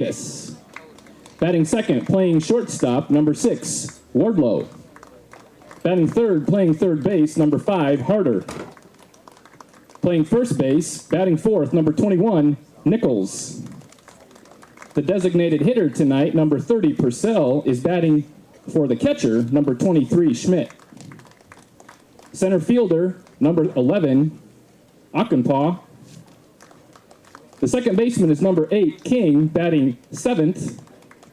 Yes. Batting second, playing shortstop, number 6, Wardlow. Batting third, playing third base, number 5, Harder. Playing first base, batting fourth, number 21, Nichols. The designated hitter tonight, number 30, Purcell, is batting for the catcher, number 23, Schmidt. Center fielder, number 11, Achenpaw. The second baseman is number 8, King, batting 7th.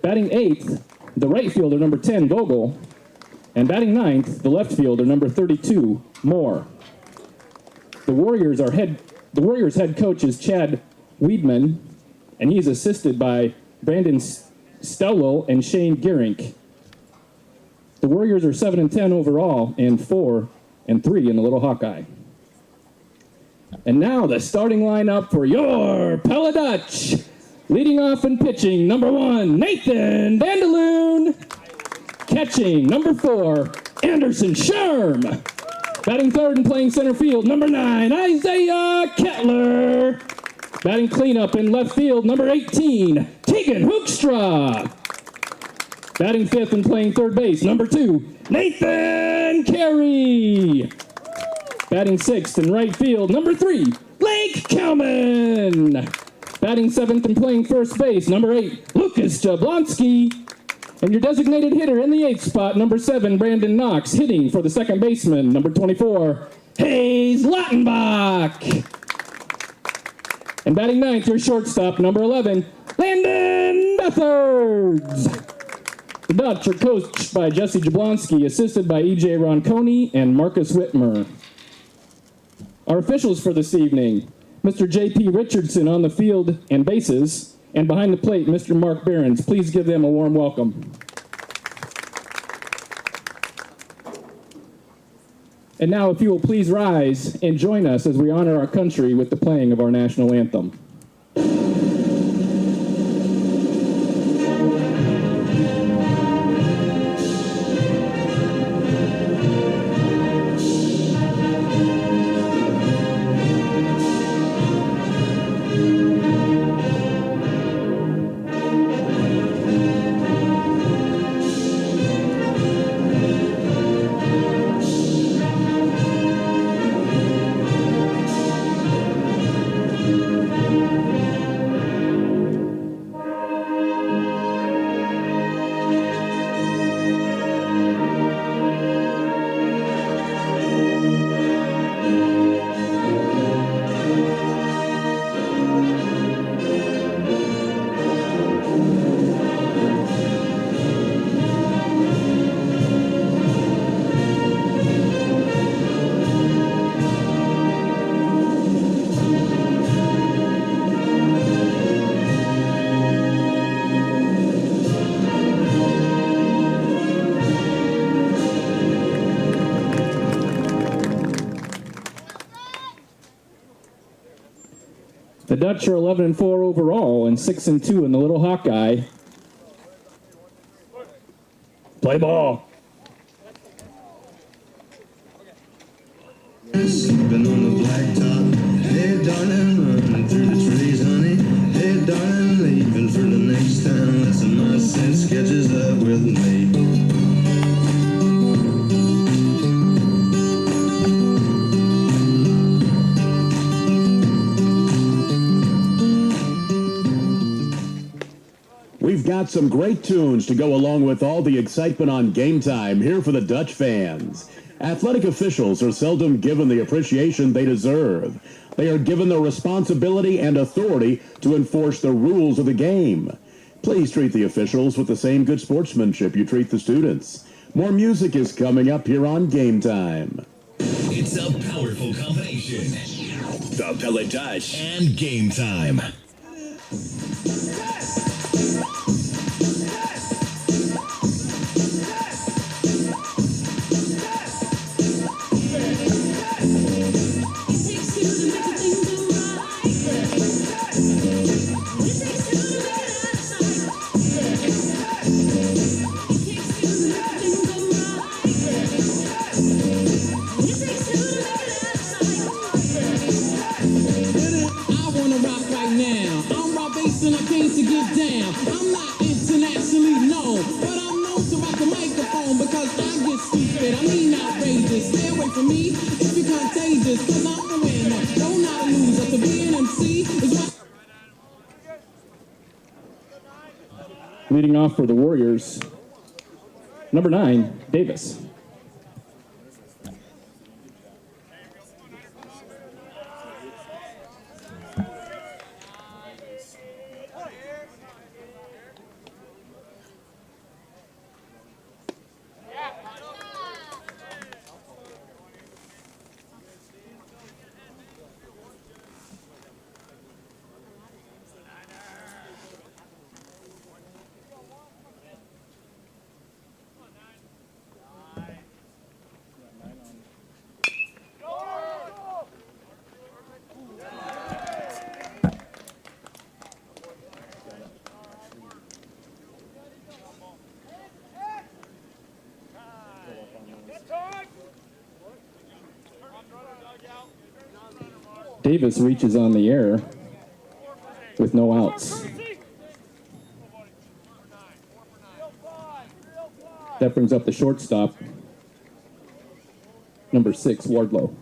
Batting 8th, the right fielder, number 10, Vogel. And batting 9th, the left fielder, number 32, Moore. The Warriors' head coach is Chad Weidman, and he's assisted by Brandon Stowell and Shane Gehrink. The Warriors are 7-10 overall and 4-3 in the Little Hawkeye. And now the starting lineup for your Pella Dutch. Leading off and pitching, number 1, Nathan Vandaloon. Catching, number 4, Anderson Sherm. Batting third and playing center field, number 9, Isaiah Kettler. Batting cleanup in left field, number 18, Tegan Hoekstra. Batting fifth and playing third base, number 2, Nathan Carey. Batting sixth in right field, number 3, Blake Kelman. Batting seventh and playing first base, number 8, Lucas Jablonski. And your designated hitter in the 8th spot, number 7, Brandon Knox, hitting for the second baseman, number 24, Hayes Lattenbach. And batting 9th, your shortstop, number 11, Landon Bethards. The Dutch are coached by Jesse Jablonski, assisted by E.J. Ronconi and Marcus Whitmer. Our officials for this evening, Mr. J.P. Richardson on the field and bases, and behind the plate, Mr. Mark Behrens. Please give them a warm welcome. And now, if you will please rise and join us as we honor our country with the playing of our national anthem. The Dutch are 11-4 overall and 6-2 in the Little Hawkeye. Play ball. Sleeping on the blacktop. Hey, darling, running through the trees, honey. Hey, darling, leaving for the next town. Listen, my sense catches up with me. We've got some great tunes to go along with all the excitement on game time here for the Dutch fans. Athletic officials are seldom given the appreciation they deserve. They are given the responsibility and authority to enforce the rules of the game. Please treat the officials with the same good sportsmanship you treat the students. More music is coming up here on Game Time. It's a powerful combination. The Pella Dutch and Game Time. Leading off for the Warriors, number 9, Davis. Davis reaches on the air with no outs. That brings up the shortstop, number 6, Wardlow.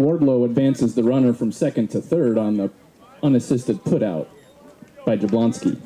Wardlow advances the runner from second to third on the unassisted putout by Jablonski.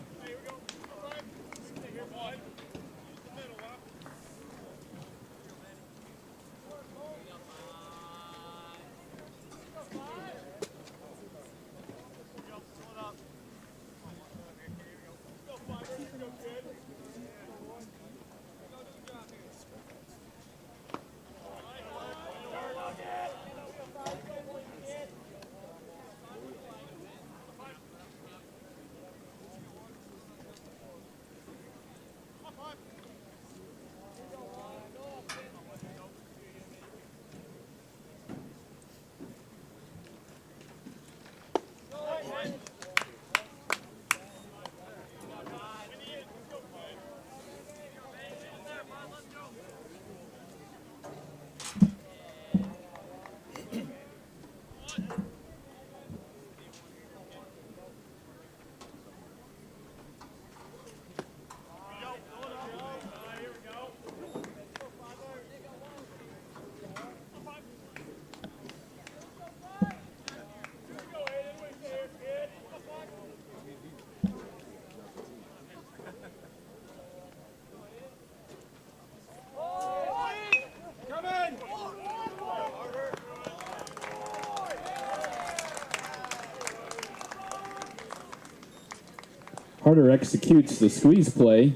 Harder executes the squeeze play,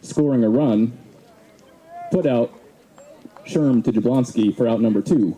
scoring a run. Put out Sherm to Jablonski for out number 2.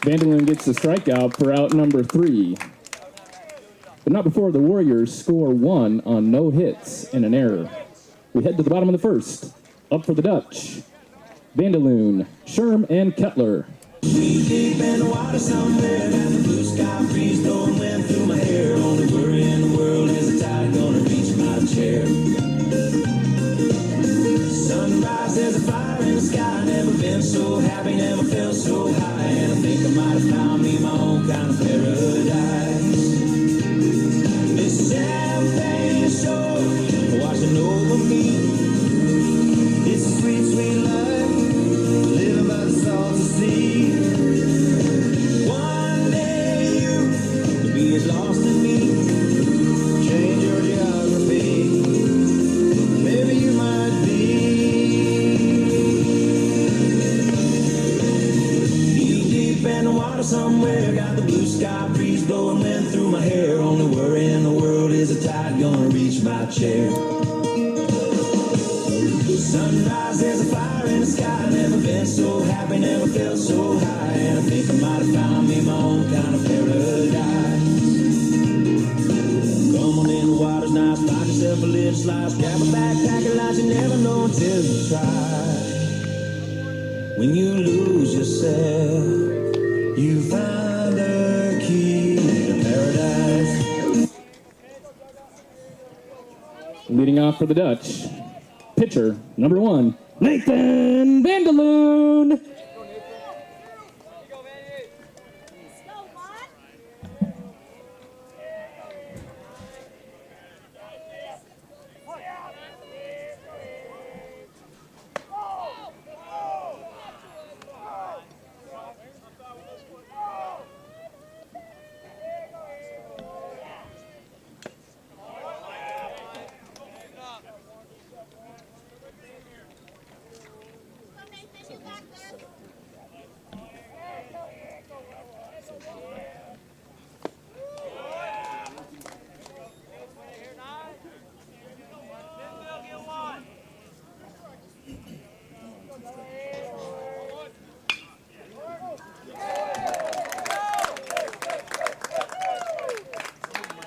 Vanderloon gets the strikeout for out number 3. But not before the Warriors score 1 on no hits and an error. We head to the bottom of the first. Up for the Dutch. Vanderloon, Sherm, and Kettler. Deep in the water somewhere, got the blue sky breeze blowing wind through my hair. Only worry in the world is the tide gonna reach my chair. Sunrise, there's a fire in the sky. Never been so happy, never felt so high. And I think I might have found me my own kind of paradise. This champagne shore washing over me. It's a sweet, sweet life, living by the salty sea. One day you'll be as lost as me. Change your geography, maybe you might be. Deep in the water somewhere, got the blue sky breeze blowing wind through my hair. Only worry in the world is the tide gonna reach my chair. Sunrise, there's a fire in the sky. Never been so happy, never felt so high. And I think I might have found me my own kind of paradise. Come on in, the water's nice. Find yourself a little slice. Grab a backpack and lunch. You never know until you try. When you lose yourself, you find the key to paradise. Leading off for the Dutch. Pitcher, number 1, Nathan Vanderloon.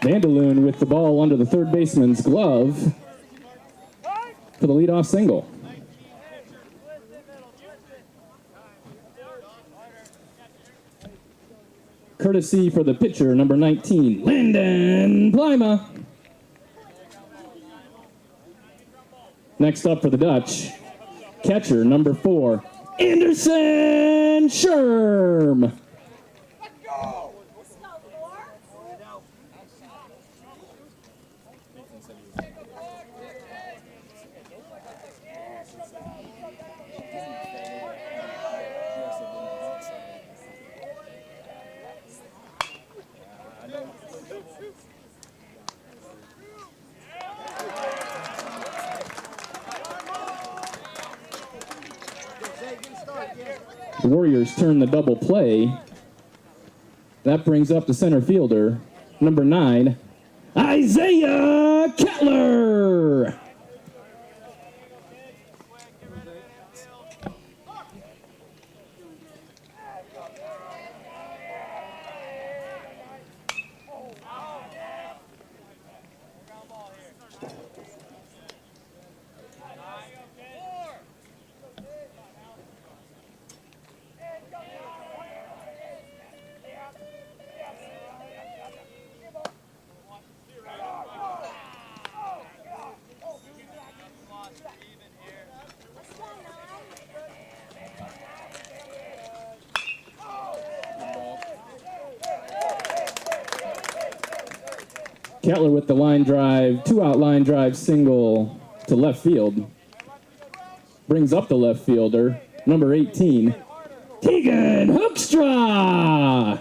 Vanderloon with the ball under the third baseman's glove for the leadoff single. Courtesy for the pitcher, number 19, Lyndon Plima. Next up for the Dutch, catcher, number 4, Anderson Sherm. The Warriors turn the double play. That brings up the center fielder, number 9, Isaiah Kettler. Kettler with the line drive, 2-out line drive single to left field. Brings up the left fielder, number 18, Tegan Hoekstra.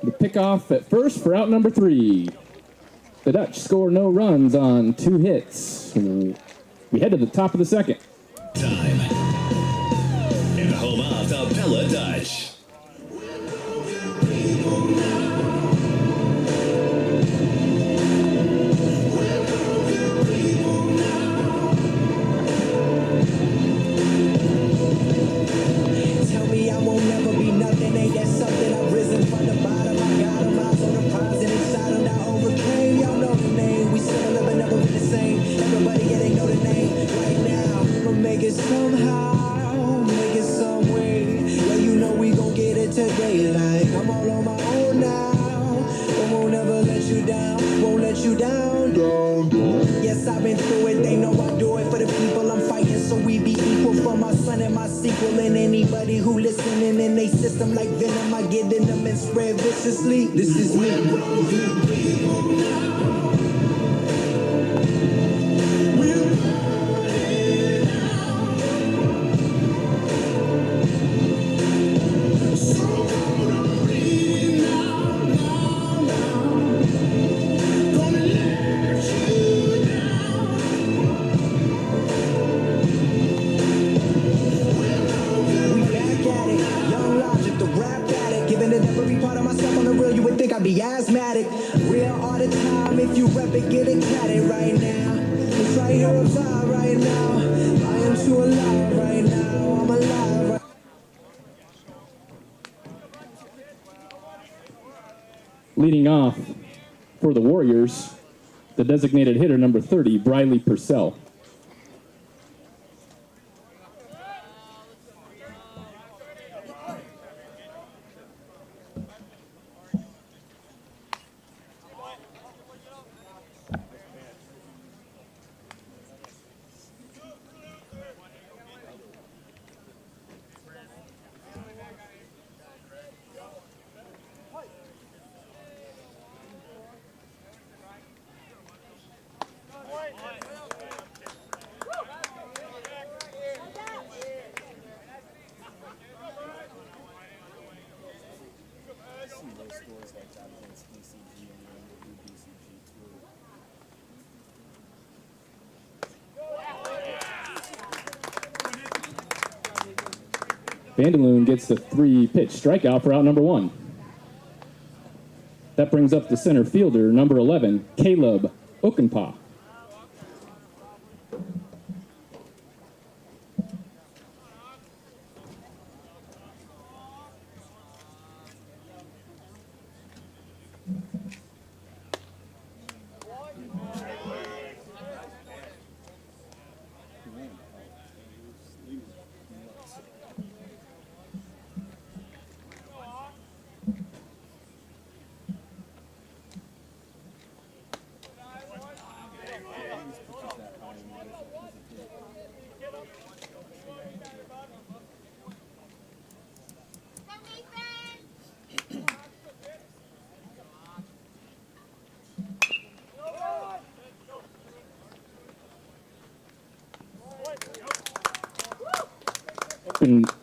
The pickoff at first for out number 3. The Dutch score no runs on 2 hits. We head to the top of the second. Time. In the home of the Pella Dutch. Tell me I won't never be nothing. Ain't that something? I've risen from the bottom. I got them eyes on the prize and inside them I overcame. Y'all know the name. We similar but never been the same. Everybody yeah, they know the name. Right now, I'ma make it somehow, make it some way. Yeah, you know we gon' get it today. Like I'm all on my own now. But won't ever let you down. Won't let you down. Yes, I've been through it. They know I do it for the people I'm fighting. So we be equal for my son and my sequel. And anybody who listening in they system like venom, I get in them and spread viciously. This is me. Be asthmatic, real all the time. If you rep it, get it catted right now. It's right here alive right now. I am too alive right now. I'm alive right Leading off for the Warriors, the designated hitter number 30, Briley Purcell. Vanderloon gets the 3-pitch strikeout for out number 1. That brings up the center fielder, number 11, Caleb Okenpaw.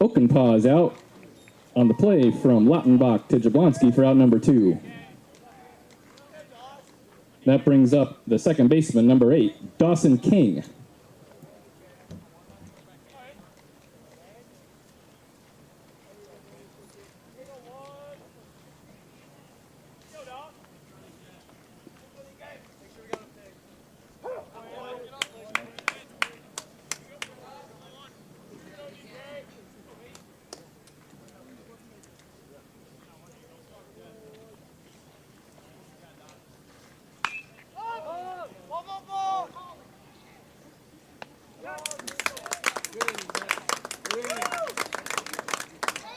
Okenpaw is out on the play from Lautenbach to Jablonski for out number 2. That brings up the second baseman, number 8, Dawson King.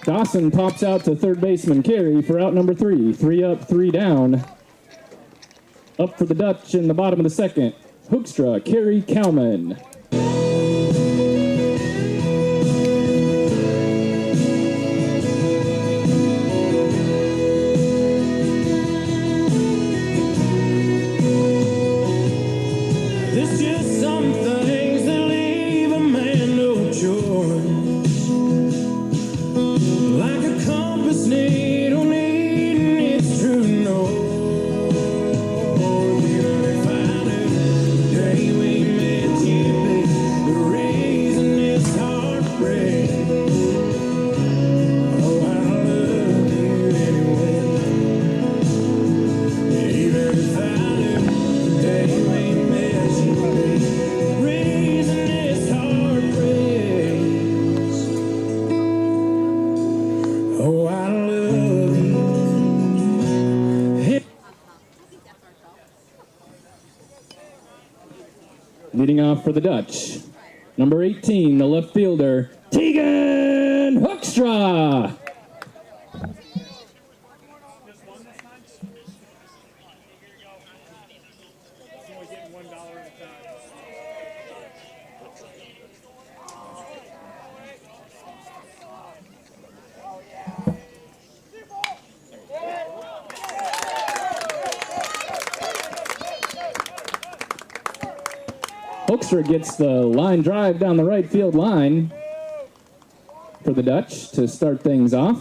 Dawson pops out to third baseman Carey for out number 3. 3 up, 3 down. Up for the Dutch in the bottom of the second. Hoekstra, Carey, Kalman. There's just some things that leave a man no choice. Like a compass needle needing its Leading off for the Dutch, number 18, the left fielder, Tegan Hoekstra. Hoekstra gets the line drive down the right field line for the Dutch to start things off.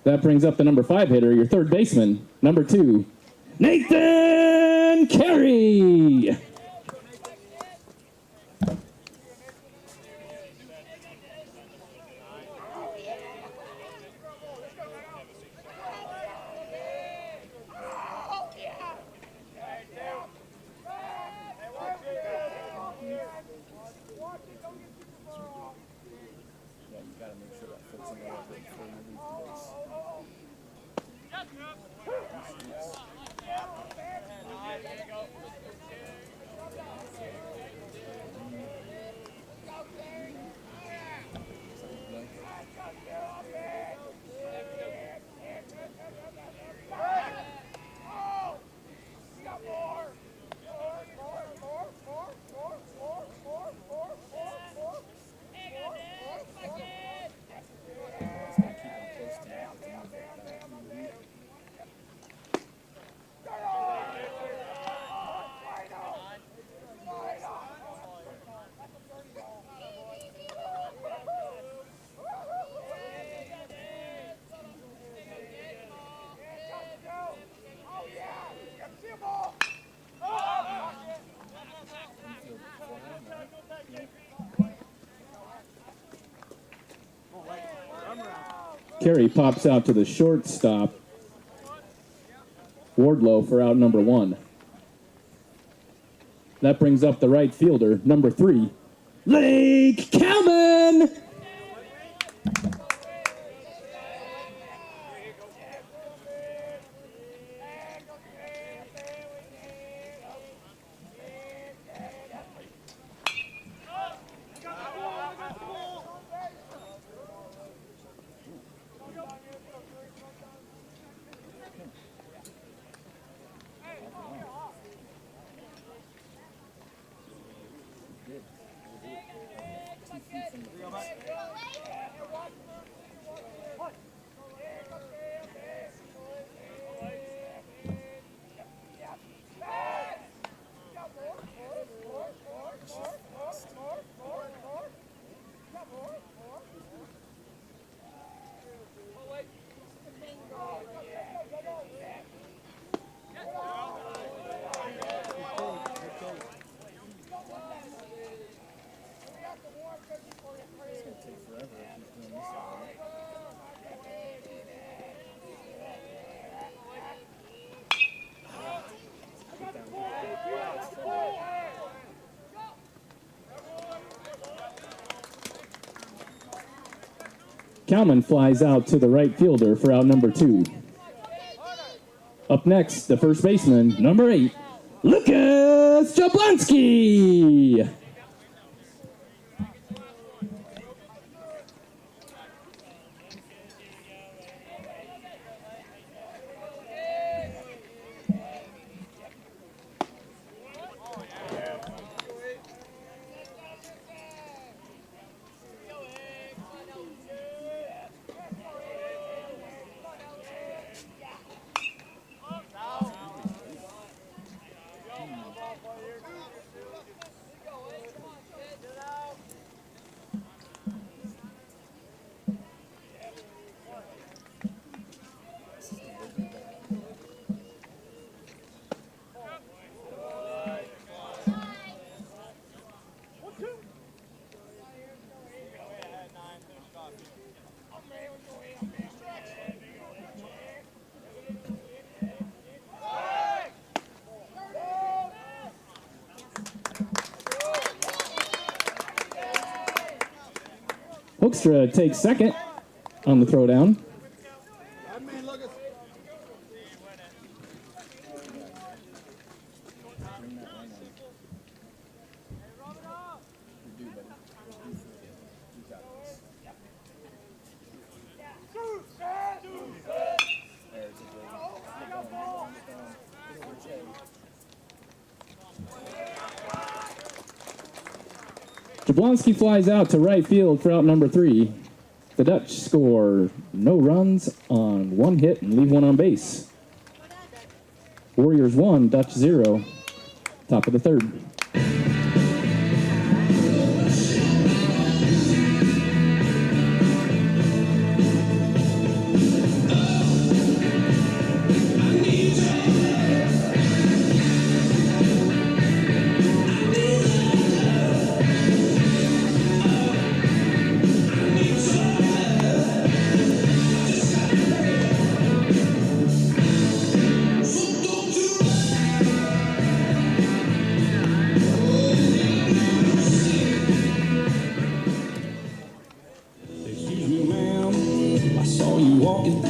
That brings up the number 5 hitter, your third baseman, number 2, Nathan Carey. Carey pops out to the shortstop, Wardlow for out number 1. That brings up the right fielder, number 3, Lake Kalman. Kalman flies out to the right fielder for out number 2. Up next, the first baseman, number 8, Lucas Jablonski. Hoekstra takes second on the throwdown. Jablonski flies out to right field for out number 3. The Dutch score no runs on 1 hit and leave 1 on base. Warriors 1, Dutch 0. Top of the 3rd. Excuse me, ma'am, I saw you walking.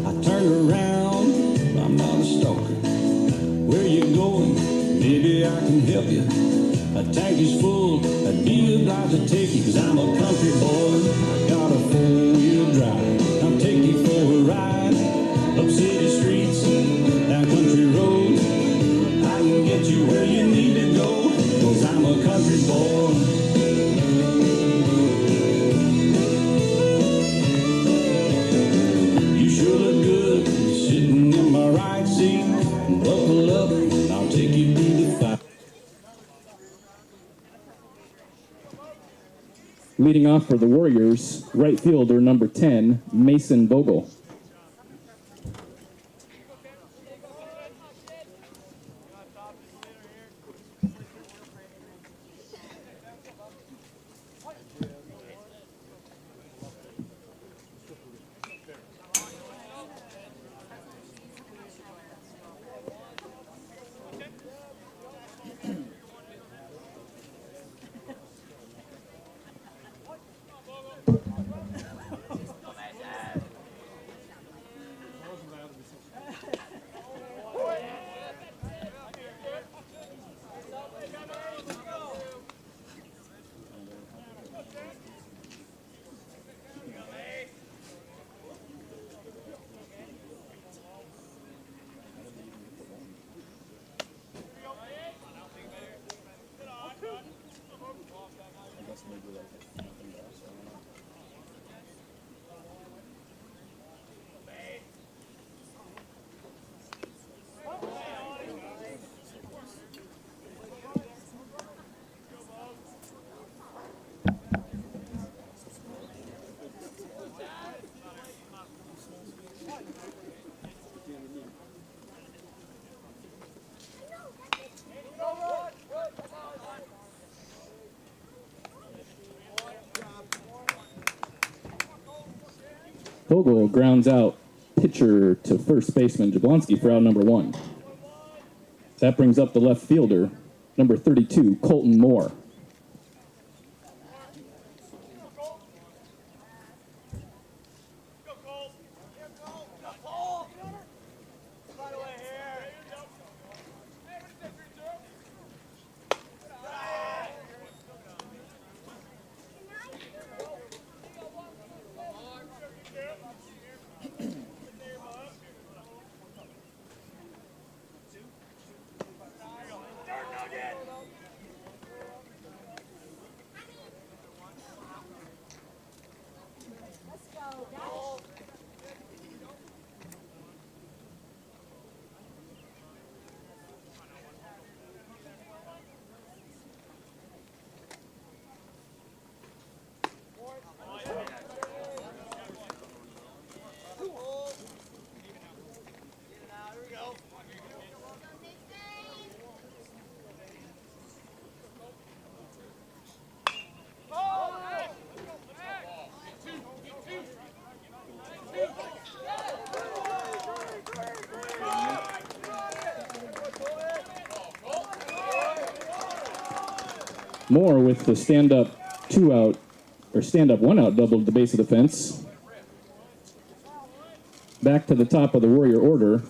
I turned around, I'm not a stalker. Where you going? Maybe I can help you. A tank is full, I'd be obliged to take you, 'cause I'm a country boy. I got a 4-wheel drive. I'll take you for a ride. Up city streets, down country roads. I can get you where you need to go, 'cause I'm a country boy. You sure look good, you're sitting in my right seat. Buckle up, and I'll take you to the fight. Leading off for the Warriors, right fielder number 10, Mason Vogel. Vogel grounds out pitcher to first baseman Jablonski for out number 1. That brings up the left fielder, number 32, Colton Moore. Moore with the stand-up 2-out, or stand-up 1-out double at the base of the fence. Back to the top of the Warrior order.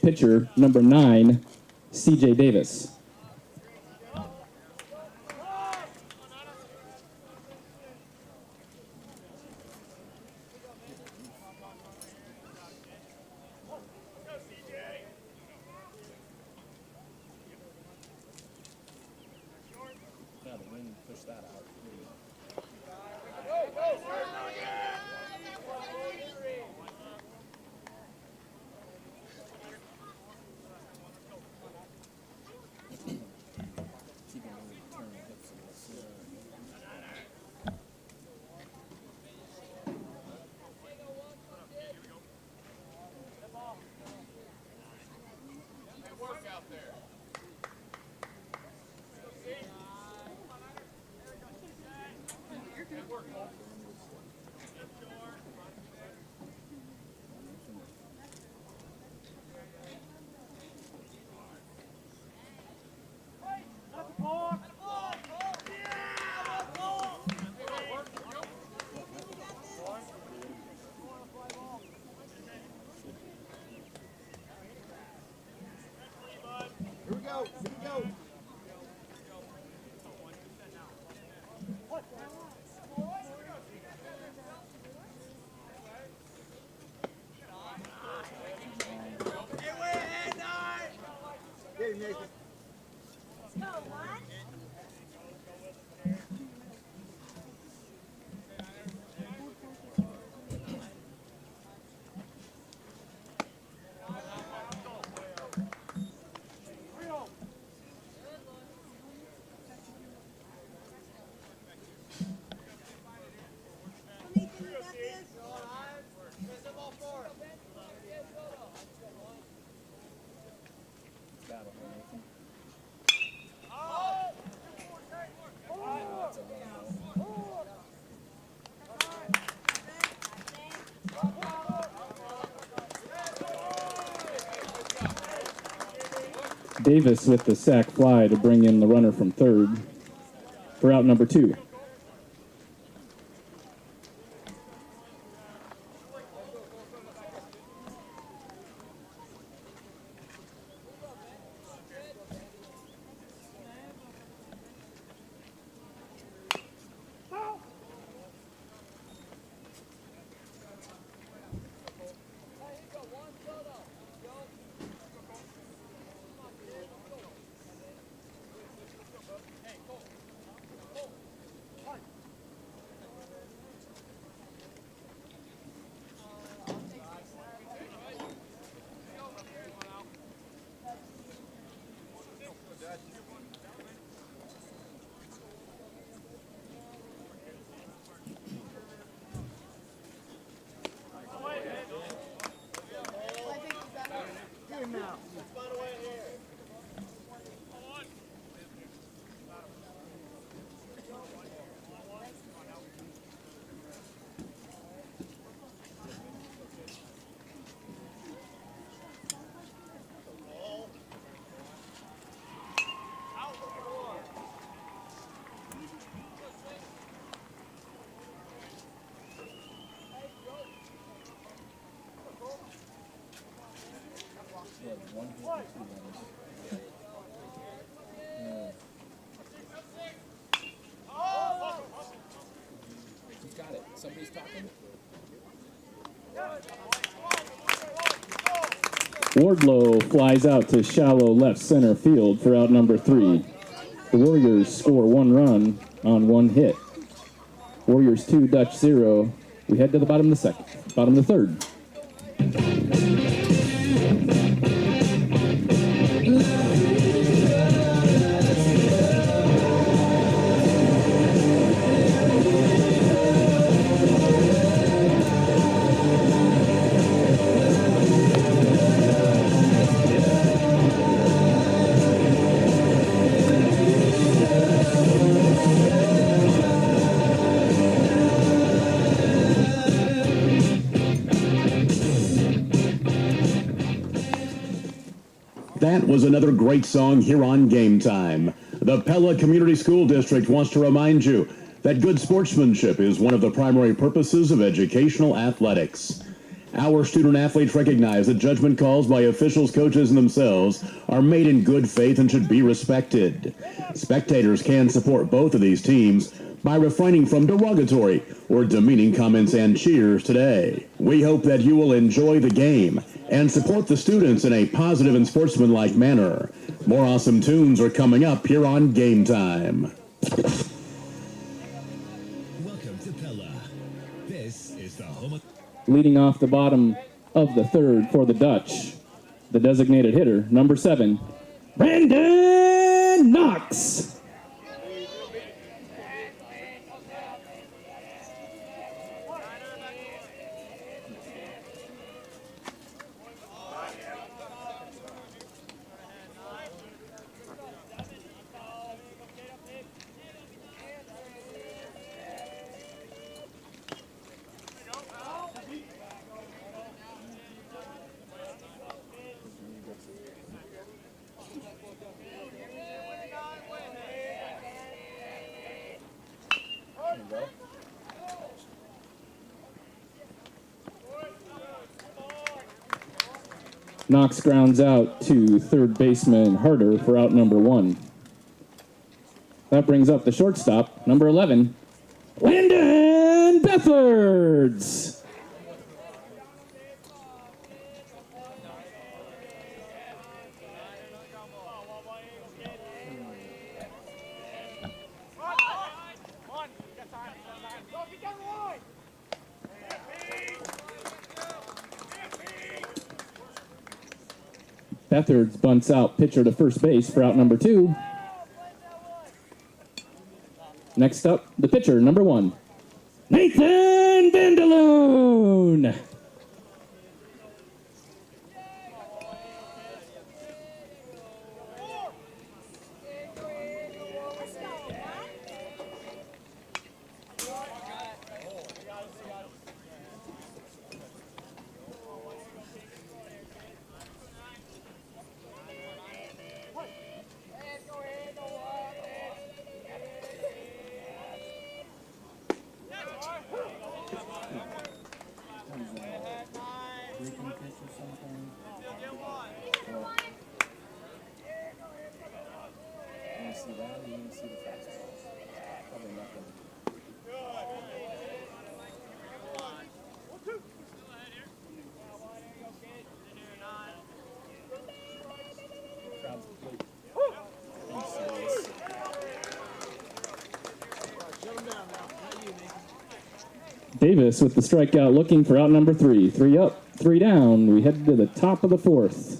Pitcher number 9, C.J. Davis. Davis with the sack fly to bring in the runner from third for out number 2. Got it. Somebody's talking. Wardlow flies out to shallow left center field for out number 3. The Warriors score 1 run on 1 hit. Warriors 2, Dutch 0. We head to the bottom of the third. That was another great song here on Game Time. The Pella Community School District wants to remind you that good sportsmanship is one of the primary purposes of educational athletics. Our student athletes recognize that judgment calls by officials, coaches, and themselves are made in good faith and should be respected. Spectators can support both of these teams by refraining from derogatory or demeaning comments and cheers today. We hope that you will enjoy the game and support the students in a positive and sportsmanlike manner. More awesome tunes are coming up here on Game Time. Welcome to Pella. This is the home of... Leading off the bottom of the third for the Dutch, the designated hitter, number 7, Brandon Knox. Knox grounds out to third baseman Harder for out number 1. That brings up the shortstop, number 11, Landon Beffords. Beffords bunts out pitcher to first base for out number 2. Next up, the pitcher, number 1, Nathan Vandaloon. Davis with the strikeout, looking for out number 3. 3 up, 3 down. We head to the top of the 4th.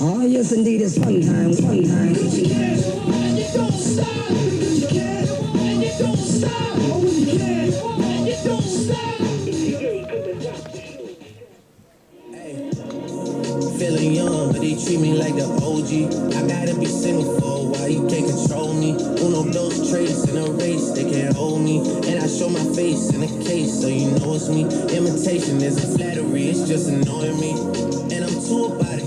Oh, yes, indeed, it's fun time, fun time. And you don't stop, because you can, and you don't stop, oh, you can, and you don't stop. Hey, feeling young, but they treat me like the OG. I gotta be single for a while, you can't control me. Uno those traits in a race, they can't hold me. And I show my face in a case, so you know it's me. Imitation isn't flattery, it's just annoying me. And I'm too about it.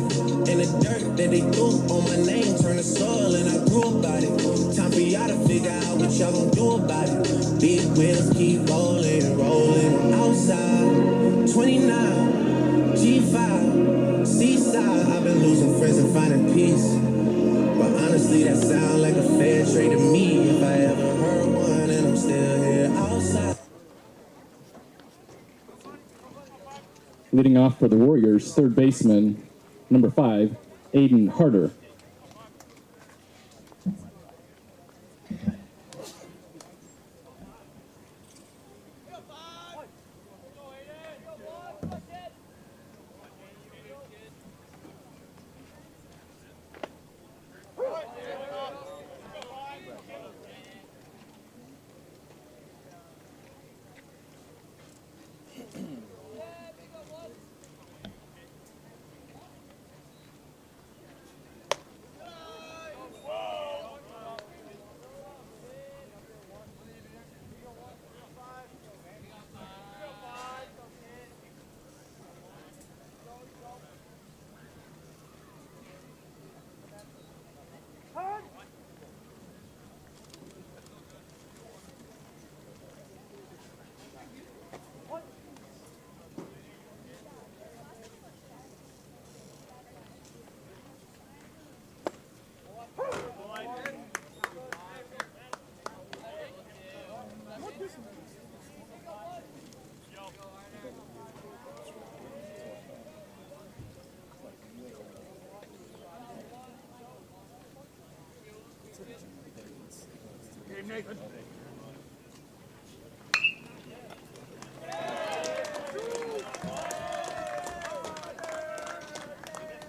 And the dirt that they threw on my name turned to soil, and I grew about it. Time for y'all to figure out what y'all gon' do about it. Big wheels keep rolling, rolling. Outside, 29, G5, Seaside. I've been losing friends and finding peace. But honestly, that sound like a fair trade to me. If I ever heard one, and I'm still here outside. Leading off for the Warriors, third baseman, number 5, Aiden Harder.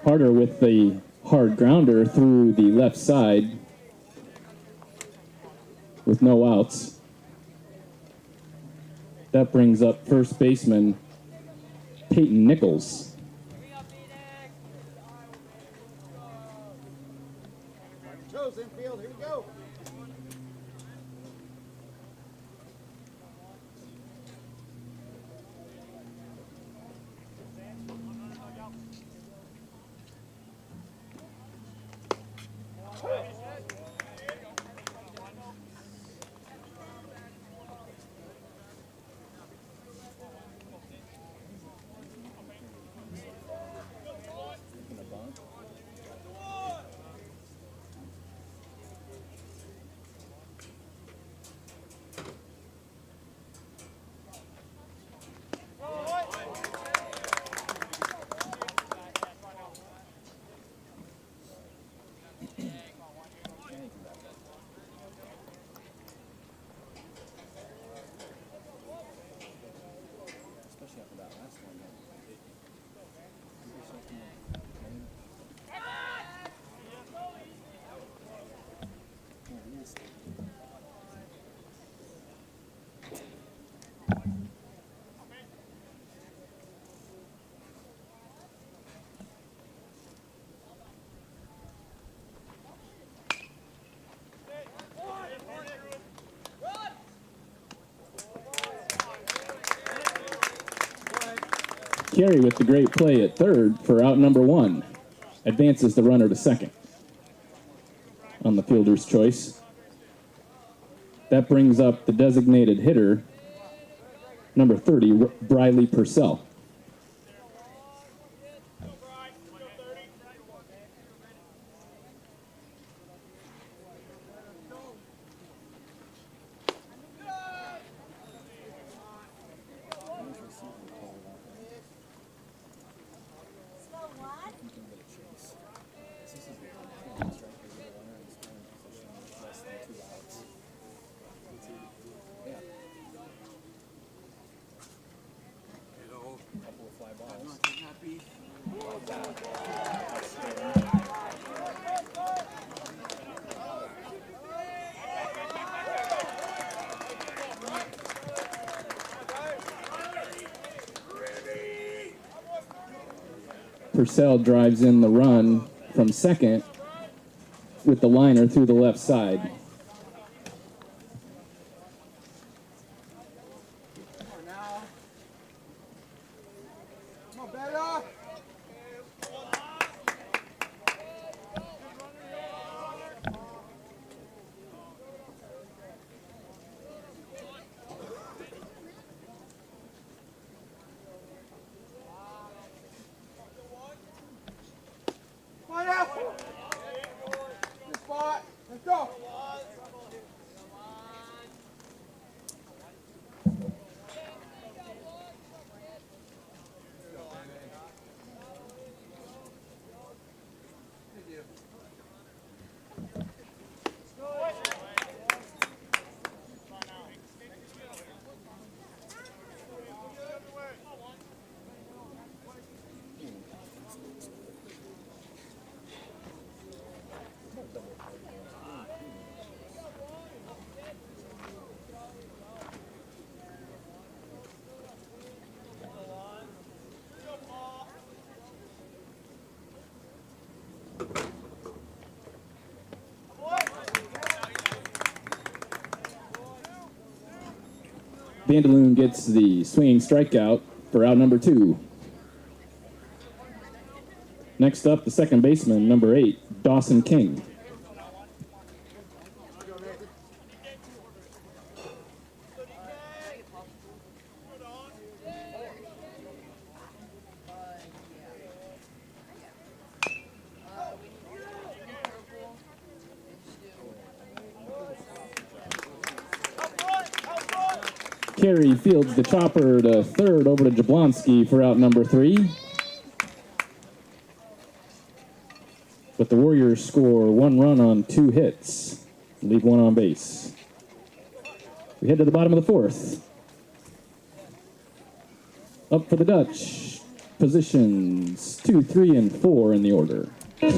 Harder with the hard grounder through the left side with no outs. That brings up first baseman Peyton Nichols. Toes infield, here we go. Carey with the great play at third for out number one. Advances the runner to second on the fielder's choice. That brings up the designated hitter, number 30, Briley Purcell. Purcell drives in the run from second with the liner through the left side. Come on, Pella. Come on out. Good spot. Let's go. Vandaloon gets the swinging strikeout for out number two. Next up, the second baseman, number 8, Dawson King. Carey fields the chopper to third over to Jablonski for out number 3. But the Warriors score 1 run on 2 hits, leave 1 on base. We head to the bottom of the fourth. Up for the Dutch. Positions 2, 3, and 4 in the order. Show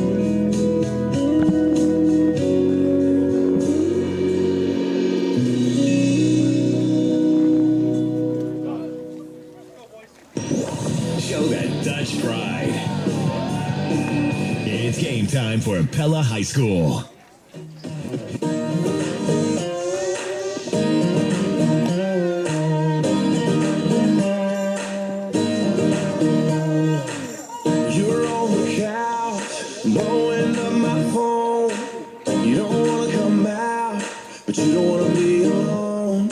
that Dutch pride. It's game time for Pella High School. You're on the couch, blowing up my phone. You don't wanna come out, but you don't wanna be alone.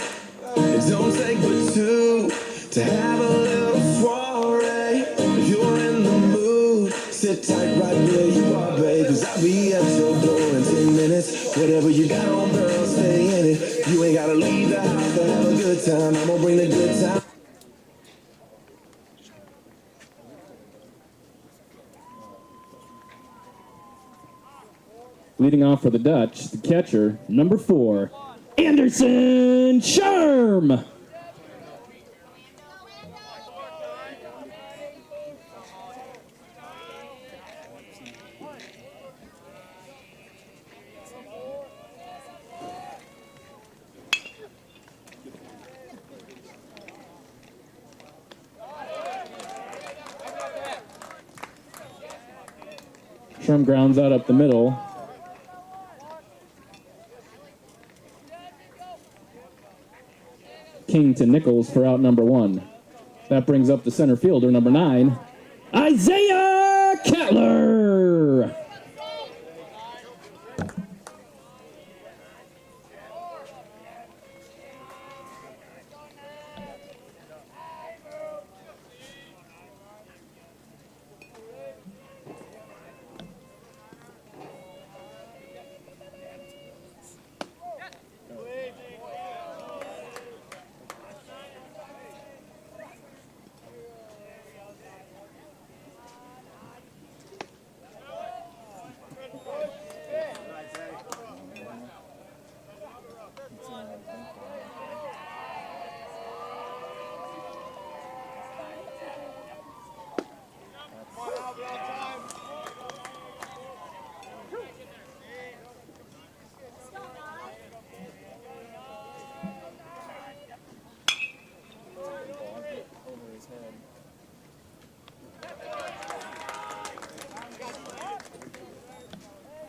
It don't take but two to have a little soiree. If you're in the mood, sit tight right where you are, babe. 'Cause I'll be at your door in 10 minutes. Whatever you got on, girl, stay in it. You ain't gotta leave the house to have a good time. I'm gonna bring the good time. Leading off for the Dutch, the catcher, number 4, Anderson Sherm. Sherm grounds out up the middle. King to Nichols for out number 1. That brings up the center fielder, number 9, Isaiah Kettler.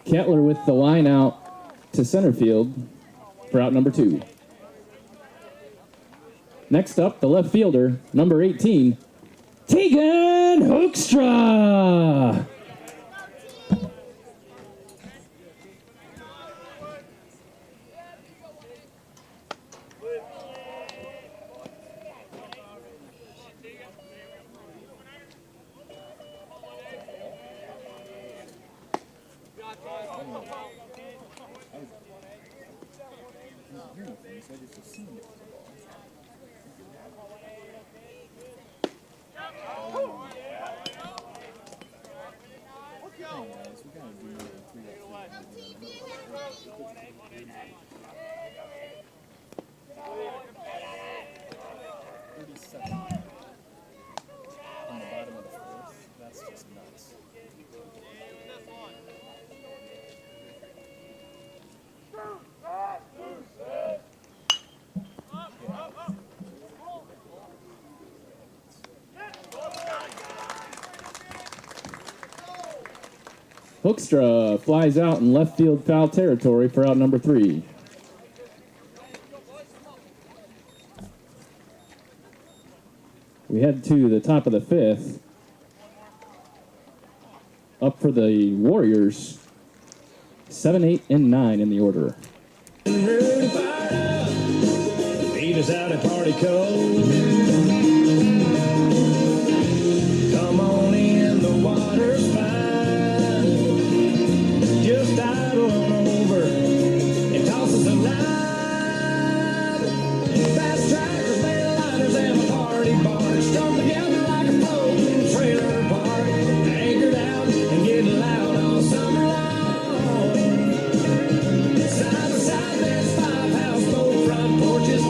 Kettler with the line out to center field for out number 2. Next up, the left fielder, number 18, Tegan Hoekstra. Hoekstra flies out in left field foul territory for out number 3. We head to the top of the 5th. Up for the Warriors, 7, 8, and 9 in the order. Beat us out at party code. Come on in, the water's fine. Just idle on over and toss us a line. Fast trackers, mainliners, and a party barge strung together like a floating trailer park. Anchored out and getting loud all summer long. Side by side, there's 5 houseboat front porches.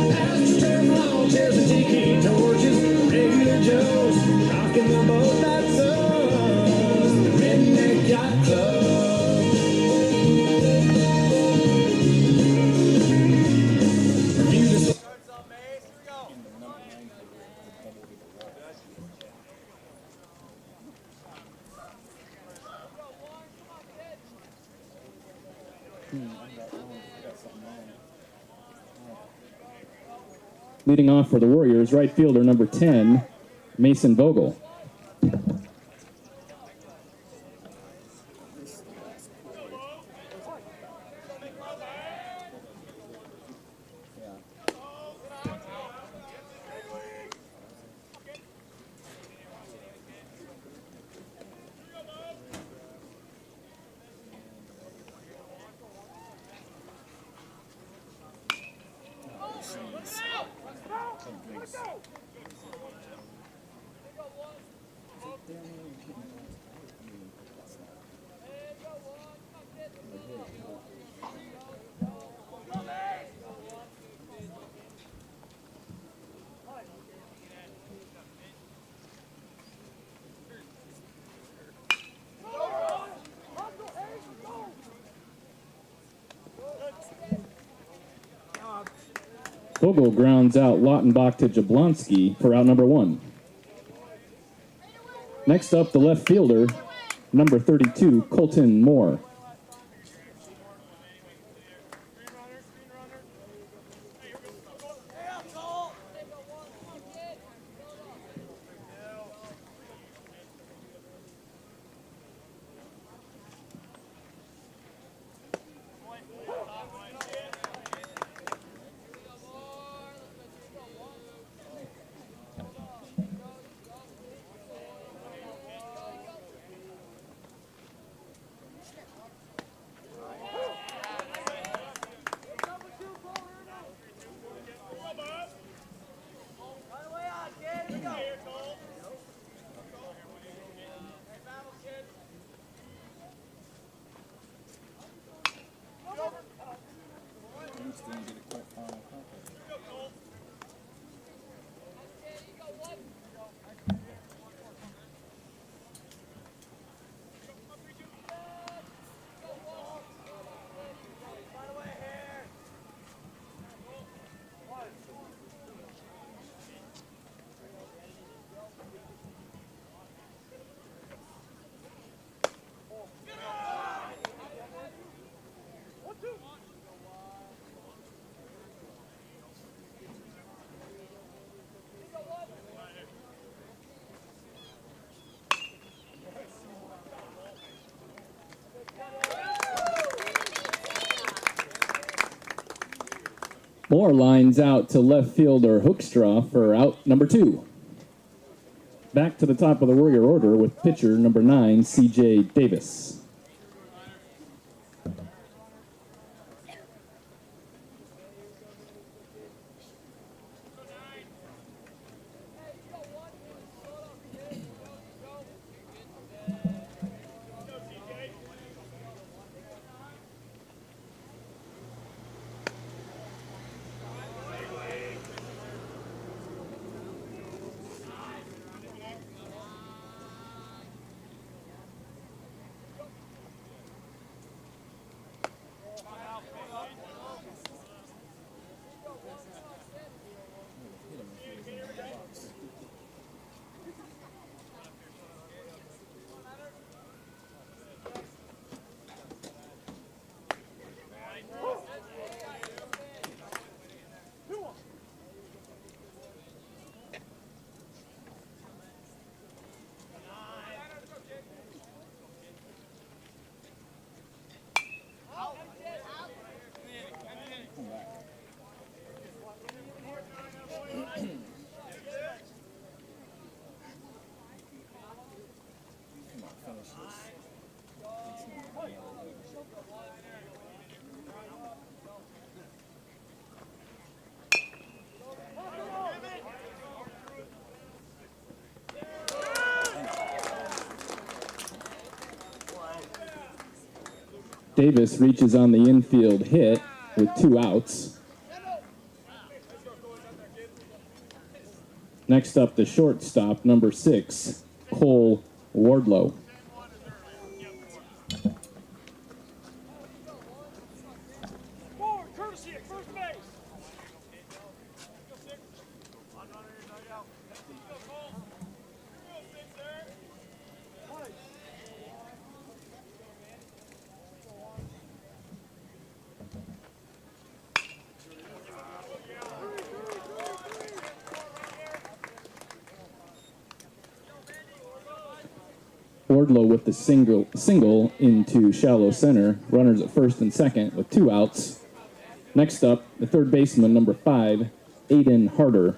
Leading off for the Warriors, right fielder number 10, Mason Vogel. Vogel grounds out Lautenbach to Jablonski for out number 1. Next up, the left fielder, number 32, Colton Moore. Moore lines out to left fielder Hoekstra for out number 2. Back to the top of the Warrior order with pitcher number 9, C.J. Davis. Davis reaches on the infield hit with 2 outs. Next up, the shortstop, number 6, Cole Wardlow. Wardlow with the single into shallow center. Runners at first and second with 2 outs. Next up, the third baseman, number 5, Aiden Harder.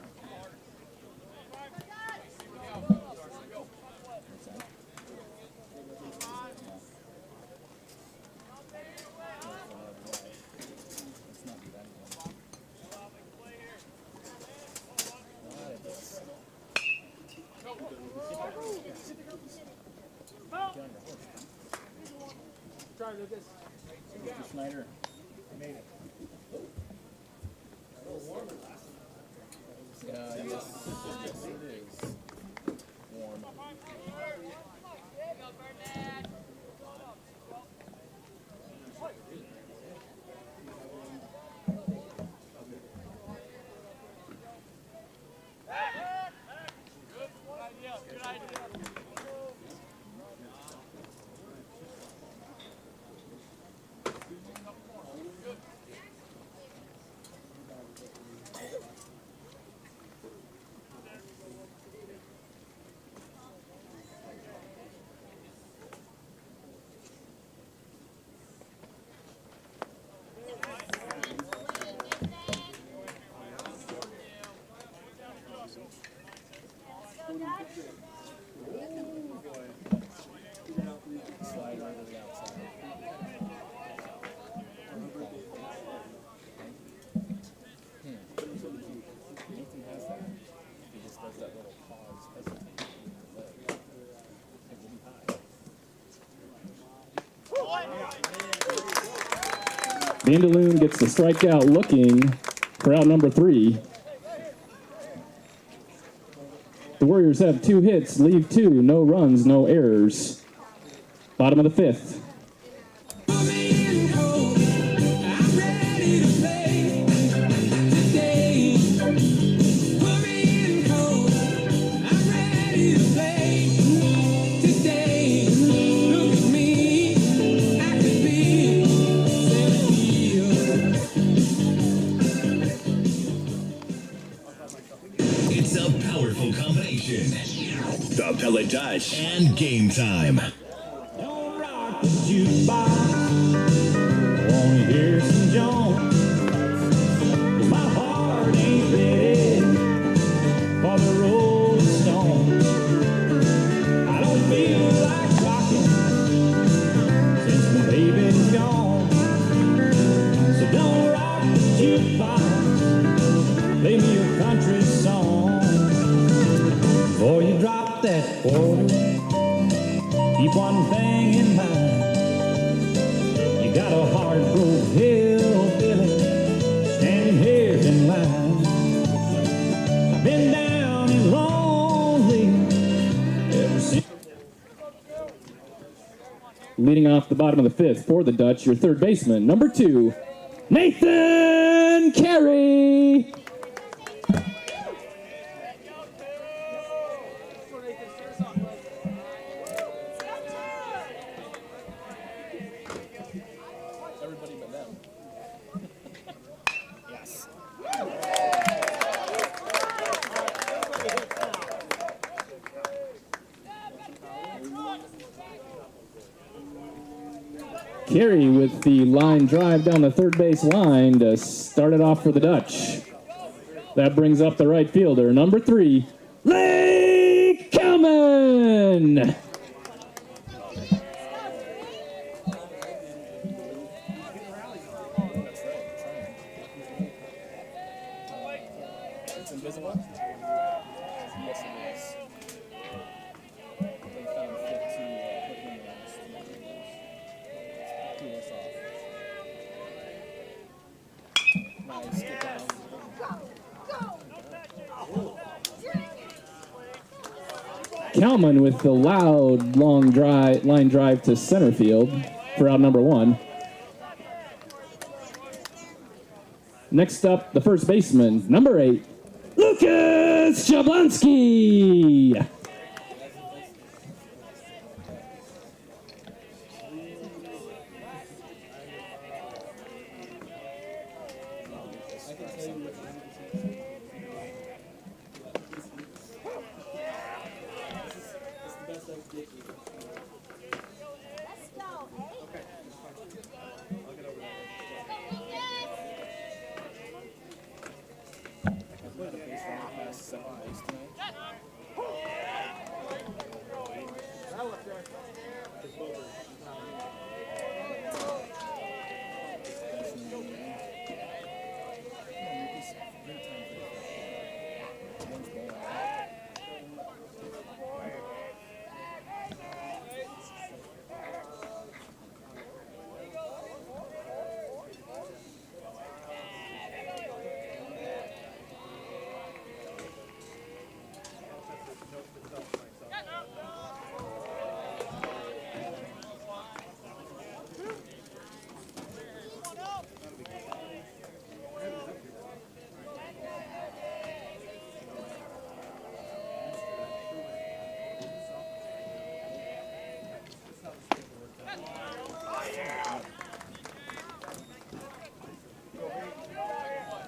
Snyder made it. Yes, it is. Warm. Vandaloon gets the strikeout looking for out number 3. The Warriors have 2 hits, leave 2, no runs, no errors. Bottom of the 5th. It's a powerful combination. The Pella Dutch and Game Time. Don't rock the jukebox. Wanna hear some Jones? My heart ain't ready for the Rolling Stones. I don't feel like rocking since my baby's gone. So don't rock the jukebox. Play me a country song. Before you drop that quarter, keep one thing in mind. You got a hard-broke hillbilly standing here in line. I've been down and lonely ever since. Leading off the bottom of the 5th for the Dutch, your third baseman, number 2, Nathan Carey. Everybody but them. Yes. Carey with the line drive down the third base line to start it off for the Dutch. That brings up the right fielder, number 3, Lake Kelman. It's invisible? Yes, it is. They found fit to put him in the last cool us off. Nice, get down. Kelman with the loud long line drive to center field for out number 1. Next up, the first baseman, number 8, Lucas Jablonski. It's the best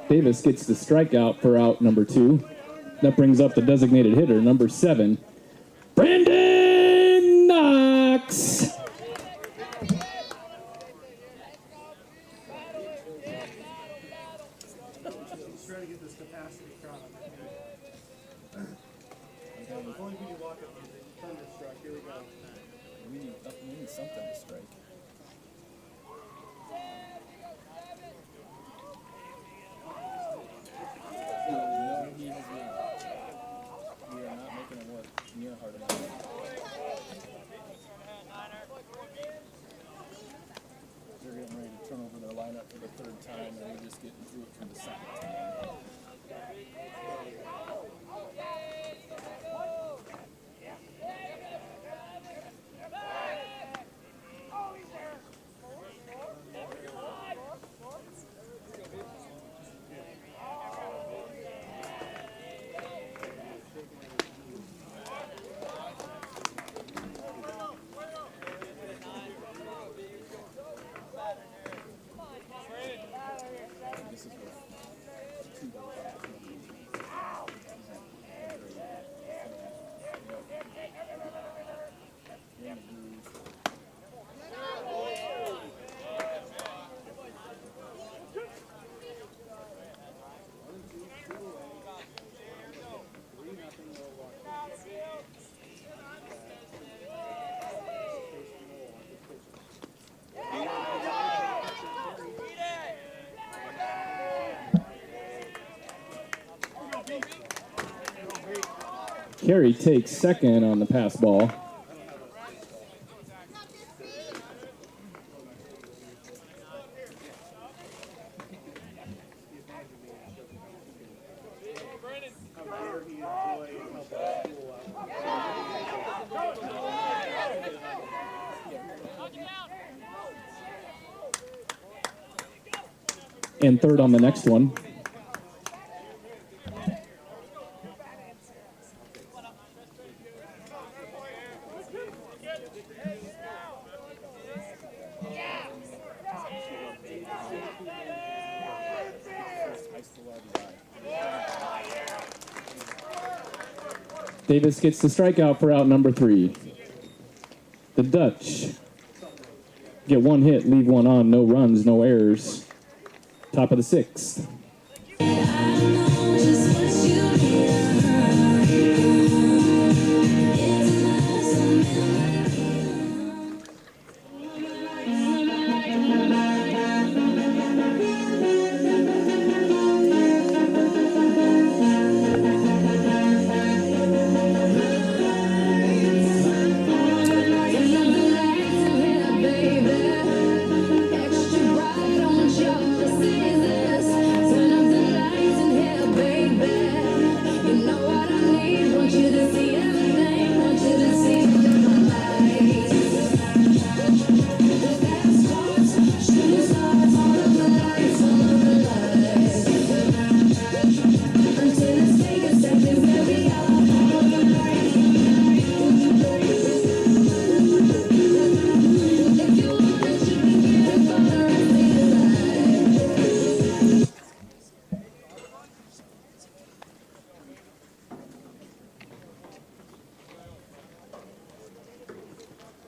Davis gets the strikeout for out number 2. That brings up the designated hitter, number 7, Brandon Knox. We need something to strike. No, he has not. We are not making it work near hard enough. They're getting ready to turn over their lineup for the 3rd time, and we're just getting through it for the 2nd time. Carey takes second on the pass ball. And third on the next one. Davis gets the strikeout for out number 3. The Dutch get 1 hit, leave 1 on, no runs, no errors. Top of the 6th. Extra bright, don't you see this? Turn up the lights in here.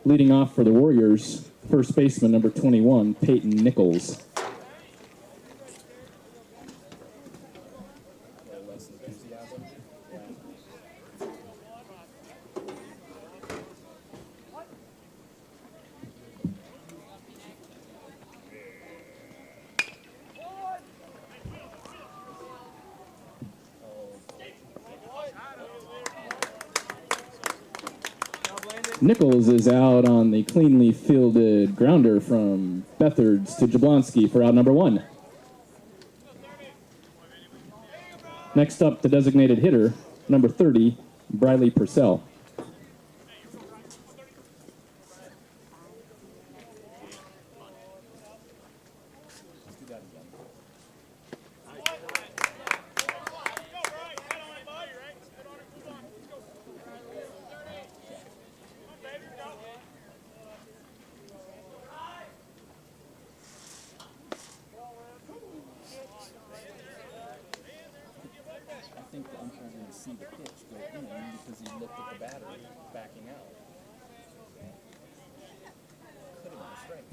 Leading off for the Warriors, first baseman number 21, Peyton Nichols. Less enthusiasm. Yeah. Nichols is out on the cleanly fielded grounder from Bethards to Jablonski for out number 1. Next up, the designated hitter, number 30, Briley Purcell. I think the umpire didn't see the pitch go in because he looked at the batter backing out. Could have been a strike.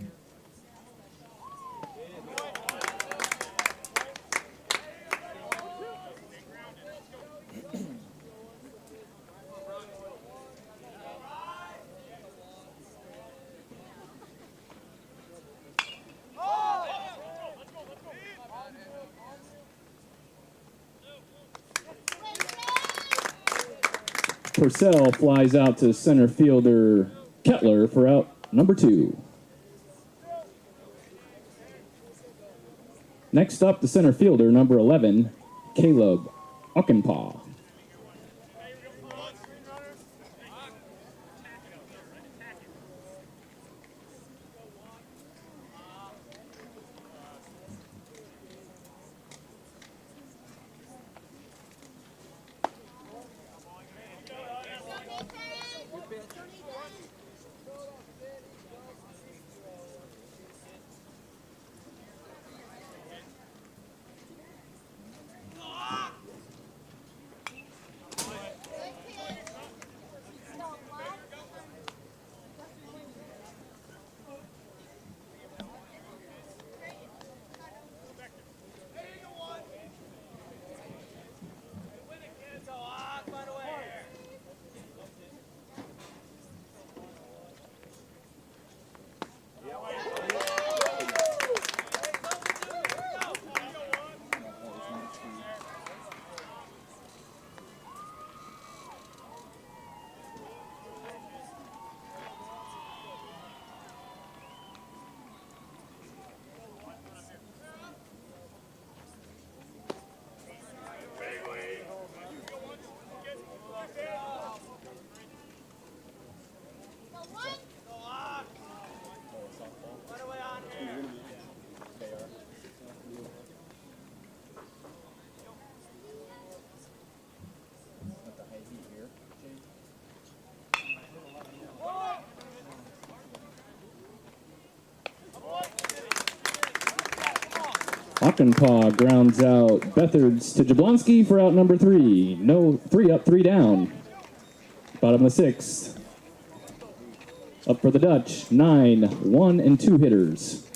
Purcell flies out to center fielder Kettler for out number 2. Next up, the center fielder, number 11, Caleb Ockenpaw. At the high heat here, Jake. Ockenpaw grounds out Bethards to Jablonski for out number 3. No, 3 up, 3 down. Bottom of the 6th. Up for the Dutch, 9, 1 and 2 hitters.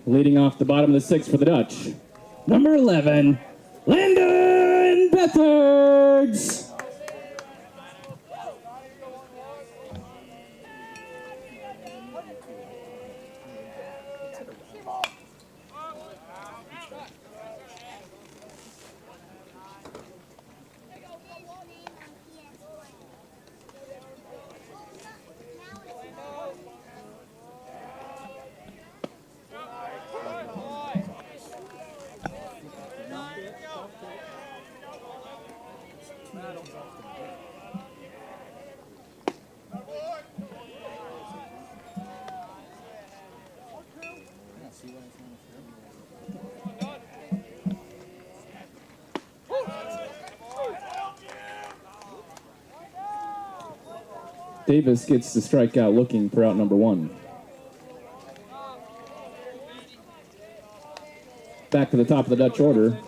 Leading off the bottom of the 6th for the Dutch, number 11, Landon Bethards. 2/3. Davis gets the strikeout looking for out number 1. Back to the top of the Dutch order.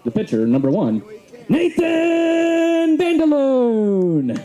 The pitcher, number 1, Nathan Vanderloon.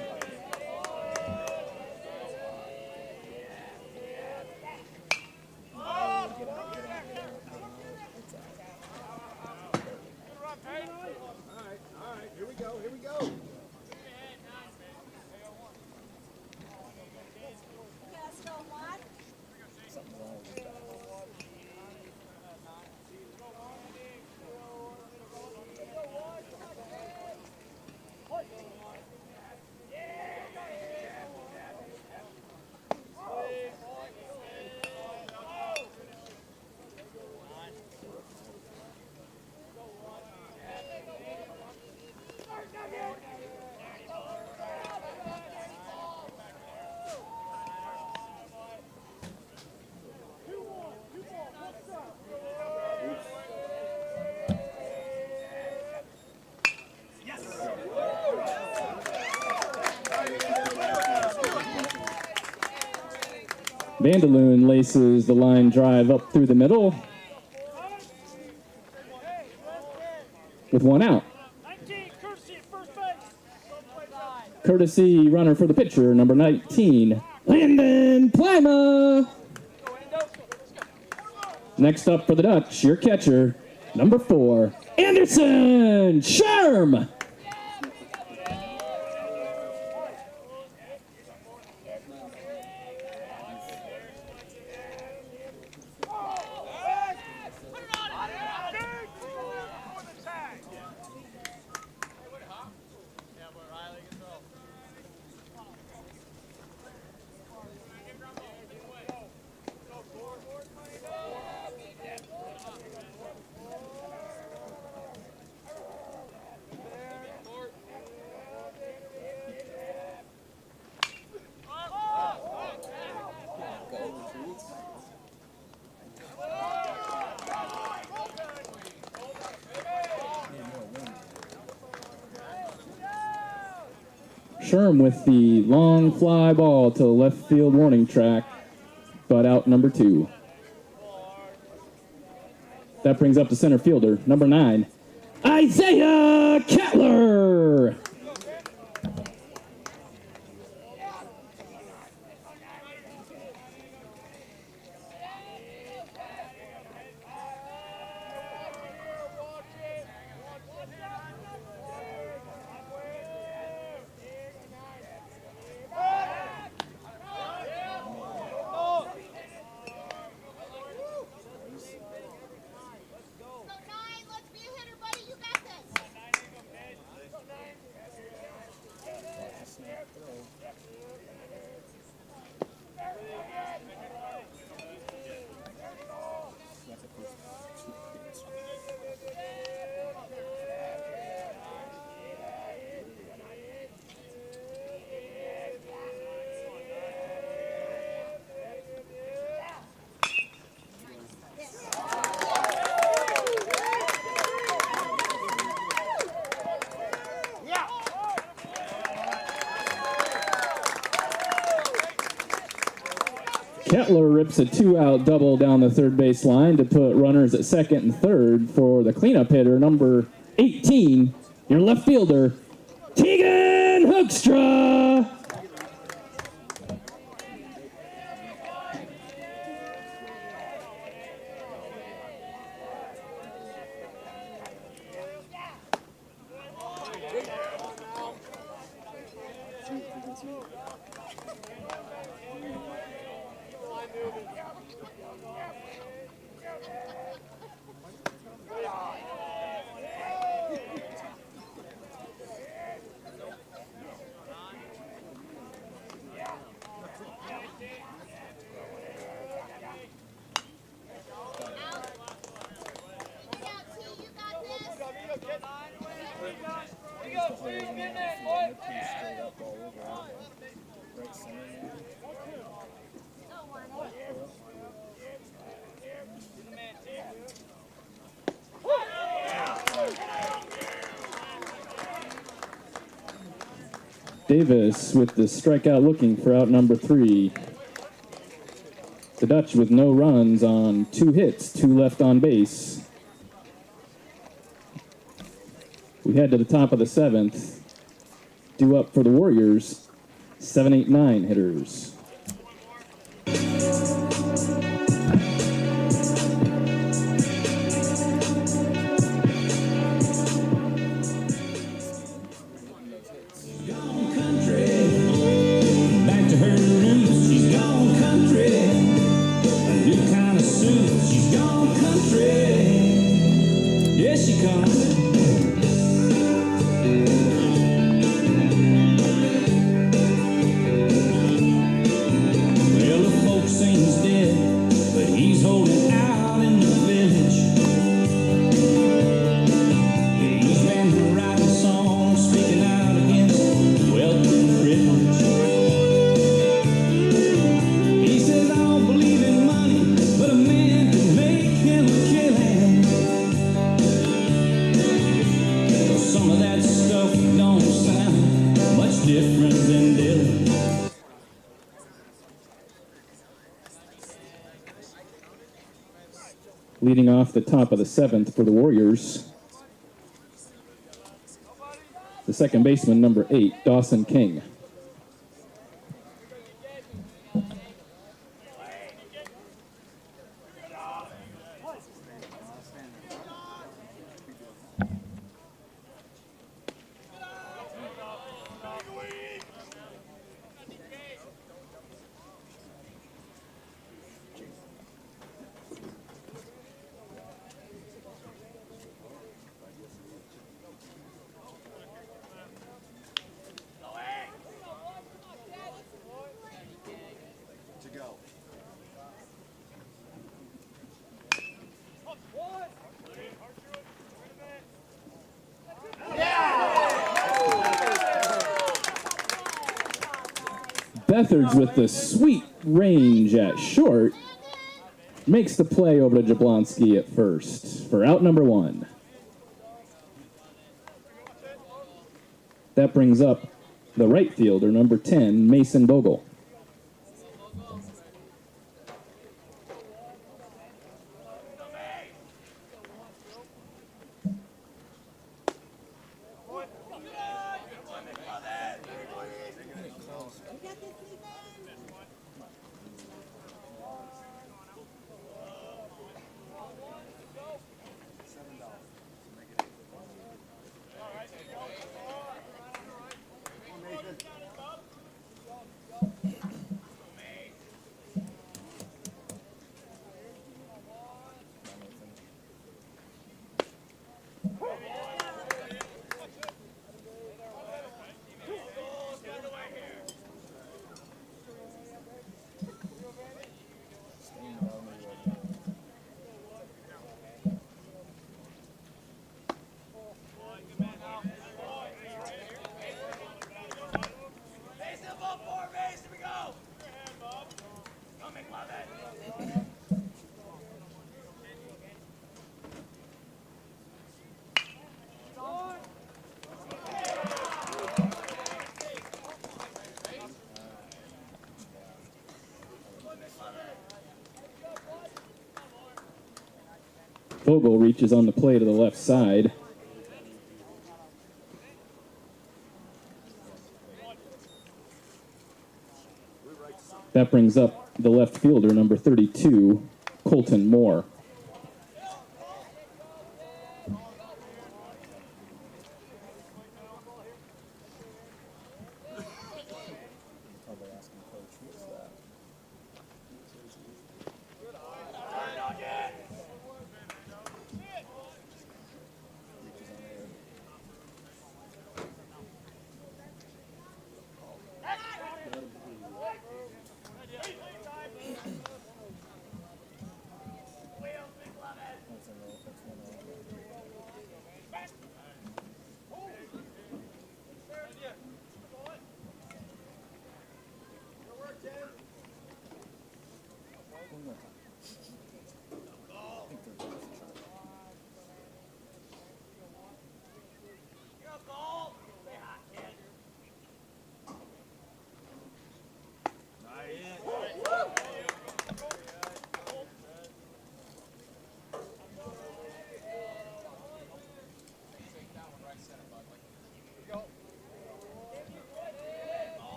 Vanderloon laces the line drive up through the middle with 1 out. Courtesy runner for the pitcher, number 19, Landon Plima. Next up for the Dutch, your catcher, number 4, Anderson Sherm. Sherm with the long fly ball to the left field warning track, but out number 2. That brings up the center fielder, number 9, Isaiah Kettler. Kettler rips a 2-out double down the third base line to put runners at second and third for the cleanup hitter, number 18, your left fielder, Tegan Hookstra. Davis with the strikeout looking for out number 3. The Dutch with no runs on 2 hits, 2 left on base. We head to the top of the 7th. Due up for the Warriors, 7, 8, 9 hitters. Back to her roots, she's gone country. A new kind of suit, she's gone country. Yeah, she comes. Well, the folk say he's dead, but he's holding out in the village. He's been writing songs, speaking out against wealth and privilege. He says, I don't believe in money, but a man can make him a killing. Some of that stuff don't sound much different than Dylan. Leading off the top of the 7th for the Warriors, the second baseman, number 8, Dawson King. Beathard's with the sweet range at short makes the play over to Jablonski at first for out number 1. That brings up the right fielder, number 10, Mason Bogle. Bogle reaches on the play to the left side. That brings up the left fielder, number 32, Colton Moore.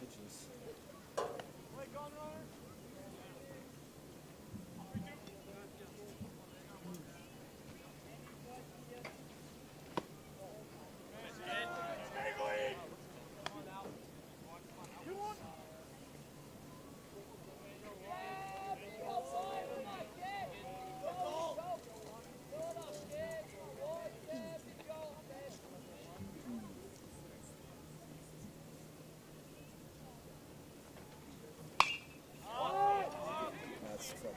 pitches. That's trouble.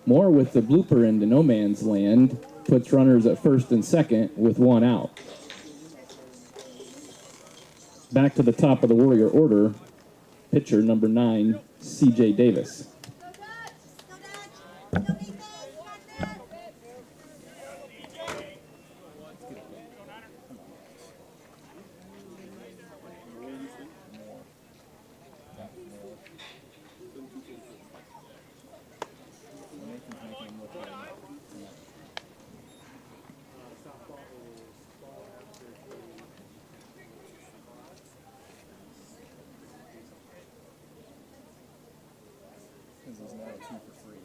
Moore with the blooper into no man's land puts runners at first and second with one out. Back to the top of the Warrior order, pitcher number 9, C.J. Davis. Nathan's making him look right now. Because he's now 2 for 3.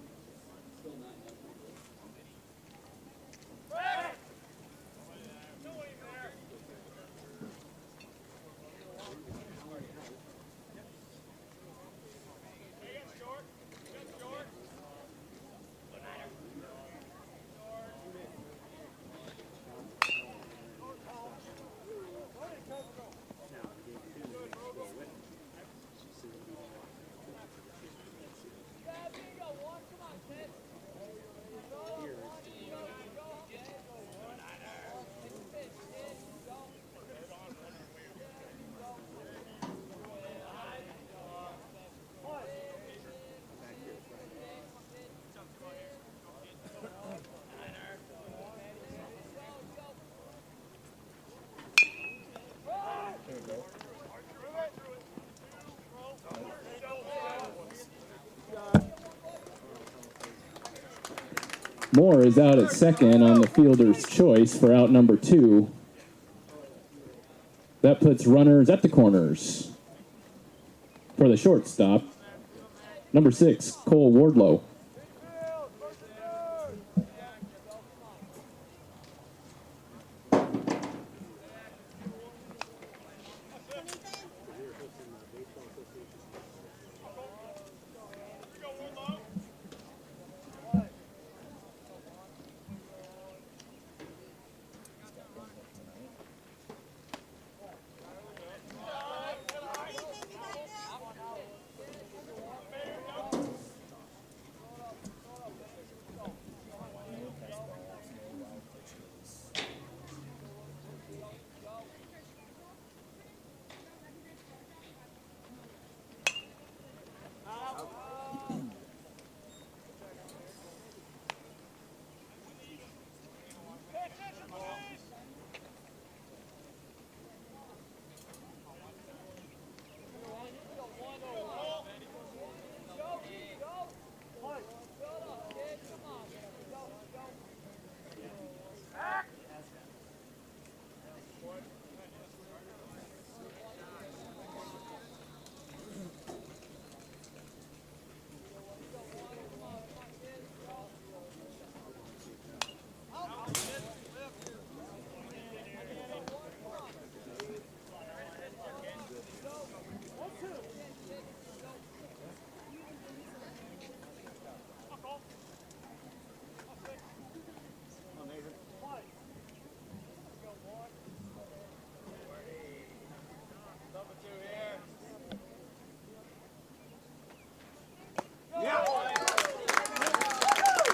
There we go. Moore is out at second on the fielder's choice for out number 2. That puts runners at the corners. For the shortstop, number 6, Cole Wardlow.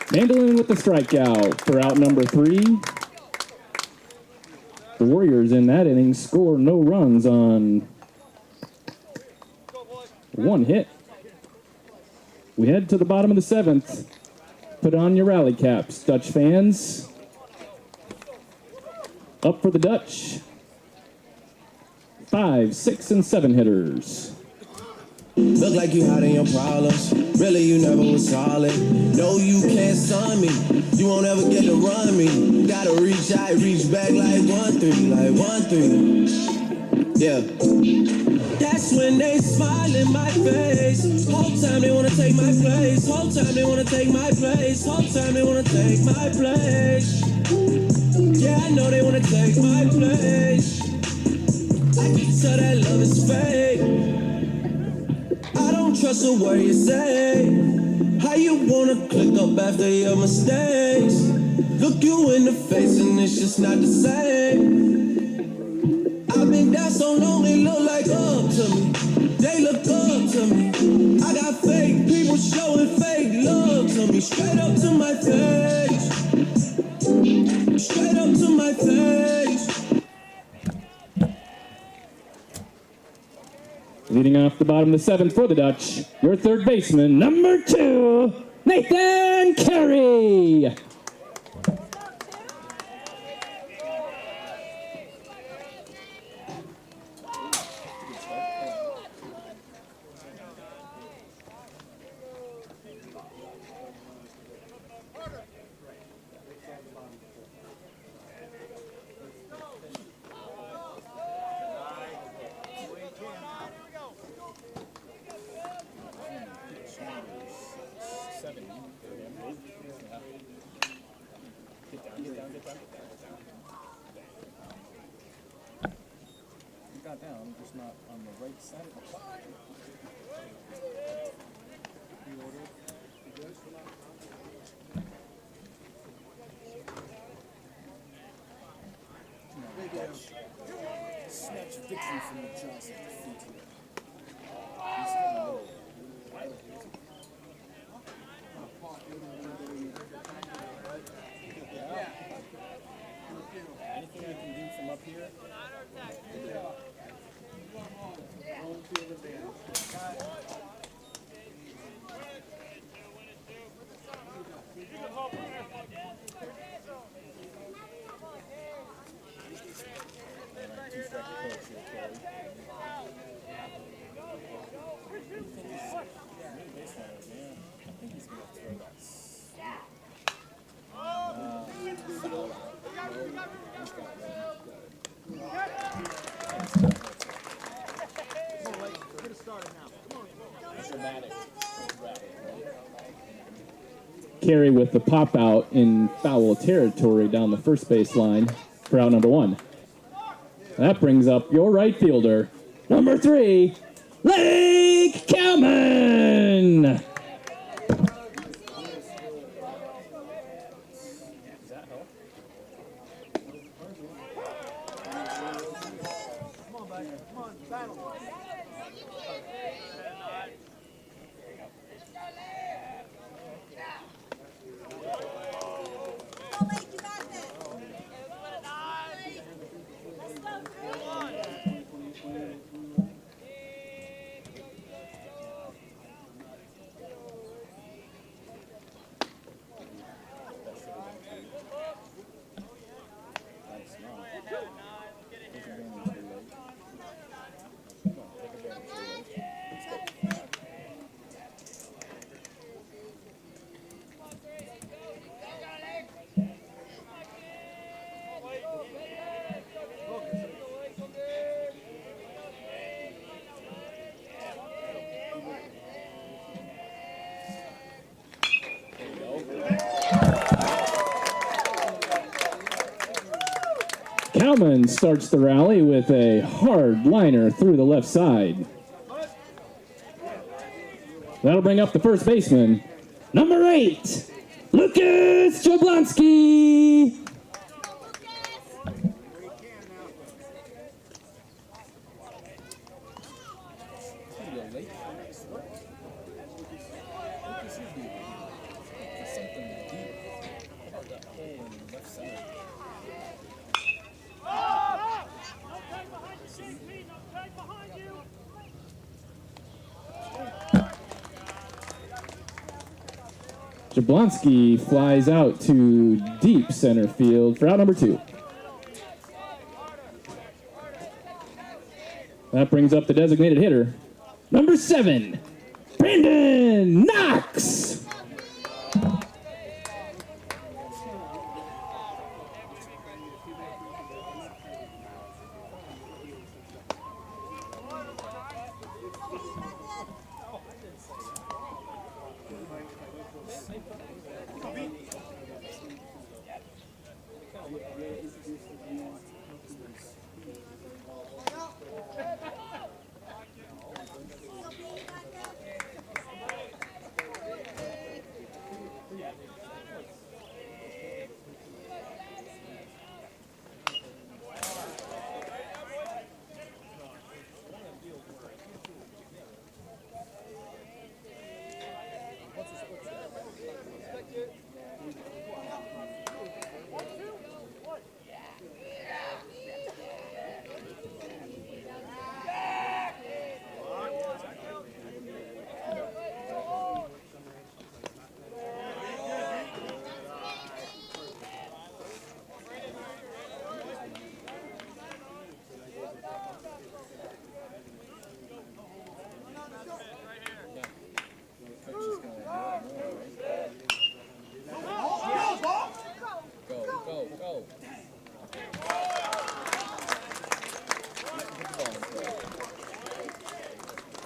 Mandolin with the strikeout for out number 3. The Warriors in that inning score no runs on 1 hit. We head to the bottom of the 7th. Put on your rally caps, Dutch fans. Up for the Dutch. 5, 6, and 7 hitters. Look like you hiding your problems. Really, you never was solid. No, you can't sun me. You won't ever get to run me. Gotta reach out, reach back like 1-3, like 1-3. Yeah. That's when they smile in my face. Whole time they wanna take my place. Whole time they wanna take my place. Whole time they wanna take my place. Yeah, I know they wanna take my place. I can tell that love is fake. I don't trust a word you say. How you wanna click up after your mistakes? Look you in the face and it's just not the same. I've been down so long they look like up to me. They look up to me. I got fake people showing fake love to me. Straight up to my face. Straight up to my face. Leading off the bottom of the seventh for the Dutch, your third baseman, number 2, Nathan Carey. Got down, just not on the right side of the clock. Snatch victory from the Johnson defeat here. Anything we can do from up here? Carey with the pop out in foul territory down the first base line for out number 1. That brings up your right fielder, number 3, Lake Kalman. Kalman starts the rally with a hard liner through the left side. That'll bring up the first baseman, number 8, Lucas Jablonski. Jablonski flies out to deep center field for out number 2. That brings up the designated hitter, Number 7, Brandon Knox.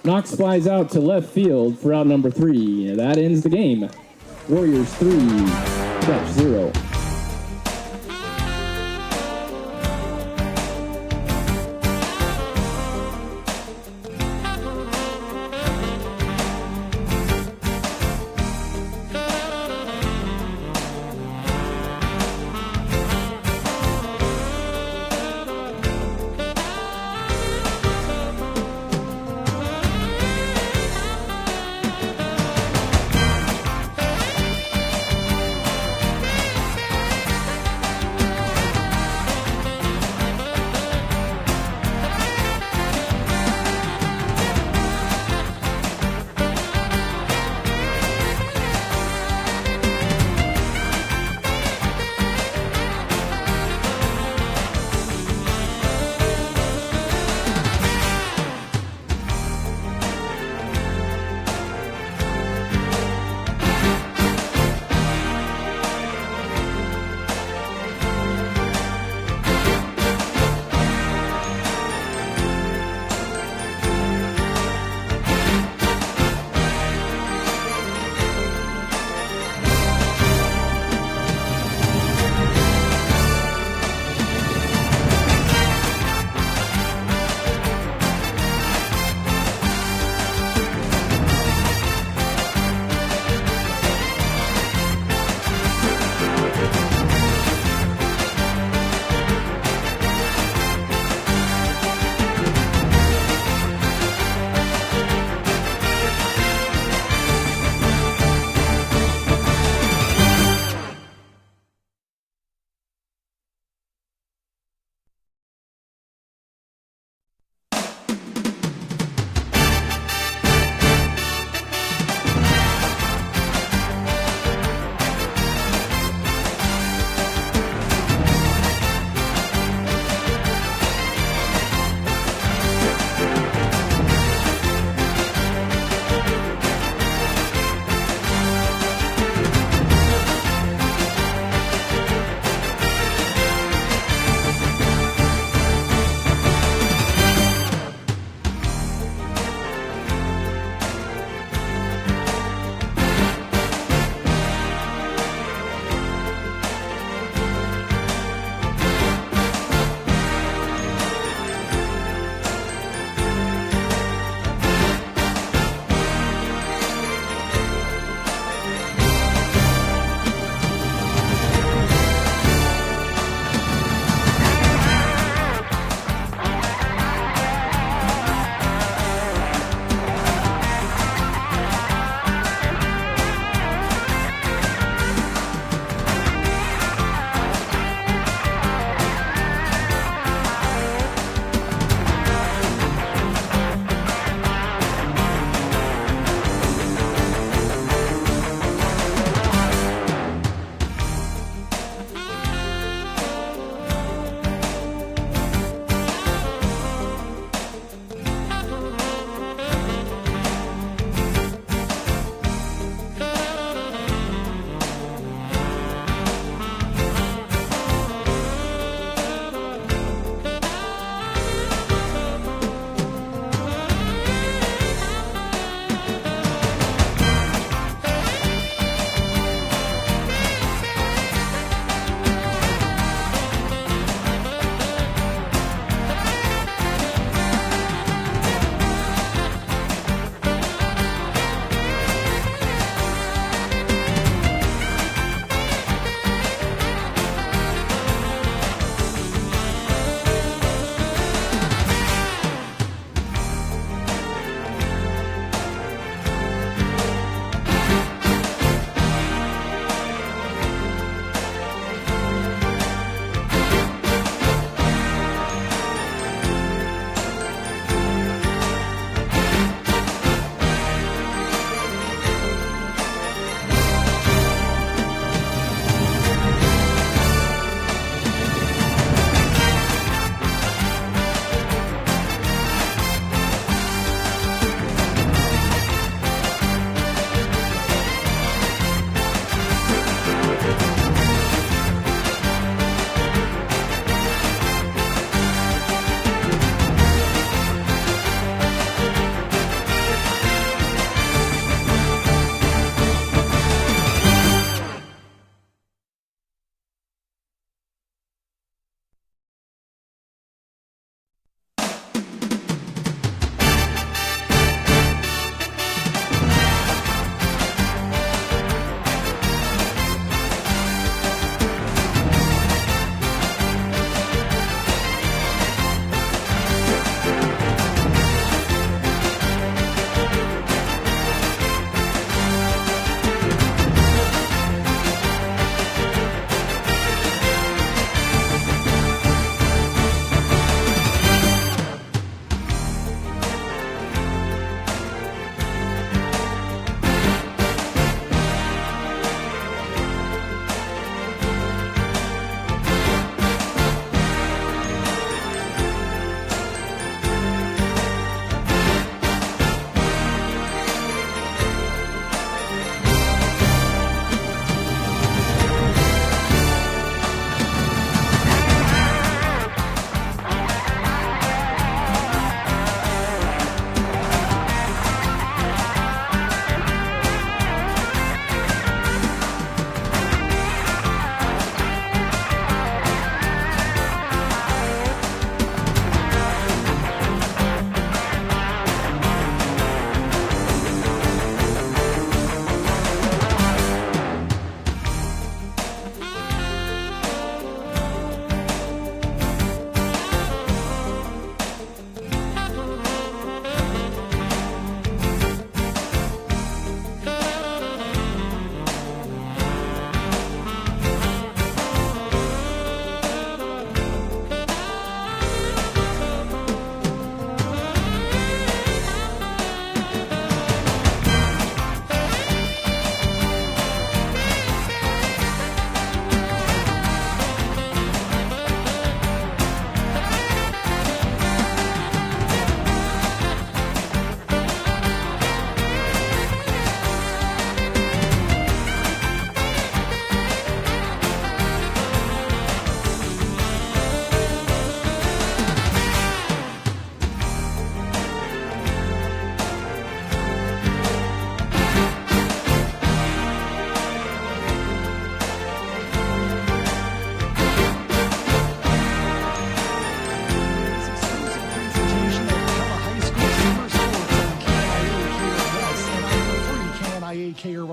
Knox flies out to left field for out number 3. That ends the game. Warriors 3, Dutch 0.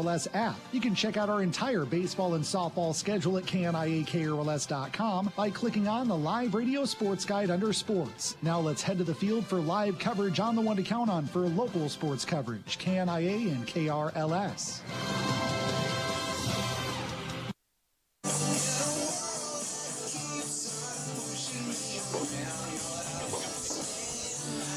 KRLS app. You can check out our entire baseball and softball schedule at KNIAKRLS.com by clicking on the Live Radio Sports Guide under Sports. Now let's head to the field for live coverage on the one to count on for local sports coverage, KNIA and KRLS.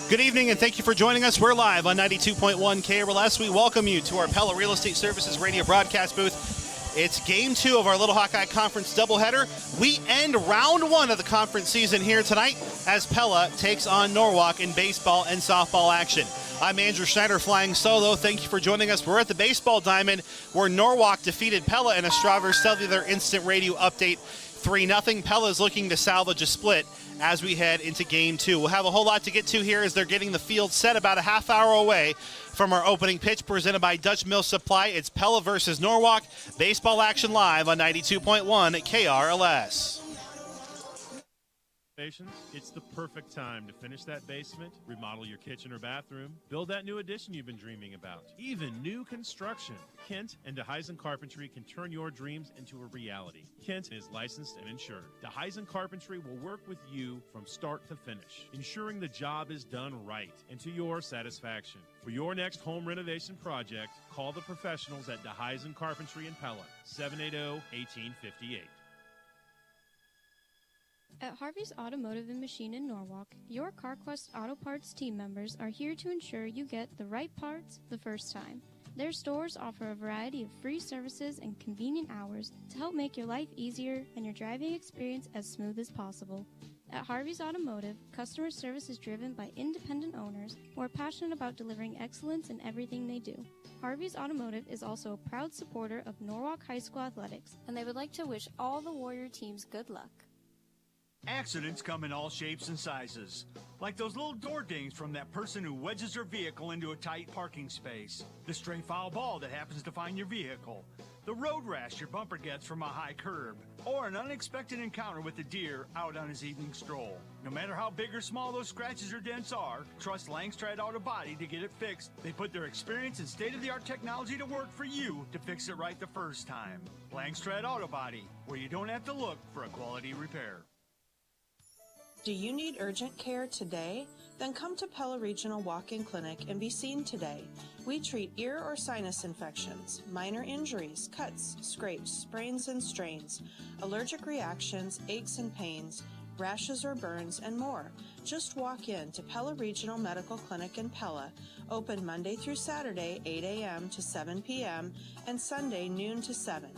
Good evening, and thank you for joining us. We're live on 92.1 KRLS. We welcome you to our Pella Real Estate Services radio broadcast booth. It's Game 2 of our Little Hawkeye Conference doubleheader. We end Round 1 of the conference season here tonight as Pella takes on Norwalk in baseball and softball action. I'm Andrew Schneider flying solo. Thank you for joining us. We're at the baseball diamond where Norwalk defeated Pella in a Strawver Cellular Instant Radio update 3-0. Pella is looking to salvage a split as we head into Game 2. We'll have a whole lot to get to here as they're getting the field set about a half hour away from our opening pitch presented by Dutch Mill Supply. It's Pella versus Norwalk. Baseball action live on 92.1 KRLS. It's the perfect time to finish that basement, remodel your kitchen or bathroom, build that new addition you've been dreaming about, even new construction. Kent and DeHeisen Carpentry can turn your dreams into a reality. Kent is licensed and insured. DeHeisen Carpentry will work with you from start to finish, ensuring the job is done right and to your satisfaction. For your next home renovation project, call the professionals at DeHeisen Carpentry in Pella, 780-1858. At Harvey's Automotive and Machine in Norwalk, your CarQuest Auto Parts team members are here to ensure you get the right parts the first time. Their stores offer a variety of free services and convenient hours to help make your life easier and your driving experience as smooth as possible. At Harvey's Automotive, customer service is driven by independent owners who are passionate about delivering excellence in everything they do. Harvey's Automotive is also a proud supporter of Norwalk High School Athletics, and they would like to wish all the Warrior teams good luck. Accidents come in all shapes and sizes, like those little door dings from that person who wedges their vehicle into a tight parking space, the stray foul ball that happens to find your vehicle, the road rash your bumper gets from a high curb, or an unexpected encounter with a deer out on his evening stroll. No matter how big or small those scratches or dents are, trust Langstrad Auto Body to get it fixed. They put their experience and state-of-the-art technology to work for you to fix it right the first time. Langstrad Auto Body, where you don't have to look for a quality repair. Do you need urgent care today? Then come to Pella Regional Walk-In Clinic and be seen today. We treat ear or sinus infections, minor injuries, cuts, scrapes, sprains and strains, allergic reactions, aches and pains, rashes or burns, and more. Just walk in to Pella Regional Medical Clinic in Pella, open Monday through Saturday, 8 a.m. to 7 p.m., and Sunday, noon to 7.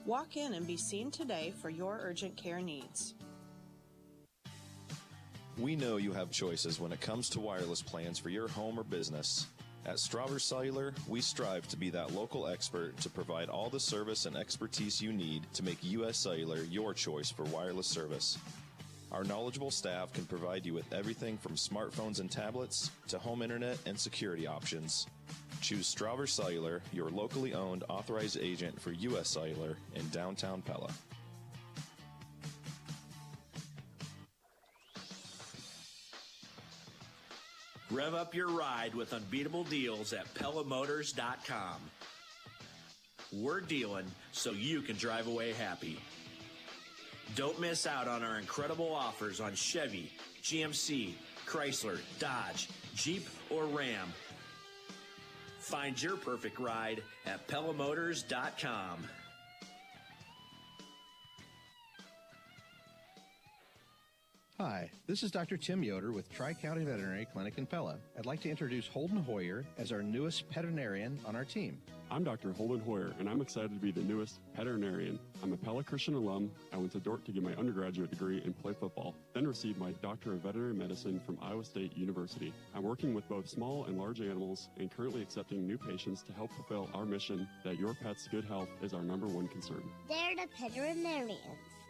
Walk in and be seen today for your urgent care needs. We know you have choices when it comes to wireless plans for your home or business. At Strawver Cellular, we strive to be that local expert to provide all the service and expertise you need to make US Cellular your choice for wireless service. Our knowledgeable staff can provide you with everything from smartphones and tablets to home internet and security options. Choose Strawver Cellular, your locally owned authorized agent for US Cellular in downtown Pella. Rev up your ride with unbeatable deals at PellaMotors.com. We're dealing so you can drive away happy. Don't miss out on our incredible offers on Chevy, GMC, Chrysler, Dodge, Jeep, or Ram. Find your perfect ride at PellaMotors.com. Hi, this is Dr. Tim Yoder with Tri-County Veterinary Clinic in Pella. I'd like to introduce Holden Hoyer as our newest veterinarian on our team. I'm Dr. Holden Hoyer, and I'm excited to be the newest veterinarian. I'm a Pella Christian alum. I went to Dordt to get my undergraduate degree and play football, then received my Doctor of Veterinary Medicine from Iowa State University. I'm working with both small and large animals and currently accepting new patients to help fulfill our mission that your pet's good health is our #1 concern. They're the veterinarians.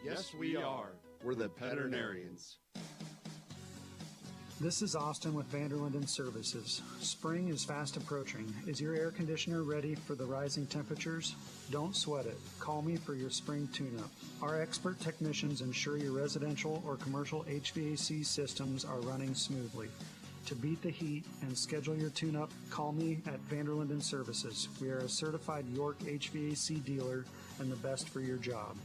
Yes, we are. We're the veterinarians. This is Austin with Vanderlinden Services. Spring is fast approaching. Is your air conditioner ready for the rising temperatures? Don't sweat it. Call me for your spring tune-up. Our expert technicians ensure your residential or commercial HVAC systems are running smoothly. To beat the heat and schedule your tune-up, call me at Vanderlinden Services. We are a certified York HVAC dealer and the best for your job.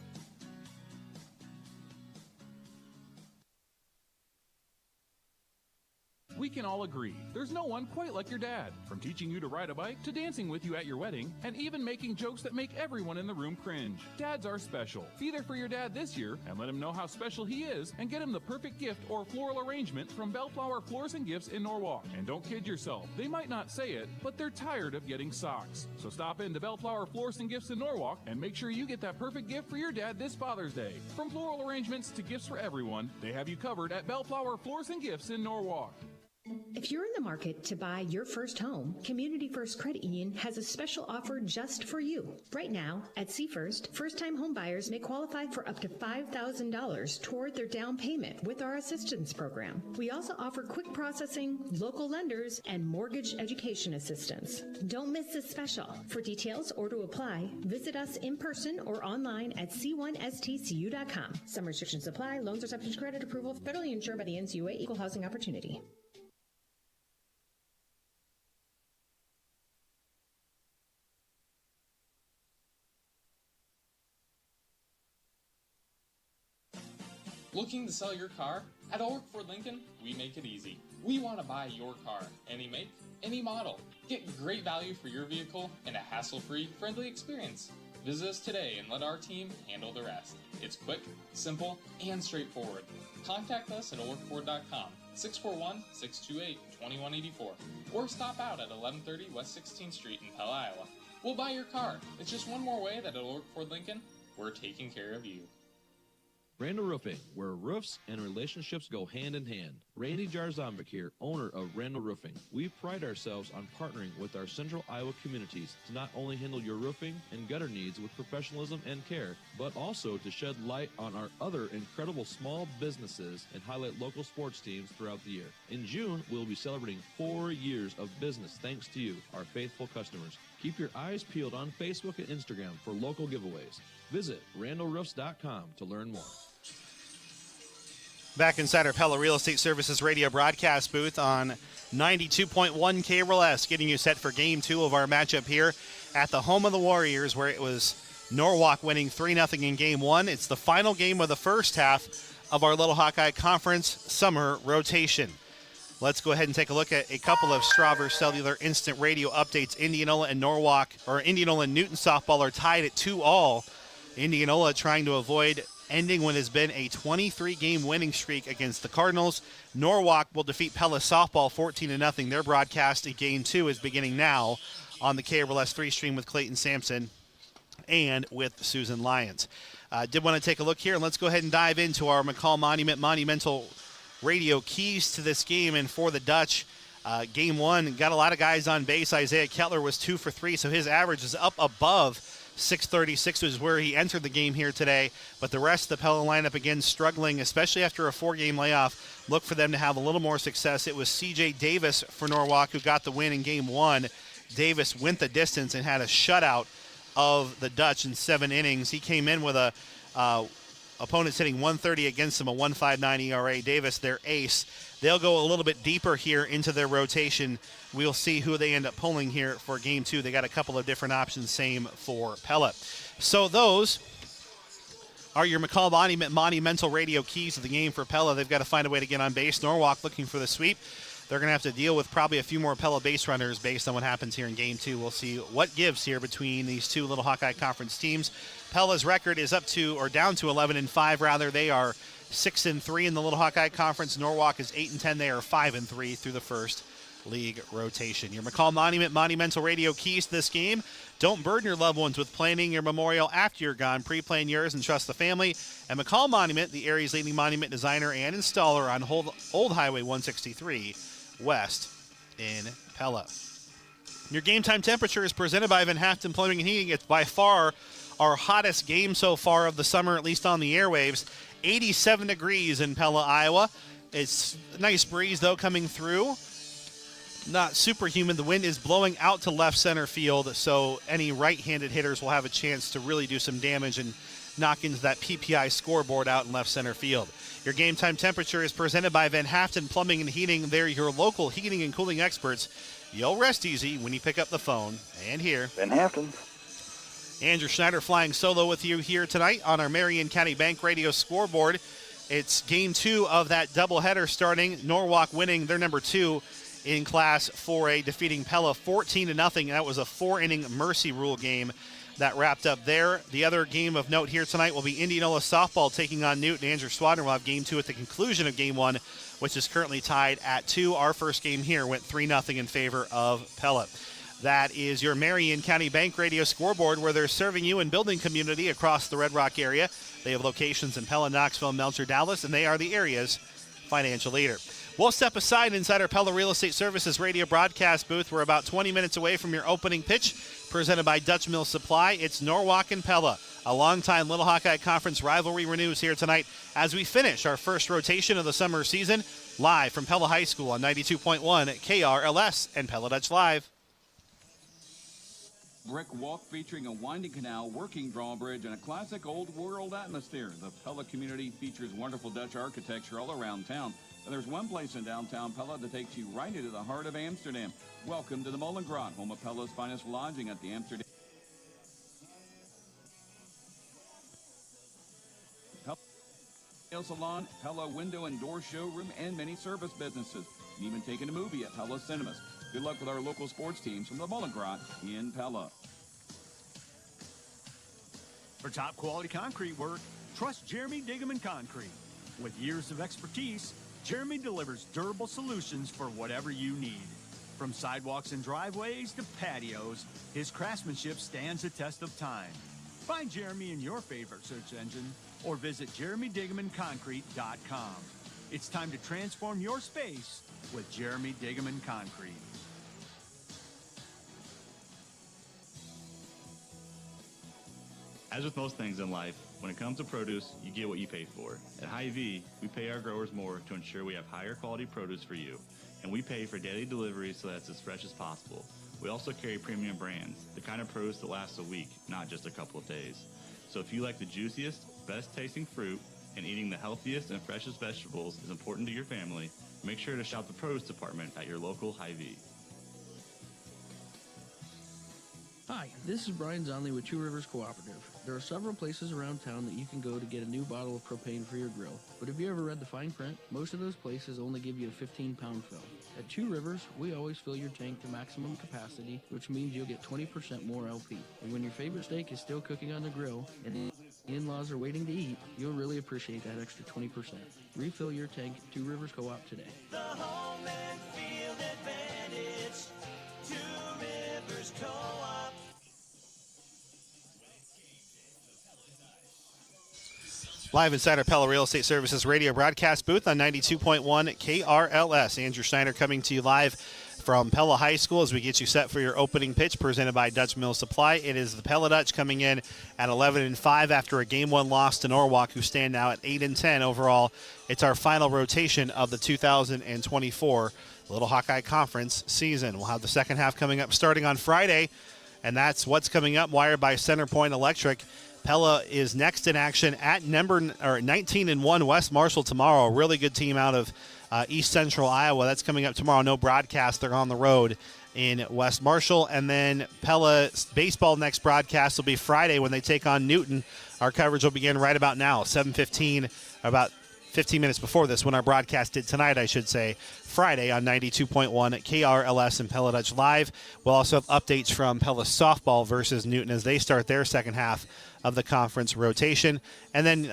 We can all agree, there's no one quite like your dad. From teaching you to ride a bike, to dancing with you at your wedding, and even making jokes that make everyone in the room cringe. Dads are special. Be there for your dad this year, and let him know how special he is, and get him the perfect gift or floral arrangement from Bellflower Floors and Gifts in Norwalk. And don't kid yourself, they might not say it, but they're tired of getting socks. So stop into Bellflower Floors and Gifts in Norwalk, and make sure you get that perfect gift for your dad this Father's Day. From floral arrangements to gifts for everyone, they have you covered at Bellflower Floors and Gifts in Norwalk. If you're in the market to buy your first home, Community First Credit Union has a special offer just for you. Right now, at C-First, first-time home buyers may qualify for up to $5,000 toward their down payment with our assistance program. We also offer quick processing, local lenders, and mortgage education assistance. Don't miss this special. For details or to apply, visit us in person or online at c1stcu.com. Some restrictions apply. Loans are subject to credit approval. Federally insured by the NCUA Equal Housing Opportunity. Looking to sell your car? At Old Ford Lincoln, we make it easy. We want to buy your car, any make, any model. Get great value for your vehicle and a hassle-free, friendly experience. Visit us today and let our team handle the rest. It's quick, simple, and straightforward. Contact us at oldford.com, 641-628-2184, or stop out at 1130 West 16th Street in Pella, Iowa. We'll buy your car. It's just one more way that at Old Ford Lincoln, we're taking care of you. Randall Roofing, where roofs and relationships go hand in hand. Randy Jarzombic here, owner of Randall Roofing. We pride ourselves on partnering with our central Iowa communities to not only handle your roofing and gutter needs with professionalism and care, but also to shed light on our other incredible small businesses and highlight local sports teams throughout the year. In June, we'll be celebrating 4 years of business thanks to you, our faithful customers. Keep your eyes peeled on Facebook and Instagram for local giveaways. Visit randallroofs.com to learn more. Back inside our Pella Real Estate Services radio broadcast booth on 92.1 KRLS, getting you set for Game 2 of our matchup here at the home of the Warriors, where it was Norwalk winning 3-0 in Game 1. It's the final game of the first half of our Little Hawkeye Conference summer rotation. Let's go ahead and take a look at a couple of Strauver Cellular Instant Radio updates. Indianola and Indianola and Newton softball are tied at 2-all. Indianola trying to avoid ending what has been a 23-game winning streak against the Cardinals. Norwalk will defeat Pella softball 14-0. Their broadcast in Game 2 is beginning now on the KRLS 3 stream with Clayton Sampson and with Susan Lyons. Did want to take a look here, and let's go ahead and dive into our McCall Monumental radio keys to this game. And for the Dutch, Game 1 got a lot of guys on base. Isaiah Kettler was 2 for 3, so his average is up above 636 was where he entered the game here today, but the rest of the Pella lineup again struggling, especially after a 4-game layoff. Look for them to have a little more success. It was C.J. Davis for Norwalk who got the win in Game 1. Davis went the distance and had a shutout of the Dutch in 7 innings. He came in with a opponents hitting 130 against him, a 1.59 ERA. Davis, their ace. They'll go a little bit deeper here into their rotation. We'll see who they end up pulling here for Game 2. They got a couple of different options, same for Pella. So those are your McCall Monumental radio keys to the game for Pella. They've got to find a way to get on base. Norwalk looking for the sweep. They're going to have to deal with probably a few more Pella base runners based on what happens here in Game 2. We'll see what gives here between these two Little Hawkeye Conference teams. Pella's record is down to 11-5 rather. They are 6-3 in the Little Hawkeye Conference. Norwalk is 8-10. They are 5-3 through the first league rotation. Your McCall Monumental radio keys to this game. Don't burden your loved ones with planning your memorial after you're gone. Pre-plan yours and trust the family. And McCall Monument, the area's leading monument designer and installer on Old Highway 163 West in Pella. Your game time temperature is presented by Van Haften Plumbing and Heating. It's by far our hottest game so far of the summer, at least on the airwaves. 87 degrees in Pella, Iowa. It's a nice breeze, though, coming through. Not super humid. The wind is blowing out to left center field, so any right-handed hitters will have a chance to really do some damage and knock into that PPI scoreboard out in left center field. Your game time temperature is presented by Van Haften Plumbing and Heating. They're your local heating and cooling experts. You'll rest easy when you pick up the phone. And here, Van Haften. Andrew Schneider flying solo with you here tonight on our Marion County Bank Radio scoreboard. It's game 2 of that doubleheader starting. Norwalk winning their number 2 in Class 4A, defeating Pella 14-0. That was a 4-inning mercy rule game that wrapped up there. The other game of note here tonight will be Indianola softball taking on Newton. Andrew Swadner will have game 2 at the conclusion of game 1, which is currently tied at 2. Our first game here went 3-0 in favor of Pella. That is your Marion County Bank Radio scoreboard, where they're serving you and building community across the Red Rock area. They have locations in Pella, Knoxville, Melcher, Dallas, and they are the area's financial leader. We'll step aside inside our Pella Real Estate Services radio broadcast booth. We're about 20 minutes away from your opening pitch, presented by Dutch Mill Supply. It's Norwalk and Pella. A longtime Little Hawkeye Conference rivalry renews here tonight as we finish our first rotation of the summer season, live from Pella High School on 92.1 KRLS and Pella Dutch Live. Brick walk featuring a winding canal, working drawbridge, and a classic old world atmosphere. The Pella community features wonderful Dutch architecture all around town. And there's one place in downtown Pella that takes you right into the heart of Amsterdam. Welcome to the Molengracht, home of Pella's finest lodging at the Amsterdam Nail Salon, Pella Window and Door Showroom, and many service businesses. And even taking a movie at Pella Cinemas. Good luck with our local sports teams from the Molengracht in Pella. For top quality concrete work, trust Jeremy Diggeman Concrete. With years of expertise, Jeremy delivers durable solutions for whatever you need. From sidewalks and driveways to patios, his craftsmanship stands the test of time. Find Jeremy in your favorite search engine or visit JeremyDiggemanConcrete.com. It's time to transform your space with Jeremy Diggeman Concrete. As with most things in life, when it comes to produce, you get what you pay for. At Hy-Vee, we pay our growers more to ensure we have higher quality produce for you, and we pay for daily delivery so that it's as fresh as possible. We also carry premium brands, the kind of produce that lasts a week, not just a couple of days. So if you like the juiciest, best tasting fruit, and eating the healthiest and freshest vegetables is important to your family, make sure to shop the produce department at your local Hy-Vee. Hi, this is Brian Zonley with Two Rivers Cooperative. There are several places around town that you can go to get a new bottle of propane for your grill. But have you ever read the fine print? Most of those places only give you a 15-pound fill. At Two Rivers, we always fill your tank to maximum capacity, which means you'll get 20% more LP. And when your favorite steak is still cooking on the grill and the in-laws are waiting to eat, you'll really appreciate that extra 20%. Refill your tank at Two Rivers Co-op today. The home and field advantage. Two Rivers Co-op. Live inside our Pella Real Estate Services radio broadcast booth on 92.1 KRLS. Andrew Schneider coming to you live from Pella High School as we get you set for your opening pitch presented by Dutch Mill Supply. It is the Pella Dutch coming in at 11-5 after a Game 1 loss to Norwalk, who stand now at 8-10 overall. It's our final rotation of the 2024 Little Hawkeye Conference season. We'll have the second half coming up starting on Friday, and that's what's coming up, wired by Centerpoint Electric. Pella is next in action at 19-1 West Marshall tomorrow. A really good team out of East Central Iowa. That's coming up tomorrow. No broadcast. They're on the road in West Marshall. And then Pella baseball next broadcast will be Friday when they take on Newton. Our coverage will begin right about now, 7:15, about 15 minutes before this, when our broadcast did tonight, I should say, Friday on 92.1 KRLS and Pella Dutch Live. We'll also have updates from Pella softball versus Newton as they start their second half of the conference rotation. And then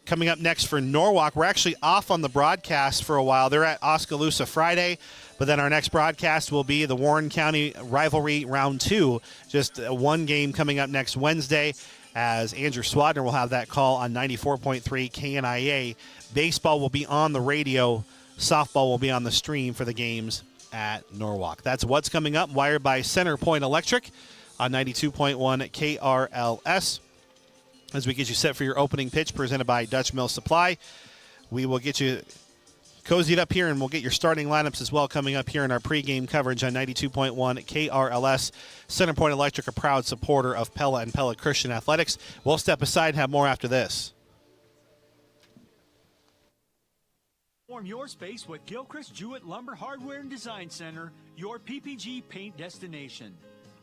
coming up next for Norwalk, we're actually off on the broadcast for a while. They're at Oskaloosa Friday, but then our next broadcast will be the Warren County Rivalry Round 2, just one game coming up next Wednesday, as Andrew Swadner will have that call on 94.3 KNIA. Baseball will be on the radio. Softball will be on the stream for the games at Norwalk. That's what's coming up, wired by Centerpoint Electric on 92.1 KRLS. As we get you set for your opening pitch presented by Dutch Mill Supply, we will get you cozied up here, and we'll get your starting lineups as well coming up here in our pregame coverage on 92.1 KRLS. Centerpoint Electric, a proud supporter of Pella and Pella Christian Athletics. We'll step aside and have more after this. Form your space with Gilchrist Jewett Lumber Hardware and Design Center, your PPG paint destination.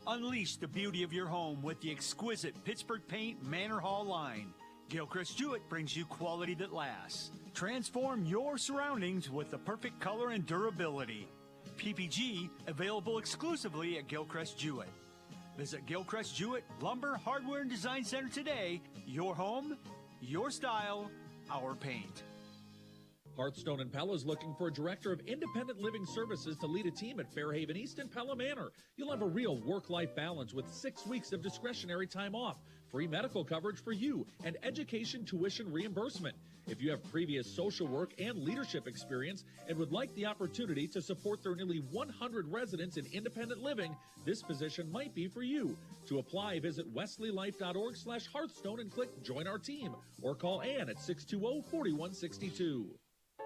Unleash the beauty of your home with the exquisite Pittsburgh Paint Manor Hall line. Gilchrist Jewett brings you quality that lasts. Transform your surroundings with the perfect color and durability. PPG, available exclusively at Gilchrist Jewett. Visit Gilchrist Jewett Lumber Hardware and Design Center today. Your home, your style, our paint. Hearthstone and Pella is looking for a director of independent living services to lead a team at Fairhaven East and Pella Manor. You'll have a real work-life balance with 6 weeks of discretionary time off, free medical coverage for you, and education tuition reimbursement. If you have previous social work and leadership experience and would like the opportunity to support their nearly 100 residents in independent living, this position might be for you. To apply, visit wesleylife.org/Hearthstone and click Join Our Team, or call Ann at 620-4162.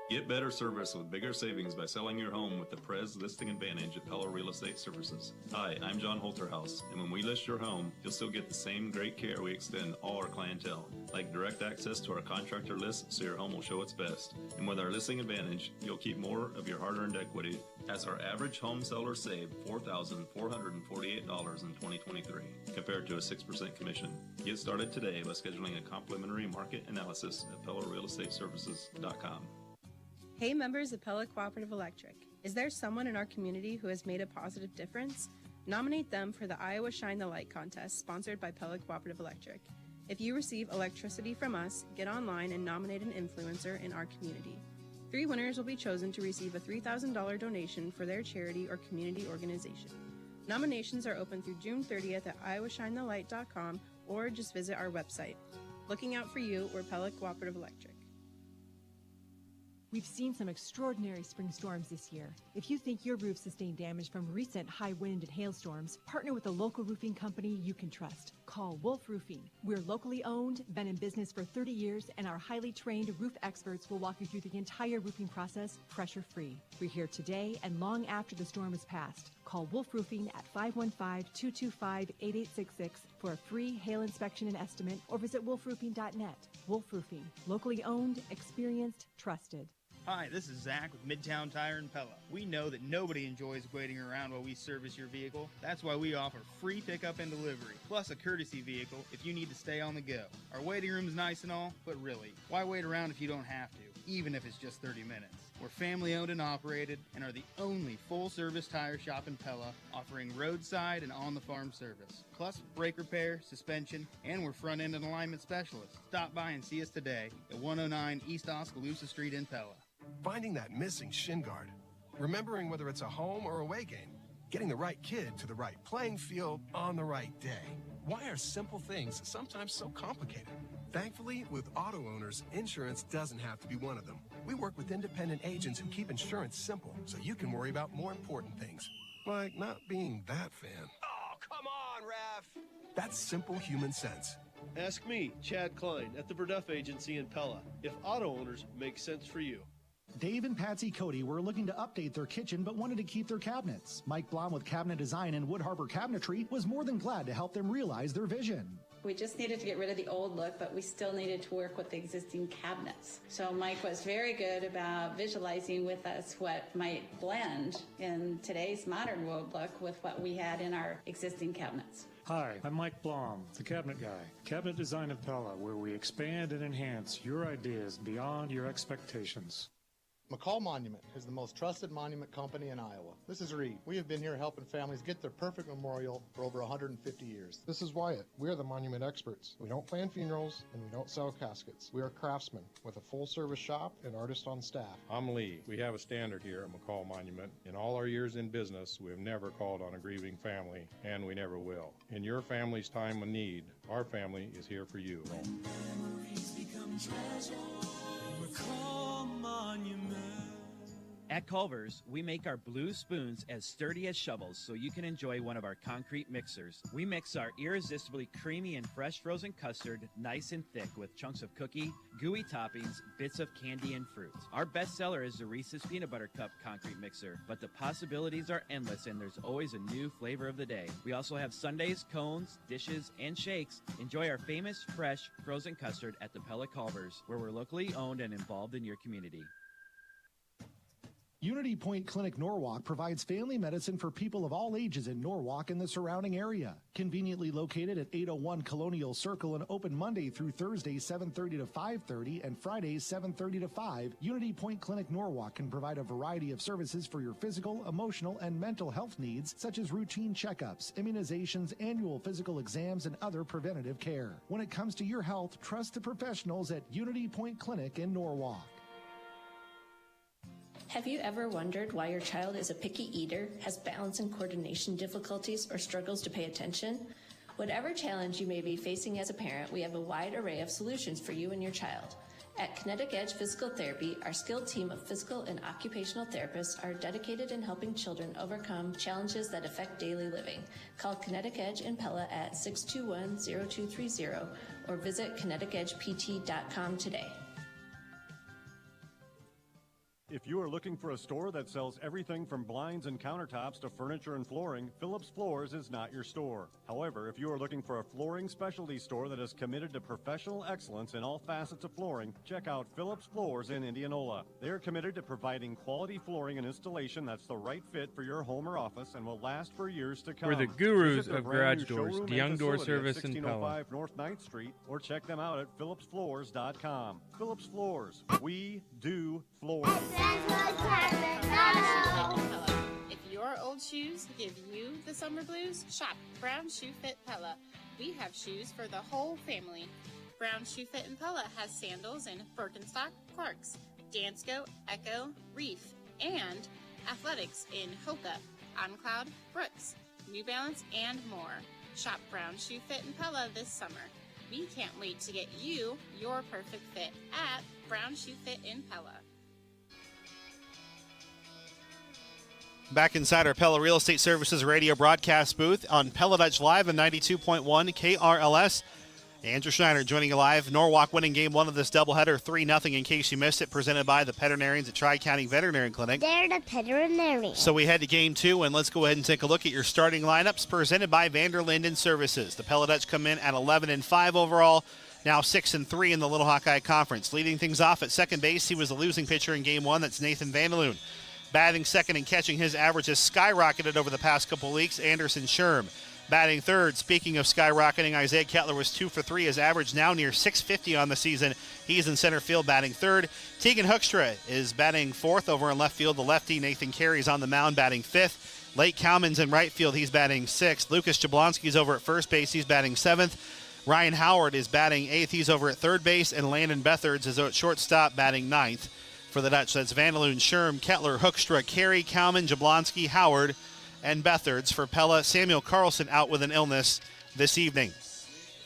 Get better service with bigger savings by selling your home with the Prez Listing Advantage at Pella Real Estate Services. Hi, I'm John Holterhouse, and when we list your home, you'll still get the same great care we extend all our clientele, like direct access to our contractor list so your home will show its best. And with our Listing Advantage, you'll keep more of your hard-earned equity, as our average home seller saved $4,448 in 2023, compared to a 6% commission. Get started today by scheduling a complimentary market analysis at PellaRealEstateServices.com. Hey members of Pella Cooperative Electric, is there someone in our community who has made a positive difference? Nominate them for the Iowa Shine the Light contest sponsored by Pella Cooperative Electric. If you receive electricity from us, get online and nominate an influencer in our community. 3 winners will be chosen to receive a $3,000 donation for their charity or community organization. Nominations are open through June 30th at iowashinethelight.com or just visit our website. Looking out for you, we're Pella Cooperative Electric. We've seen some extraordinary spring storms this year. If you think your roof sustained damage from recent high wind and hailstorms, partner with a local roofing company you can trust. Call Wolf Roofing. We're locally owned, been in business for 30 years, and our highly trained roof experts will walk you through the entire roofing process pressure-free. We're here today and long after the storm has passed. Call Wolf Roofing at 515-225-8866 for a free hail inspection and estimate, or visit wolfroofing.net. Wolf Roofing. Locally owned, experienced, trusted. Hi, this is Zach with Midtown Tire and Pella. We know that nobody enjoys waiting around while we service your vehicle. That's why we offer free pickup and delivery, plus a courtesy vehicle if you need to stay on the go. Our waiting room is nice and all, but really, why wait around if you don't have to, even if it's just 30 minutes? We're family owned and operated and are the only full-service tire shop in Pella, offering roadside and on-the-farm service, plus brake repair, suspension, and we're front-end and alignment specialists. Stop by and see us today at 109 East Oskaloosa Street in Pella. Finding that missing shin guard, remembering whether it's a home or away game, getting the right kid to the right playing field on the right day. Why are simple things sometimes so complicated? Thankfully, with auto owners, insurance doesn't have to be one of them. We work with independent agents who keep insurance simple so you can worry about more important things, like not being that fan. Oh, come on, Ref! That's simple human sense. Ask me, Chad Klein, at the Verduff Agency in Pella, if auto owners make sense for you. Dave and Patsy Cody were looking to update their kitchen but wanted to keep their cabinets. Mike Blom with Cabinet Design and Wood Harbor Cabinetry was more than glad to help them realize their vision. We just needed to get rid of the old look, but we still needed to work with the existing cabinets. So Mike was very good about visualizing with us what might blend in today's modern world look with what we had in our existing cabinets. Hi, I'm Mike Blom, the Cabinet Guy. Cabinet Design of Pella, where we expand and enhance your ideas beyond your expectations. McCall Monument is the most trusted monument company in Iowa. This is Reed. We have been here helping families get their perfect memorial for over 150 years. This is Wyatt. We are the monument experts. We don't plan funerals and we don't sell caskets. We are craftsmen with a full-service shop and artists on staff. I'm Lee. We have a standard here at McCall Monument. In all our years in business, we have never called on a grieving family, and we never will. In your family's time of need, our family is here for you. Memories become treasure. McCall Monument. At Culver's, we make our blue spoons as sturdy as shovels so you can enjoy one of our concrete mixers. We mix our irresistibly creamy and fresh frozen custard nice and thick with chunks of cookie, gooey toppings, bits of candy, and fruit. Our best seller is the Reese's Peanut Butter Cup concrete mixer, but the possibilities are endless and there's always a new flavor of the day. We also have sundaes, cones, dishes, and shakes. Enjoy our famous, fresh, frozen custard at the Pella Culver's, where we're locally owned and involved in your community. Unity Point Clinic Norwalk provides family medicine for people of all ages in Norwalk and the surrounding area. Conveniently located at 801 Colonial Circle and open Monday through Thursday 7:30 to 5:30 and Fridays 7:30 to 5, Unity Point Clinic Norwalk can provide a variety of services for your physical, emotional, and mental health needs, such as routine checkups, immunizations, annual physical exams, and other preventative care. When it comes to your health, trust the professionals at Unity Point Clinic in Norwalk. Have you ever wondered why your child is a picky eater, has balance and coordination difficulties, or struggles to pay attention? Whatever challenge you may be facing as a parent, we have a wide array of solutions for you and your child. At Kinetic Edge Physical Therapy, our skilled team of physical and occupational therapists are dedicated in helping children overcome challenges that affect daily living. Call Kinetic Edge in Pella at 621-0230 or visit kineticedgept.com today. If you are looking for a store that sells everything from blinds and countertops to furniture and flooring, Phillips Floors is not your store. However, if you are looking for a flooring specialty store that is committed to professional excellence in all facets of flooring, check out Phillips Floors in Indianola. They are committed to providing quality flooring and installation that's the right fit for your home or office and will last for years to come. We're the gurus Visit their of brand garage new doors, showroom DeYoung and Door facility at Service in Pella. 1605 North 9th Street, or check them out at phillipsfloors.com. Phillips Floors. We do flooring. If your old shoes give you the summer blues, shop Brown Shoe Fit Pella. We have shoes for the whole family. Brown Shoe Fit in Pella has sandals in Birkenstock, Clarks, Dansko, Echo, Reef, and athletics in Hoka, OnCloud, Brooks, New Balance, and more. Shop Brown Shoe Fit in Pella this summer. We can't wait to get you your perfect fit at Brown Shoe Fit in Pella. Back inside our Pella Real Estate Services radio broadcast booth on Pella Dutch Live and 92.1 KRLS. Andrew Schneider joining you live. Norwalk winning game one of this doubleheader, 3-0 in case you missed it, presented by the veterinarians at Tri-County Veterinary Clinic. They're the veterinarians. So we head to game two, and let's go ahead and take a look at your starting lineups presented by Vanderlinden Services. The Pella Dutch come in at 11-5 overall, now 6-3 in the Little Hawkeye Conference. Leading things off at second base, he was the losing pitcher in game one. That's Nathan Vanderloon. Batting second and catching, his average has skyrocketed over the past couple of weeks. Anderson Sherm. Batting third, speaking of skyrocketing, Isaiah Kettler was 2 for 3. His average now near 650 on the season. He's in center field batting third. Tegan Hoekstra is batting fourth over in left field. The lefty Nathan Carey's on the mound batting fifth. Lake Cowman's in right field. He's batting sixth. Lucas Jablonski's over at first base. He's batting seventh. Ryan Howard is batting eighth. He's over at third base. And Landon Bethards is at shortstop batting ninth. For the Dutch, that's Vanderloon, Sherm, Kettler, Hoekstra, Carey, Cowman, Jablonski, Howard, and Bethards. For Pella, Samuel Carlson out with an illness this evening.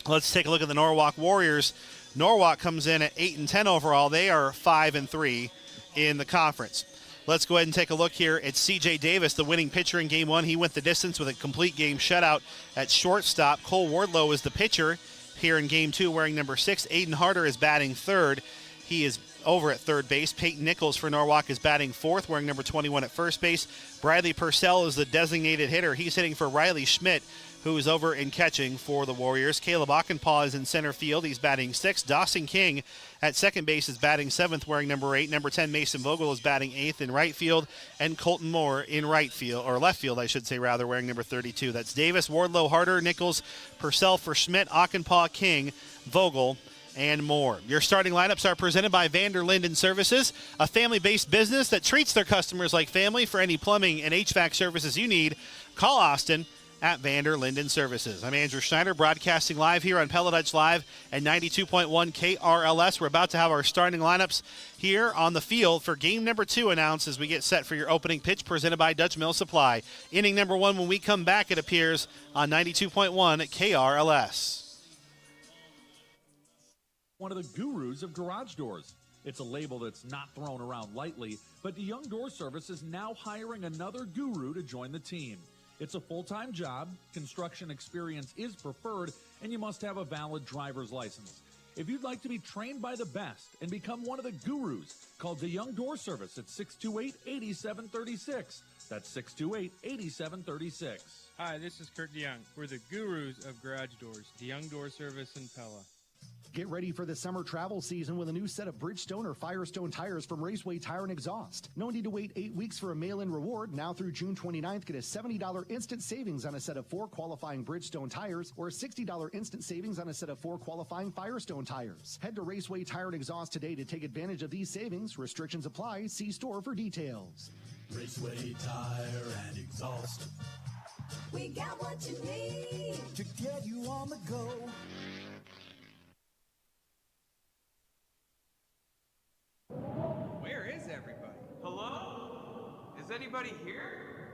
Let's take a look at the Norwalk Warriors. Norwalk comes in at 8-10 overall. They are 5-3 in the conference. Let's go ahead and take a look here at C.J. Davis, the winning pitcher in game one. He went the distance with a complete game shutout at shortstop. Cole Wardlow is the pitcher here in game two, wearing number 6. Aiden Harder is batting third. He is over at third base. Peyton Nichols for Norwalk is batting fourth, wearing number 21 at first base. Bradley Purcell is the designated hitter. He's hitting for Riley Schmidt, who is over in catching for the Warriors. Caleb Ockenpaw is in center field. He's batting sixth. Dawson King at second base is batting seventh, wearing number 8. Number 10, Mason Vogel, is batting eighth in right field. And Colton Moore in right field, or left field, I should say, rather, wearing number 32. That's Davis, Wardlow, Harder, Nichols, Purcell for Schmidt, Ockenpaw, King, Vogel, and more. Your starting lineups are presented by Vanderlinden Services, a family-based business that treats their customers like family. For any plumbing and HVAC services you need, call Austin at Vanderlinden Services. I'm Andrew Schneider, broadcasting live here on Pella Dutch Live and 92.1 KRLS. We're about to have our starting lineups here on the field for game number 2 announced as we get set for your opening pitch, presented by Dutch Mill Supply. Inning number 1 when we come back, it appears on 92.1 KRLS. One of the gurus of garage doors. It's a label that's not thrown around lightly, but DeYoung Door Service is now hiring another guru to join the team. It's a full-time job, construction experience is preferred, and you must have a valid driver's license. If you'd like to be trained by the best and become one of the gurus, call DeYoung Door Service at 628-8736. That's 628-8736. Hi, this is Kurt DeYoung. We're the gurus of garage doors, DeYoung Door Service in Pella. Get ready for the summer travel season with a new set of Bridgestone or Firestone tires from Raceway Tire and Exhaust. No need to wait 8 weeks for a mail-in reward. Now through June 29th, get a $70 instant savings on a set of 4 qualifying Bridgestone tires or a $60 instant savings on a set of 4 qualifying Firestone tires. Head to Raceway Tire and Exhaust today to take advantage of these savings. Restrictions apply. See store for details. Raceway Tire and Exhaust. We got what you need to get you on the go. Where is everybody? Hello? Is anybody here?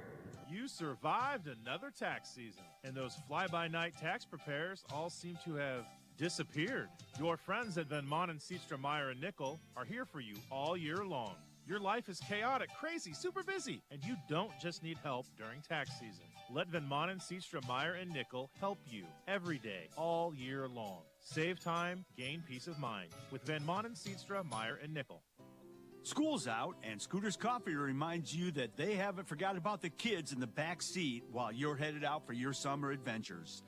You survived another tax season, and those fly-by-night tax preparers all seem to have disappeared. Your friends at Van Manen, Seatstra, Meyer, and Nickel are here for you all year long. Your life is chaotic, crazy, super busy, and you don't just need help during tax season. Let Van Manen, Seatstra, Meyer, and Nickel help you every day, all year long. Save time, gain peace of mind with Van Manen, Seatstra, Meyer, and Nickel. School's out, and Scooter's Coffee reminds you that they haven't forgot about the kids in the back seat while you're headed out for your summer adventures.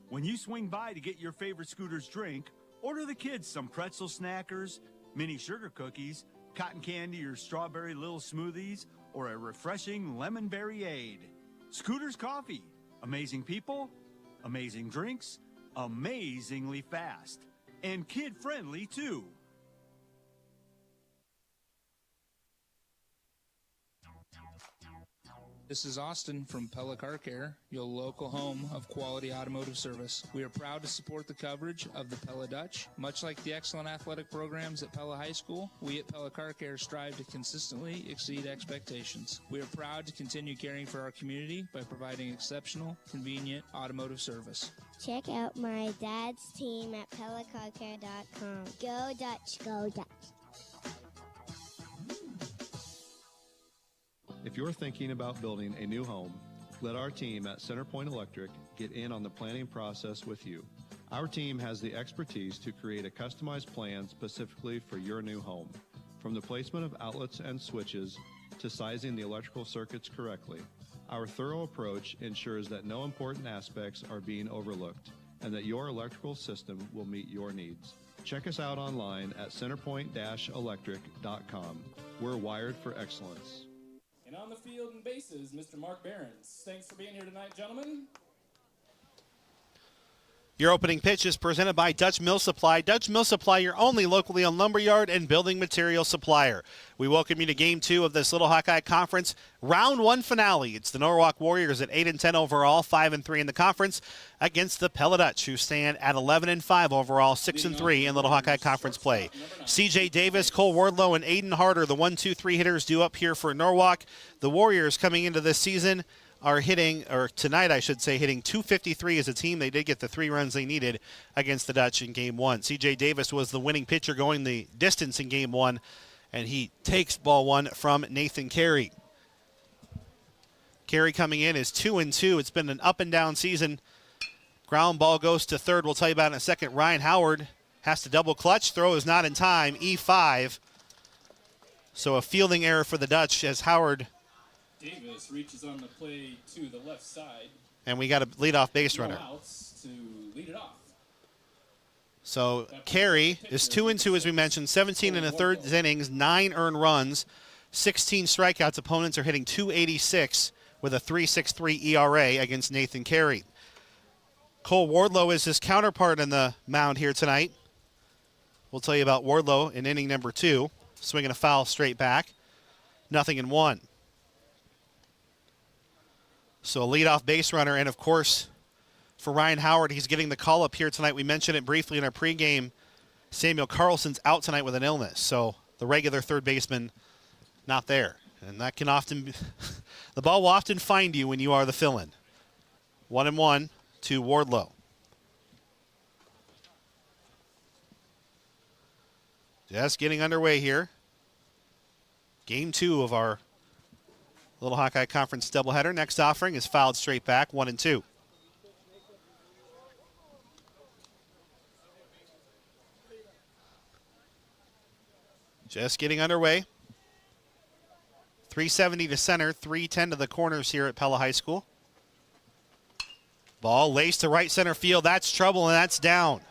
When you swing by to get your favorite Scooter's drink, order the kids some pretzel snackers, mini sugar cookies, cotton candy or strawberry little smoothies, or a refreshing lemon berryade. Scooter's Coffee. Amazing people, amazing drinks, amazingly fast, and kid-friendly too. This is Austin from Pella Car Care, your local home of quality automotive service. We are proud to support the coverage of the Pella Dutch. Much like the excellent athletic programs at Pella High School, we at Pella Car Care strive to consistently exceed expectations. We are proud to continue caring for our community by providing exceptional, convenient automotive service. Check out my dad's team at PellaCarCare.com. Go Dutch, go Dutch. If you're thinking about building a new home, let our team at CenterPoint Electric get in on the planning process with you. Our team has the expertise to create a customized plan specifically for your new home, from the placement of outlets and switches to sizing the electrical circuits correctly. Our thorough approach ensures that no important aspects are being overlooked and that your electrical system will meet your needs. Check us out online at centerpoint-electric.com. We're wired for excellence. And on the field and bases, Mr. Mark Behrens. Thanks for being here tonight, gentlemen. Your opening pitch is presented by Dutch Mill Supply. Dutch Mill Supply, your only locally owned lumberyard and building material supplier. We welcome you to Game 2 of this Little Hawkeye Conference Round 1 finale. It's the Norwalk Warriors at 8-10 overall, 5-3 in the conference, against the Pella Dutch, who stand at 11-5 overall, 6-3 in Little Hawkeye Conference play. C.J. Davis, Cole Wardlow, and Aiden Harder, the 1-2-3 hitters, due up here for Norwalk. The Warriors coming into this season are hitting, or tonight I should say, hitting 253 as a team. They did get the 3 runs they needed against the Dutch in Game 1. C.J. Davis was the winning pitcher going the distance in Game 1, and he takes ball 1 from Nathan Carey. Carey coming in is 2-2. It's been an up-and-down season. Ground ball goes to third. We'll tell you about it in a second. Ryan Howard has to double clutch. Throw is not in time. E5. So a fielding error for the Dutch as Howard. Davis reaches on the play to the left side. And we got a leadoff base runner. Outs to lead it off. So Carey is 2-2, as we mentioned, 17 in the third innings, 9 earned runs, 16 strikeouts. Opponents are hitting .286 with a 3.63 ERA against Nathan Carey. Cole Wardlow is his counterpart in the mound here tonight. We'll tell you about Wardlow in inning number 2, swinging a foul straight back, 0-1. So a leadoff base runner, and of course, for Ryan Howard, he's getting the call up here tonight. We mentioned it briefly in our pregame. Samuel Carlson's out tonight with an illness, so the regular third baseman not there. And that can often be the ball will often find you when you are the fill-in. 1-1 to Wardlow. Just getting underway here. Game 2 of our Little Hawkeye Conference doubleheader. Next offering is fouled straight back, 1-2. Just getting underway. 370 to center, 310 to the corners here at Pella High School. Ball laced to right center field. That's trouble, and that's down.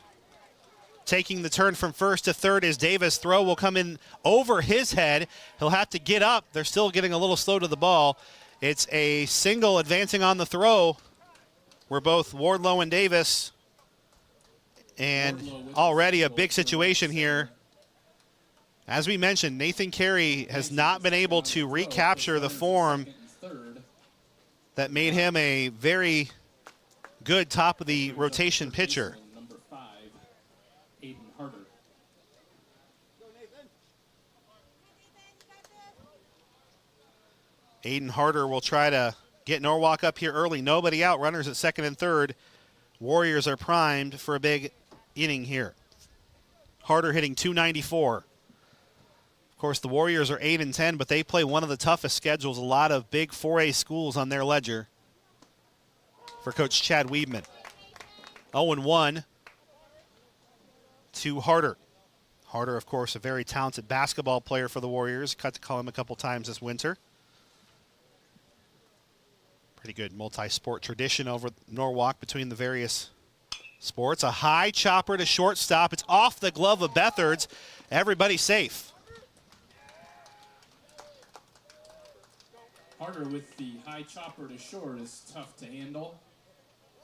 Taking the turn from first to third is Davis. Throw will come in over his head. He'll have to get up. They're still getting a little slow to the ball. It's a single advancing on the throw. We're both Wardlow and Davis. And already a big situation here. As we mentioned, Nathan Carey has not been able to recapture the form that made him a very good top of the rotation pitcher. Aiden Harder will try to get Norwalk up here early. Nobody out. Runners at second and third. Warriors are primed for a big inning here. Harder hitting .294. Of course, the Warriors are 8-10, but they play one of the toughest schedules. A lot of big 4A schools on their ledger for Coach Chad Weedman. 0-1 to Harder. Harder, of course, a very talented basketball player for the Warriors. Got to call him a couple times this winter. Pretty good multi-sport tradition over Norwalk between the various sports. A high chopper to shortstop. It's off the glove of Bethards. Everybody safe. Harder with the high chopper to short is tough to handle.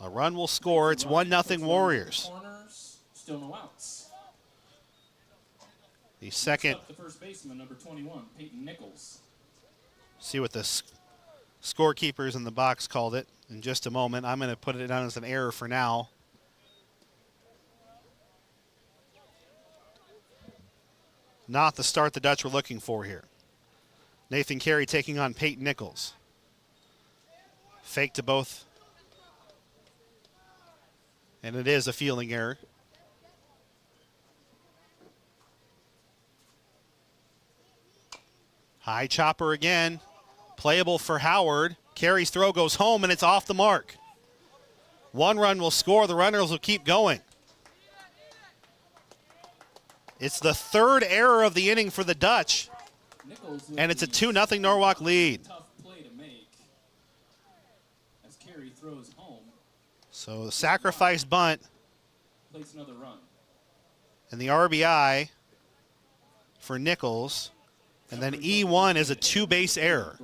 A run will score. It's 1-0 Warriors. Corners, still no outs. The second. The first baseman, number 21, Peyton Nichols. See what the scorekeepers in the box called it in just a moment. I'm going to put it down as an error for now. Not the start the Dutch were looking for here. Nathan Carey taking on Peyton Nichols. Fake to both. And it is a fielding error. High chopper again. Playable for Howard. Carey's throw goes home, and it's off the mark. One run will score. The runners will keep going. It's the third error of the inning for the Dutch. And it's a 2-0 Norwalk lead. Tough play to make as Carey throws home. So the sacrifice bunt. Plays another run. And the RBI for Nichols. And then E1 is a two-base error.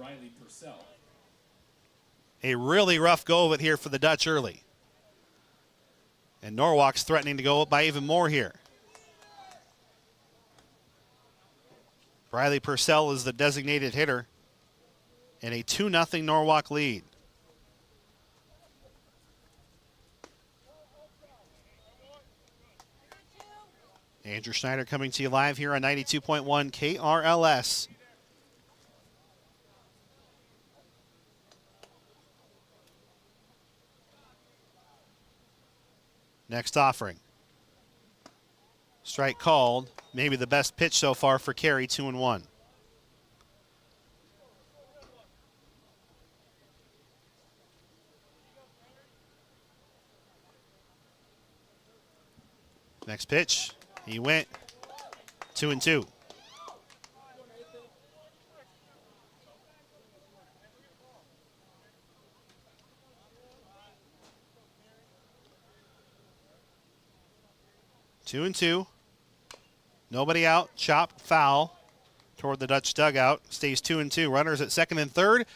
A really rough go of it here for the Dutch early. And Norwalk's threatening to go up by even more here. Briley Purcell is the designated hitter. And a 2-0 Norwalk lead. Andrew Schneider coming to you live here on 92.1 KRLS. Next offering. Strike called. Maybe the best pitch so far for Carey, 2-1. Next pitch. He went 2-2. Two and two. Nobody out. Chop, foul toward the Dutch dugout. Stays 2-2. Runners at second and third.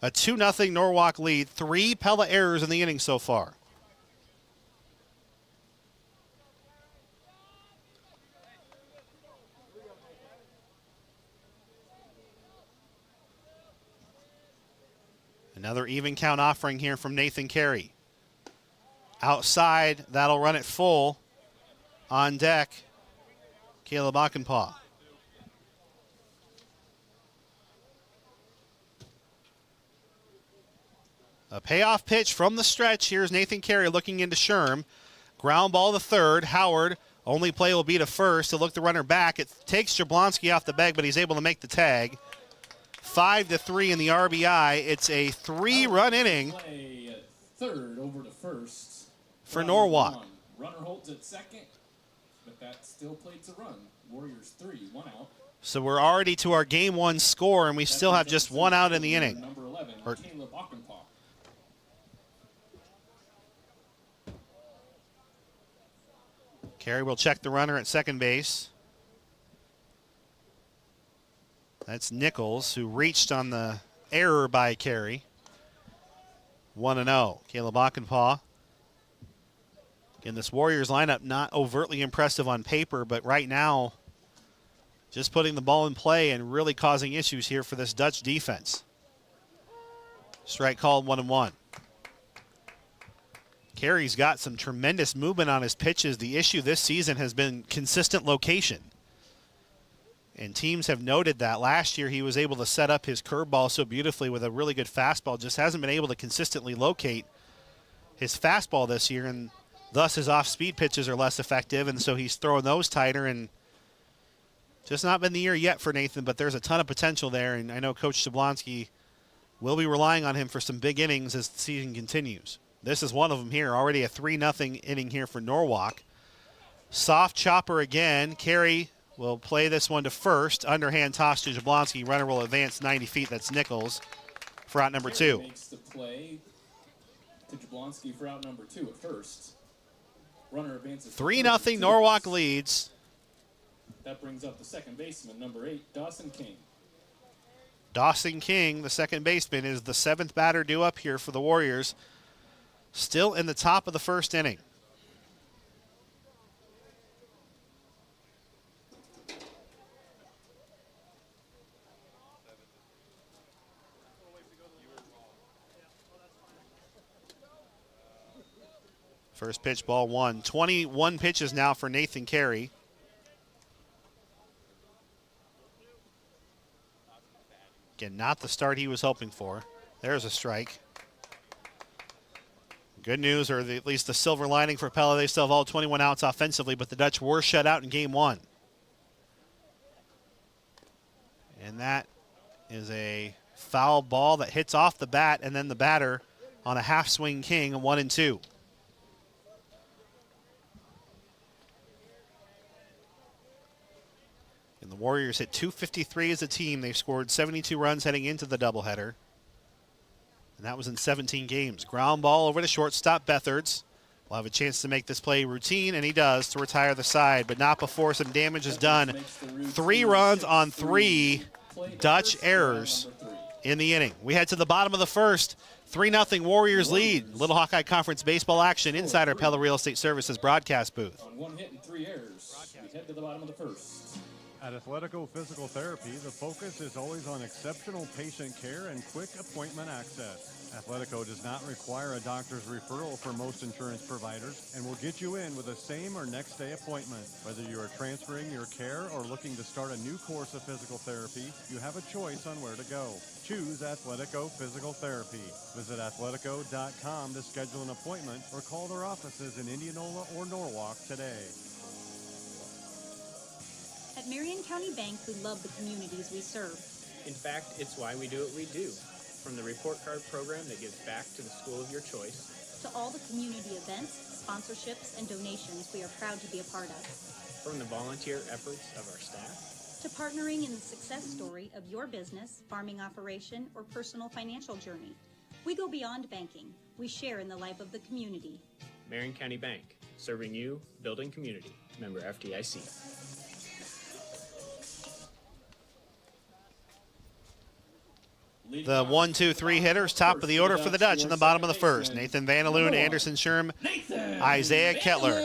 A 2-0 Norwalk lead. 3 Pella errors in the inning so far. Another even count offering here from Nathan Carey. Outside, that'll run it full. On deck, Caleb Ockenpaw. A payoff pitch from the stretch. Here's Nathan Carey looking into Sherm. Ground ball to third. Howard Only play will be to first. He'll look the runner back. It takes Jablonski off the bag, but he's able to make the tag. 5-3 in the RBI. It's a 3-run inning. Play third over to first for Norwalk. Runner holds at second, but that still played to run. Warriors 3, 1 out. So we're already to our game 1 score, and we still have just 1 out in the inning. Number 11, Caleb Ockenpaw. Carey will check the runner at second base. That's Nichols, who reached on the error by Carey. 1-0. Caleb Ockenpaw. Again, this Warriors lineup not overtly impressive on paper, but right now just putting the ball in play and really causing issues here for this Dutch defense. Strike called, 1-1. Carey's got some tremendous movement on his pitches. The issue this season has been consistent location. And teams have noted that. Last year he was able to set up his curveball so beautifully with a really good fastball. Just hasn't been able to consistently locate his fastball this year, and thus his off-speed pitches are less effective, and so he's throwing those tighter, and just not been the year yet for Nathan, but there's a ton of potential there, and I know Coach Jablonski will be relying on him for some big innings as the season continues. This is one of them here. Already a 3-0 inning here for Norwalk. Soft chopper again. Carey will play this one to first. Underhand toss to Jablonski. Runner will advance 90 feet. That's Nichols for out number 2. Makes the play to Jablonski for out number 2 at first. Runner advances 3-0 Norwalk leads. That brings up the second baseman, number 8, Dawson King. Dawson King, the second baseman, is the 7th batter due up here for the Warriors. Still in the top of the first inning. First pitch, ball 1. 21 pitches now for Nathan Carey. Again, not the start he was hoping for. There's a strike. Good news, or at least the silver lining for Pella, they still have all 21 outs offensively, but the Dutch were shut out in game 1. And that is a foul ball that hits off the bat, and then the batter on a half-swing King, 1-2. And the Warriors hit .253 as a team. They've scored 72 runs heading into the doubleheader. And that was in 17 games. Ground ball over to shortstop Bethards. Will have a chance to make this play routine, and he does, to retire the side, but not before some damage is done. 3 runs on 3 Dutch errors in the inning. We head to the bottom of the first. 3-0 Warriors lead. Little Hawkeye Conference baseball action inside our Pella Real Estate Services broadcast booth. On 1 hit and 3 errors, we head to the bottom of the first. At Athletico Physical Therapy, the focus is always on exceptional patient care and quick appointment access. Athletico does not require a doctor's referral for most insurance providers and will get you in with a same or next day appointment. Whether you are transferring your care or looking to start a new course of physical therapy, you have a choice on where to go. Choose Athletico Physical Therapy. Visit athletico.com to schedule an appointment or call their offices in Indianola or Norwalk today. At Marion County Bank, we love the communities we serve. In fact, it's why we do what we do. From the report card program that gives back to the school of your choice, to all the community events, sponsorships, and donations we are proud to be a part of. From the volunteer efforts of our staff, to partnering in the success story of your business, farming operation, or personal financial journey. We go beyond banking. We share in the life of the community. Marion County Bank, serving you, building community. Member FDIC. The 1-2-3 hitters, top of the order for the Dutch in the bottom of the first. Nathan Vanderloon, Anderson Sherm, Isaiah Kettler.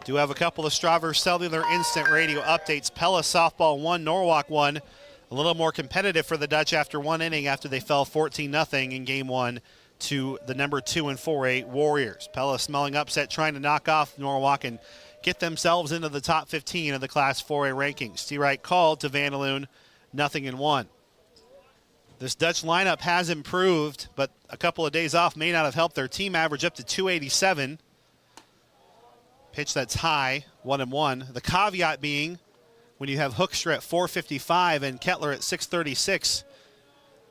Do have a couple of Strauver Cellular Instant Radio updates. Pella softball 1, Norwalk 1. A little more competitive for the Dutch after 1 inning after they fell 14-0 in game 1 to the number 2 and 4A Warriors. Pella smelling upset, trying to knock off Norwalk and get themselves into the top 15 of the Class 4A rankings. Stewright called to Vanderloon, 0-1. This Dutch lineup has improved, but a couple of days off may not have helped their team average up to 287. Pitch that's high, 1-1. The caveat being when you have Hoekstra at 455 and Kettler at 636,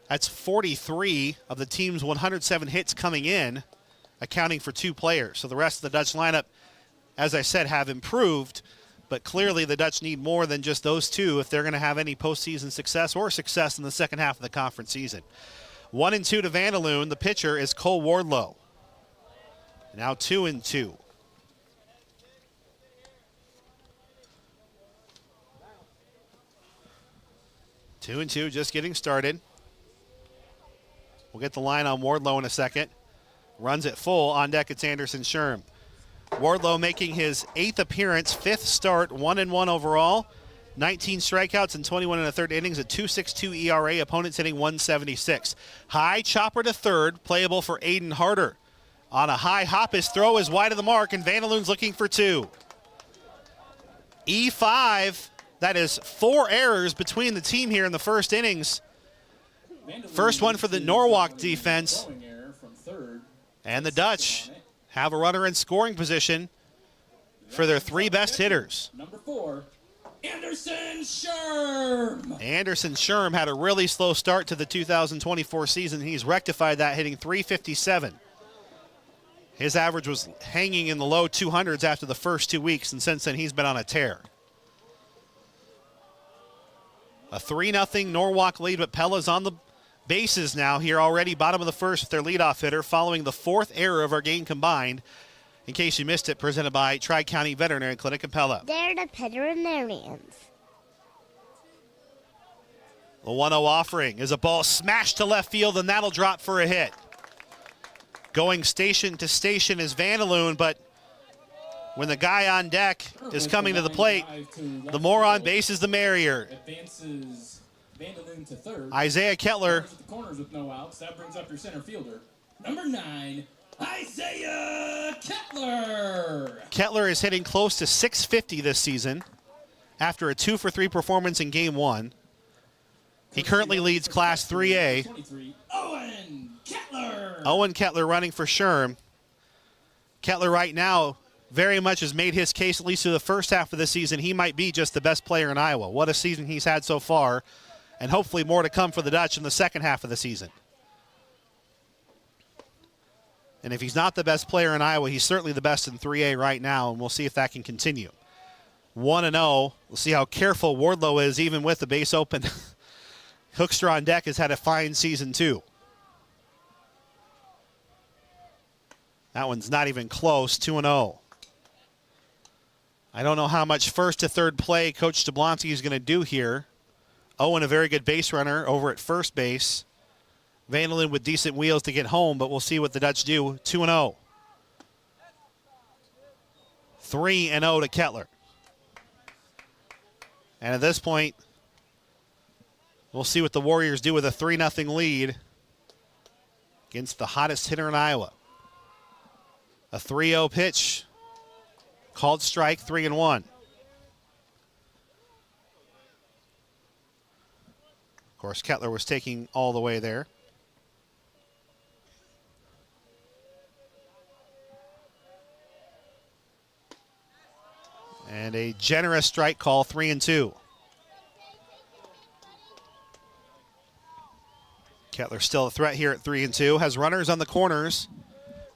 that's 43 of the team's 107 hits coming in, accounting for 2 players. So the rest of the Dutch lineup, as I said, have improved, but clearly the Dutch need more than just those 2 if they're going to have any postseason success or success in the second half of the conference season. 1-2 to Vandaloon. The pitcher is Cole Wardlow. Now 2-2. Two and two, just getting started. We'll get the line on Wardlow in a second. Runs it full. On deck, it's Anderson Sherm. Wardlow making his 8th appearance, 5th start, 1-1 overall. 19 strikeouts and 21 in the third innings, a 2.62 ERA. Opponents hitting 176. High chopper to third, playable for Aiden Harder. On a high hop, his throw is wide of the mark, and Vandaloon's looking for 2. E5. That is 4 errors between the team here in the first innings. First one for the Norwalk defense. And the Dutch have a runner in scoring position for their 3 best hitters. Number 4, Anderson Sherm. Anderson Sherm had a really slow start to the 2024 season. He's rectified that, hitting .357. His average was hanging in the low 200s after the first 2 weeks, and since then he's been on a tear. A 3-0 Norwalk lead, but Pella's on the bases now here already, bottom of the first with their leadoff hitter, following the 4th error of our game combined. In case you missed it, presented by Tri-County Veterinary Clinic in Pella. They're the veterinarians. The 1-0 offering is a ball smashed to left field, and that'll drop for a hit. Going station to station is Vandaloon, but when the guy on deck is coming to the plate, the more on bases, the merrier. Advances Vandaloon to third. Isaiah Kettler. At the corners with no outs. That brings up your center fielder. Number 9, Isaiah Kettler. Kettler is hitting close to .650 this season after a 2-for-3 performance in Game 1. He currently leads Class 3A. 23, Owen Kettler. Owen Kettler running for Sherm. Kettler right now very much has made his case, at least through the first half of the season. He might be just the best player in Iowa. What a season he's had so far, and hopefully more to come for the Dutch in the second half of the season. And if he's not the best player in Iowa, he's certainly the best in 3A right now, and we'll see if that can continue. 1-0. We'll see how careful Wardlow is, even with the base open. Hoekstra on deck has had a fine season, too. That one's not even close, 2-0. I don't know how much first to third play Coach Jablonski is going to do here. Owen, a very good base runner over at first base. Vandaloon with decent wheels to get home, but we'll see what the Dutch do. 2-0. 3-0 to Kettler. And at this point, we'll see what the Warriors do with a 3-0 lead against the hottest hitter in Iowa. A 3-0 pitch. Called strike, 3-1. Of course, Kettler was taking all the way there. And a generous strike call, 3-2. Kettler still a threat here at 3-2. Has runners on the corners.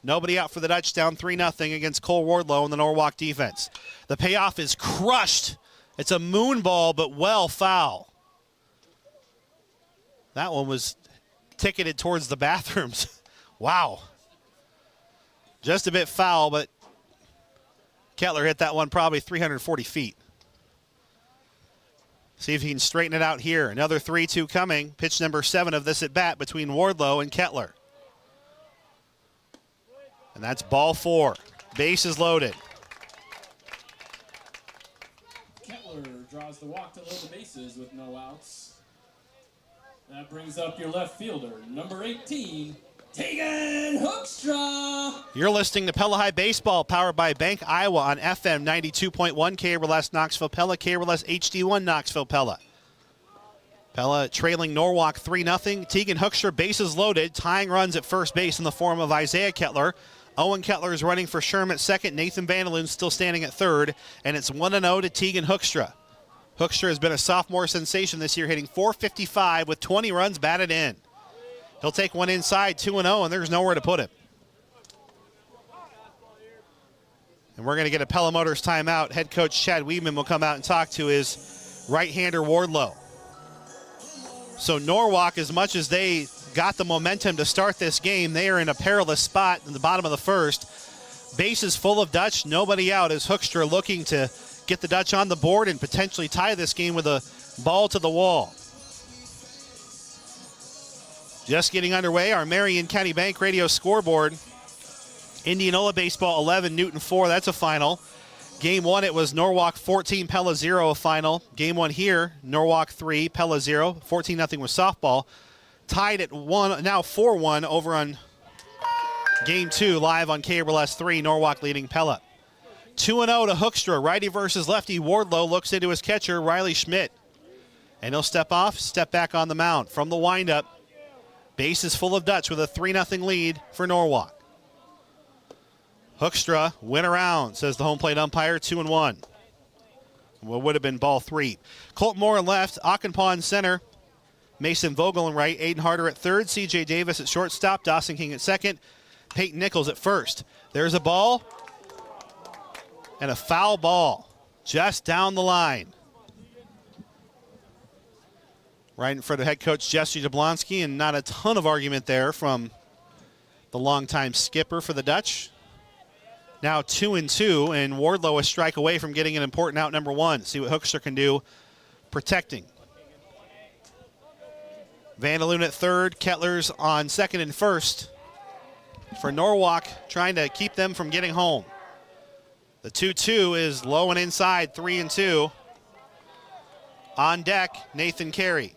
Nobody out for the Dutch, down 3-0 against Cole Wardlow and the Norwalk defense. The payoff is crushed. It's a moon ball, but well foul. That one was ticketed towards the bathrooms. Wow. Just a bit foul, but Kettler hit that one probably 340 feet. See if he can straighten it out here. Another 3-2 coming. Pitch number 7 of this at-bat between Wardlow and Kettler. And that's ball 4. Bases loaded. Kettler draws the walk to load the bases with no outs. That brings up your left fielder, number 18, Tegan Hoekstra. You're listening to Pella High Baseball, powered by Bank Iowa on FM 92.1 KRLS Knoxville Pella, KRLS HD1 Knoxville Pella. Pella trailing Norwalk 3-0. Tegan Hoekstra, bases loaded, tying runs at first base in the form of Isaiah Kettler. Owen Kettler is running for Sherm at second. Nathan Vandaloon still standing at third. And it's 1-0 to Tegan Hoekstra. Hoekstra has been a sophomore sensation this year, hitting .455 with 20 runs batted in. He'll take one inside, 2-0, and there's nowhere to put him. And we're going to get a Pella Motors timeout. Head coach Chad Weedman will come out and talk to his right-hander Wardlow. So Norwalk, as much as they got the momentum to start this game, they are in a perilous spot in the bottom of the first. Bases full of Dutch, nobody out as Hoekstra looking to get the Dutch on the board and potentially tie this game with a ball to the wall. Just getting underway, our Marion County Bank Radio scoreboard. Indianola baseball 11, Newton 4, that's a final. Game 1, it was Norwalk 14, Pella 0, a final. Game 1 here, Norwalk 3, Pella 0, 14-0 with softball. Tied at 1, now 4-1 over on Game 2, live on KRLS 3, Norwalk leading Pella. 2-0 to Hoekstra, righty versus lefty. Wardlow looks into his catcher, Riley Schmidt. And he'll step off, step back on the mound. From the windup, bases full of Dutch with a 3-0 lead for Norwalk. Hoekstra went around, says the home plate umpire, 2-1. What would have been ball 3. Colt Moore left, Ockenpaw in center. Mason Vogel in right, Aiden Harder at third, C.J. Davis at shortstop, Dawson King at second, Peyton Nichols at first. There's a ball and a foul ball just down the line. Right in front of head coach Jesse Jablonski, and not a ton of argument there from the longtime skipper for the Dutch. Now 2-2, and Wardlow a strike away from getting an important out number 1. See what Hoekstra can do protecting. Vandaloon at third, Kettler's on second and first for Norwalk, trying to keep them from getting home. The 2-2 is low and inside, 3-2. On deck, Nathan Carey.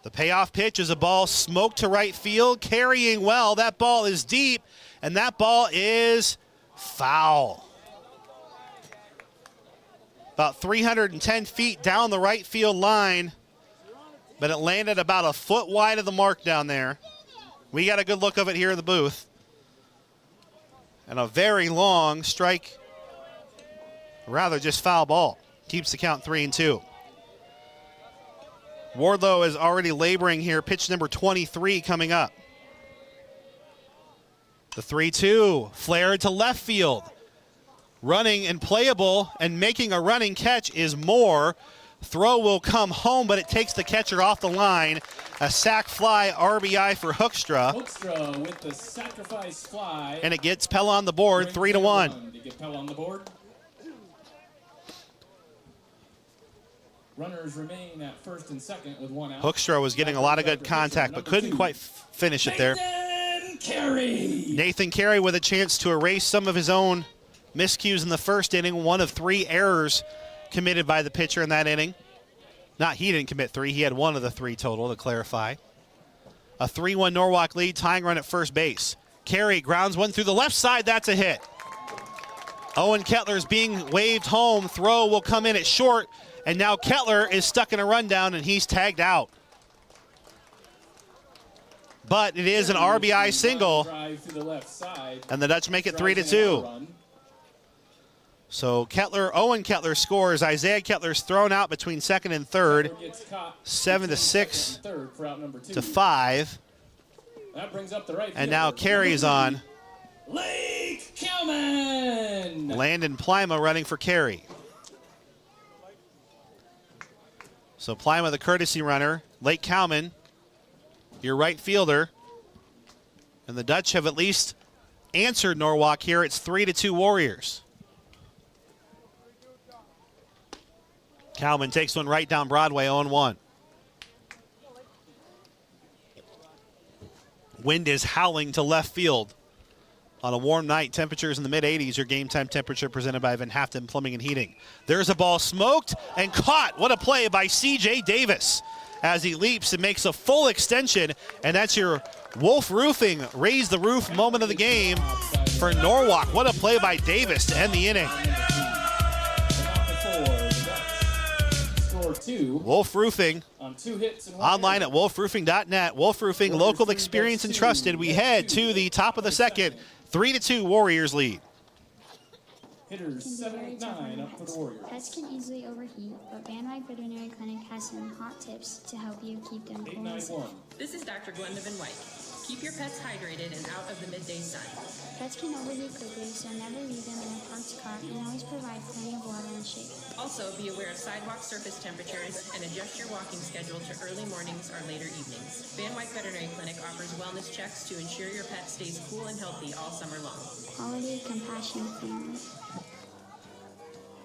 The payoff pitch is a ball smoked to right field, carrying well. That ball is deep, and that ball is foul. About 310 feet down the right field line, but it landed about a foot wide of the mark down there. We got a good look of it here in the booth. And a very long strike, rather just foul ball. Keeps the count 3-2. Wardlow is already laboring here. Pitch number 23 coming up. The 3-2, flared to left field. Running and playable and making a running catch is Moore. Throw will come home, but it takes the catcher off the line. A sac fly RBI for Hoekstra. Hoekstra with the sacrifice fly. And it gets Pella on the board, 3-1. To get Pella on the board. Runners remain at first and second with 1 out. Hoekstra was getting a lot of good contact, but couldn't quite finish it there. Nathan Carey with a chance to erase some of his own miscues in the first inning. 1 of 3 errors committed by the pitcher in that inning. He didn't commit 3. He had 1 of the 3 total, to clarify. A 3-1 Norwalk lead, tying run at first base. Carey grounds one through the left side. That's a hit. Owen Kettler's being waved home. Throw will come in at short. And now Kettler is stuck in a rundown, and he's tagged out. But it is an RBI single, and the Dutch make it 3-2. So Owen Kettler scores. Isaiah Kettler's thrown out between second and third, 7-6 to 5. And now Carey's on. Lake Kelman! Landon Plima running for Carey. So Plima, the courtesy runner. Lake Cowman, your right fielder. And the Dutch have at least answered Norwalk here. It's 3-2 Warriors. Cowman takes one right down Broadway, 0-1. Wind is howling to left field. On a warm night, temperatures in the mid-80s, your game time temperature presented by Van Haften Plumbing and Heating. There's a ball smoked and caught. What a play by C.J. Davis as he leaps and makes a full extension. And that's your Wolf Roofing raise the roof moment of the game for Norwalk. What a play by Davis to end the inning. score 2. Wolf Roofing. On 2 hits and 1 Online at wolfroofing.net. Wolf Roofing, local experience and trusted. We head to the top of the second. 3-2 Warriors lead. Hitters 7, 8, 9 up for the Warriors. Pets can easily overheat, but Van Wyck Veterinary Clinic has some hot tips to help you keep them cool and safe. This is Dr. Glenda Van Wyk. Keep your pets hydrated and out of the midday sun. Pets can overheat quickly, so never leave them in a parked car and always provide plenty of water and shade. Also, be aware of sidewalk surface temperatures and adjust your walking schedule to early mornings or later evenings. Van Wyk Veterinary Clinic offers wellness checks to ensure your pet stays cool and healthy all summer long. Quality, compassionate family.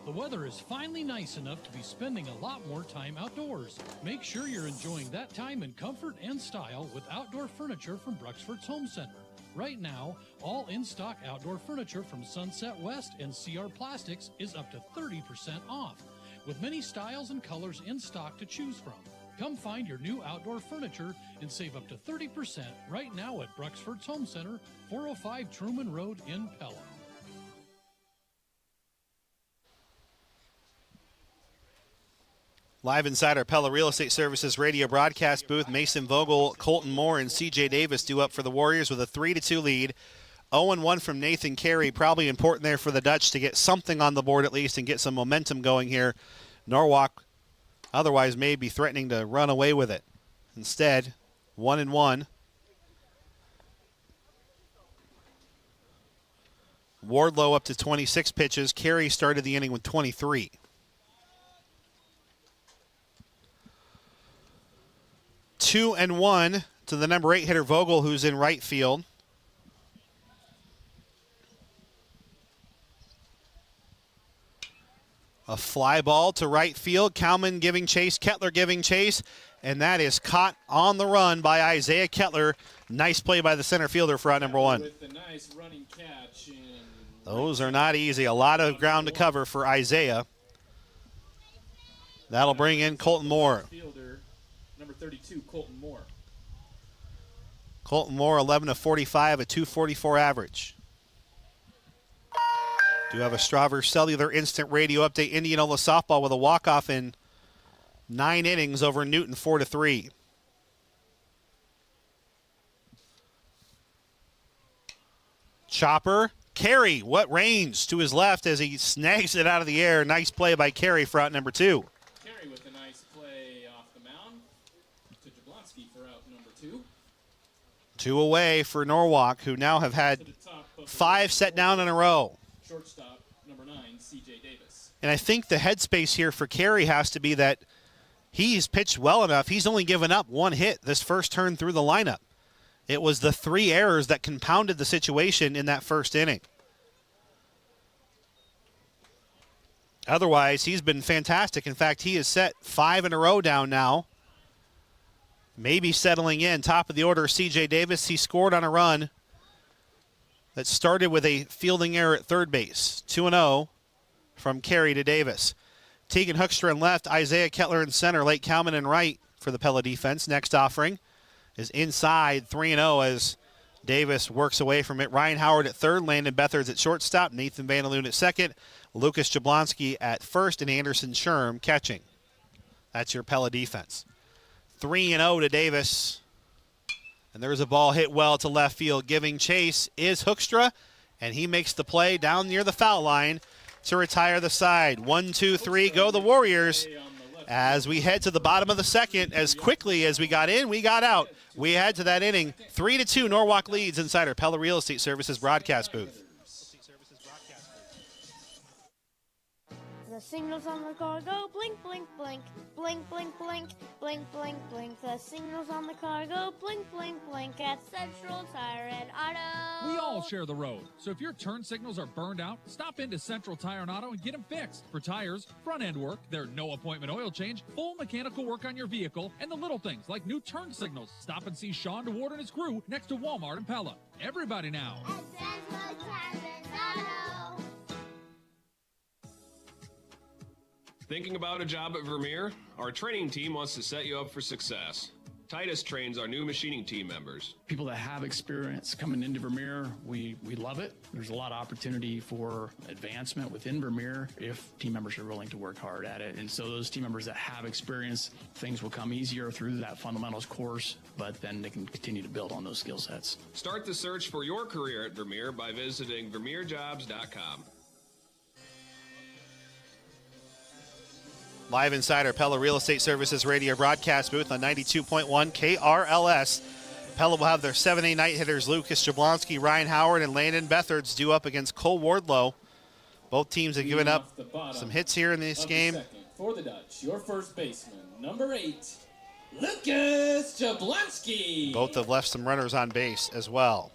The weather is finally nice enough to be spending a lot more time outdoors. Make sure you're enjoying that time in comfort and style with outdoor furniture from Bruxford's Home Center. Right now, all in-stock outdoor furniture from Sunset West and CR Plastics is up to 30% off, with many styles and colors in stock to choose from. Come find your new outdoor furniture and save up to 30% right now at Bruxford's Home Center, 405 Truman Road in Pella. Live inside our Pella Real Estate Services radio broadcast booth, Mason Vogel, Colton Moore, and C.J. Davis due up for the Warriors with a 3-2 lead. 0-1 from Nathan Carey. Probably important there for the Dutch to get something on the board at least and get some momentum going here. Norwalk otherwise may be threatening to run away with it. Instead, 1-1. Wardlow up to 26 pitches. Carey started the inning with 23. Two and one to the number 8 hitter Vogel, who's in right field. A fly ball to right field. Kalman giving chase, Kettler giving chase, and that is caught on the run by Isaiah Kettler. Nice play by the center fielder for out number 1. With the nice running catch. Those are not easy. A lot of ground to cover for Isaiah. That'll bring in Colton Moore. Fielder, number 32, Colton Moore. Colton Moore, 11 of 45, a 244 average. Do have a Strauver Cellular Instant Radio update. Indianola softball with a walk-off in 9 innings over Newton, 4-3. Chopper, Carey, what range to his left as he snags it out of the air. Nice play by Carey for out number 2. Carey with a nice play off the mound to Jablonski for out number 2. 2 away for Norwalk, who now have had 5 set down in a row. Shortstop, number 9, C.J. Davis. And I think the headspace here for Carey has to be that he's pitched well enough. He's only given up 1 hit this first turn through the lineup. It was the 3 errors that compounded the situation in that first inning. Otherwise, he's been fantastic. In fact, he has set 5 in a row down now. Maybe settling in. Top of the order, C.J. Davis. He scored on a run that started with a fielding error at third base. 2-0 from Carey to Davis. Tegan Hoekstra in left, Isaiah Kettler in center, Lake Kalman in right for the Pella defense. Next offering is inside, 3-0 as Davis works away from it. Ryan Howard at third, Landon Beathard at shortstop, Nathan Vanderloon at second, Lucas Jablonski at first, and Anderson Sherm catching. That's your Pella defense. 3-0 to Davis. And there's a ball hit well to left field. Giving chase is Hoekstra, and he makes the play down near the foul line to retire the side. 1, 2, 3, go the Warriors. As we head to the bottom of the second, as quickly as we got in, we got out. We head to that inning. 3-2, Norwalk leads inside our Pella Real Estate Services broadcast booth. The signals on the car go blink, blink, blink, blink, blink, blink, blink, blink, blink. The signals on the car go blink, blink, blink at Central Tire and Auto. We all share the road, so if your turn signals are burned out, stop into Central Tire and Auto and get them fixed. For tires, front-end work, their no-appointment oil change, full mechanical work on your vehicle, and the little things like new turn signals. Stop and see Sean DeWard and his crew next to Walmart in Pella. Everybody now. At Central Tire and Auto. Thinking about a job at Vermeer? Our training team wants to set you up for success. Titus trains our new machining team members. People that have experience coming into Vermeer, we love it. There's a lot of opportunity for advancement within Vermeer if team members are willing to work hard at it. And so those team members that have experience, things will come easier through that fundamentals course, but then they can continue to build on those skill sets. Start the search for your career at Vermeer by visiting vermeerjobs.com. Live inside our Pella Real Estate Services radio broadcast booth on 92.1 KRLS. Pella will have their 7A night hitters Lucas Jablonski, Ryan Howard, and Landon Bethards due up against Cole Wardlow. Both teams have given up some hits here in this game. For the Dutch, your first baseman, number 8, Lucas Jablonski. Both have left some runners on base as well.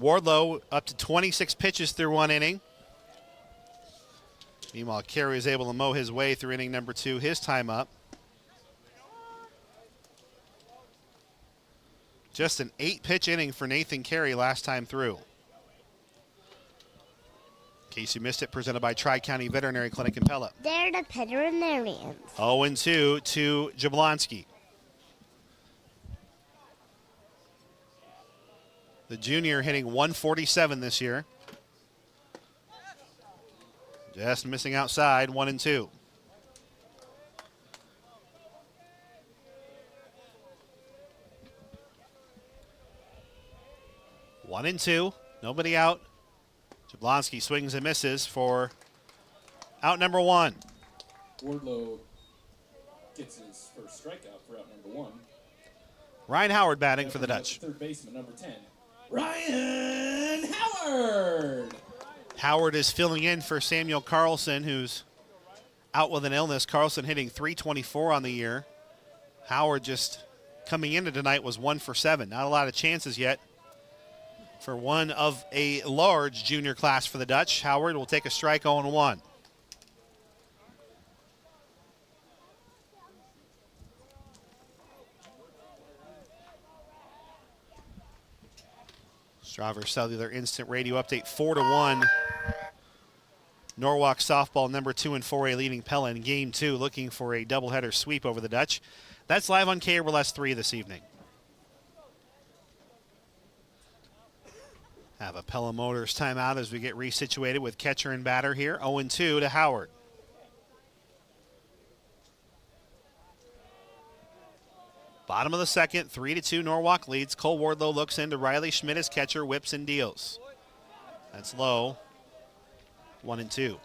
Wardlow up to 26 pitches through 1 inning. Meanwhile, Carey is able to mow his way through inning number 2, his time up. Just an 8-pitch inning for Nathan Carey last time through. In case you missed it, presented by Tri-County Veterinary Clinic in Pella. They're the veterinarians. 0-2 to Jablonski. The junior hitting 147 this year. Just missing outside, 1-2. One and two, nobody out. Jablonski swings and misses for out number 1. Wardlow gets his first strikeout for out number 1. Ryan Howard batting for the Dutch. Third baseman, number 10, Ryan Howard. Howard is filling in for Samuel Carlson, who's out with an illness. Carlson hitting .324 on the year. Howard just coming into tonight was 1 for 7. Not a lot of chances yet for one of a large junior class for the Dutch. Howard will take a strike 0-1. Straver Cellular Instant Radio Update 4-1. Norwalk softball number 2 and 4A leading Pella in game 2, looking for a doubleheader sweep over the Dutch. That's live on KRLS 3 this evening. Have a Pella Motors timeout as we get resituated with catcher and batter here. 0-2 to Howard. Bottom of the second, 3-2 Norwalk leads. Cole Wardlow looks into Riley Schmidt as catcher, whips and deals. That's low. 1-2.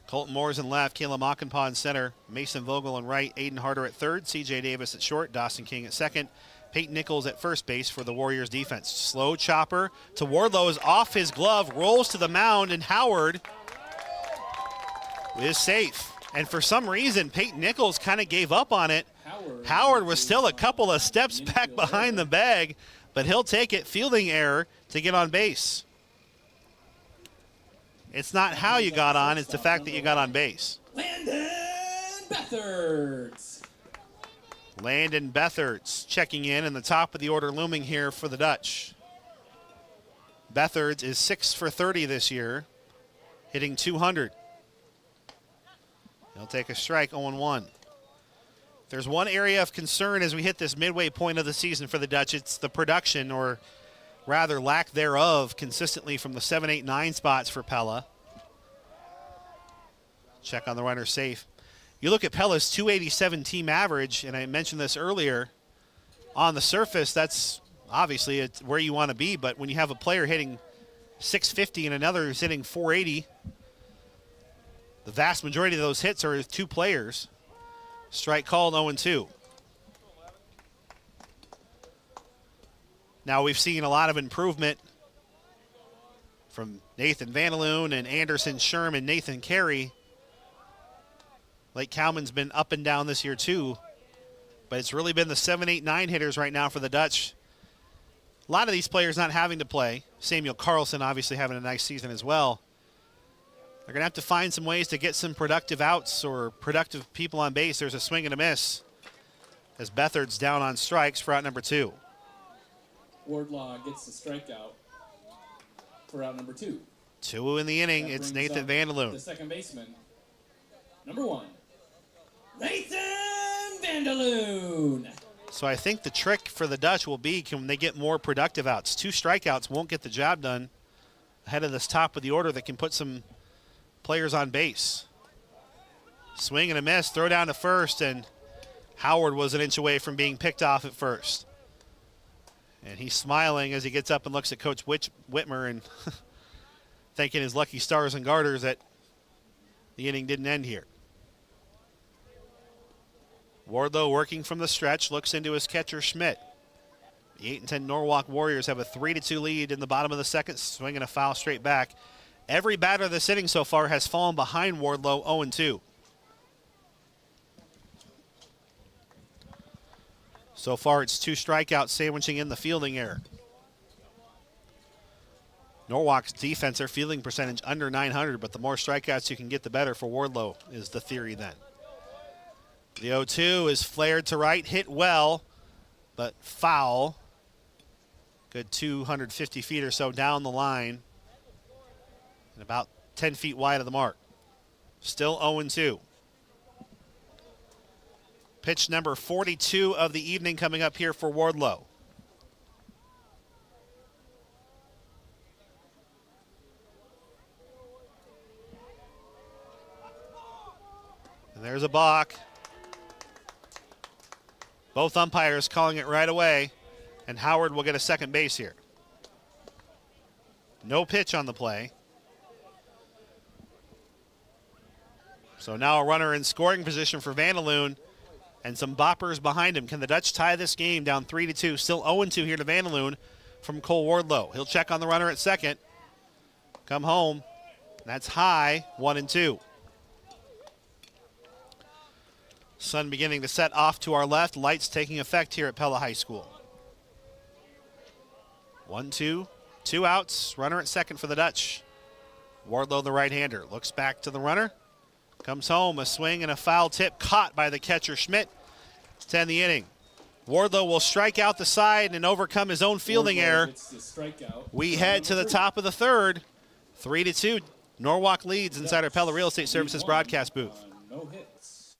Colton Moore's in left, Caleb Mockenpaw in center, Mason Vogel in right, Aiden Harder at third, C.J. Davis at short, Dawson King at second, Peyton Nichols at first base for the Warriors defense. Slow chopper to Wardlow is off his glove, rolls to the mound, and Howard is safe. And for some reason, Peyton Nichols kind of gave up on it. Howard was still a couple of steps back behind the bag, but he'll take it. Fielding error to get on base. It's not how you got on, it's the fact that you got on base. Landon Bethards. Landon Bethards checking in the top of the order looming here for the Dutch. Bethards is 6 for 30 this year, hitting .200. He'll take a strike, 0-1. There's one area of concern as we hit this midway point of the season for the Dutch. It's the production, or rather lack thereof, consistently from the 7, 8, 9 spots for Pella. Check on the runner safe. You look at Pella's 287 team average, and I mentioned this earlier. On the surface, that's obviously it's where you want to be, but when you have a player hitting .650 and another who's hitting .480, the vast majority of those hits are 2 players. Strike called, 0-2. Now we've seen a lot of improvement from Nathan Vandeloon and Anderson Sherman, Nathan Carey. Lake Cowman's been up and down this year too, but it's really been the 7, 8, 9 hitters right now for the Dutch. A lot of these players not having to play. Samuel Carlson obviously having a nice season as well. They're going to have to find some ways to get some productive outs or productive people on base. There's a swing and a miss as Bethards down on strikes for out number 2. Wardlaw gets the strikeout for out number 2. 2 in the inning. It's Nathan Vandeloon. The second baseman, number 1, Nathan Vanderloon. So I think the trick for the Dutch will be, can they get more productive outs? 2 strikeouts won't get the job done ahead of this top of the order that can put some players on base. Swing and a miss, throw down to first, and Howard was an inch away from being picked off at first. And he's smiling as he gets up and looks at Coach Whitmer and thanking his lucky stars and garters that the inning didn't end here. Wardlow working from the stretch, looks into his catcher Schmidt. The 8-10 Norwalk Warriors have a 3-2 lead in the bottom of the second, swinging a foul straight back. Every batter this inning so far has fallen behind Wardlow, 0-2. So far, it's 2 strikeouts sandwiching in the fielding error. Norwalk's defense, their fielding percentage under 900, but the more strikeouts you can get, the better for Wardlow is the theory then. The 0-2 is flared to right, hit well, but foul. Good 250 feet or so down the line, and about 10 feet wide of the mark. Still 0-2. Pitch number 42 of the evening coming up here for Wardlow. And there's a balk. Both umpires calling it right away, and Howard will get a second base here. No pitch on the play. So now a runner in scoring position for Vanderloon and some boppers behind him. Can the Dutch tie this game down 3-2? Still 0-2 here to Vanderloon from Cole Wardlow. He'll check on the runner at second. Come home. That's high, 1-2. Sun beginning to set off to our left. Lights taking effect here at Pella High School. 1-2, 2 outs. Runner at second for the Dutch. Wardlow, the right-hander, looks back to the runner. Comes home, a swing and a foul tip caught by the catcher Schmidt to end the inning. Wardlow will strike out the side and overcome his own fielding error. We head to the top of the third. 3-2. Norwalk leads inside our Pella Real Estate Services broadcast booth. No hits.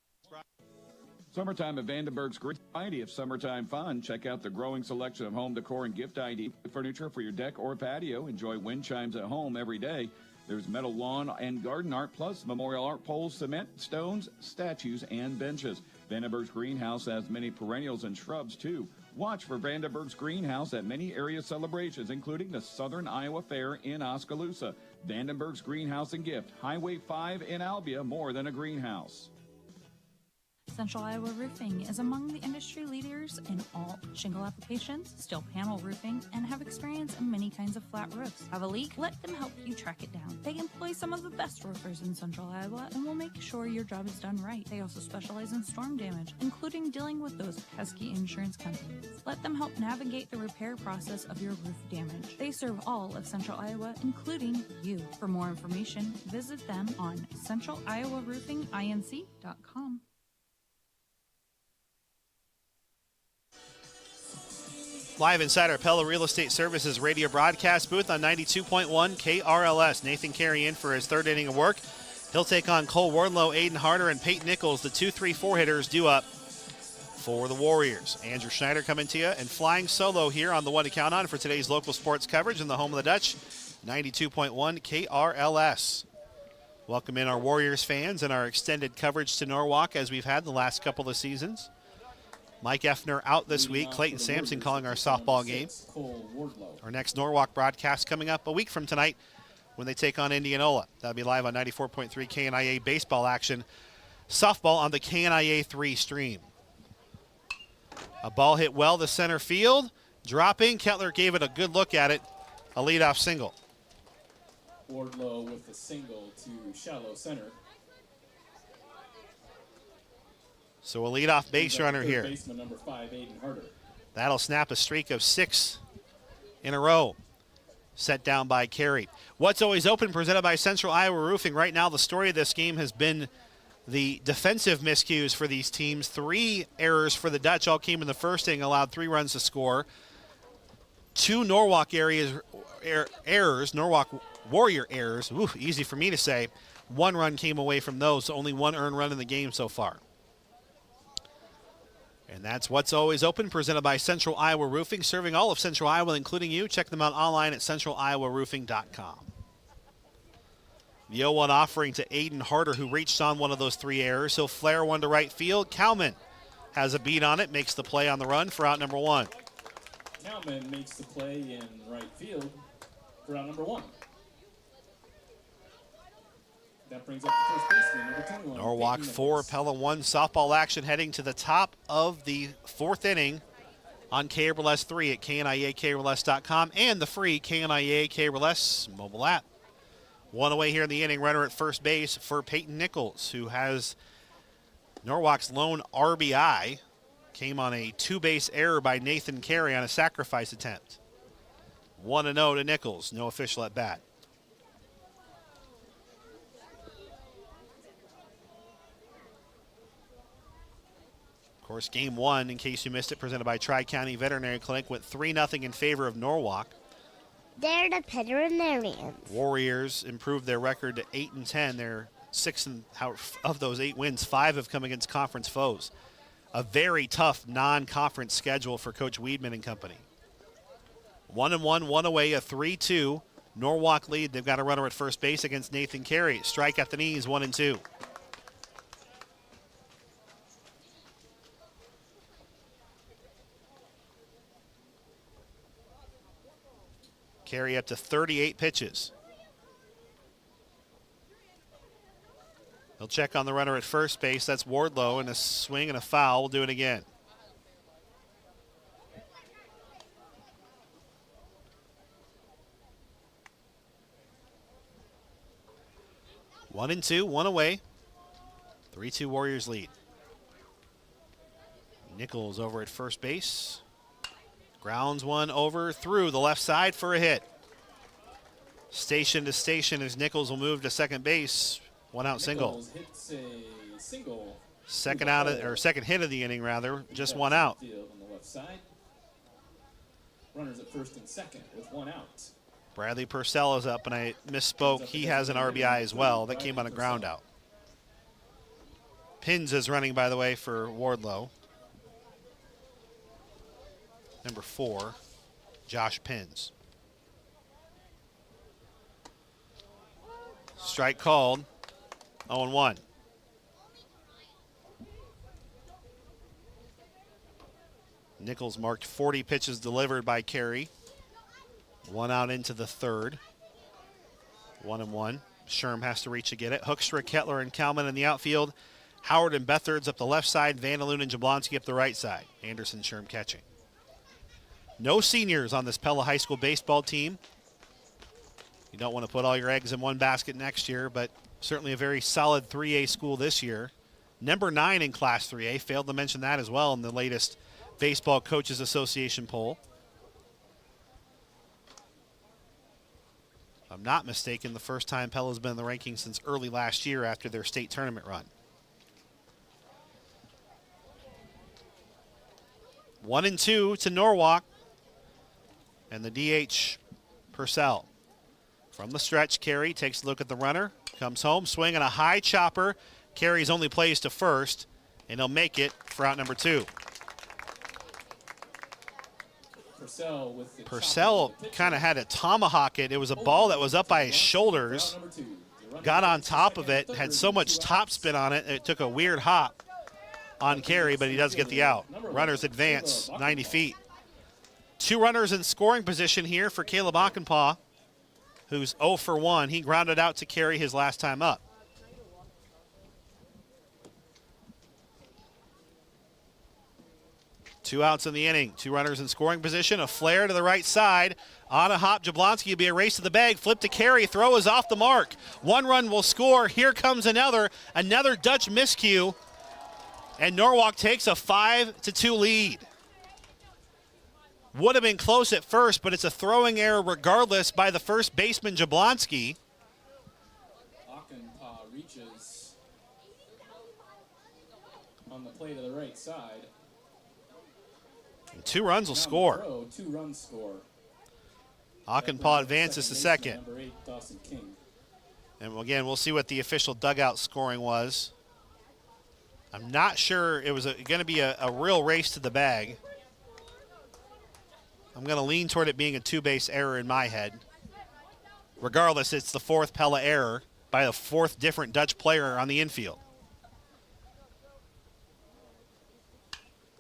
Summertime at Vandenberg's great variety of summertime fun. Check out the growing selection of home decor and gift ID furniture for your deck or patio. Enjoy wind chimes at home every day. There's metal lawn and garden art, plus memorial art poles, cement, stones, statues, and benches. Vandenberg's Greenhouse has many perennials and shrubs, too. Watch for Vandenberg's Greenhouse at many area celebrations, including the Southern Iowa Fair in Oskaloosa. Vandenberg's Greenhouse and Gift, Highway 5 in Albia, more than a greenhouse. Central Iowa Roofing is among the industry leaders in all shingle applications, steel panel roofing, and have experience in many kinds of flat roofs. Have a leak? Let them help you track it down. They employ some of the best roofers in Central Iowa and will make sure your job is done right. They also specialize in storm damage, including dealing with those pesky insurance companies. Let them help navigate the repair process of your roof damage. They serve all of Central Iowa, including you. For more information, visit them on centraliowaroofinginc.com. Live inside our Pella Real Estate Services radio broadcast booth on 92.1 KRLS. Nathan Carey in for his third inning of work. He'll take on Cole Wardlow, Aiden Harder, and Peyton Nichols, the 2-3-4 hitters due up for the Warriors. Andrew Schneider coming to you and flying solo here on the one to count on for today's local sports coverage in the home of the Dutch, 92.1 KRLS. Welcome in our Warriors fans and our extended coverage to Norwalk as we've had the last couple of seasons. Mike Effner out this week. Clayton Sampson calling our softball game. Our next Norwalk broadcast coming up a week from tonight when they take on Indianola. That'll be live on 94.3 KNIA baseball action. Softball on the KNIA 3 stream. A ball hit well to center field. Dropping. Kettler gave it a good look at it. A leadoff single. Wardlow with the single to shallow center. So a leadoff base runner here. Baseman number 5, Aiden Harder. That'll snap a streak of 6 in a row. Set down by Carey. What's always open, presented by Central Iowa Roofing. Right now, the story of this game has been the defensive miscues for these teams. 3 errors for the Dutch all came in the first inning, allowed 3 runs to score. 2 Norwalk errors, Norwalk Warrior errors. Ooh, easy for me to say. 1 run came away from those, so only 1 earned run in the game so far. And that's What's Always Open, presented by Central Iowa Roofing, serving all of Central Iowa, including you. Check them out online at centraliowaroofing.com. The 0-1 offering to Aiden Harder, who reached on one of those 3 errors. He'll flare one to right field. Kalman has a beat on it, makes the play on the run for out number 1. Kalman makes the play in right field for out number 1. That brings up the first baseman, number 21. Norwalk 4, Pella 1. Softball action heading to the top of the 4th inning on KRLS 3 at KNIAKRLS.com and the free KNIA KRLS mobile app. 1 away here in the inning, runner at first base for Peyton Nichols, who has Norwalk's lone RBI. Came on a 2-base error by Nathan Carey on a sacrifice attempt. 1-0 to Nichols, no official at bat. Of course, game 1, in case you missed it, presented by Tri-County Veterinary Clinic, went 3-0 in favor of Norwalk. They're the veterinarians. Warriors improved their record to 8-10. They're 6 of those 8 wins, 5 have come against conference foes. A very tough non-conference schedule for Coach Weedman and company. 1-1, 1 away, a 3-2 Norwalk lead. They've got a runner at first base against Nathan Carey. Strike at the knees, 1-2. Carey up to 38 pitches. He'll check on the runner at first base. That's Wardlow, and a swing and a foul. We'll do it again. One and two, 1 away. 3-2 Warriors lead. Nichols over at first base. Grounds one over through the left side for a hit. Station to station as Nichols will move to second base. 1 out single. Hits a single. Second hit of the inning rather. Just 1 out. Field on the left side. Runners at first and second with 1 out. Bradley Purcell is up, and I misspoke. He has an RBI as well. That came on a ground out. Pins is running, by the way, for Wardlow. Number 4, Josh Pins. Strike called. 0-1. Nichols marked 40 pitches delivered by Carey. 1 out into the 3rd. 1-1. Sherm has to reach to get it. Hoekstra, Kettler, and Kalman in the outfield. Howard and Bethards up the left side. Vandaloon and Jablonski up the right side. Anderson, Sherm catching. No seniors on this Pella High School baseball team. You don't want to put all your eggs in one basket next year, but certainly a very solid 3A school this year. Number 9 in Class 3A. Failed to mention that as well in the latest Baseball Coaches Association poll. If I'm not mistaken, the first time Pella's been in the rankings since early last year after their state tournament run. 1-2 to Norwalk. And the DH, Purcell. From the stretch, Carey takes a look at the runner, comes home, swing and a high chopper. Carey's only plays to first, and he'll make it for out number 2. Purcell kind of had to tomahawk it. It was a ball that was up by his shoulders. Got on top of it, had so much topspin on it, it took a weird hop on Carey, but he does get the out. Runners advance 90 feet. 2 runners in scoring position here for Caleb Ockenpaw, who's 0 for 1. He grounded out to Carey his last time up. Two outs in the inning. 2 runners in scoring position. A flare to the right side. On a hop, Jablonski will be a race to the bag. Flip to Carey. Throw is off the mark. 1 run will score. Here comes another Dutch miscue. And Norwalk takes a 5-2 lead. Would have been close at first, but it's a throwing error regardless by the first baseman, Jablonski. Ockenpaw reaches on the play to the right side. And 2 runs will score. 2 runs score. Ockenpaw advances to second. Number 8, Dawson King. And again, we'll see what the official dugout scoring was. I'm not sure it was going to be a real race to the bag. I'm going to lean toward it being a two-base error in my head. Regardless, it's the fourth Pella error by the fourth different Dutch player on the infield.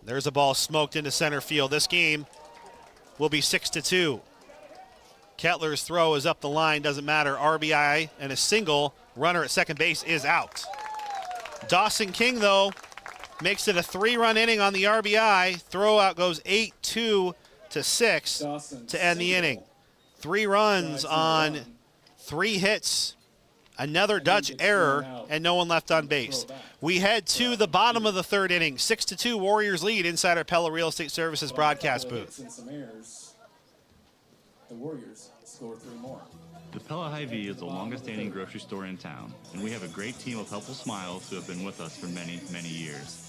There's a ball smoked into center field. This game will be 6-2. Kettler's throw is up the line, doesn't matter. RBI and a single. Runner at second base is out. Dawson King, though, makes it a 3-run inning on the RBI. Throwout goes 8-2 to 6 to end the inning. 3 runs on 3 hits, another Dutch error, and no one left on base. We head to the bottom of the 3rd inning. 6-2 Warriors lead inside our Pella Real Estate Services broadcast booth. The Warriors score 3 more. The Pella Hy-Vee is the longest-standing grocery store in town, and we have a great team of helpful smiles who have been with us for many, many years.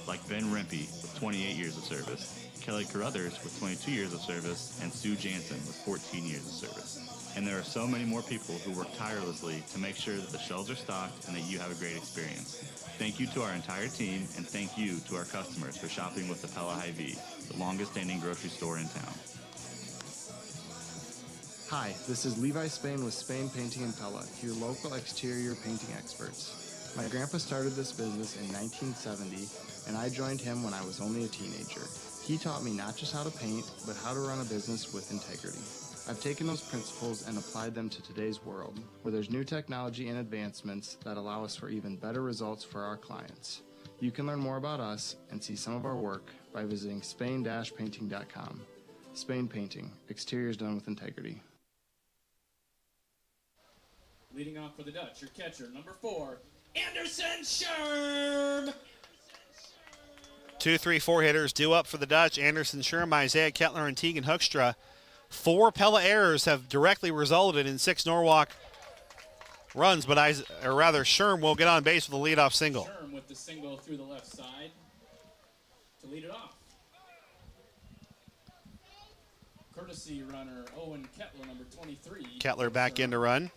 Like Ben Rempe with 28 years of service, Kelly Carruthers with 22 years of service, and Sue Jansen with 14 years of service. And there are so many more people who work tirelessly to make sure that the shelves are stocked and that you have a great experience. Thank you to our entire team, and thank you to our customers for shopping with the Pella Hy-Vee, the longest-standing grocery store in town. Hi, this is Levi Spain with Spain Painting in Pella, your local exterior painting experts. My grandpa started this business in 1970, and I joined him when I was only a teenager. He taught me not just how to paint, but how to run a business with integrity. I've taken those principles and applied them to today's world, where there's new technology and advancements that allow us for even better results for our clients. You can learn more about us and see some of our work by visiting spain-painting.com. Spain Painting, exteriors done with integrity. Leading off for the Dutch, your catcher, number 4, Anderson Sherm. 2, 3, 4 hitters due up for the Dutch. Anderson Sherm, Isaiah Kettler, and Tegan Hoekstra. 4 Pella errors have directly resulted in 6 Norwalk runs, but Sherm will get on base with a leadoff single. Sherm with the single through the left side to lead it off. Courtesy runner Owen Kettler, number 23. Kettler back in to run.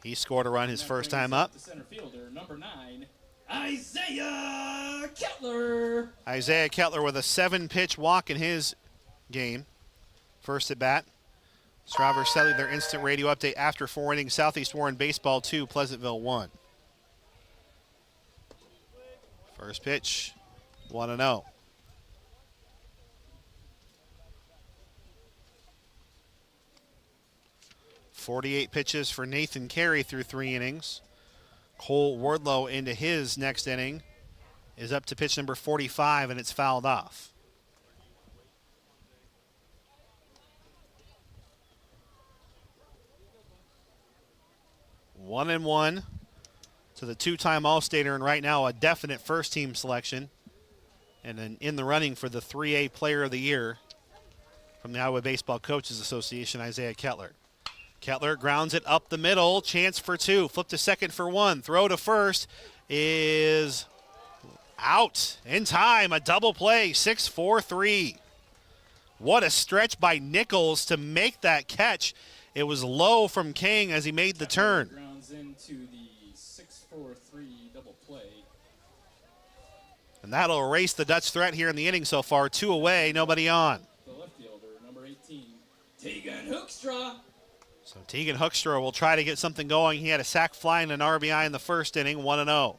He scored a run his first time up. The center fielder, number 9, Isaiah Kettler. Isaiah Kettler with a 7-pitch walk in his game. First at bat. Straver Cellular instant radio update after 4 innings. Southeast Warren baseball 2, Pleasantville 1. First pitch, 1-0. .48 pitches for Nathan Carey through 3 innings. Cole Wardlow into his next inning is up to pitch number 45, and it's fouled off. One and one to the 2-time All-Stater, and right now a definite first-team selection, and then in the running for the 3A Player of the Year from the Iowa Baseball Coaches Association, Isaiah Kettler. Kettler grounds it up the middle. Chance for 2. Flip to second for 1. Throw to first is out in time. A double play. 6-4-3. What a stretch by Nichols to make that catch. It was low from King as he made the turn. Grounds into the 6-4-3 double play. And that'll erase the Dutch threat here in the inning so far. 2 away, nobody on. The left fielder, number 18, Tegan Hoekstra. So Tegan Hoekstra will try to get something going. He had a sac fly and an RBI in the first inning, 1-0.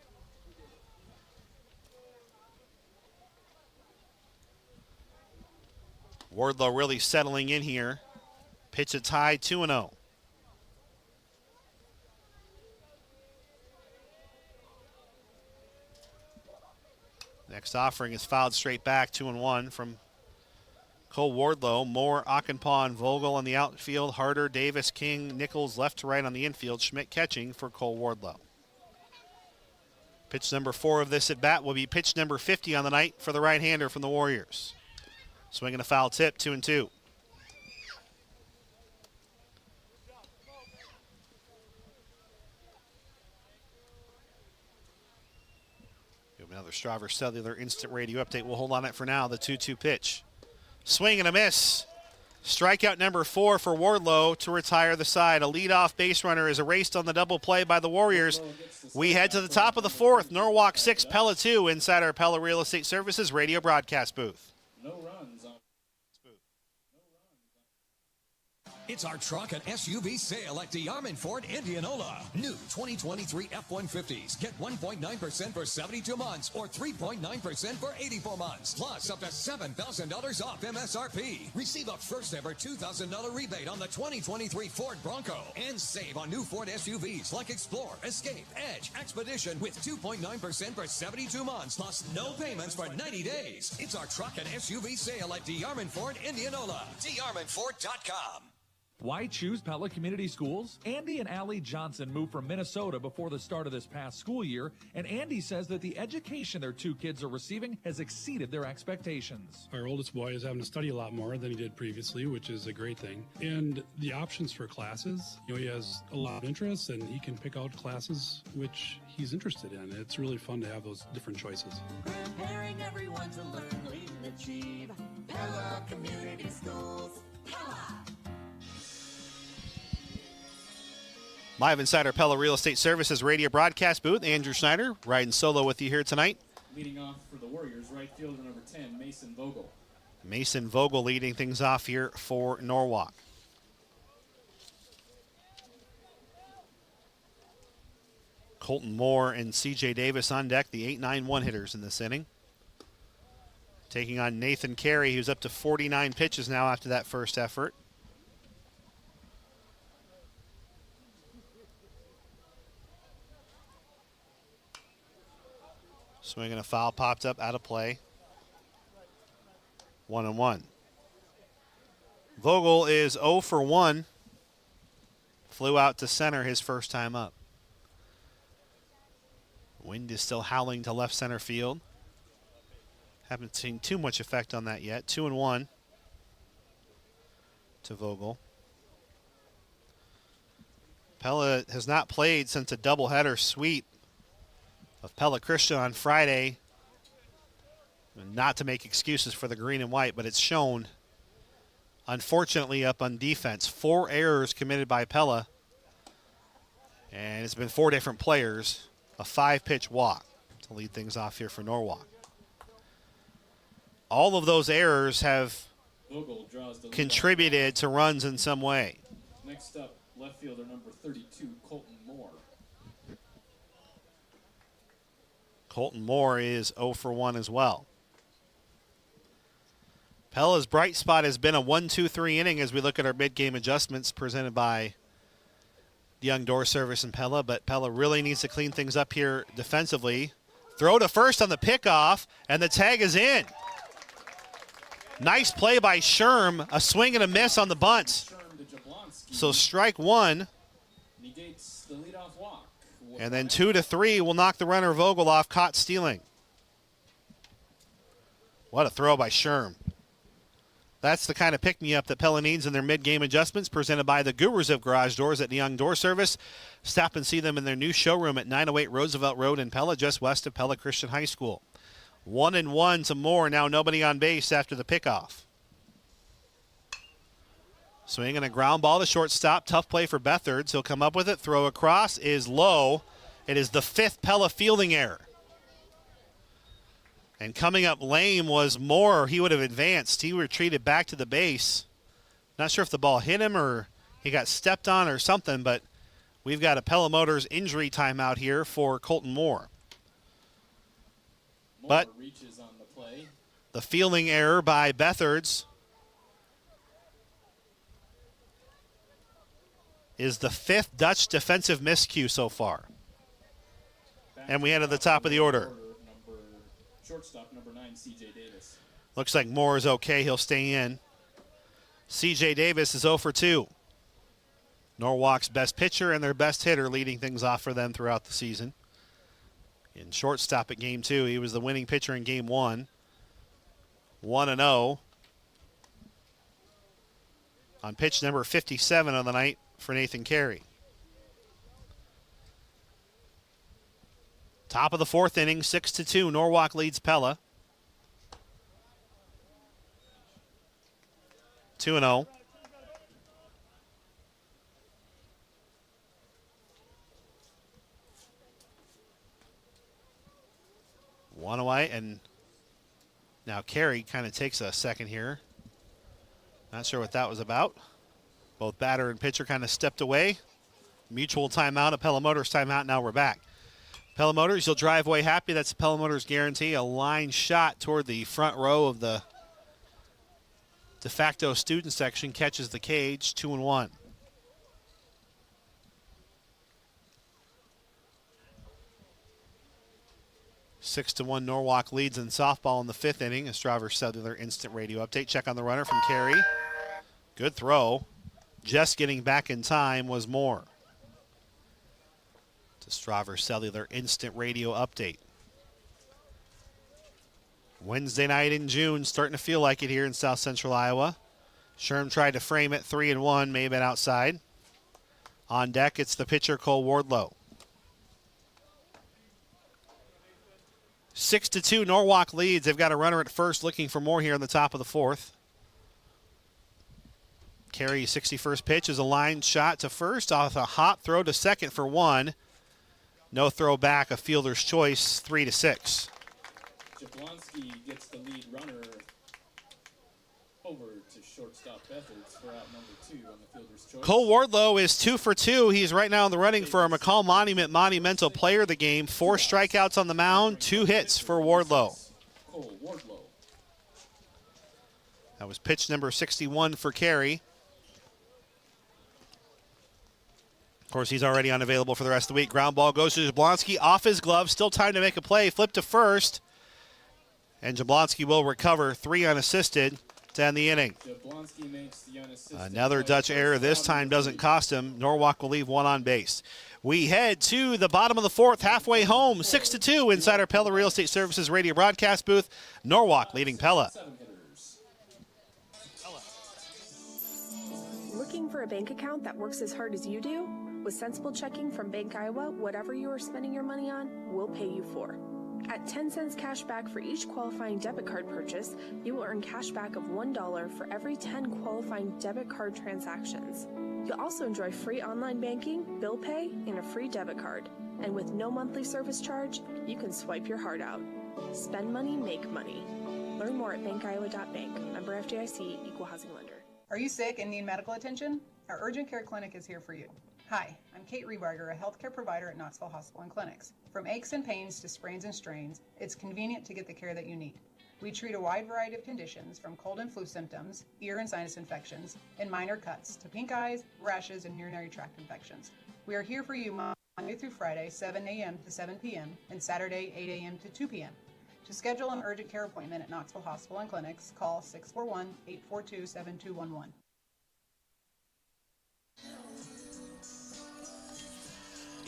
Wardlow really settling in here. Pitch a tie, 2-0. Next offering is fouled straight back, 2-1 from Cole Wardlow. Moore, Achenpaw, and Vogel on the outfield. Harder, Davis, King, Nichols left to right on the infield. Schmidt catching for Cole Wardlow. Pitch number 4 of this at bat will be pitch number 50 on the night for the right-hander from the Warriors. Swinging a foul tip, 2-2. Another Straver Cellular instant radio update. We'll hold on it for now. The 2-2 pitch. Swing and a miss. Strikeout number 4 for Wardlow to retire the side. A leadoff base runner is erased on the double play by the Warriors. We head to the top of the 4th. Norwalk 6, Pella 2 inside our Pella Real Estate Services radio broadcast booth. No runs on. It's our truck and SUV sale at DeArmond Ford Indianola. New 2023 F-150s. Get 1.9% for 72 months or 3.9% for 84 months. Plus up to $7,000 off MSRP. Receive a first ever $2,000 rebate on the 2023 Ford Bronco. And save on new Ford SUVs like Explorer, Escape, Edge, Expedition with 2.9% for 72 months. Plus no payments for 90 days. It's our truck and SUV sale at DeArmond Ford Indianola. DeArmondFord.com. Why choose Pella Community Schools? Andy and Allie Johnson moved from Minnesota before the start of this past school year, and Andy says that the education their 2 kids are receiving has exceeded their expectations. Our oldest boy is having to study a lot more than he did previously, which is a great thing. And the options for classes, he has a lot of interests, and he can pick out classes which he's interested in. It's really fun to have those different choices. Preparing everyone to learn, lead, and achieve. Pella Community Schools. Pella. Live inside our Pella Real Estate Services radio broadcast booth, Andrew Schneider riding solo with you here tonight. Leading off for the Warriors, right fielder number 10, Mason Vogel. Mason Vogel leading things off here for Norwalk. Colton Moore and C.J. Davis on deck, the 8-9-1 hitters in this inning. Taking on Nathan Carey, who's up to 49 pitches now after that first effort. Swing and a foul popped up, out of play. 1-1. Vogel is 0 for 1. Flew out to center his first time up. Wind is still howling to left center field. Haven't seen too much effect on that yet. 2-1 to Vogel. Pella has not played since a doubleheader sweep of Pella Christian on Friday. Not to make excuses for the green and white, but it's shown, unfortunately, up on defense. 4 errors committed by Pella, and it's been 4 different players. A 5-pitch walk to lead things off here for Norwalk. All of those errors have contributed to runs in some way. Next up, left fielder number 32, Colton Moore. Colton Moore is 0 for 1 as well. Pella's bright spot has been a 1-2-3 inning as we look at our mid-game adjustments presented by the Young Door Service and Pella, but Pella really needs to clean things up here defensively. Throw to first on the pickoff, and the tag is in. Nice play by Sherm, a swing and a miss on the bunt. So strike 1. Negates the leadoff walk. And then 2-3 will knock the runner Vogel off, caught stealing. What a throw by Sherm. That's the kind of pick-me-up that Pella needs in their mid-game adjustments, presented by the Gurus of Garage Doors at the Young Door Service. Stop and see them in their new showroom at 908 Roosevelt Road in Pella, just west of Pella Christian High School. 1-1 to Moore, now nobody on base after the pickoff. Swing and a ground ball to shortstop. Tough play for Bethards. He'll come up with it. Throw across is low. It is the 5th Pella fielding error. And coming up lame was Moore. He would have advanced. He retreated back to the base. Not sure if the ball hit him or he got stepped on or something, but we've got a Pella Motors injury timeout here for Colton Moore. But reaches on the play. The fielding error by Bethards is the 5th Dutch defensive miscue so far. And we head to the top of the order. Shortstop number 9, C.J. Davis. Looks like Moore is okay. He'll stay in. C.J. Davis is 0 for 2. Norwalk's best pitcher and their best hitter leading things off for them throughout the season. In shortstop at Game 2, he was the winning pitcher in Game 1. 1-0. On pitch number 57 of the night for Nathan Carey. Top of the 4th inning, 6-2. Norwalk leads Pella. 2-0. One away, and now Carey kind of takes a second here. Not sure what that was about. Both batter and pitcher kind of stepped away. Mutual timeout, a Pella Motors timeout. Now we're back. Pella Motors, you'll drive away happy. That's a Pella Motors guarantee. A line shot toward the front row of the de facto student section. Catches the cage, 2-1. Six to 1 Norwalk leads in softball in the 5th inning. A Stravers Cellular Instant Radio update. Check on the runner from Carey. Good throw. Just getting back in time was Moore. It's a Stravers Cellular Instant Radio update. Wednesday night in June, starting to feel like it here in South Central Iowa. Sherm tried to frame it, 3-1, may have been outside. On deck, it's the pitcher, Cole Wardlow. 6-2, Norwalk leads. They've got a runner at first looking for more here in the top of the 4th. Carey's 61st pitch is a line shot to first off a hot throw to second for 1. No throw back, a fielder's choice, 3-6. Jablonski gets the lead runner over to shortstop Bethards for out number 2 on the fielder's choice. Cole Wardlow is 2 for 2. He's right now in the running for a McCall Monument Monumental Player of the Game. 4 strikeouts on the mound, 2 hits for Wardlow. Cole Wardlow. That was pitch number 61 for Carey. Of course, he's already unavailable for the rest of the week. Ground ball goes to Jablonski, off his glove, still time to make a play. Flip to first, and Jablonski will recover, 3 unassisted to end the inning. Jablonski makes the unassisted. Another Dutch error. This time doesn't cost him. Norwalk will leave 1 on base. We head to the bottom of the 4th, halfway home, 6-2 inside our Pella Real Estate Services radio broadcast booth. Norwalk leading Pella. Looking for a bank account that works as hard as you do? With Sensible Checking from Bank Iowa, whatever you are spending your money on, we'll pay you for. At 10 cents cash back for each qualifying debit card purchase, you will earn cash back of $1 for every 10 qualifying debit card transactions. You'll also enjoy free online banking, bill pay, and a free debit card. And with no monthly service charge, you can swipe your heart out. Spend money, make money. Learn more at bankiowa.bank. Member FDIC, Equal Housing Lender. Are you sick and need medical attention? Our urgent care clinic is here for you. Hi, I'm Kate Rebarger, a healthcare provider at Knoxville Hospital and Clinics. From aches and pains to sprains and strains, it's convenient to get the care that you need. We treat a wide variety of conditions, from cold and flu symptoms, ear and sinus infections, and minor cuts, to pink eyes, rashes, and urinary tract infections. We are here for you Monday through Friday, 7 a.m. to 7 p.m., and Saturday, 8 a.m. to 2 p.m. To schedule an urgent care appointment at Knoxville Hospital and Clinics, call 641-842-7211.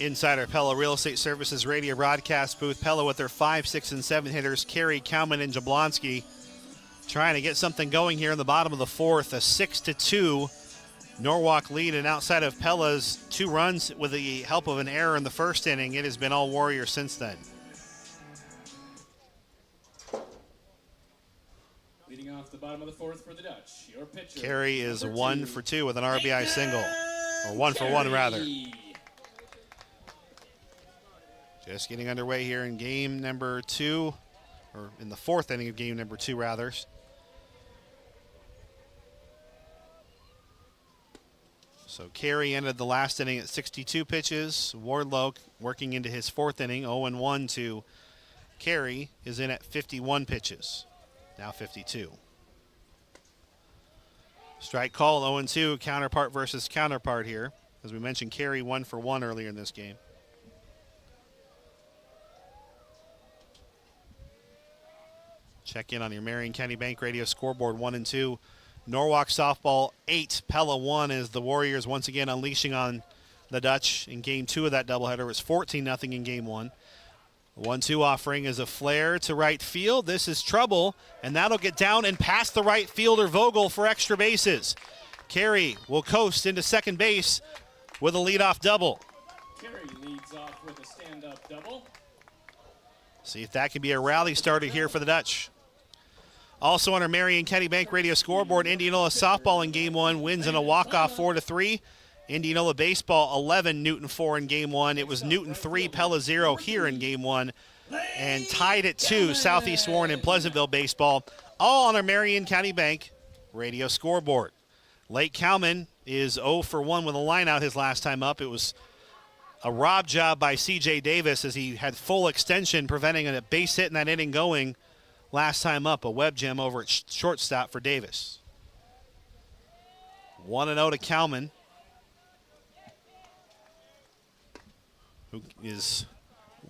Inside our Pella Real Estate Services radio broadcast booth, Pella with their 5, 6, and 7 hitters, Carey, Cowman, and Jablonski, trying to get something going here in the bottom of the 4th. A 6-2 Norwalk lead, and outside of Pella's 2 runs with the help of an error in the first inning, it has been all Warriors since then. Leading off the bottom of the 4th for the Dutch, your pitcher. Carey is 1 for 2 with an RBI single, or 1 for 1 rather. Just getting underway here in game number 2, or in the 4th inning of game number 2, rather. So Carey ended the last inning at 62 pitches. Wardlow working into his 4th inning, 0-1 to Carey, is in at 51 pitches, now 52. Strike call, 0-2, counterpart versus counterpart here. As we mentioned, Carey 1 for 1 earlier in this game. Check in on your Marion County Bank Radio scoreboard, 1-2. Norwalk softball 8, Pella 1, as the Warriors once again unleashing on the Dutch in game 2 of that doubleheader. It was 14-0 in game 1. 1-2 offering is a flare to right field. This is trouble, and that'll get down and past the right fielder Vogel for extra bases. Carey will coast into second base with a leadoff double. Carey leads off with a stand-up double. See if that can be a rally starter here for the Dutch. Also on our Marion County Bank Radio scoreboard, Indianola softball in Game 1 wins in a walk-off 4-3. Indianola baseball 11, Newton 4 in Game 1. It was Newton 3, Pella 0 here in Game 1. And tied at 2, Southeast Warren and Pleasantville baseball, all on our Marion County Bank Radio scoreboard. Lake Cowman is 0 for 1 with a line out his last time up. It was a rob job by C.J. Davis as he had full extension, preventing a base hit in that inning going last time up. A web gem over at shortstop for Davis. 1-0 to Cowman, who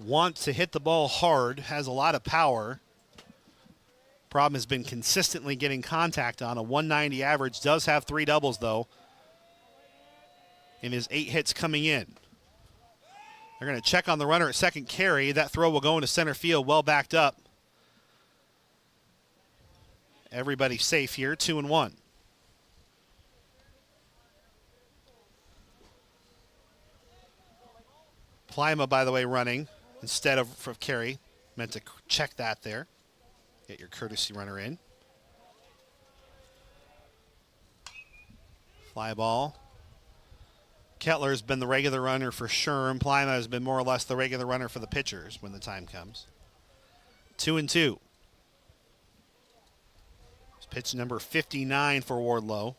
wants to hit the ball hard, has a lot of power. Problem has been consistently getting contact on. A 190 average, does have 3 doubles, though, in his 8 hits coming in. They're going to check on the runner at second carry. That throw will go into center field, well backed up. Everybody safe here, 2-1. Plima, by the way, running instead of for carry. Meant to check that there. Get your courtesy runner in. Fly ball. Kettler's been the regular runner for Sherm. Plima has been more or less the regular runner for the pitchers when the time comes. 2-2. It's pitch number 59 for Wardlow.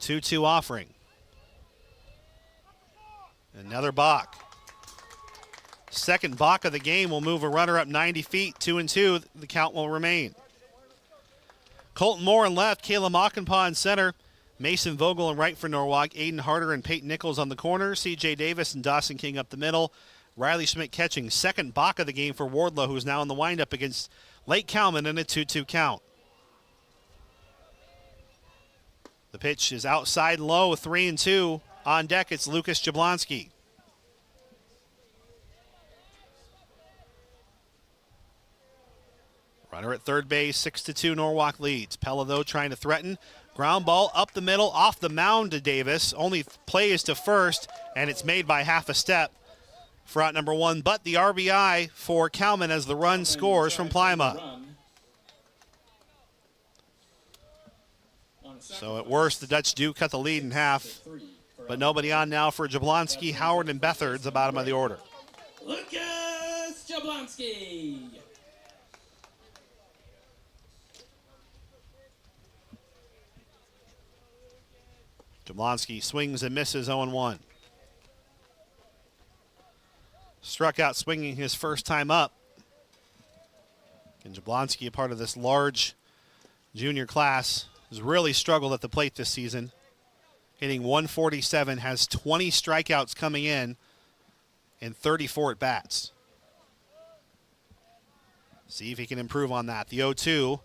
Two-two offering. Another balk. Second balk of the game will move a runner up 90 feet. 2-2. The count will remain. Colton Moore in left. Kayla Mockenpaw in center. Mason Vogel in right for Norwalk. Aiden Harder and Peyton Nichols on the corner. C.J. Davis and Dawson King up the middle. Riley Schmidt catching. Second balk of the game for Wardlow, who's now in the windup against Lake Cowman in a 2-2 count. The pitch is outside low, 3-2. On deck, it's Lucas Jablonski. Runner at third base, 6-2, Norwalk leads. Pella, though, trying to threaten. Ground ball up the middle, off the mound to Davis. Only play is to first, and it's made by half a step for out number 1. But the RBI for Cowman as the run scores from Plima. So at worst, the Dutch do cut the lead in half. But nobody on now for Jablonski, Howard, and Bethard, the bottom of the order. Lucas Jablonski. Jablonski swings and misses, 0-1. Struck out swinging his first time up. And Jablonski, a part of this large junior class, has really struggled at the plate this season. Hitting 147, has 20 strikeouts coming in and 34 at bats. See if he can improve on that. The 0-2,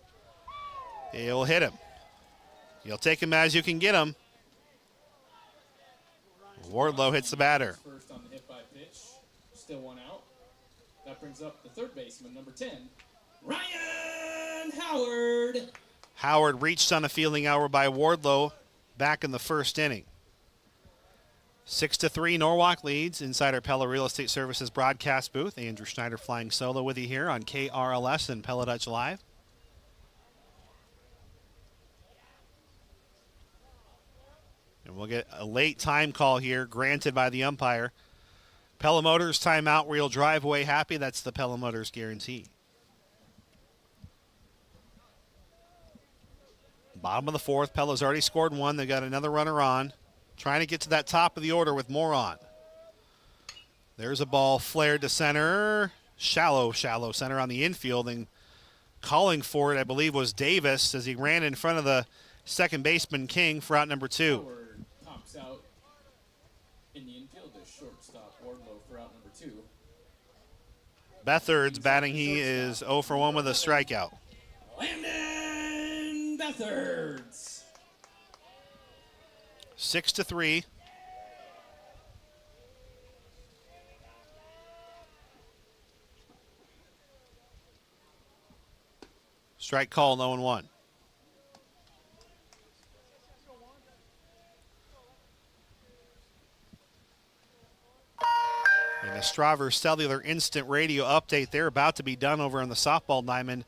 he'll hit him. You'll take him as you can get him. Wardlow hits the batter. First on the hit by pitch. Still 1 out. That brings up the third baseman, number 10, Ryan Howard. Howard reached on a fielding hour by Wardlow back in the first inning. 6-3, Norwalk leads inside our Pella Real Estate Services broadcast booth. Andrew Schneider flying solo with you here on KRLS and Pella Dutch Live. And we'll get a late time call here granted by the umpire. Pella Motors timeout where you'll drive away happy. That's the Pella Motors guarantee. Bottom of the fourth. Pella's already scored 1. They got another runner on. Trying to get to that top of the order with more on. There's a ball flared to center. Shallow center on the infield. And calling for it, I believe, was Davis as he ran in front of the second baseman King for out number 2. Howard pops out in the infield to shortstop Wardlow for out number 2. Bethard's batting. He is 0 for 1 with a strikeout. Landon Bethards. 6-3. Strike call, 0-1. And a Straver Cellular Instant Radio update. They're about to be done over on the softball diamond.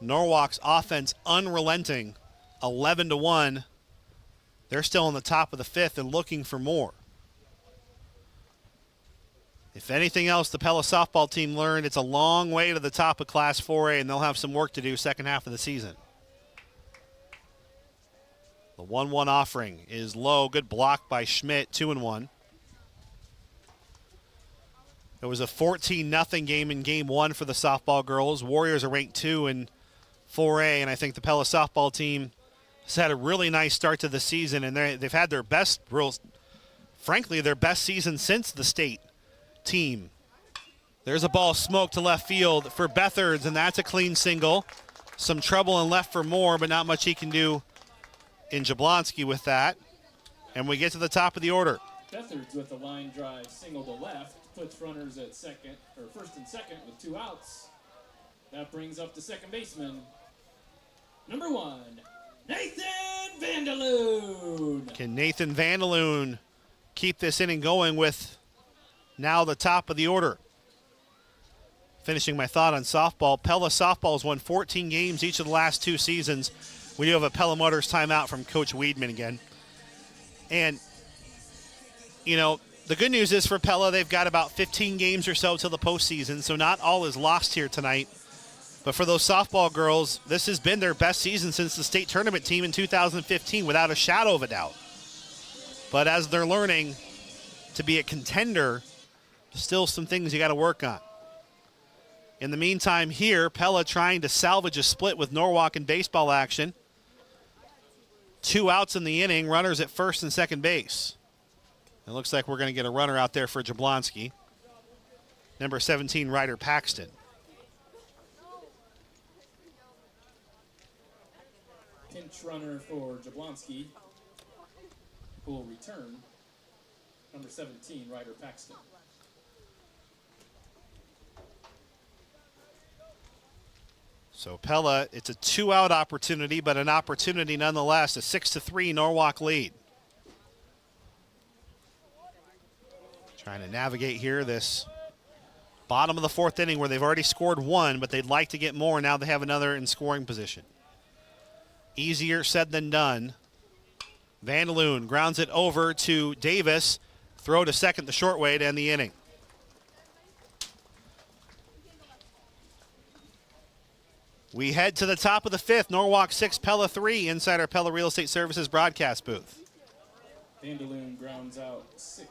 Norwalk's offense unrelenting, 11-1. They're still on the top of the fifth and looking for more. If anything else, the Pella softball team learned it's a long way to the top of Class 4A, and they'll have some work to do second half of the season. The 1-1 offering is low. Good block by Schmidt, 2-1. It was a 14-0 game in Game 1 for the softball girls. Warriors are ranked 2 in 4A, and I think the Pella softball team has had a really nice start to the season, and they've had their best, frankly, their best season since the state team. There's a ball smoked to left field for Bethards, and that's a clean single. Some trouble in left for Moore, but not much he can do in Jablonski with that. And we get to the top of the order. Bethards with a line drive single to left puts runners at first and second with 2 outs. That brings up the second baseman, number 1, Nathan Vandaloon. Can Nathan Vandaloon keep this inning going with now the top of the order? Finishing my thought on softball, Pella softball has won 14 games each of the last 2 seasons. We do have a Pella Motors timeout from Coach Weedman again. And, you know, the good news is for Pella, they've got about 15 games or so till the postseason, so not all is lost here tonight. But for those softball girls, this has been their best season since the state tournament team in 2015, without a shadow of a doubt. But as they're learning to be a contender, still some things you got to work on. In the meantime here, Pella trying to salvage a split with Norwalk in baseball action. 2 outs in the inning, runners at first and second base. It looks like we're going to get a runner out there for Jablonski. Number 17, Ryder Paxton. Pinch runner for Jablonski, who will return, number 17, Ryder Paxton. So Pella, it's a 2-out opportunity, but an opportunity nonetheless. A 6-3 Norwalk lead. Trying to navigate here this bottom of the 4th inning where they've already scored 1, but they'd like to get more. Now they have another in scoring position. Easier said than done. Vandaloon grounds it over to Davis. Throw to second the short way to end the inning. We head to the top of the 5th. Norwalk 6, Pella 3 inside our Pella Real Estate Services broadcast booth. Vandaloon grounds out 6-2.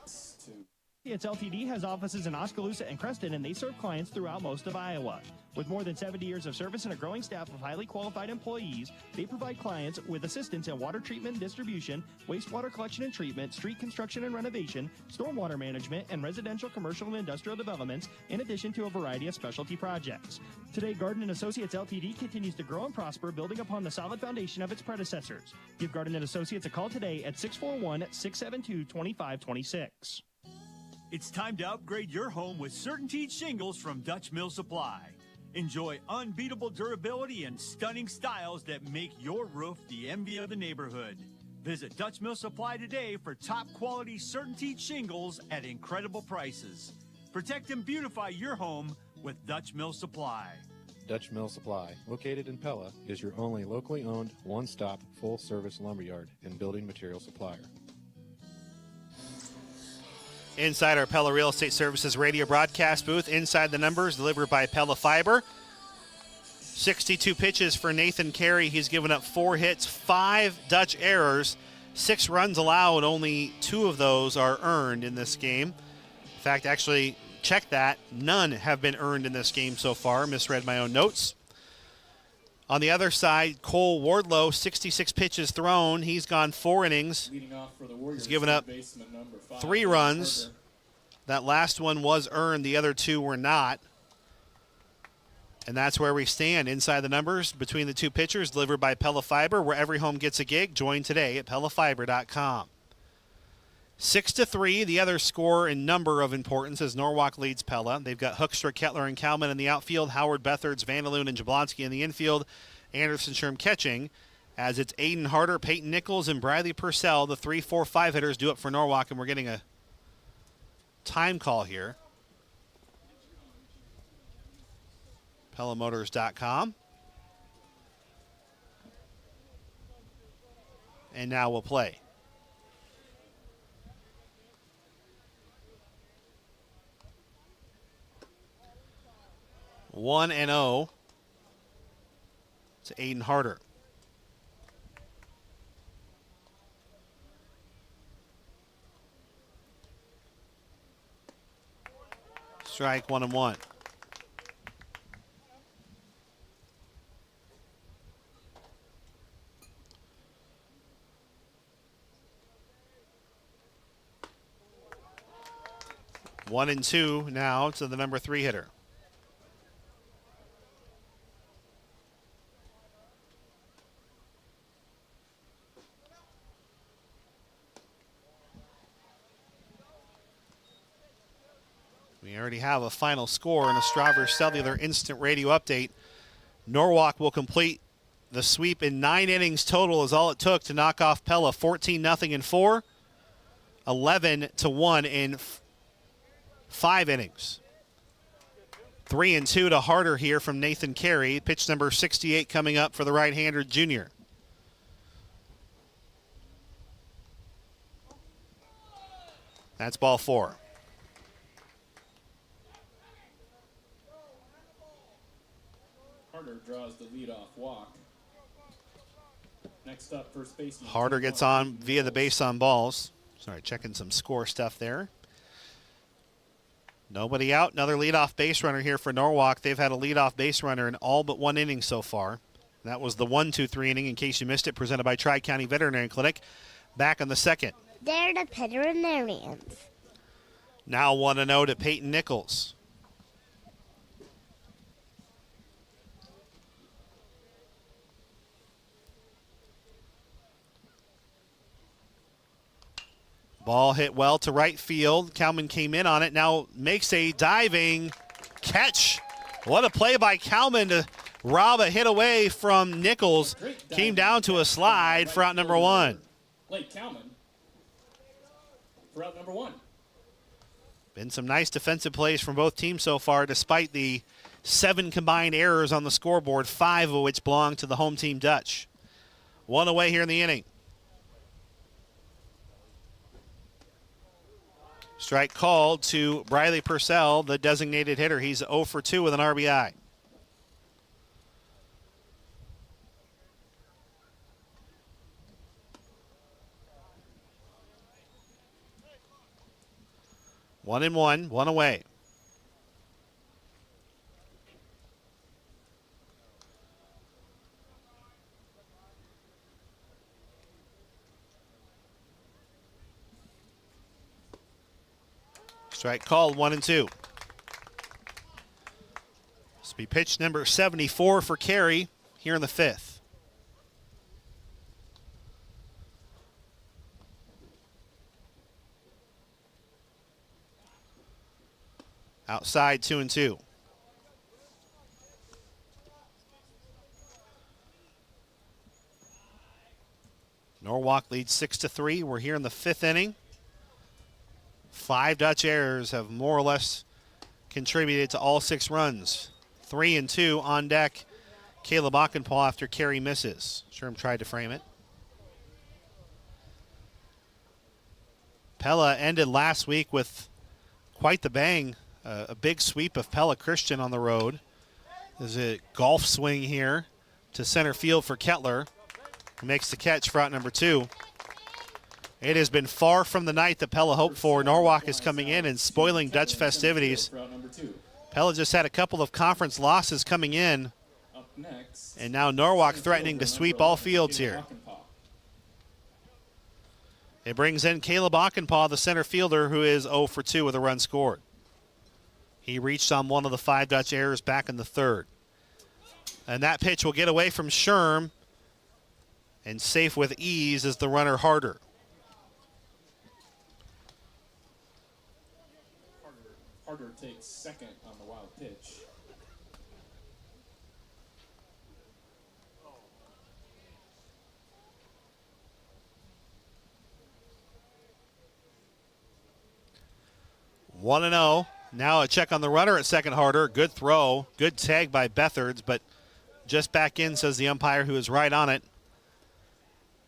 It's LTD has offices in Oskaloosa and Creston, and they serve clients throughout most of Iowa. With more than 70 years of service and a growing staff of highly qualified employees, they provide clients with assistance in water treatment and distribution, wastewater collection and treatment, street construction and renovation, stormwater management, and residential, commercial, and industrial developments, in addition to a variety of specialty projects. Today, Garden & Associates LTD continues to grow and prosper, building upon the solid foundation of its predecessors. Give Garden & Associates a call today at 641-672-2526. It's time to upgrade your home with CertainTeed shingles from Dutch Mill Supply. Enjoy unbeatable durability and stunning styles that make your roof the envy of the neighborhood. Visit Dutch Mill Supply today for top quality CertainTeed shingles at incredible prices. Protect and beautify your home with Dutch Mill Supply. Dutch Mill Supply, located in Pella, is your only locally owned, one-stop, full-service lumberyard and building material supplier. Inside our Pella Real Estate Services radio broadcast booth, inside the numbers delivered by Pella Fiber. 62 pitches for Nathan Carey. He's given up 4 hits, 5 Dutch errors, 6 runs allowed. Only 2 of those are earned in this game. In fact, actually, check that. None have been earned in this game so far. Misread my own notes. On the other side, Cole Wardlow, 66 pitches thrown. He's gone 4 innings. Leading off for the Warriors, he's given up 3 runs. That last one was earned. The other 2 were not. And that's where we stand. Inside the numbers between the 2 pitchers, delivered by Pella Fiber, where every home gets a gig. Join today at PellaFiber.com. 6-3, the other score and number of importance as Norwalk leads Pella. They've got Hoekstra, Kettler, and Kalman in the outfield, Howard, Bethards, Vandaloon, and Jablonski in the infield, Anderson, Sherm catching, as it's Aiden Harder, Peyton Nichols, and Bradley Purcell, the 3-4-5 hitters do it for Norwalk, and we're getting a time call here. PellaMotors.com. And now we'll play. One and 0 to Aiden Harder. Strike 1-1. One and 2 now to the number 3 hitter. We already have a final score in a Strawberry Cellular Instant Radio update. Norwalk will complete the sweep in 9 innings total is all it took to knock off Pella. 14-0 in 4, 11-1 in 5 innings. 3-2 to Harder here from Nathan Carey. Pitch number 68 coming up for the right-hander junior. That's ball 4. Harder draws the leadoff walk. Next up, first baseman. Harder gets on via the base on balls. Sorry, checking some score stuff there. Nobody out. Another leadoff base runner here for Norwalk. They've had a leadoff base runner in all but 1 inning so far. That was the 1-2-3 inning, in case you missed it, presented by Tri-County Veterinary Clinic. Back on the second. They're the veterinarians. Now 1-0 to Peyton Nichols. Ball hit well to right field. Kalman came in on it. Now makes a diving catch. What a play by Kalman to rob a hit away from Nichols. Came down to a slide for out number 1. Blake Kalman for out number 1. Been some nice defensive plays from both teams so far, despite the 7 combined errors on the scoreboard, 5 of which belong to the home team Dutch. 1 away here in the inning. Strike called to Briley Purcell, the designated hitter. He's 0 for 2 with an RBI. One and one away. Strike called, 1-2. This will be pitch number 74 for Carey here in the 5th. Outside, 2-2. Norwalk leads 6-3. We're here in the 5th inning. 5 Dutch errors have more or less contributed to all 6 runs. 3-2 on deck. Caleb Ockenpaw after Carey misses. Sherm tried to frame it. Pella ended last week with quite the bang. A big sweep of Pella Christian on the road. There's a golf swing here to center field for Kettler, who makes the catch for out number 2. It has been far from the night that Pella hoped for. Norwalk is coming in and spoiling Dutch festivities. Pella just had a couple of conference losses coming in. And now Norwalk threatening to sweep all fields here. It brings in Caleb Ockenpaw, the center fielder, who is 0 for 2 with a run scored. He reached on one of the 5 Dutch errors back in the 3rd. And that pitch will get away from Sherm. And safe with ease is the runner Harder. Harder takes second on the wild pitch. 1-0. Now a check on the runner at second harder. Good throw. Good tag by Bethards, but just back in, says the umpire, who is right on it.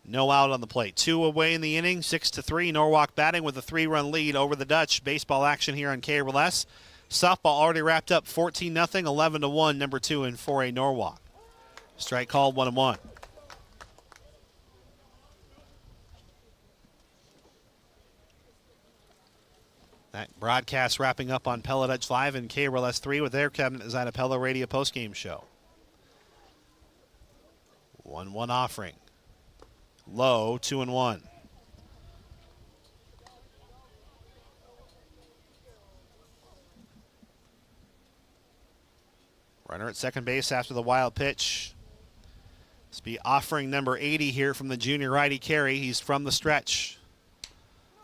No out on the plate. 2 away in the inning, 6-3. Norwalk batting with a 3-run lead over the Dutch. Baseball action here on KRLS. Softball already wrapped up 14-0, 11-1, number 2 in 4A Norwalk. Strike called, 1-1. That broadcast wrapping up on Pella Dutch Live and KRLS 3 with their Cabinet Design of Pella Radio postgame show. 1-1 offering. Low, 2-1. Runner at second base after the wild pitch. This will be offering number 80 here from the junior righty Carey. He's from the stretch.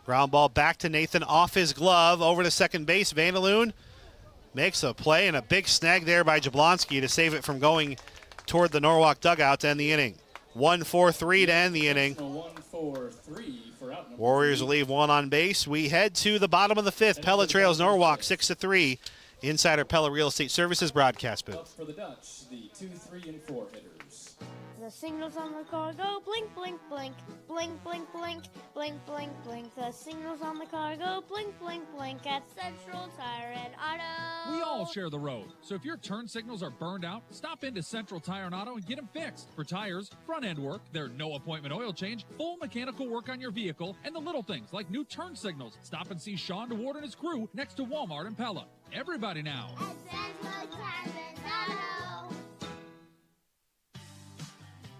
Ground ball back to Nathan off his glove over to second base. Vandaloon makes a play and a big snag there by Jablonski to save it from going toward the Norwalk dugout to end the inning. 1-4-3 to end the inning. 1-4-3 for out number Warriors leave 1 on base. We head to the bottom of the 5th. Pella trails Norwalk 6-3. Inside our Pella Real Estate Services broadcast Up booth. for the Dutch, the 2, 3, and 4 hitters. The signals on the car go blink, blink, blink, blink, blink, blink, blink, blink, blink. The signals on the car go blink, blink, blink at Central Tire and Auto. We all share the road, so if your turn signals are burned out, stop into Central Tire and Auto and get them fixed. For tires, front-end work, their no-appointment oil change, full mechanical work on your vehicle, and the little things like new turn signals. Stop and see Sean DeWard and his crew next to Walmart and Pella. Everybody now.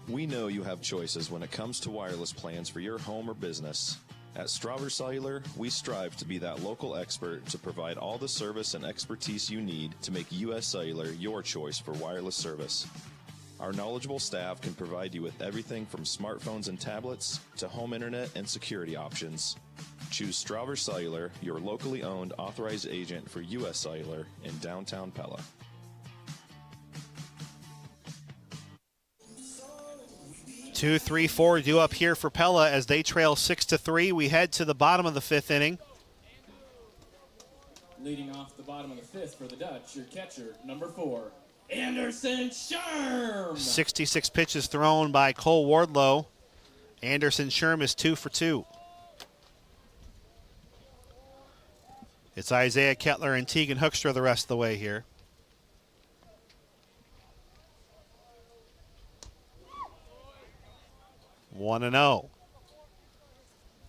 We know you have choices when it comes to wireless plans for your home or business. At Strawber Cellular, we strive to be that local expert to provide all the service and expertise you need to make U.S. Cellular your choice for wireless service. Our knowledgeable staff can provide you with everything from smartphones and tablets to home internet and security options. Choose Strawber Cellular, your locally owned authorized agent for U.S. Cellular in downtown Pella. 2-3-4 due up here for Pella as they trail 6-3. We head to the bottom of the 5th inning. Leading off the bottom of the 5th for the Dutch, your catcher, number 4, Anderson Sherm. 66 pitches thrown by Cole Wardlow. Anderson Sherm is 2 for 2. It's Isaiah Kettler and Tegan Hoekstra the rest of the way here. One and 0.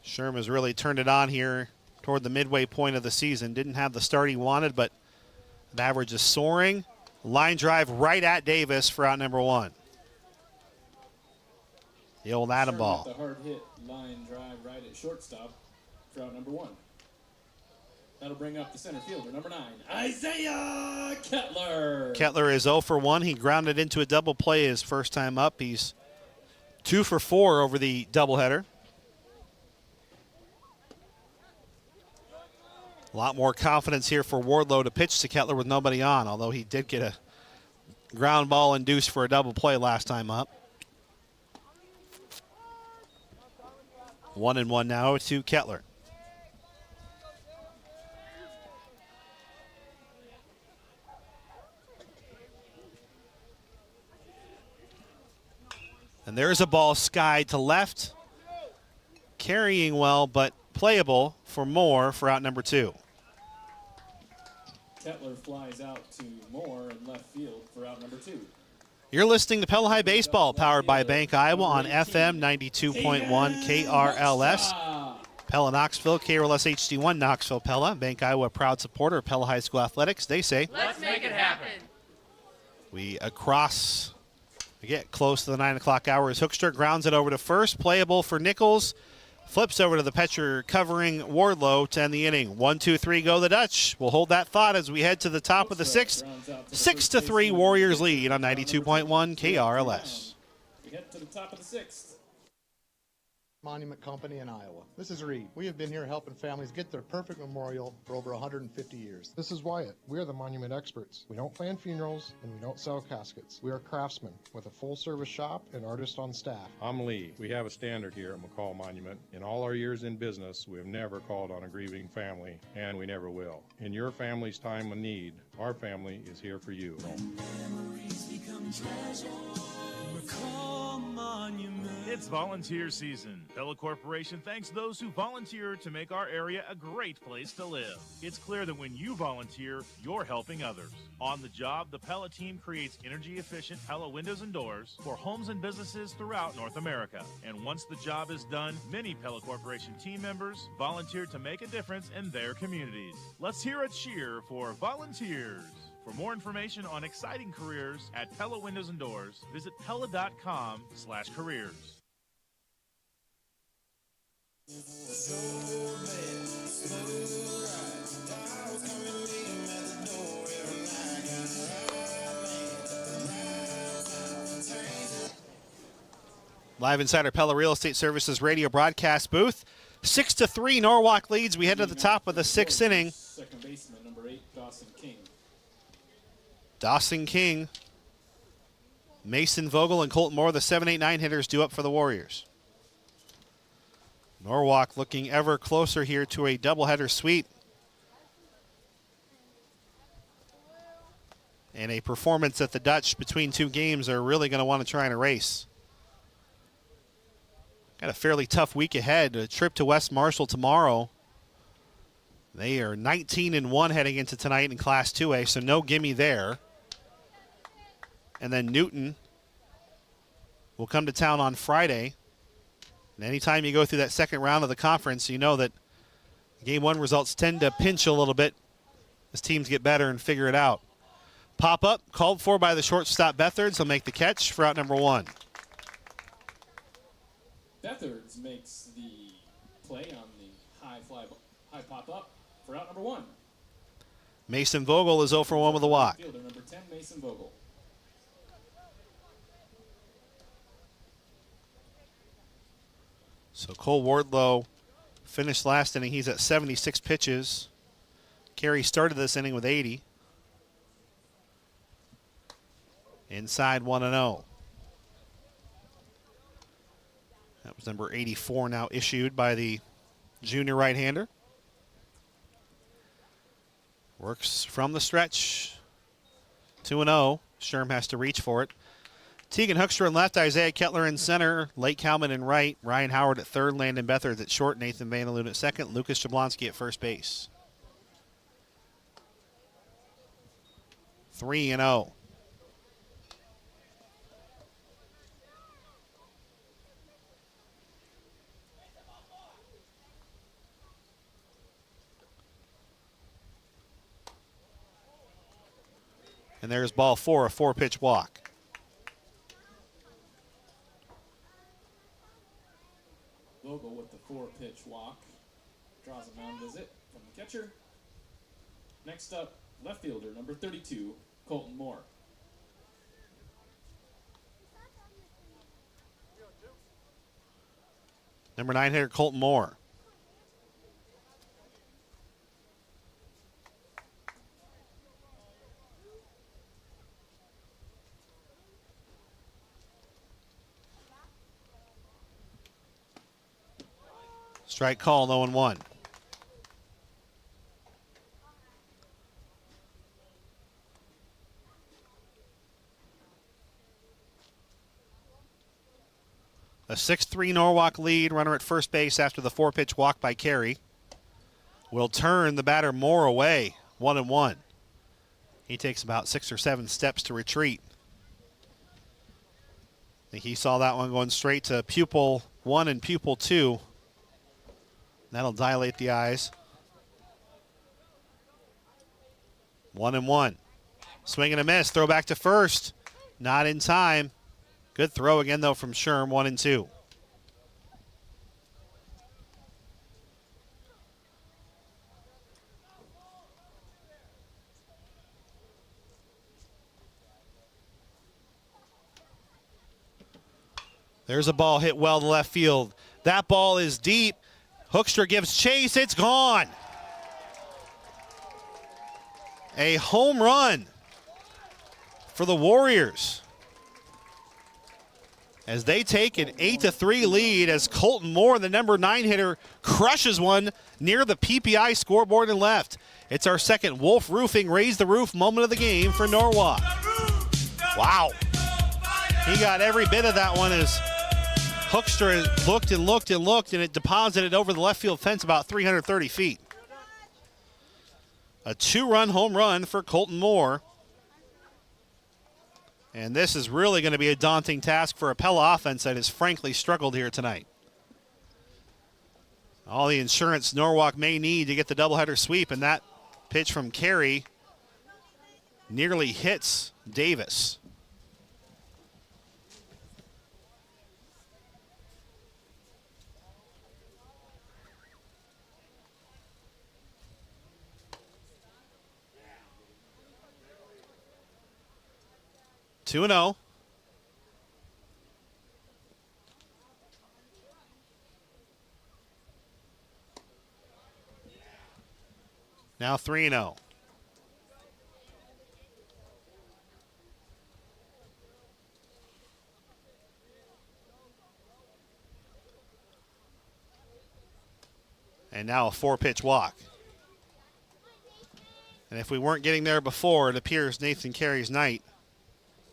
Sherm has really turned it on here toward the midway point of the season. Didn't have the start he wanted, but the average is soaring. Line drive right at Davis for out number 1. The old Adam Sherm ball. with the hard hit line drive right at shortstop for out number 1. That'll bring up the center fielder, number 9, Isaiah Kettler. Kettler is 0 for 1. He grounded into a double play his first time up. He's 2 for 4 over the doubleheader. A lot more confidence here for Wardlow to pitch to Kettler with nobody on, although he did get a ground ball induced for a double play last time up. 1-1 now to Kettler. And there's a ball skied to left. Carrying well, but playable for Moore for out number 2. Kettler flies out to Moore in left field for out number 2. You're listening to Pella High Baseball, powered by Bank Iowa on FM 92.1 KRLS. Pella Knoxville, KRLS HD1 Knoxville Pella. Bank Iowa, proud supporter of Pella High School Athletics. They say, let's make it happen. We get close to the 9 o'clock hour as Hoekstra grounds it over to first. Playable for Nichols. Flips over to the pitcher covering Wardlow to end the inning. 1-2-3 go the Dutch. We'll hold that thought as we head to the top of the 6th. 6-3 Warriors lead on 92.1 KRLS. We head to the top of the 6th. Monument Company in Iowa. This is Reed. We have been here helping families get their perfect memorial for over 150 years. This is Wyatt. We are the monument experts. We don't plan funerals and we don't sell caskets. We are craftsmen with a full-service shop and artists on staff. I'm Lee. We have a standard here at McCall Monument. In all our years in business, we have never called on a grieving family, and we never will. In your family's time of need, our family is here for you. It's volunteer season. Pella Corporation thanks those who volunteer to make our area a great place to live. It's clear that when you volunteer, you're helping others. On the job, the Pella team creates energy-efficient Pella windows and doors for homes and businesses throughout North America. And once the job is done, many Pella Corporation team members volunteer to make a difference in their communities. Let's hear a cheer for volunteers. For more information on exciting careers at Pella Windows and Doors, visit Pella.com/careers. Live inside our Pella Real Estate Services radio broadcast booth. 6-3 Norwalk leads. We head to the top of the sixth inning. Second baseman, number 8, Dawson King. Dawson King, Mason Vogel, and Colton Moore, the 7, 8, 9 hitters due up for the Warriors. Norwalk looking ever closer here to a doubleheader sweep. And a performance that the Dutch between two games are really going to want to try and erase. Got a fairly tough week ahead. A trip to West Marshall tomorrow. They are 19-1 heading into tonight in Class 2A, so no gimme there. And then Newton will come to town on Friday. And anytime you go through that second round of the conference, you know that Game 1 results tend to pinch a little bit as teams get better and figure it out. Pop up, called for by the shortstop Bethards. He'll make the catch for out number 1. Bethards makes the play on the high pop up for out number 1. Mason Vogel is 0 for 1 with a walk. Fielder number 10, Mason Vogel. So Cole Wardlow finished last inning. He's at 76 pitches. Carey started this inning with 80. Inside 1-0. That was number 84 now issued by the junior right-hander. Works from the stretch. 2-0. Sherm has to reach for it. Tegan Hoekstra in left, Isaiah Kettler in center, Lake Kalman in right, Ryan Howard at third, Landon Bethards at short, Nathan Vanderloon at second, Lucas Jablonski at first base. 3-0. And there's ball 4, a 4-pitch walk. Vogel with the 4-pitch walk. Draws a mound visit from the catcher. Next up, left fielder, number 32, Colton Moore. Number 9 hitter, Colton Moore. Strike call, 0-1. A 6-3 Norwalk lead. Runner at first base after the 4-pitch walk by Carey. Will turn the batter Moore away. 1-1. He takes about 6 or 7 steps to retreat. I think he saw that one going straight to pupil 1 and pupil 2. That'll dilate the eyes. 1-1. Swing and a miss. Throw back to first. Not in time. Good throw again, though, from Sherm. 1-2. There's a ball hit well to left field. That ball is deep. Hoekstra gives chase. It's gone. A home run for the Warriors as they take an 8-3 lead as Colton Moore, the number 9 hitter, crushes one near the PPI scoreboard and left. It's our second Wolf Roofing Raise the Roof moment of the game for Norwalk. Wow. He got every bit of that one as Hoekstra looked and looked and looked, and it deposited over the left field fence about 330 feet. A 2-run home run for Colton Moore. And this is really going to be a daunting task for a Pella offense that has frankly struggled here tonight. All the insurance Norwalk may need to get the doubleheader sweep, and that pitch from Carey nearly hits Davis. Two and 0. Now 3-0. And now a 4-pitch walk. And if we weren't getting there before, it appears Nathan Carey's night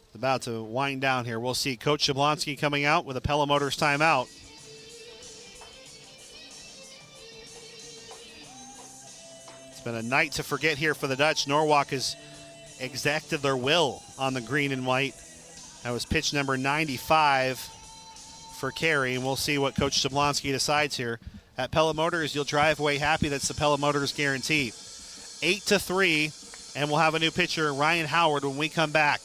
is about to wind down here. We'll see Coach Jablonski coming out with a Pella Motors timeout. It's been a night to forget here for the Dutch. Norwalk has exacted their will on the green and white. That was pitch number 95 for Carey, and we'll see what Coach Jablonski decides here. At Pella Motors, you'll drive away happy. That's the Pella Motors guarantee. 8-3, and we'll have a new pitcher, Ryan Howard, when we come back.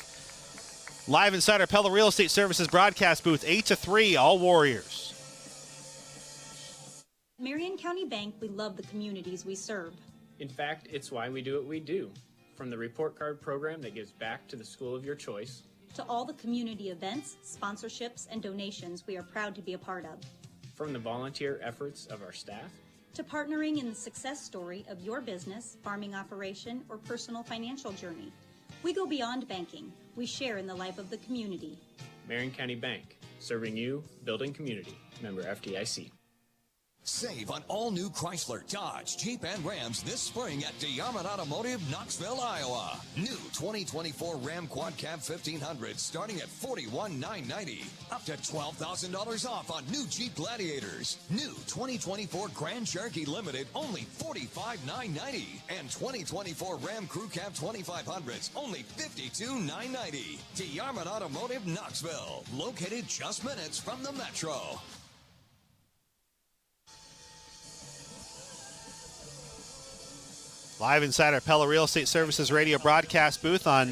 Live inside our Pella Real Estate Services broadcast booth, 8-3, all Warriors. Marion County Bank, we love the communities we serve. In fact, it's why we do what we do. From the report card program that gives back to the school of your choice, to all the community events, sponsorships, and donations we are proud to be a part of. From the volunteer efforts of our staff, to partnering in the success story of your business, farming operation, or personal financial journey. We go beyond banking. We share in the life of the community. Marion County Bank, serving you, building community. Member FDIC. Save on all new Chrysler, Dodge, Jeep, and Rams this spring at DeArmond Automotive, Knoxville, Iowa. New 2024 Ram Quad Cab 1500 starting at $41,990. Up to $12,000 off on new Jeep Gladiators. New 2024 Grand Cherokee Limited only $45,990. And 2024 Ram Crew Cab 2500s only $52,990. DeArmond Automotive, Knoxville. Located just minutes from the Metro. Live inside our Pella Real Estate Services radio broadcast booth on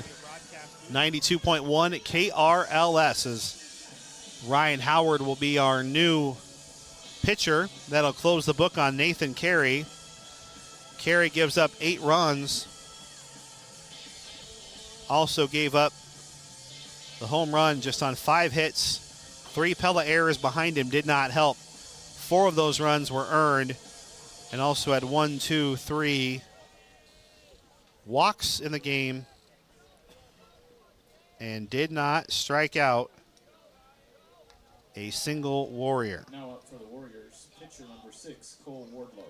92.1 KRLS as Ryan Howard will be our new pitcher. That'll close the book on Nathan Carey. Carey gives up 8 runs. Also gave up the home run just on 5 hits. 3 Pella errors behind him did not help. 4 of those runs were earned, and also had 1, 2, 3 walks in the game and did not strike out a single Warrior. Now up for the Warriors, pitcher number 6, Cole Wardlow.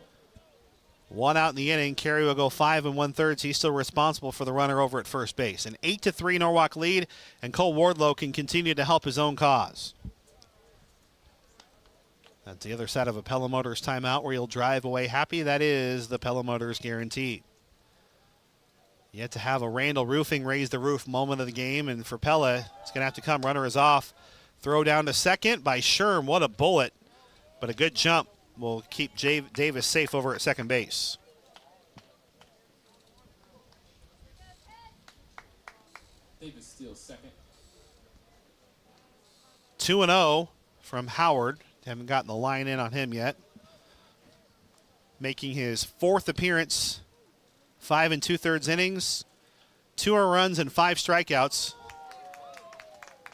1 out in the inning. Carey will go 5 1/3. He's still responsible for the runner over at first base. An 8-3 Norwalk lead, and Cole Wardlow can continue to help his own cause. That's the other side of a Pella Motors timeout where you'll drive away happy. That is the Pella Motors guarantee. Yet to have a Randall Roofing raise the roof moment of the game, and for Pella, it's going to have to come. Runner is off. Throw down to second by Sherm. What a bullet, but a good jump will keep Davis safe over at second base. Davis steals second. 2-0 from Howard. Haven't gotten the line in on him yet. Making his 4th appearance. 5 2/3 innings, 2 runs and 5 strikeouts.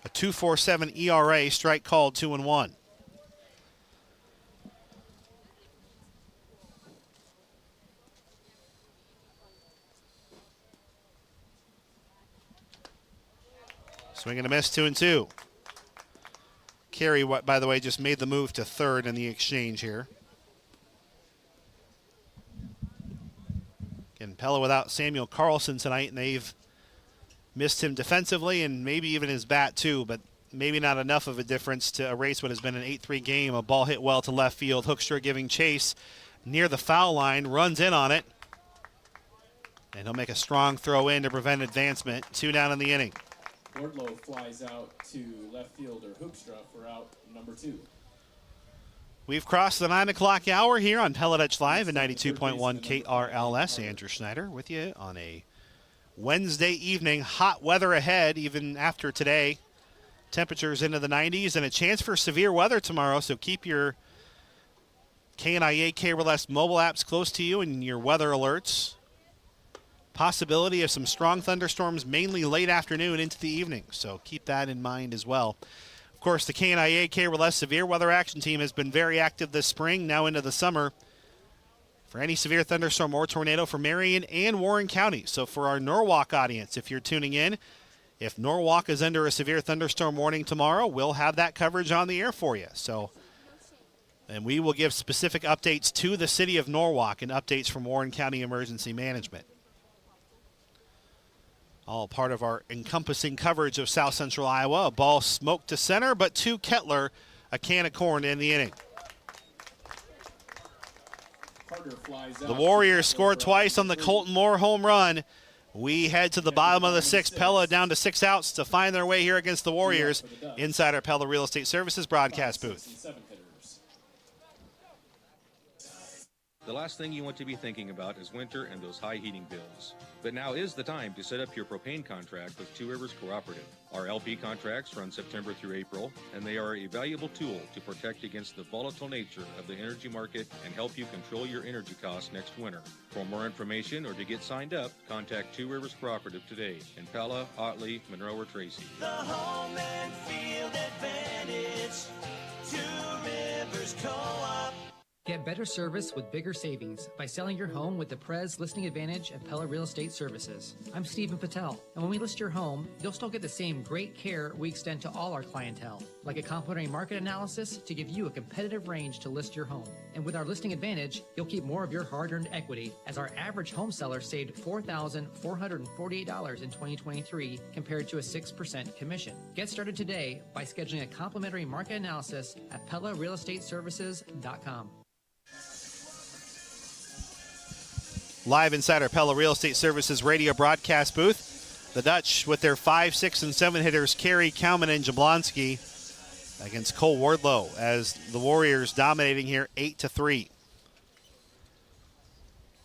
A 2.47 ERA, strike called 2-1. Swing and a miss, 2-2. Carey, by the way, just made the move to third in the exchange here. Again, Pella without Samuel Carlson tonight, and they've missed him defensively and maybe even his bat too, but maybe not enough of a difference to erase what has been an 8-3 game. A ball hit well to left field. Hoekstra giving chase near the foul line, runs in on it, and he'll make a strong throw in to prevent advancement. 2 down in the inning. Wardlow flies out to left fielder Hoekstra for out number 2. We've crossed the 9 o'clock hour here on Pella Dutch Live at 92.1 KRLS. Andrew Schneider with you on a Wednesday evening. Hot weather ahead even after today. Temperatures into the 90s and a chance for severe weather tomorrow, so keep your KNIA KRLS mobile apps close to you and your weather alerts. Possibility of some strong thunderstorms mainly late afternoon into the evening, so keep that in mind as well. Of course, the KNIA KRLS Severe Weather Action Team has been very active this spring, now into the summer, for any severe thunderstorm or tornado for Marion and Warren County. So for our Norwalk audience, if you're tuning in, if Norwalk is under a severe thunderstorm warning tomorrow, we'll have that coverage on the air for you. And we will give specific updates to the city of Norwalk and updates from Warren County Emergency Management. All part of our encompassing coverage of South Central Iowa. A ball smoked to center, but to Kettler, a can of corn in the inning. The Warriors scored twice on the Colton Moore home run. We head to the bottom of the 6th. Pella down to 6 outs to find their way here against the Warriors inside our Pella Real Estate Services broadcast booth. The last thing you want to be thinking about is winter and those high heating bills. But now is the time to set up your propane contract with Two Rivers Cooperative. Our LP contracts run September through April, and they are a valuable tool to protect against the volatile nature of the energy market and help you control your energy costs next winter. For more information or to get signed up, contact Two Rivers Cooperative today in Pella, Otley, Monroe, or Tracy. The home and field advantage. Two Rivers Co-op. Get better service with bigger savings by selling your home with the Prez Listing Advantage and Pella Real Estate Services. I'm Stephen Patel, and when we list your home, you'll still get the same great care we extend to all our clientele, like a complimentary market analysis to give you a competitive range to list your home. And with our Listing Advantage, you'll keep more of your hard-earned equity, as our average home seller saved $4,448 in 2023 compared to a 6% commission. Get started today by scheduling a complimentary market analysis at PellaRealEstateServices.com. Live inside our Pella Real Estate Services radio broadcast booth, the Dutch with their 5, 6, and 7 hitters, Carey, Kalman, and Jablonski, against Cole Wardlow, as the Warriors dominating here 8-3.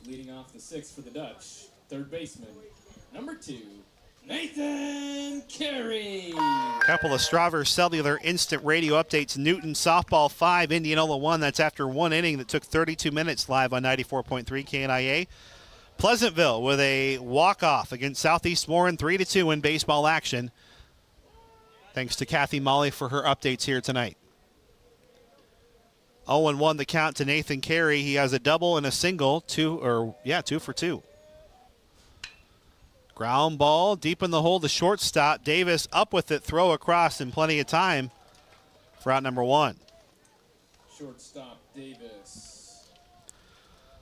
Leading off the 6th for the Dutch, third baseman, number 2, Nathan Carey. Couple of Straver Cellular instant radio updates. Newton softball 5, Indianola 1. That's after one inning that took 32 minutes live on 94.3 KNIA. Pleasantville with a walk-off against Southeast Warren 3-2 in baseball action. Thanks to Kathy Molly for her updates here tonight. 0-1 the count to Nathan Carey. He has a double and a single, 2 for 2. Ground ball deep in the hole, the shortstop. Davis up with it, throw across, and plenty of time for out number 1. Shortstop Davis.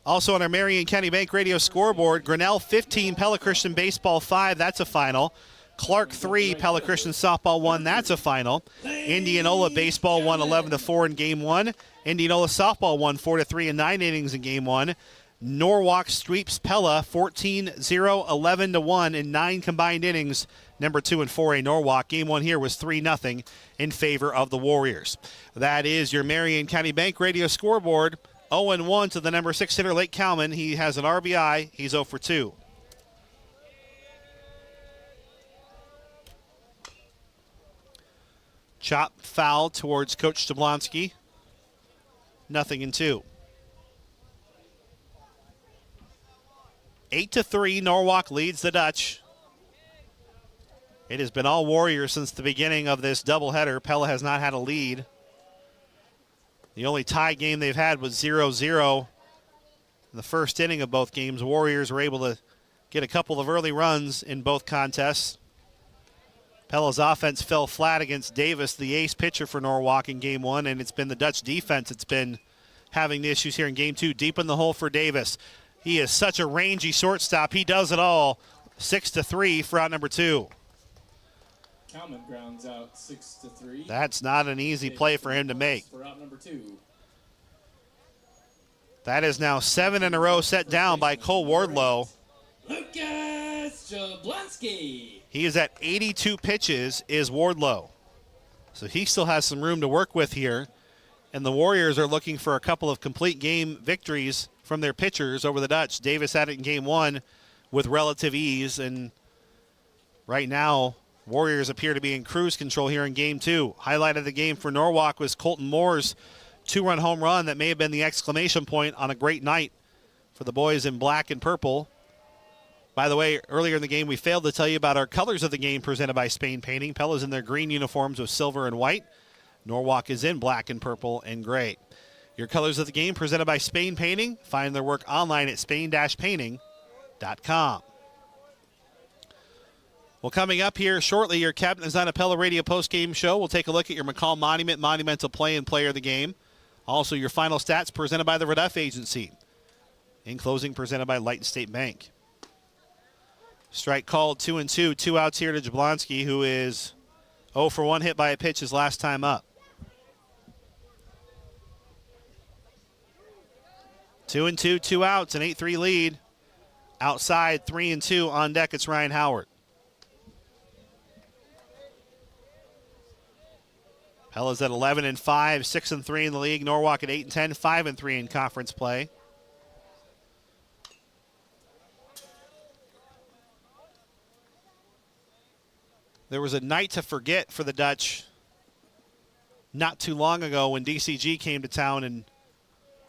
Also on our Marion County Bank radio scoreboard, Grinnell 15, Pella Christian baseball 5. That's a final. Clark 3, Pella Christian softball 1. That's a final. Indianola baseball 1, 11-4 in game 1. Indianola softball 1, 4-3 in 9 innings in game 1. Norwalk sweeps Pella 14-0, 11-1 in 9 combined innings. Number 2 and 4A Norwalk. Game 1 here was 3-0 in favor of the Warriors. That is your Marion County Bank radio scoreboard. 0-1 to the number 6 hitter, Lake Kalman. He has an RBI. He's 0 for 2. Chop foul towards Coach Jablonski. 0-2. 8-3, Norwalk leads the Dutch. It has been all Warriors since the beginning of this doubleheader. Pella has not had a lead. The only tie game they've had was 0-0 in the first inning of both games. Warriors were able to get a couple of early runs in both contests. Pella's offense fell flat against Davis, the ace pitcher for Norwalk in Game 1, and it's been the Dutch defense that's been having the issues here in Game 2. Deep in the hole for Davis. He is such a rangy shortstop. He does it all. 6-3 for out number 2. Kalman grounds out 6-3. That's not an easy play for him to make. For out number 2. That is now 7 in a row set down by Cole Wardlow. Lucas Jablonski. He is at 82 pitches, is Wardlow. So he still has some room to work with here. And the Warriors are looking for a couple of complete game victories from their pitchers over the Dutch. Davis had it in Game 1 with relative ease. And right now, Warriors appear to be in cruise control here in Game 2. Highlight of the game for Norwalk was Colton Moore's 2-run home run that may have been the exclamation point on a great night for the boys in black and purple. By the way, earlier in the game, we failed to tell you about our colors of the game presented by Spain Painting. Pella's in their green uniforms with silver and white. Norwalk is in black and purple and gray. Your colors of the game presented by Spain Painting. Find their work online at spain-painting.com. Well, coming up here shortly, your Captain is on a Pella Radio postgame show. We'll take a look at your McCall Monument monumental play and player of the game. Also, your final stats presented by the Reduff Agency. In closing, presented by Light State Bank. Strike called 2-2. 2 outs here to Jablonski, who is 0 for 1 hit by a pitch his last time up. 2-2, 2 outs, an 8-3 lead. Outside, 3-2 on deck. It's Ryan Howard. Pella's at 11-5, 6-3 in the league. Norwalk at 8-10, 5-3 in conference play. There was a night to forget for the Dutch not too long ago when DCG came to town and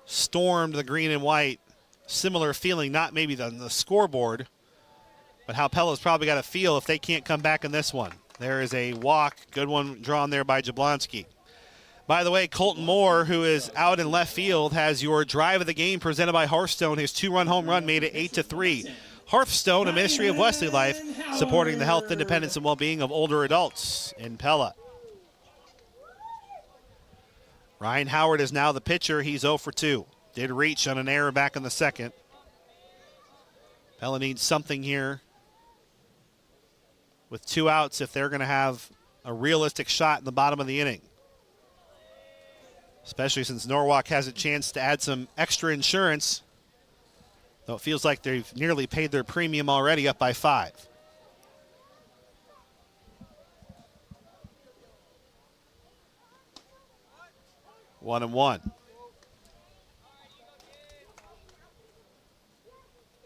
stormed the green and white. Similar feeling, not maybe on the scoreboard, but how Pella's probably got to feel if they can't come back in this one. There is a walk, good one drawn there by Jablonski. By the way, Colton Moore, who is out in left field, has your drive of the game presented by Hearthstone. His 2-run home run made it 8-3. Hearthstone, a ministry of Wesley Life, supporting the health, independence, and well-being of older adults in Pella. Ryan Howard is now the pitcher. He's 0 for 2. Did reach on an error back in the second. Pella needs something here with 2 outs if they're going to have a realistic shot in the bottom of the inning. Especially since Norwalk has a chance to add some extra insurance. Though it feels like they've nearly paid their premium already, up by 5. One and one.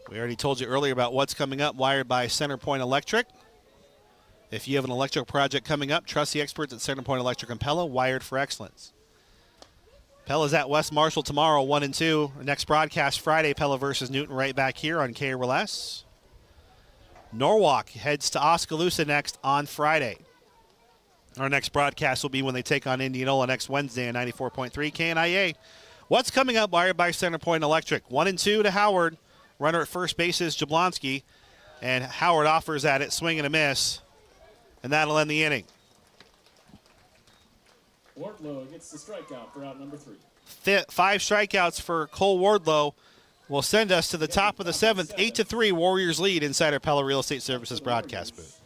We already told you earlier about what's coming up, wired by CenterPoint Electric. If you have an electrical project coming up, trust the experts at CenterPoint Electric and Pella, wired for excellence. Pella's at West Marshall tomorrow, 1 and 2. Our next broadcast Friday, Pella versus Newton, right back here on KRLS. Norwalk heads to Oskaloosa next on Friday. Our next broadcast will be when they take on Indianola next Wednesday on 94.3 KNIA. What's coming up, wired by CenterPoint Electric? 1 and 2 to Howard. Runner at first base is Jablonski. And Howard offers at it, swing and a miss. And that'll end the inning. Wardlow gets the strikeout for out number 3. 5 strikeouts for Cole Wardlow will send us to the top of the 7th. 8-3 Warriors lead inside our Pella Real Estate Services broadcast booth.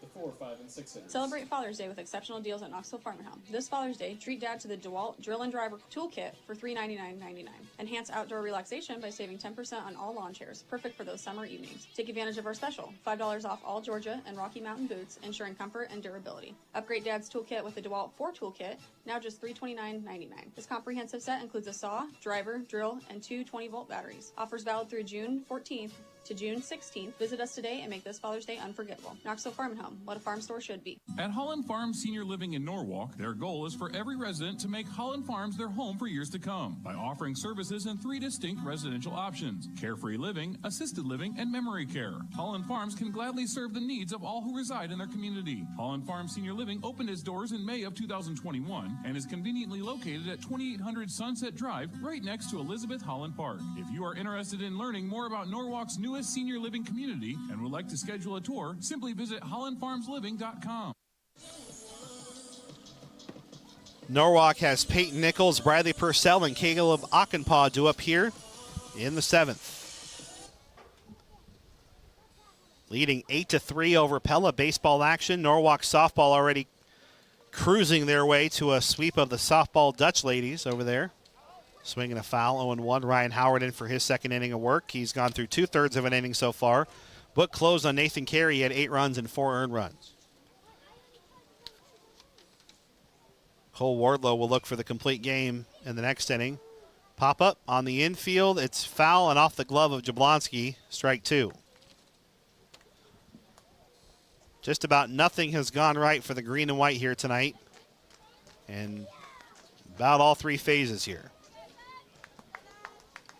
The 4, 5, and 6 hitters. Celebrate Father's Day with exceptional deals at Knoxville Farmhouse. This Father's Day, treat Dad to the DeWalt Drill and Driver Toolkit for $399.99. Enhance outdoor relaxation by saving 10% on all lawn chairs, perfect for those summer evenings. Take advantage of our special, $5 off all Georgia and Rocky Mountain boots, ensuring comfort and durability. Upgrade Dad's toolkit with the DeWalt 4 Toolkit, now just $329.99. This comprehensive set includes a saw, driver, drill, and 2 20-volt batteries. Offers valid through June 14th to June 16th. Visit us today and make this Father's Day unforgettable. Knoxville Farm and Home, what a farm store should be. At Holland Farms Senior Living in Norwalk, their goal is for every resident to make Holland Farms their home for years to come by offering services in 3 distinct residential options: carefree living, assisted living, and memory care. Holland Farms can gladly serve the needs of all who reside in their community. Holland Farms Senior Living opened its doors in May of 2021 and is conveniently located at 2800 Sunset Drive, right next to Elizabeth Holland Park. If you are interested in learning more about Norwalk's newest senior living community and would like to schedule a tour, simply visit hollandfarmsliving.com. Norwalk has Peyton Nichols, Bradley Purcell, and Caleb Ockenpaw due up here in the 7th. Leading 8-3 over Pella. Baseball action. Norwalk softball already cruising their way to a sweep of the softball Dutch ladies over there. Swinging a foul, 0-1. Ryan Howard in for his second inning of work. He's gone through 2/3 of an inning so far. Book closed on Nathan Carey. He had 8 runs and 4 earned runs. Cole Wardlow will look for the complete game in the next inning. Pop up on the infield. It's foul and off the glove of Jablonski. Strike 2. Just about nothing has gone right for the green and white here tonight. And about all 3 phases here.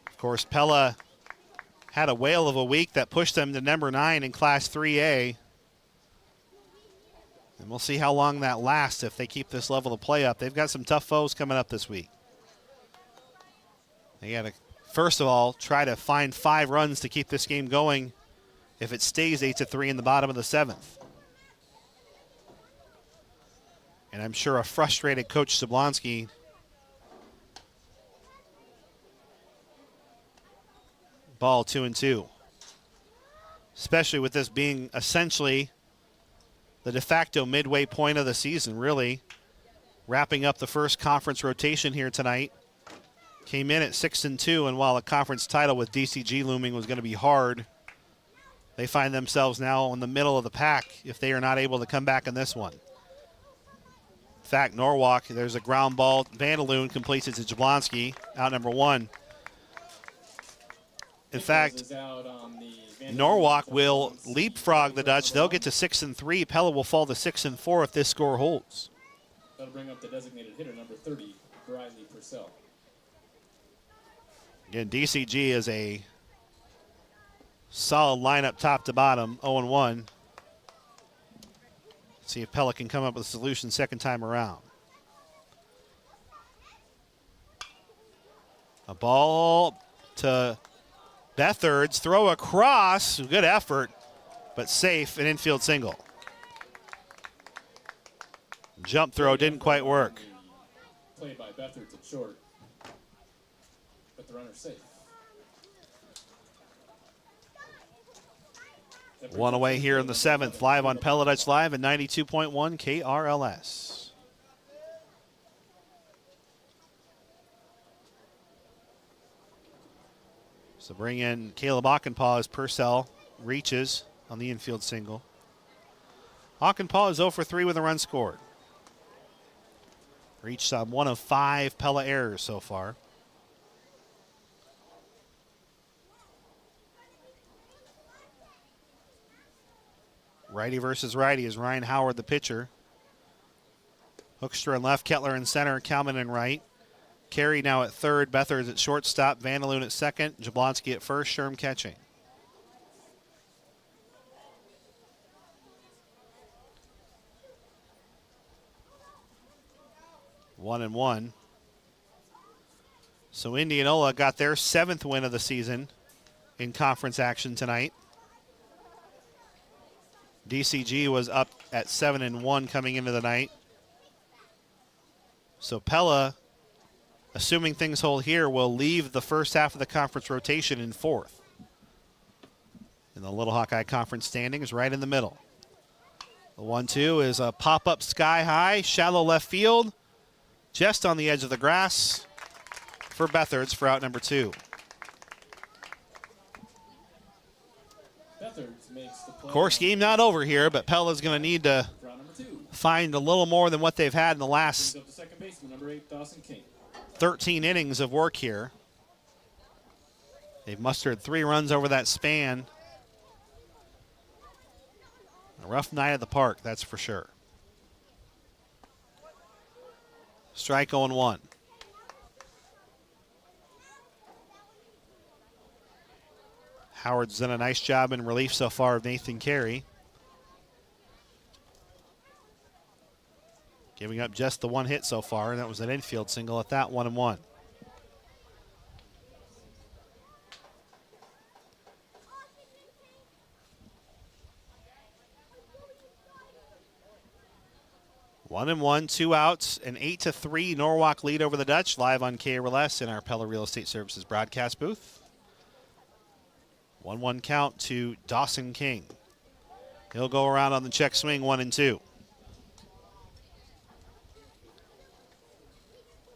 Of course, Pella had a whale of a week that pushed them to number 9 in Class 3A. And we'll see how long that lasts if they keep this level of play up. They've got some tough foes coming up this week. They got to, first of all, try to find 5 runs to keep this game going if it stays 8-3 in the bottom of the 7th. And I'm sure a frustrated Coach Zablonski ball 2-2. Especially with this being essentially the de facto midway point of the season, really. Wrapping up the first conference rotation here tonight. Came in at 6-2, and while a conference title with DCG looming was going to be hard, they find themselves now in the middle of the pack if they are not able to come back in this one. In fact, Norwalk, there's a ground ball. Vandaloon completes it to Jablonski, out number 1. In fact, Norwalk will leapfrog the Dutch. They'll get to 6-3. Pella will fall to 6-4 if this score holds. That'll bring up the designated hitter, number 30, Bradley Purcell. Again, DCG is a solid lineup top to bottom, 0-1. See if Pella can come up with a solution second time around. A ball to Bethards, throw across, good effort, but safe, an infield single. Jump throw didn't quite work. Play by Bethards at short, but the runner's safe. One away here in the 7th, live on Pella Dutch Live at 92.1 KRLS. So bring in Caleb Ockenpaw as Purcell reaches on the infield single. Ockenpaw is 0 for 3 with a run scored. Reached 1 of 5 Pella errors so far. Righty versus righty is Ryan Howard, the pitcher. Hoekstra in left, Kettler in center, Kalman in right. Carey now at third, Bethards at shortstop, Vandaloon at second, Jablonski at first, Sherm catching. One and one. So Indianola got their 7th win of the season in conference action tonight. DCG was up at 7-1 coming into the night. So Pella, assuming things hold here, will leave the first half of the conference rotation in 4th. And the Little Hawkeye Conference standings right in the middle. The 1-2 is a pop-up sky high, shallow left field, just on the edge of the grass for Bethards for out number 2. Of course, game not over here, but Pella's going to need to find a little more than what they've had in the last 13 innings of work here. They've mustered 3 runs over that span A rough night at the park, that's for sure. Strike 0-1. Howard's done a nice job in relief so far of Nathan Carey. Giving up just the one hit so far, and that was an infield single at that, 1-1. One and one, 2 outs, an 8-3 Norwalk lead over the Dutch. Live on KRLS in our Pella Real Estate Services broadcast booth. 1-1 count to Dawson King. He'll go around on the check swing, 1-2.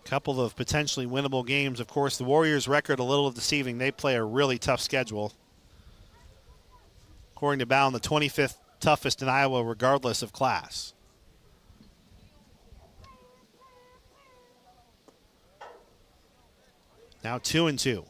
Couple of potentially winnable games. Of course, the Warriors' record a little deceiving. They play a really tough schedule. According to Bound, the 25th toughest in Iowa, regardless of class. Now 2-2.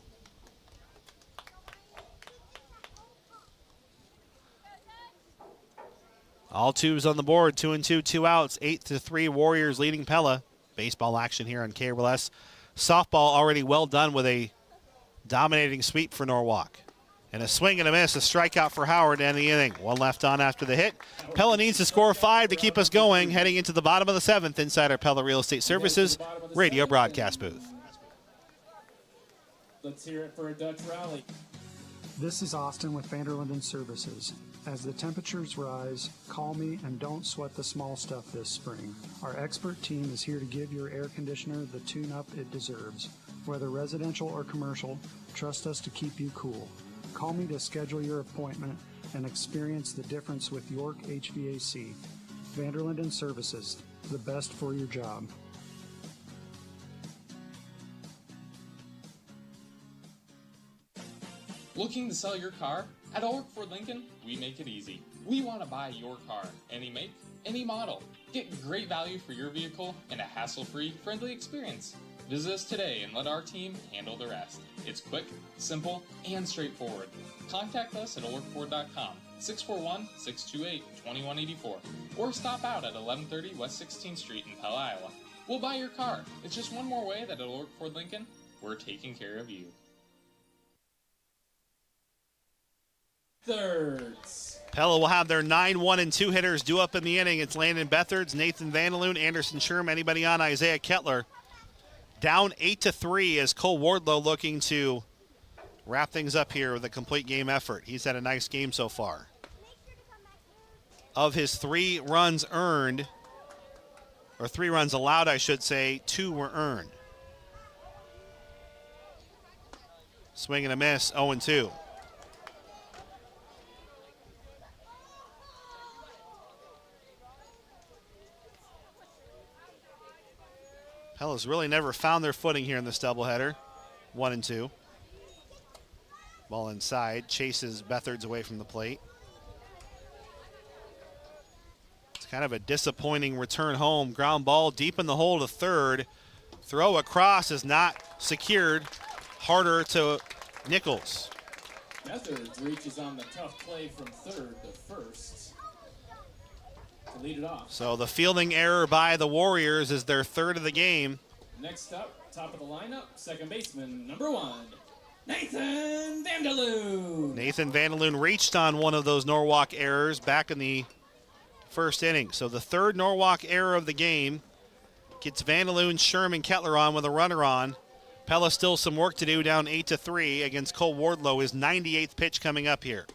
All twos on the board, 2-2, 2 outs, 8-3 Warriors leading Pella. Baseball action here on KRLS. Softball already well done with a dominating sweep for Norwalk. And a swing and a miss, a strikeout for Howard to end the inning. One left on after the hit. Pella needs to score 5 to keep us going, heading into the bottom of the 7th inside our Pella Real Estate Services radio broadcast booth. Let's hear it for a Dutch rally. This is Austin with Vanderlinden Services. As the temperatures rise, call me and don't sweat the small stuff this spring. Our expert team is here to give your air conditioner the tune-up it deserves. Whether residential or commercial, trust us to keep you cool. Call me to schedule your appointment and experience the difference with York HVAC. Vanderlinden Services, the best for your job. Looking to sell your car? At Norwalk Ford Lincoln, we make it easy. We want to buy your car, any make, any model. Get great value for your vehicle and a hassle-free, friendly experience. Visit us today and let our team handle the rest. It's quick, simple, and straightforward. Contact us at norwalkford.com, 641-628-2184, or stop out at 1130 West 16th Street in Pella, Iowa. We'll buy your car. It's just one more way that at Norwalk Ford Lincoln, we're taking care of you. Thirds. Pella will have their 9-1-2 hitters due up in the inning. It's Landon Bethards, Nathan Vandaloon, Anderson Sherm, anybody on, Isaiah Kettler. Down 8-3 as Cole Wardlow looking to wrap things up here with a complete game effort. He's had a nice game so far. Of his 3 runs earned, or 3 runs allowed, I should say, 2 were earned. Swing and a miss, 0-2. Pella's really never found their footing here in this doubleheader. 1-2. Ball inside, chases Bethards away from the plate. It's kind of a disappointing return home. Ground ball deep in the hole to third. Throw across is not secured. Harder to Nichols. Bethards reaches on the tough play from third to first to lead it off. So the fielding error by the Warriors is their 3rd of the game. Next up, top of the lineup, second baseman, number 1, Nathan Vandaloon. Nathan Vandaloon reached on one of those Norwalk errors back in the 1st inning. So the 3rd Norwalk error of the game gets Vandaloon, Sherm, and Kettler on with a runner on. Pella still some work to do, down 8-3 against Cole Wardlow. His 98th pitch coming up here.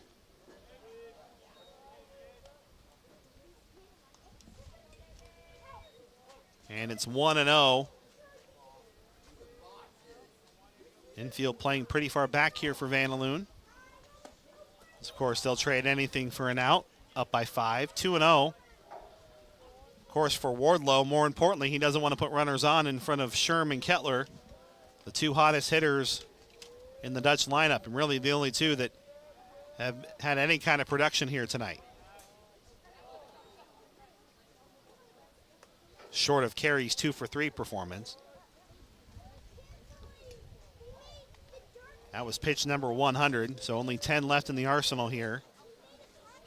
And it's 1-0. Infield playing pretty far back here for Vandaloon. Of course, they'll trade anything for an out. Up by 5, 2-0. Of course, for Wardlow, more importantly, he doesn't want to put runners on in front of Sherm and Kettler, the 2 hottest hitters in the Dutch lineup, and really the only 2 that have had any kind of production here tonight. Short of Carey's 2-for-3 performance. That was pitch number 100, so only 10 left in the arsenal here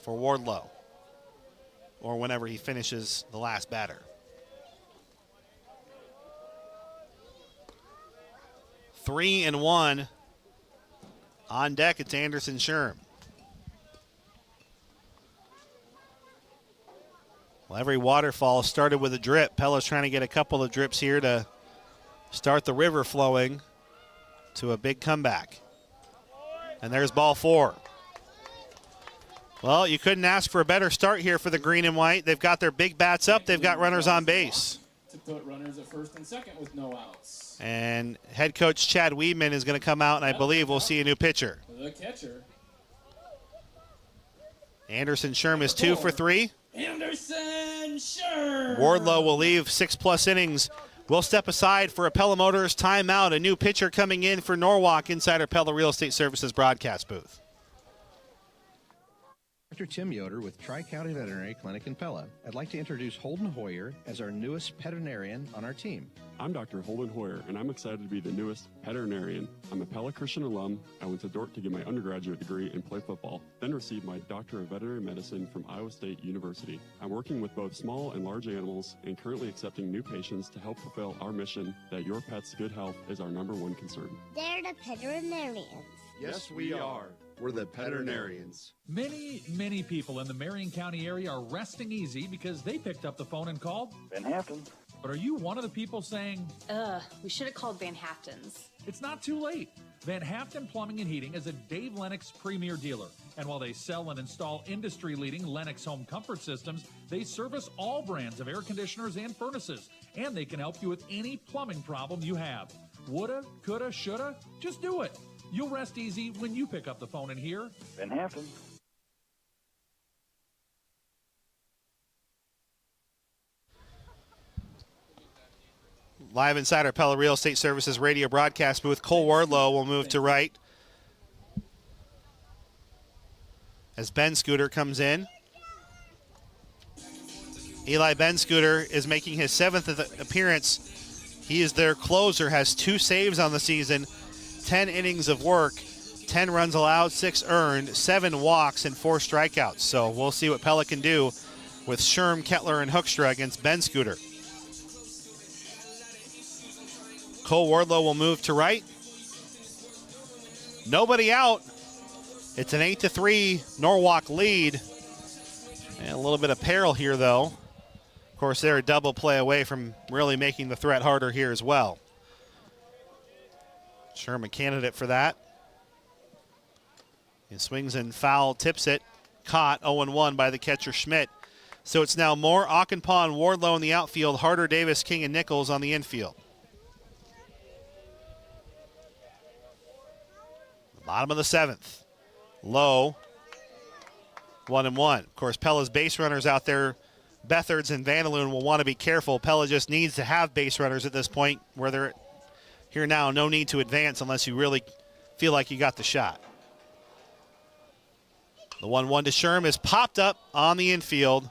for Wardlow. or whenever he finishes the last batter. 3-1. On deck, it's Anderson Sherm. Well, every waterfall started with a drip. Pella's trying to get a couple of drips here to start the river flowing to a big comeback. And there's ball 4. Well, you couldn't ask for a better start here for the green and white. They've got their big bats up. They've got runners on base. To put runners at first and second with no outs. And head coach Chad Weedman is going to come out, and I believe we'll see a new pitcher. The catcher. Anderson Sherm is 2 for 3. Anderson Sherm. Wardlow will leave 6+ innings. We'll step aside for a Pella Motors timeout. A new pitcher coming in for Norwalk inside our Pella Real Estate Services broadcast booth. Dr. Tim Yoder with Tri-County Veterinary Clinic in Pella. I'd like to introduce Holden Hoyer as our newest veterinarian on our team. I'm Dr. Holden Hoyer, and I'm excited to be the newest veterinarian. I'm a Pella Christian alum. I went to Dordt to get my undergraduate degree and play football, then received my Doctor of Veterinary Medicine from Iowa State University. I'm working with both small and large animals and currently accepting new patients to help fulfill our mission that your pet's good health is our #1 concern. They're the veterinarians. Yes, we are. We're the veterinarians. Many people in the Marion County area are resting easy because they picked up the phone and called Van Haften. But are you one of the people saying, we should have called Van Haften's? It's not too late. Van Haften Plumbing and Heating is a Dave Lennox premier dealer. And while they sell and install industry-leading Lennox home comfort systems, they service all brands of air conditioners and furnaces. And they can help you with any plumbing problem you have. Woulda, coulda, shoulda, just do it. You'll rest easy when you pick up the phone and hear Van Haften. Live inside our Pella Real Estate Services radio broadcast booth, Cole Wardlow will move to right as Ben Scooter comes in. Eli Ben Scooter is making his 7th appearance. He is their closer, has 2 saves on the season, 10 innings of work, 10 runs allowed, 6 earned, 7 walks, and 4 strikeouts. So we'll see what Pella can do with Sherm, Kettler, and Hoekstra against Ben Scooter. Cole Wardlow will move to right. Nobody out. It's an 8-3 Norwalk lead. And a little bit of peril here, though. Of course, they're a double play away from really making the threat harder here as well. Sherman candidate for that. He swings and foul, tips it. Caught 0-1 by the catcher Schmidt. So it's now Moore, Ockenpaw, and Wardlow in the outfield. Harder, Davis, King, and Nichols on the infield. Bottom of the 7th. Low. 1-1. Of course, Pella's base runners out there, Bethards and Vandaloon, will want to be careful. Pella just needs to have base runners at this point where they're here now. No need to advance unless you really feel like you got the shot. The 1-1 to Sherm is popped up on the infield.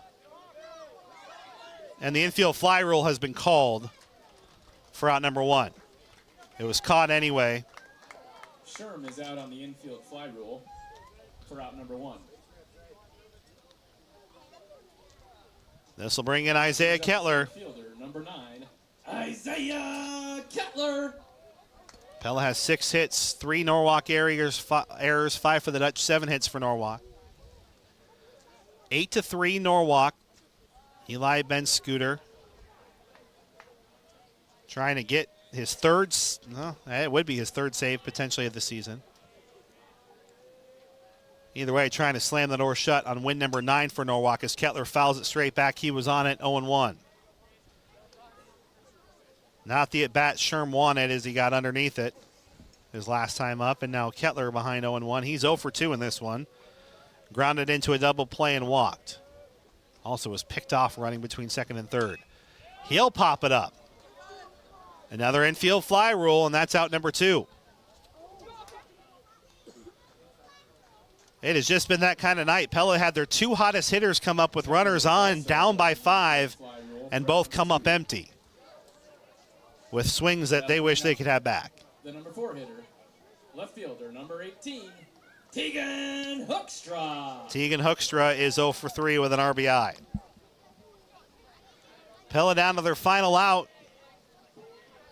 And the infield fly rule has been called for out number 1. It was caught anyway. Sherm is out on the infield fly rule for out number 1. This will bring in Isaiah Kettler. Fielder number 9, Isaiah Kettler. Pella has 6 hits, 3 Norwalk errors, 5 for the Dutch, 7 hits for Norwalk. 8-3 Norwalk. Eli Ben Scooter trying to get his third, no, it would be his 3rd save potentially of the season. Either way, trying to slam the door shut on win number 9 for Norwalk as Kettler fouls it straight back. He was on it, 0-1. Not the at-bat Sherm wanted as he got underneath it his last time up, and now Kettler behind 0-1. He's 0 for 2 in this one. Grounded into a double play and walked. Also was picked off running between 2nd and 3rd. He'll pop it up. Another infield fly rule, and that's out number 2. It has just been that kind of night. Pella had their 2 hottest hitters come up with runners on, down by 5, and both come up empty with swings that they wish they could have back. The number 4 hitter, left fielder, number 18, Tegan Hoekstra. Tegan Hoekstra is 0 for 3 with an RBI. Pella down to their final out.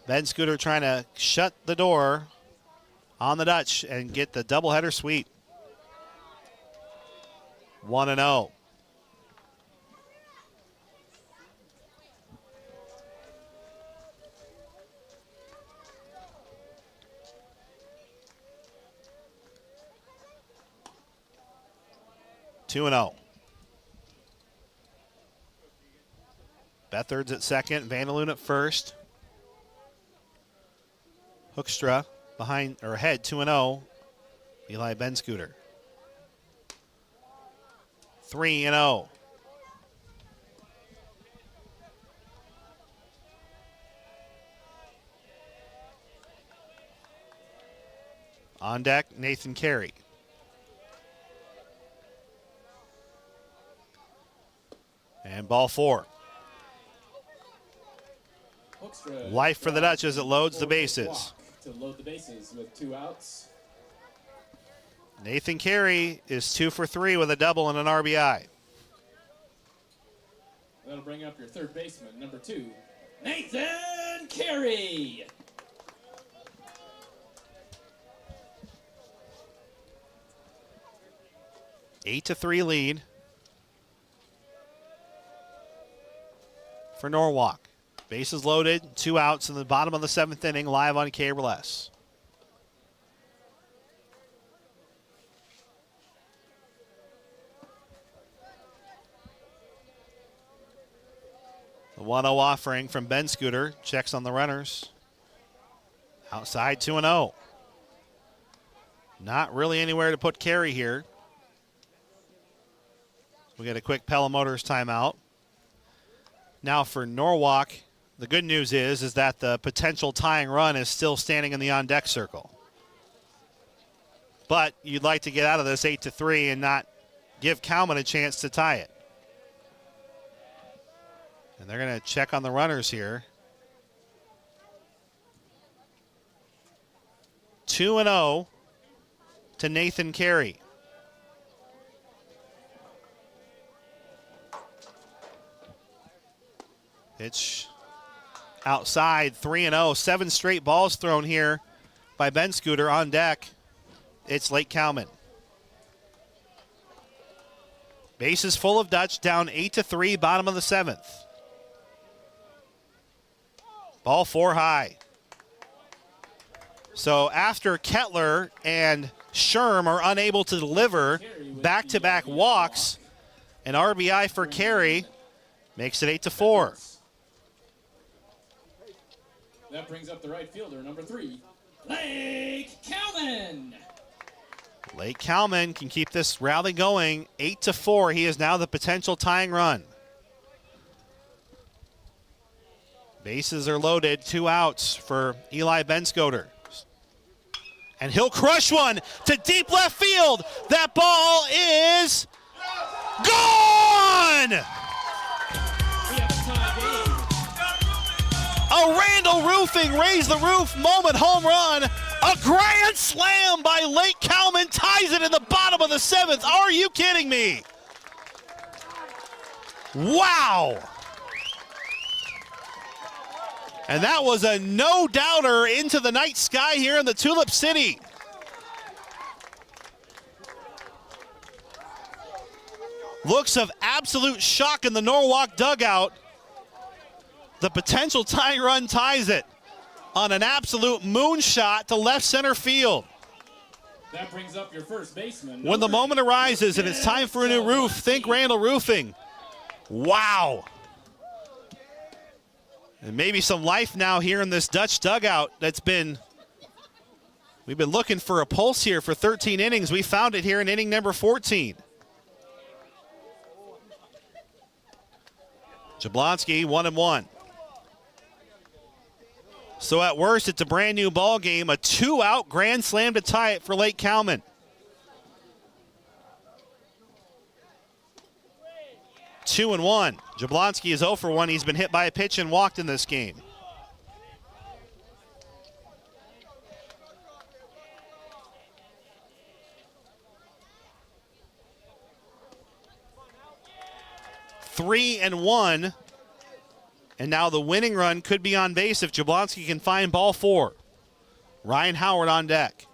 Ben Scooter trying to shut the door on the Dutch and get the doubleheader sweep. 1-0. Two and 0. Bethard's at second, Vandaloon at first. Hoekstra behind or ahead 2-0. Eli Ben Scooter. 3-0. On deck, Nathan Carey. And ball 4. Life for the Dutch as it loads the bases. To load the bases with 2 outs. Nathan Carey is 2 for 3 with a double and an RBI. That'll bring up your third baseman, number 2, Nathan Carey. Eight to 3 lead for Norwalk. Bases loaded, 2 outs in the bottom of the 7th inning, live on KRLS. The 1-0 offering from Ben Scooter. Checks on the runners. Outside 2-0. Not really anywhere to put Carey here. We get a quick Pella Motors timeout. Now for Norwalk, the good news is that the potential tying run is still standing in the on-deck circle. But you'd like to get out of this 8-3 and not give Kalman a chance to tie it. And they're going to check on the runners here. 2-0 to Nathan Carey. Pitch outside, 3-0. 7 straight balls thrown here by Ben Scooter. On deck, it's Lake Kalman. Bases full of Dutch, down 8-3, bottom of the 7th. Ball 4 high. So after Kettler and Sherm are unable to deliver back-to-back walks, an RBI for Carey makes it 8-4. That brings up the right fielder, number 3, Lake Kalman. Lake Kalman can keep this rally going. 8-4. He is now the potential tying run. Bases are loaded. 2 outs for Eli Ben Scooter. And he'll crush one to deep left field. That ball is gone! A Randall Roofing raise the roof moment home run. A grand slam by Lake Kalman ties it in the bottom of the 7th. Are you kidding me? Wow. And that was a no-doubter into the night sky here in the Tulip City. Looks of absolute shock in the Norwalk dugout. The potential tying run ties it on an absolute moonshot to left center field. That brings up your first baseman. When the moment arises and it's time for a new roof, think Randall Roofing. Wow. And maybe some life now here in this Dutch dugout we've been looking for a pulse here for 13 innings. We found it here in inning number 14. Jablonski 1-1. So at worst, it's a brand new ball game. A 2-out grand slam to tie it for Lake Kalman. Two and 1. Jablonski is 0 for 1. He's been hit by a pitch and walked in this game. Three and 1 And now the winning run could be on base if Jablonski can find ball 4. Ryan Howard on deck.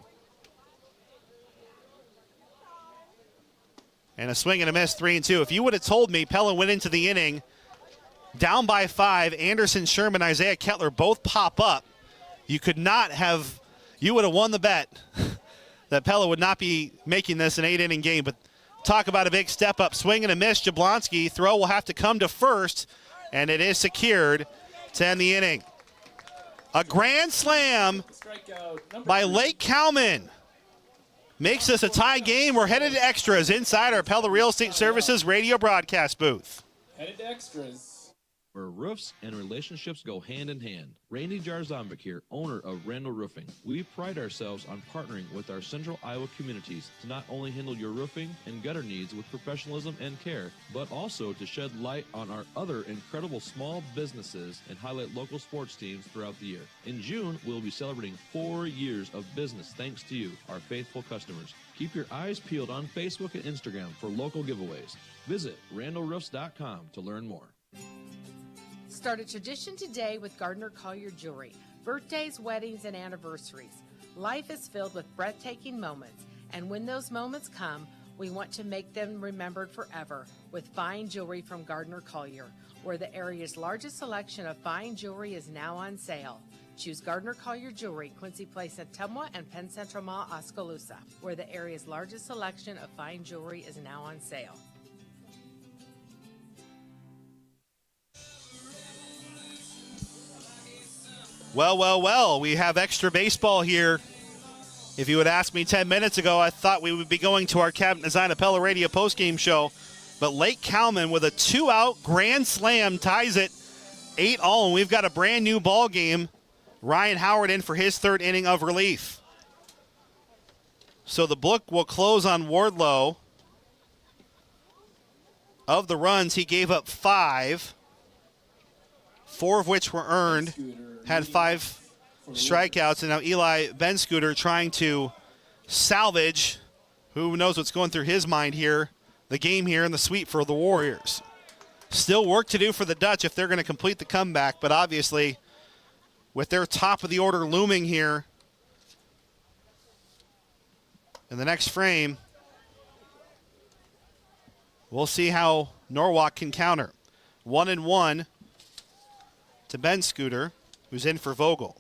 And a swing and a miss, 3-2. If you would have told me Pella went into the inning down by 5, Anderson Sherman, Isaiah Kettler both pop up, you would have won the bet that Pella would not be making this an 8-inning game. But talk about a big step up. Swing and a miss. Jablonski. Throw will have to come to first, and it is secured to end the inning. A grand slam by Lake Cowman makes this a tie game. We're headed to extras inside our Pella Real Estate Services radio broadcast booth. Headed to extras. Where roofs and relationships go hand in hand. Randy Jarzombek here, owner of Randall Roofing. We pride ourselves on partnering with our central Iowa communities to not only handle your roofing and gutter needs with professionalism and care, but also to shed light on our other incredible small businesses and highlight local sports teams throughout the year. In June, we'll be celebrating 4 years of business thanks to you, our faithful customers. Keep your eyes peeled on Facebook and Instagram for local giveaways. Visit randallroofs.com to learn more. Start a tradition today with Gardner Collier Jewelry. Birthdays, weddings, and anniversaries. Life is filled with breathtaking moments, and when those moments come, we want to make them remembered forever with fine jewelry from Gardner Collier, where the area's largest selection of fine jewelry is now on sale. Choose Gardner Collier Jewelry, Quincy Place at Tumwa and Penn Central Mall, Oskaloosa, where the area's largest selection of fine jewelry is now on sale. Well, we have extra baseball here. If you would ask me 10 minutes ago, I thought we would be going to our Cabinet Design Pella Radio postgame show. But Lake Cowman with a 2-out grand slam ties it 8-all, and we've got a brand new ball game. Ryan Howard in for his 3rd inning of relief. So the book will close on Wardlow. Of the runs, he gave up 5, 4 of which were earned. Had 5 strikeouts, and now Eli Benscooter trying to salvage, who knows what's going through his mind here, the game here in the sweep for the Warriors. Still work to do for the Dutch if they're going to complete the comeback, but obviously with their top of the order looming here in the next frame, we'll see how Norwalk can counter. 1-1 to Benscooter, who's in for Vogel.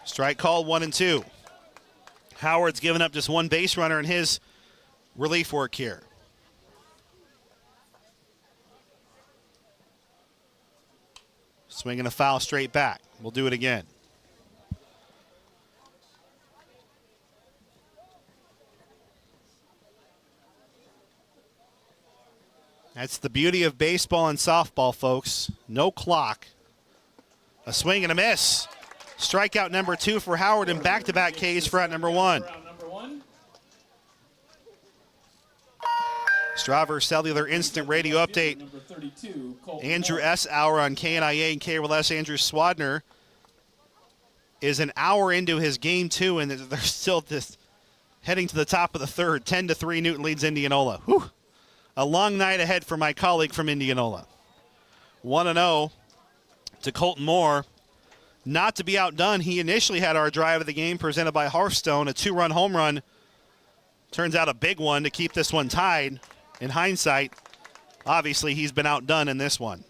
Strike called, 1-2. Howard's given up just 1 base runner in his relief work here. Swinging a foul straight back. We'll do it again. That's the beauty of baseball and softball, folks. No clock. A swing and a miss. Strikeout number 2 for Howard, and back-to-back Ks for out number 1. Straver Cellular Instant Radio Update. Andrew S. Hour on KNIA and KRLS. Andrew Swadner is an hour into his game 2, and they're still just heading to the top of the 3rd. 10-3, Newton leads Indianola. Whew. A long night ahead for my colleague from Indianola. 1-0 to Colton Moore. Not to be outdone, he initially had our drive of the game presented by Hearthstone, a 2-run home run. Turns out a big one to keep this one tied. In hindsight, obviously he's been outdone in this one.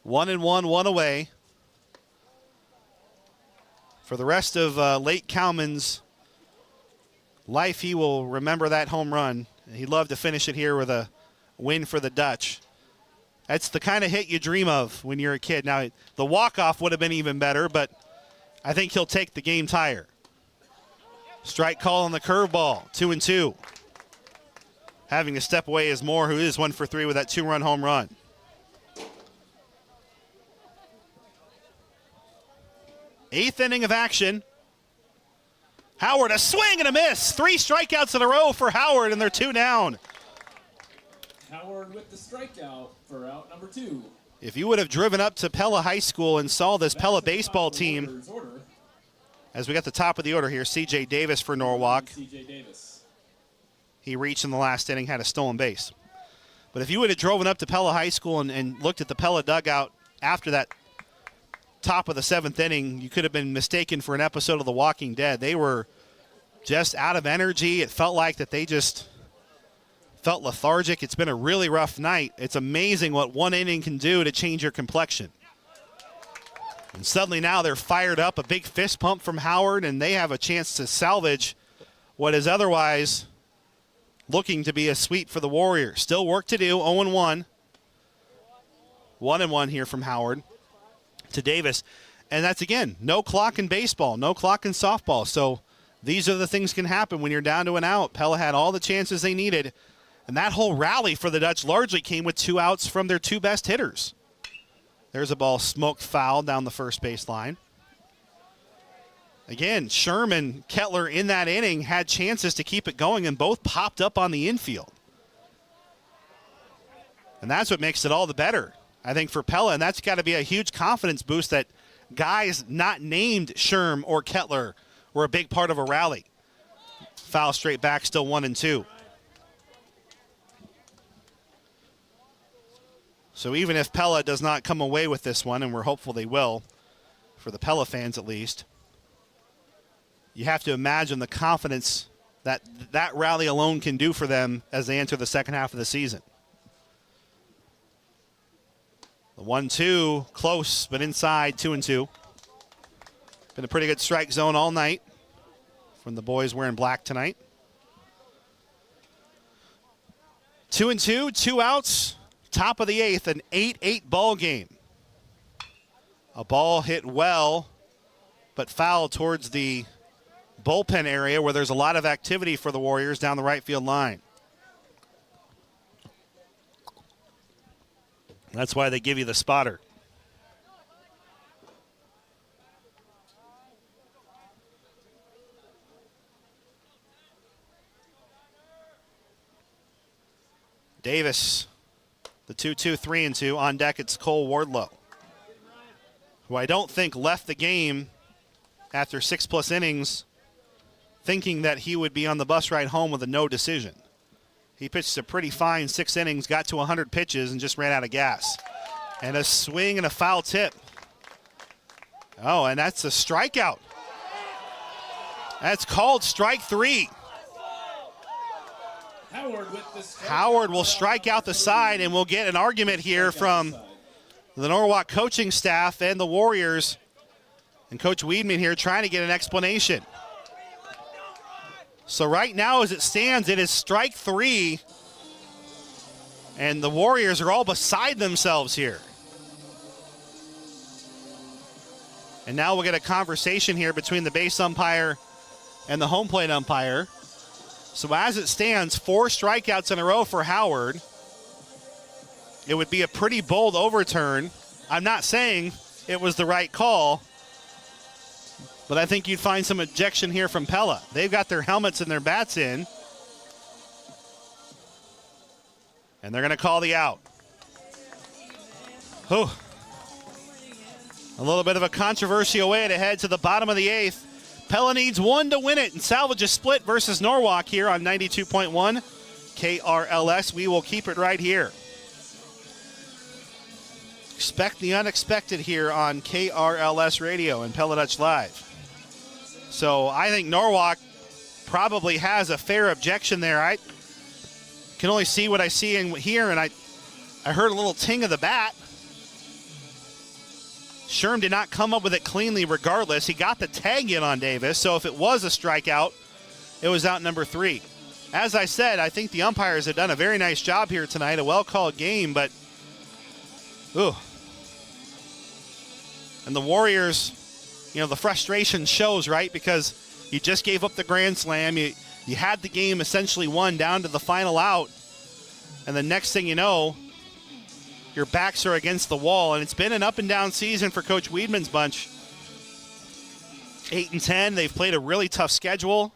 1-1, 1 away. For the rest of Lake Cowman's life, he will remember that home run. He'd love to finish it here with a win for the Dutch. That's the kind of hit you dream of when you're a kid. Now, the walk-off would have been even better, but I think he'll take the game tire. Strike call on the curveball, 2-2. Having to step away is Moore, who is 1 for 3 with that 2-run home run. Eighth inning of action. Howard, a swing and a miss. 3 strikeouts in a row for Howard, and they're 2 down. Howard with the strikeout for out number 2. If you would have driven up to Pella High School and saw this Pella baseball team, as we got the top of the order here, C.J. Davis for Norwalk. C.J. Davis. he reached in the last inning, had a stolen base. But if you would have driven up to Pella High School and looked at the Pella dugout after that top of the 7th inning, you could have been mistaken for an episode of The Walking Dead. They were just out of energy. It felt like that they just felt lethargic. It's been a really rough night. It's amazing what one inning can do to change your complexion. And suddenly now they're fired up, a big fist pump from Howard, and they have a chance to salvage what is otherwise looking to be a sweep for the Warriors. Still work to do, 0-1. 1-1 here from Howard to Davis. And that's, again, no clock in baseball, no clock in softball. So these are the things can happen when you're down to an out. Pella had all the chances they needed. And that whole rally for the Dutch largely came with 2 outs from their 2 best hitters. There's a ball smoked foul down the first base line. Again, Sherman, Kettler in that inning had chances to keep it going and both popped up on the infield. And that's what makes it all the better, I think, for Pella. And that's got to be a huge confidence boost that guys not named Sherm or Kettler were a big part of a rally. Foul straight back, still 1-2. So even if Pella does not come away with this one, and we're hopeful they will, for the Pella fans at least, you have to imagine the confidence that that rally alone can do for them as they enter the second half of the season. The 1-2, close, but inside, 2-2. Been a pretty good strike zone all night from the boys wearing black tonight. 2-2, 2 outs. Top of the 8th, an 8-8 ball game. A ball hit well, but foul towards the bullpen area where there's a lot of activity for the Warriors down the right field line. That's why they give you the spotter. Davis. The 2-2, 3-2. On deck, it's Cole Wardlow, who I don't think left the game after 6+ innings thinking that he would be on the bus ride home with a no decision. He pitched a pretty fine 6 innings, got to 100 pitches, and just ran out of gas. And a swing and a foul tip. Oh, and that's a strikeout. That's called strike 3. Howard will strike out the side, and we'll get an argument here from the Norwalk coaching staff and the Warriors. And Coach Weidman here trying to get an explanation. So right now as it stands, it is strike 3. And the Warriors are all beside themselves here. And now we'll get a conversation here between the base umpire and the home plate umpire. So as it stands, 4 strikeouts in a row for Howard. It would be a pretty bold overturn. I'm not saying it was the right call, but I think you'd find some objection here from Pella. They've got their helmets and their bats in, and they're going to call the out. Whew. A little bit of a controversy away to head to the bottom of the 8th. Pella needs 1 to win it and salvage a split versus Norwalk here on 92.1 KRLS. We will keep it right here. Expect the unexpected here on KRLS Radio and Pella Dutch Live. So I think Norwalk probably has a fair objection there. I can only see what I see and hear, and I heard a little ting of the bat. Sherm did not come up with it cleanly regardless. He got the tag in on Davis, so if it was a strikeout, it was out number 3. As I said, I think the umpires have done a very nice job here tonight, a well-called game, but ooh. And the Warriors, you know, the frustration shows, right? Because you just gave up the grand slam. You had the game essentially won down to the final out, and the next thing you know, your backs are against the wall, and it's been an up-and-down season for Coach Weidman's bunch. 8-10, they've played a really tough schedule.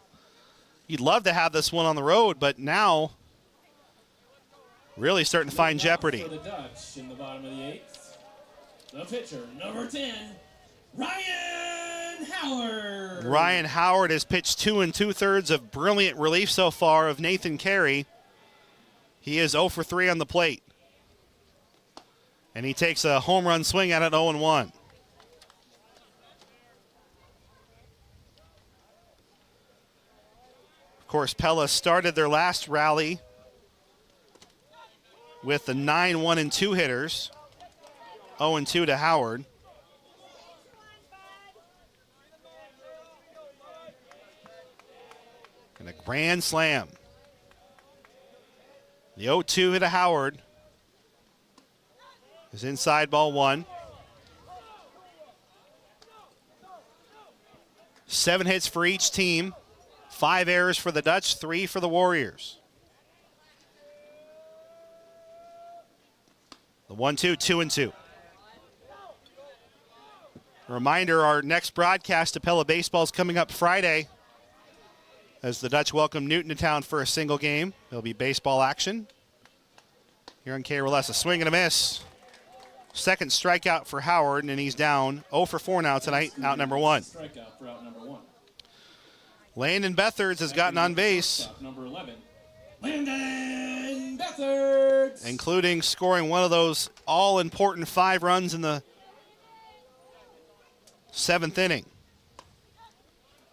You'd love to have this one on the road, but now really starting to find jeopardy. For the Dutch in the bottom of the 8th, the pitcher, number 10, Ryan Howard. Ryan Howard has pitched 2 2/3 of brilliant relief so far of Nathan Carey. He is 0 for 3 on the plate. And he takes a home run swing at it 0-1. Of course, Pella started their last rally with the 9-1-2 hitters. 0-2 to Howard. And a grand slam. The 0-2 to Howard is inside ball 1. 7 hits for each team. 5 errors for the Dutch, 3 for the Warriors. The 1-2, 2-2. A reminder, our next broadcast of Pella Baseball is coming up Friday as the Dutch welcome Newton to town for a single game. There'll be baseball action here on KRLS. A swing and a miss. Second strikeout for Howard, and he's down 0 for 4 now tonight, out number 1. Strikeout for out number 1. Landon Bethards has gotten on base, Number 11. Landon Bethards. including scoring one of those all-important 5 runs in the 7th inning.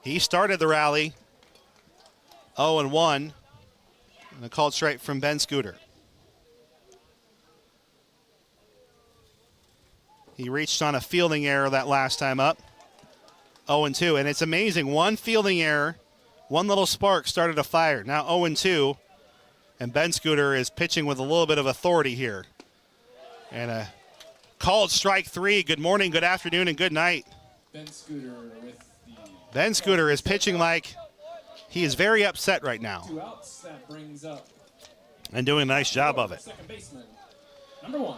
He started the rally 0-1, and a called strike from Ben Scooter. He reached on a fielding error that last time up. 0-2, and it's amazing. One fielding error, one little spark started a fire. Now 0-2, and Ben Scooter is pitching with a little bit of authority here. And a called strike 3. Good morning, good afternoon, and good night. Ben Scooter with the... Ben Scooter is pitching like he is very upset right now. 2 outs. That brings up... And doing a nice job of it. Second baseman. Number 1.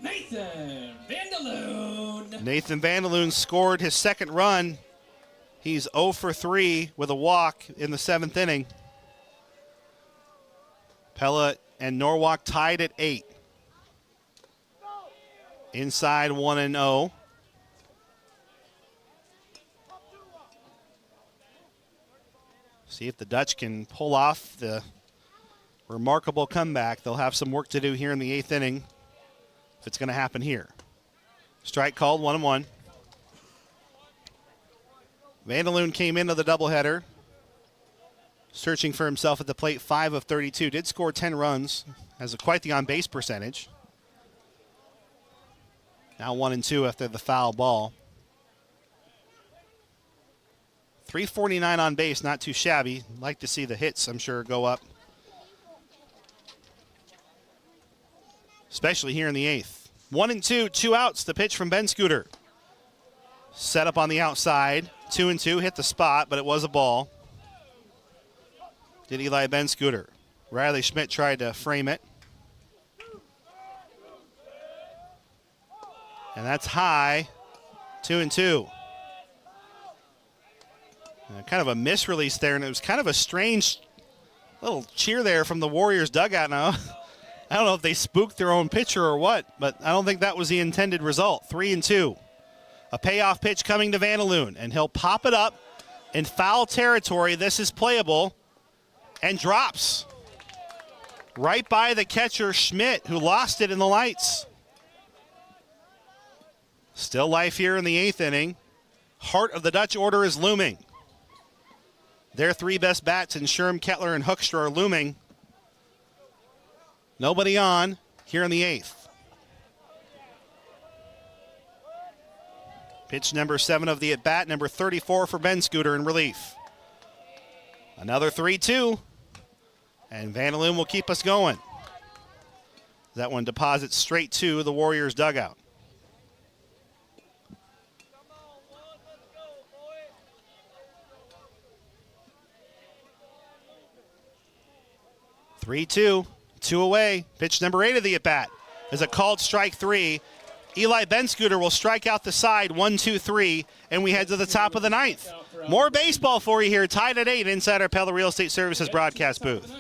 Nathan Vandaloon. Nathan Vandaloon scored his second run. He's 0 for 3 with a walk in the 7th inning. Pella and Norwalk tied at 8. Inside 1-0. See if the Dutch can pull off the remarkable comeback. They'll have some work to do here in the 8th inning if it's going to happen here. Strike called, 1-1. Vandaloon came into the doubleheader, searching for himself at the plate, 5 of 32. Did score 10 runs, has quite the on-base percentage. Now 1-2 after the foul ball. 349 on base, not too shabby. Like to see the hits, I'm sure, go up. Especially here in the 8th. 1-2, 2 outs. The pitch from Ben Scooter. Set up on the outside. 2-2, hit the spot, but it was a ball. Did Eli Ben Scooter. Riley Schmidt tried to frame it. And that's high. 2-2. Kind of a misrelease there, and it was kind of a strange little cheer there from the Warriors dugout now. I don't know if they spooked their own pitcher or what, but I don't think that was the intended result. 3-2. A payoff pitch coming to Vandaloon, and he'll pop it up in foul territory. This is playable, and drops right by the catcher Schmidt, who lost it in the lights. Still life here in the 8th inning. Heart of the Dutch order is looming. Their 3 best bats in Sherm, Kettler, and Hoekstra are looming. Nobody on here in the 8th. Pitch number 7 of the at-bat, number 34 for Ben Scooter in relief. Another 3-2, and Vandaloon will keep us going. That one deposits straight to the Warriors dugout. Three-two. 2 away. Pitch number 8 of the at-bat is a called strike 3. Eli Ben Scooter will strike out the side, 1-2-3, and we head to the top of the 9th. More baseball for you here, tied at 8 inside our Pella Real Estate Services broadcast booth.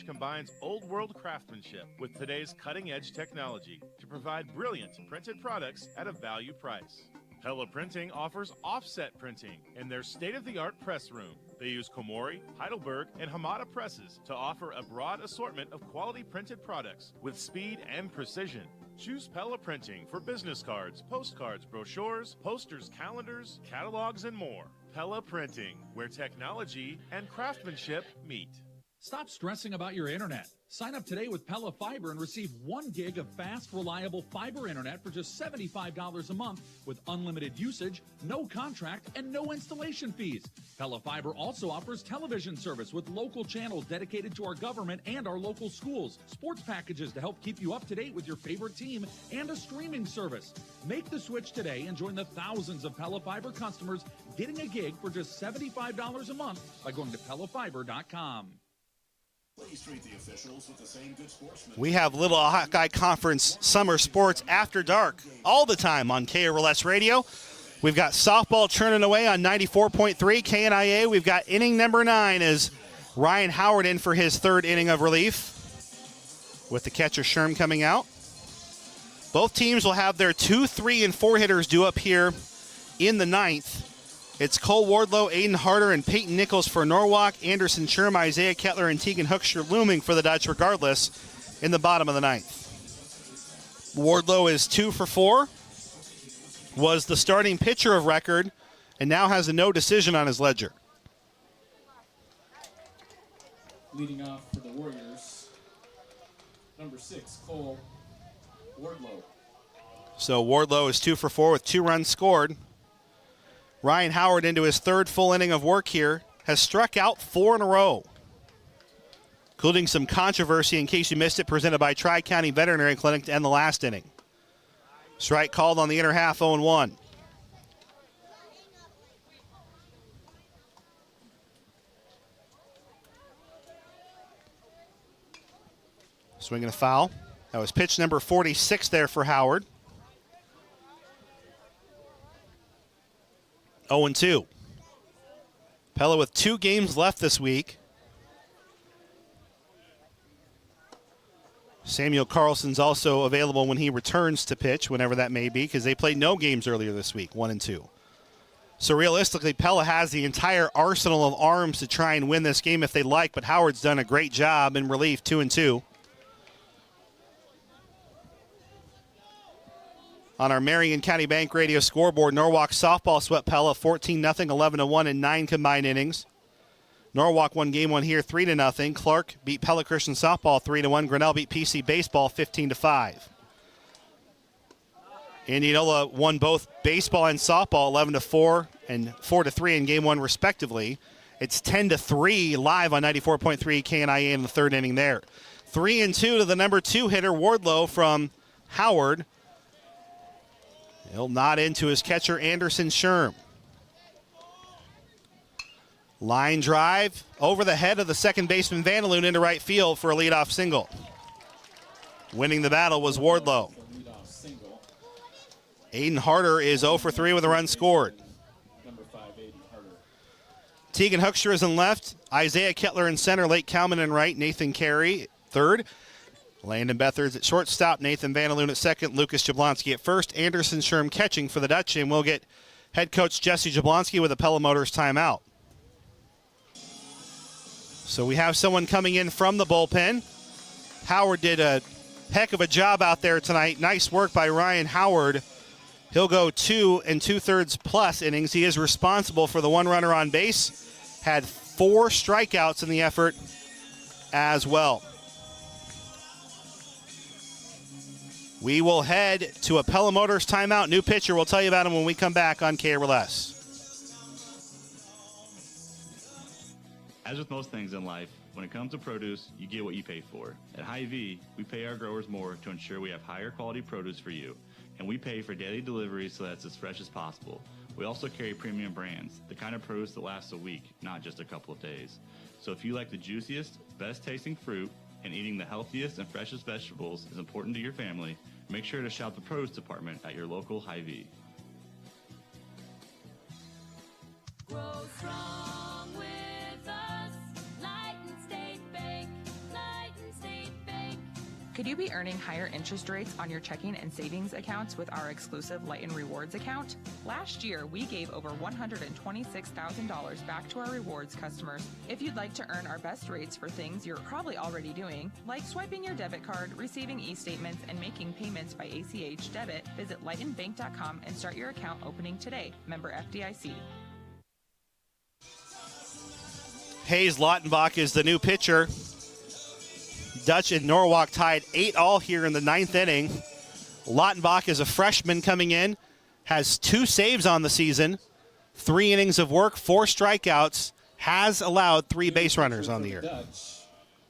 Combines old world craftsmanship with today's cutting edge technology to provide brilliant printed products at a value price. Pella Printing offers offset printing in their state-of-the-art press room. They use Komori, Heidelberg, and Hamada presses to offer a broad assortment of quality printed products with speed and precision. Choose Pella Printing for business cards, postcards, brochures, posters, calendars, catalogs, and more. Pella Printing, where technology and craftsmanship meet. Stop stressing about your internet. Sign up today with Pella Fiber and receive 1 gig of fast, reliable fiber internet for just $75 a month with unlimited usage, no contract, and no installation fees. Pella Fiber also offers television service with local channels dedicated to our government and our local schools, sports packages to help keep you up to date with your favorite team, and a streaming service. Make the switch today and join the thousands of Pella Fiber customers getting a gig for just $75 a month by going to PellaFiber.com. Please treat the officials with the same good sportsmanship. We have Little Hawkeye Conference Summer Sports After Dark all the time on KRLS Radio. We've got softball churning away on 94.3 KNIA. We've got inning number 9 as Ryan Howard in for his 3rd inning of relief with the catcher Sherm coming out. Both teams will have their 2, 3, and 4 hitters due up here in the 9th. It's Cole Wardlow, Aiden Harder, and Peyton Nichols for Norwalk, Anderson Sherm, Isaiah Kettler, and Tegan Hoekstra looming for the Dutch regardless in the bottom of the 9th. Wardlow is 2 for 4, was the starting pitcher of record, and now has a no decision on his ledger. Leading off for the Warriors, number 6, Cole Wardlow. So Wardlow is 2 for 4 with 2 runs scored. Ryan Howard into his 3rd full inning of work here, has struck out 4 in a row, including some controversy, in case you missed it, presented by Tri-County Veterinary Clinic to end the last inning. Strike called on the inner half, 0-1. Swinging a foul. That was pitch number 46 there for Howard. 0-2. Pella with 2 games left this week. Samuel Carlson's also available when he returns to pitch, whenever that may be, because they played no games earlier this week, 1-2. So realistically, Pella has the entire arsenal of arms to try and win this game if they like, but Howard's done a great job in relief, 2-2. On our Marion County Bank Radio scoreboard, Norwalk softball swept Pella 14-0, 11-1 in 9 combined innings. Norwalk won game 1 here 3-0. Clark beat Pella Christian softball 3-1. Grinnell beat PC baseball 15-5. Indianola won both baseball and softball 11-4 and 4-3 in game 1 respectively. It's 10-3 live on 94.3 KNIA in the 3rd inning there. 3-2 to the number 2 hitter Wardlow from Howard. He'll nod into his catcher, Anderson Sherm. Line drive over the head of the second baseman, Vandaloon, into right field for a leadoff single. Winning the battle was Wardlow. Aiden Harder is 0 for 3 with a run scored. Number 5, Aiden Harder. Tegan Hoekstra is in left. Isaiah Kettler in center. Lake Kalman in right. Nathan Carey, 3rd. Landon Beathard's at shortstop, Nathan Vandaloon at 2nd, Lucas Jablonski at 1st, Anderson Sherm catching for the Dutch, and we'll get head coach Jesse Jablonski with a Pella Motors timeout. So we have someone coming in from the bullpen. Howard did a heck of a job out there tonight. Nice work by Ryan Howard. He'll go 2 2/3 plus innings. He is responsible for the 1 runner on base. Had 4 strikeouts in the effort as well. We will head to a Pella Motors timeout. New pitcher. We'll tell you about him when we come back on KRLS. As with most things in life, when it comes to produce, you get what you pay for. At Hy-Vee, we pay our growers more to ensure we have higher quality produce for you, and we pay for daily deliveries so that it's as fresh as possible. We also carry premium brands, the kind of produce that lasts a week, not just a couple of days. So if you like the juiciest, best tasting fruit, and eating the healthiest and freshest vegetables is important to your family, make sure to shop the produce department at your local Hy-Vee. Grow strong with us, Light and State Bank, Light and State Bank. Could you be earning higher interest rates on your checking and savings accounts with our exclusive Lighten Rewards account? Last year, we gave over $126,000 back to our rewards customers. If you'd like to earn our best rates for things you're probably already doing, like swiping your debit card, receiving e-statements, and making payments by ACH debit, visit lightenbank.com and start your account opening today. Member FDIC. Hayes Lautenbach is the new pitcher. Dutch and Norwalk tied 8-all here in the 9th inning. Lautenbach is a freshman coming in, has 2 saves on the season, 3 innings of work, 4 strikeouts, has allowed 3 base runners on the year. Dutch.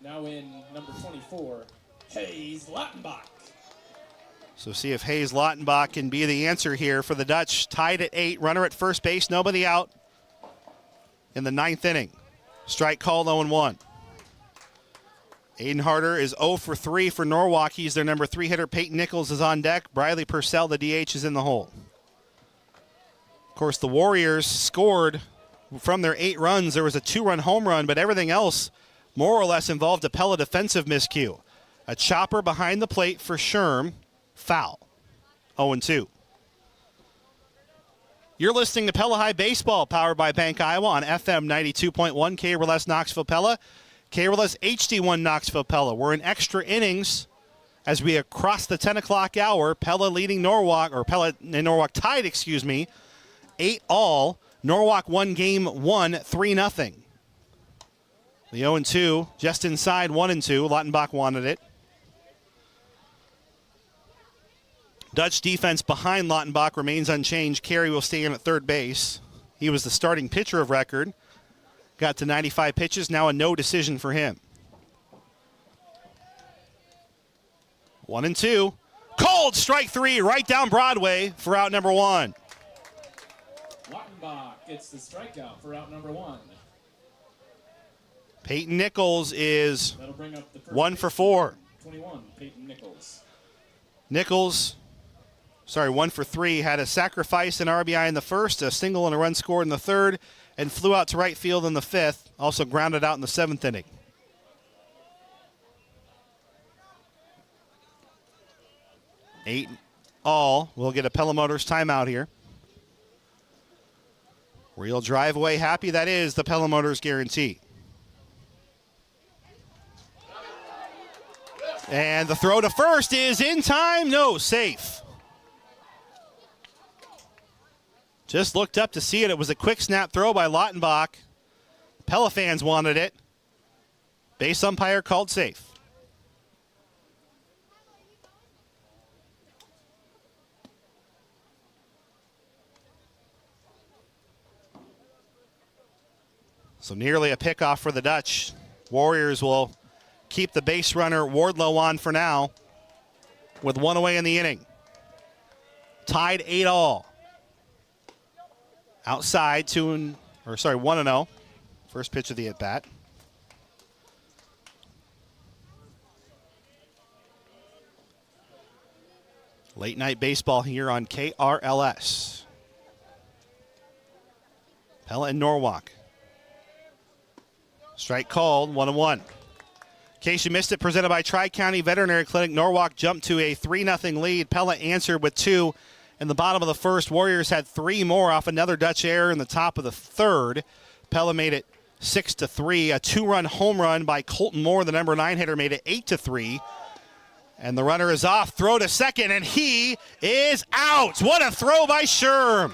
Now in number 24, Hayes Lautenbach. So see if Hayes Lautenbach can be the answer here for the Dutch. Tied at 8, runner at first base, nobody out in the 9th inning. Strike called 0-1. Aiden Harder is 0 for 3 for Norwalk. He's their number 3 hitter. Peyton Nichols is on deck. Briley Purcell, the DH, is in the hole. Of course, the Warriors scored from their 8 runs. There was a 2-run home run, but everything else more or less involved a Pella defensive miscue. A chopper behind the plate for Sherm. Foul. 0-2. You're listening to Pella High Baseball, powered by Bank Iowa on FM 92.1, KRLS Knoxville Pella, KRLS HD1 Knoxville Pella. We're in extra innings as we cross the 10 o'clock hour. Pella leading Norwalk, or Pella and Norwalk tied, 8-all. Norwalk won game 1, 3-0. The 0-2, just inside 1-2. Lautenbach wanted it. Dutch defense behind Lautenbach remains unchanged. Carey will stay in at third base. He was the starting pitcher of record. Got to 95 pitches, now a no decision for him. 1-2. Cold strike 3 right down Broadway for out number 1. Lautenbach gets the strikeout for out number 1. Peyton Nichols is That'll bring up the 1 for 4. 21, Peyton Nichols. Nichols, 1 for 3, had a sacrifice, an RBI in the first, a single and a run scored in the third, and flew out to right field in the 5th, also grounded out in the 7th inning. Eight all. We'll get a Pella Motors timeout here. Real drive away happy, that is the Pella Motors guarantee. And the throw to first is in time. No, safe. Just looked up to see it. It was a quick snap throw by Lautenbach. Pella fans wanted it. Base umpire called safe. So nearly a pickoff for the Dutch. Warriors will keep the base runner Wardlow on for now with 1 away in the inning. Tied 8-all. Outside 1-0. First pitch of the at-bat. Late night baseball here on KRLS. Pella and Norwalk. Strike called, 1-1. In case you missed it, presented by Tri-County Veterinary Clinic, Norwalk jumped to a 3-0 lead. Pella answered with 2 in the bottom of the first. Warriors had 3 more off another Dutch error in the top of the third. Pella made it 6-3. A 2-run home run by Colton Moore, the number 9 hitter, made it 8-3. And the runner is off. Throw to second, and he is out. What a throw by Sherm.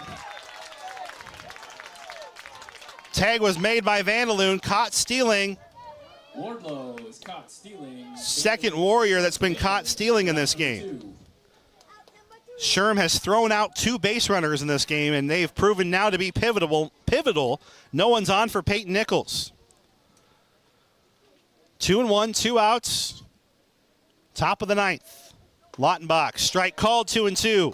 Tag was made by Vandaloon, caught stealing. Wardlow is caught stealing. Second Warrior that's been caught stealing in this game. Sherm has thrown out 2 base runners in this game, and they've proven now to be pivotal. No one's on for Peyton Nichols. 2-1, 2 outs. Top of the 9th. Lautenbach, strike called, 2-2.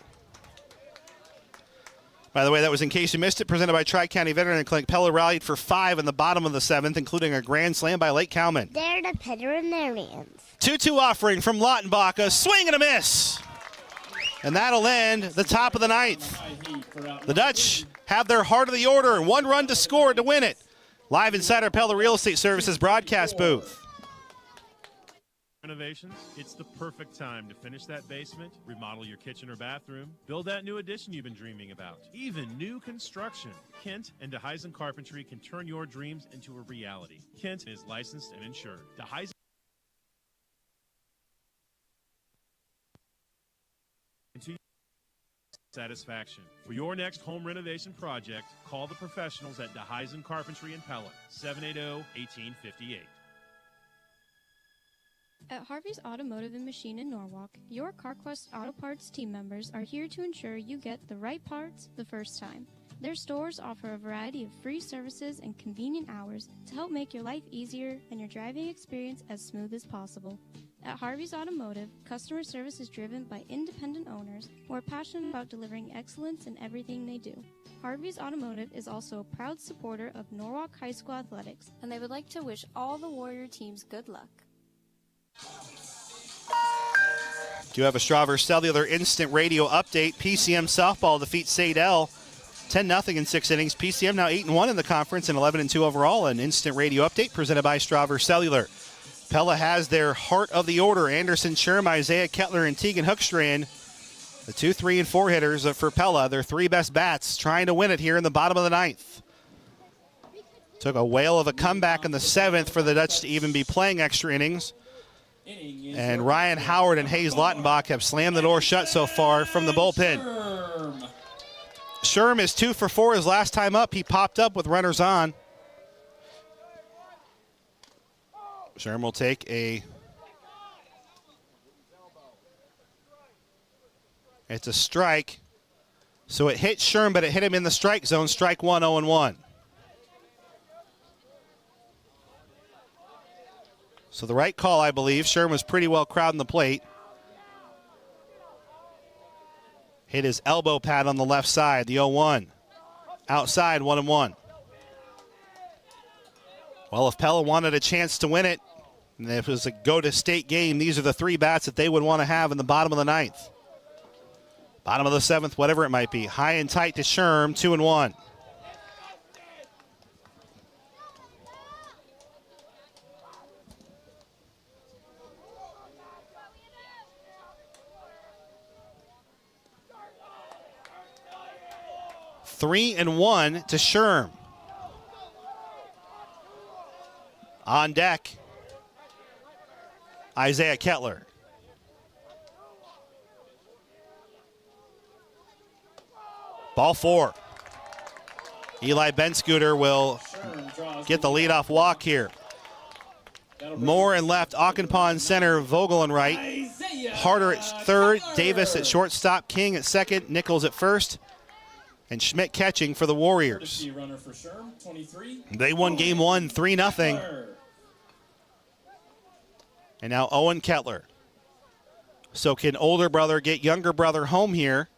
By the way, that was in case you missed it, presented by Tri-County Veterinary Clinic. Pella rallied for 5 in the bottom of the 7th, including a grand slam by Lake Cowman. They're the veterinarians. 2-2 offering from Lautenbach, a swing and a miss. And that'll end the top of the 9th. The Dutch have their heart of the order and 1 run to score to win it. Live inside our Pella Real Estate Services broadcast booth. Renovations, it's the perfect time to finish that basement, remodel your kitchen or bathroom, build that new addition you've been dreaming about. Even new construction. Kent and DeHeisen Carpentry can turn your dreams into a reality. Kent is licensed and insured. DeHeisen into satisfaction. For your next home renovation project, call the professionals at DeHeisen Carpentry in Pella, 780-1858. At Harvey's Automotive and Machine in Norwalk, your CarQuest Auto Parts team members are here to ensure you get the right parts the first time. Their stores offer a variety of free services and convenient hours to help make your life easier and your driving experience as smooth as possible. At Harvey's Automotive, customer service is driven by independent owners who are passionate about delivering excellence in everything they do. Harvey's Automotive is also a proud supporter of Norwalk High School Athletics, and they would like to wish all the Warrior teams good luck. Do have a Strauver Cellular Instant Radio update. PCM softball defeats Sadell 10-0 in 6 innings. PCM now 8-1 in the conference and 11-2 overall. An instant radio update presented by Strauver Cellular. Pella has their heart of the order. Anderson Sherm, Isaiah Kettler, and Tegan Hookstrand. The 2, 3, and 4 hitters for Pella. Their 3 best bats trying to win it here in the bottom of the 9th. Took a whale of a comeback in the 7th for the Dutch to even be playing extra innings. And Ryan Howard and Hayes Lautenbach have slammed the door shut so far from the bullpen. Sherm is 2 for 4 his last time up. He popped up with runners on. Sherm will take it's a strike. So it hit Sherm, but it hit him in the strike zone. Strike 1, 0-1. So the right call, I believe. Sherm was pretty well crowding the plate. Hit his elbow pad on the left side, the 0-1. Outside, 1-1. Well, if Pella wanted a chance to win it, and if it was a go-to-state game, these are the 3 bats that they would want to have in the bottom of the 9th. Bottom of the 7th, whatever it might be. High and tight to Sherm, 2-1. Three and 1 to Sherm. On deck, Isaiah Kettler. Ball 4. Eli Benscooter will get the leadoff walk here. Moore in left, Ockenpaw in center, Vogel in right. Harder at third, Davis at shortstop, King at second, Nichols at first. And Schmidt catching for the Warriors. They won game 1, 3-0. And now Owen Kettler. So can older brother get younger brother home here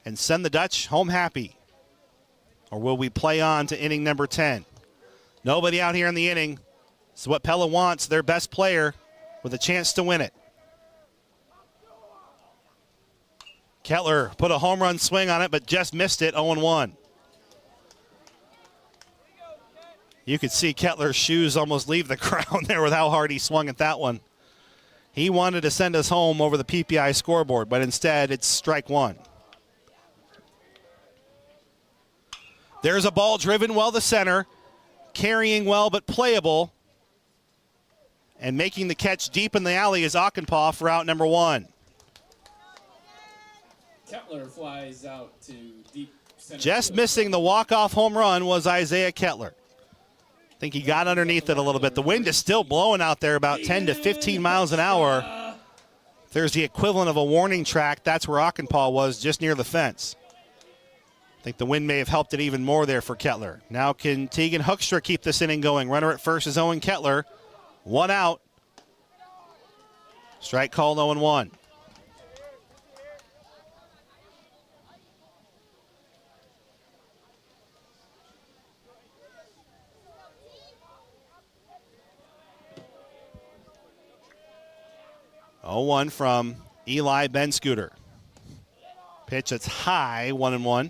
and send the Dutch home happy? Or will we play on to inning number 10? Nobody out here in the inning. It's what Pella wants, their best player with a chance to win it. Kettler put a home run swing on it, but just missed it, 0-1. You could see Kettler's shoes almost leave the ground there with how hard he swung at that one. He wanted to send us home over the PPI scoreboard, but instead it's strike 1. There's a ball driven well to center, carrying well but playable. And making the catch deep in the alley is Ockenpaw for out number 1. Kettler flies out to deep center. Just missing the walk-off home run was Isaiah Kettler. I think he got underneath it a little bit. The wind is still blowing out there about 10 to 15 miles an hour. If there's the equivalent of a warning track, that's where Ockenpaw was, just near the fence. I think the wind may have helped it even more there for Kettler. Now can Tegan Hoekstra keep this inning going? Runner at first is Owen Kettler. 1 out. Strike called, 0-1. Oh-1 from Eli Benscooter. Pitch that's high, 1-1.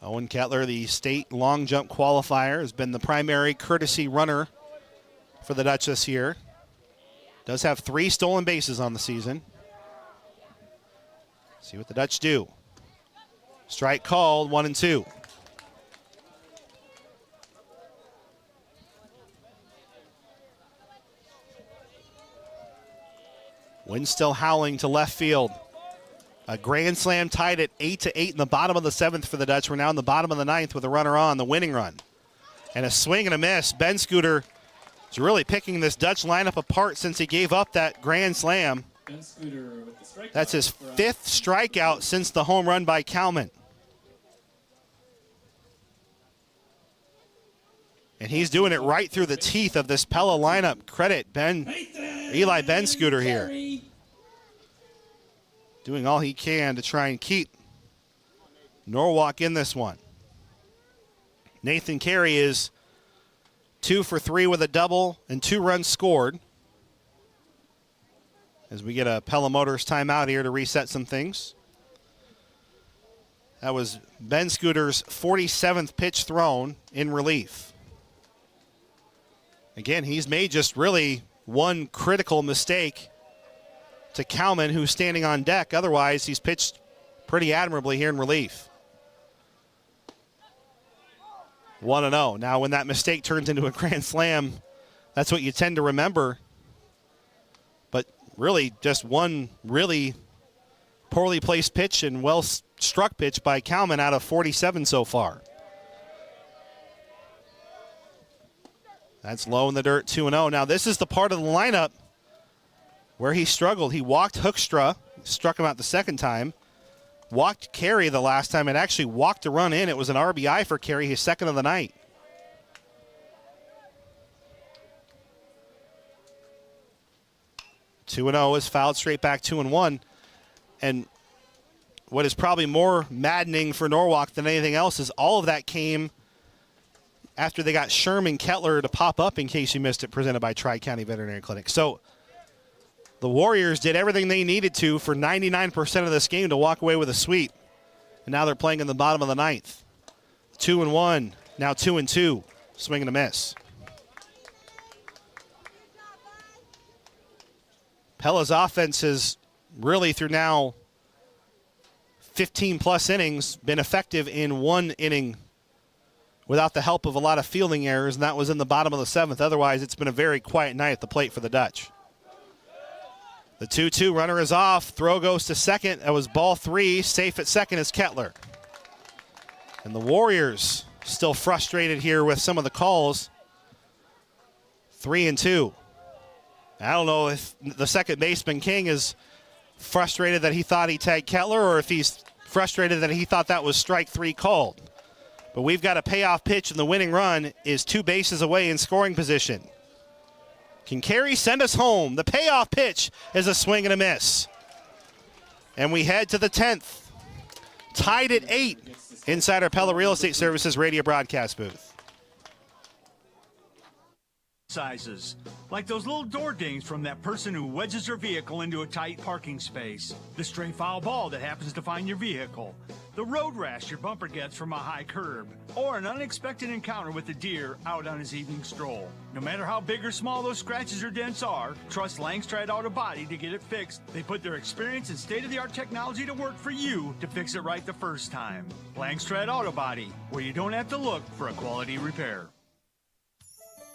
Owen Kettler, the state long jump qualifier, has been the primary courtesy runner for the Dutch this year. Does have 3 stolen bases on the season. See what the Dutch do. Strike called, 1-2. Wind still howling to left field. A grand slam tied at 8-8 in the bottom of the 7th for the Dutch. We're now in the bottom of the 9th with a runner on, the winning run. And a swing and a miss. Ben Scooter is really picking this Dutch lineup apart since he gave up that grand slam. Ben Scooter with the strikeout. That's his 5th strikeout since the home run by Kalman. And he's doing it right through the teeth of this Pella lineup. Credit Eli Ben Scooter here. Doing all he can to try and keep Norwalk in this one. Nathan Carey is 2 for 3 with a double and 2 runs scored. As we get a Pella Motors timeout here to reset some things. That was Ben Scooter's 47th pitch thrown in relief. Again, he's made just really one critical mistake to Kalman, who's standing on deck. Otherwise, he's pitched pretty admirably here in relief. 1-0. Now, when that mistake turns into a grand slam, that's what you tend to remember. But really, just one really poorly placed pitch and well-struck pitch by Kalman out of 47 so far. That's low in the dirt, 2-0. Now, this is the part of the lineup where he struggled. He walked Hoekstra, struck him out the second time, walked Carey the last time, and actually walked a run in. It was an RBI for Carey, his second of the night. (2-0) is fouled straight back, 2-1. And what is probably more maddening for Norwalk than anything else is all of that came after they got Sherman Kettler to pop up, in case you missed it, presented by Tri-County Veterinary Clinic. So the Warriors did everything they needed to for 99% of this game to walk away with a sweep. And now they're playing in the bottom of the 9th. 2-1, now 2-2. Swing and a miss. Pella's offense has really, through now 15-plus innings, been effective in one inning without the help of a lot of fielding errors, and that was in the bottom of the 7th. Otherwise, it's been a very quiet night at the plate for the Dutch. The 2-2 runner is off. Throw goes to second. That was ball 3. Safe at second is Kettler. And the Warriors still frustrated here with some of the calls. 3-2. I don't know if the second baseman, King, is frustrated that he thought he tagged Kettler or if he's frustrated that he thought that was strike 3 called. But we've got a payoff pitch, and the winning run is 2 bases away in scoring position. Can Carey send us home? The payoff pitch is a swing and a miss. And we head to the 10th. Tied at 8 inside our Pella Real Estate Services radio broadcast booth. Sizes, like those little door dings from that person who wedges their vehicle into a tight parking space, the stray foul ball that happens to find your vehicle, the road rash your bumper gets from a high curb, or an unexpected encounter with a deer out on his evening stroll. No matter how big or small those scratches or dents are, trust Langstrad Auto Body to get it fixed. They put their experience and state-of-the-art technology to work for you to fix it right the first time. Langstrad Auto Body, where you don't have to look for a quality repair.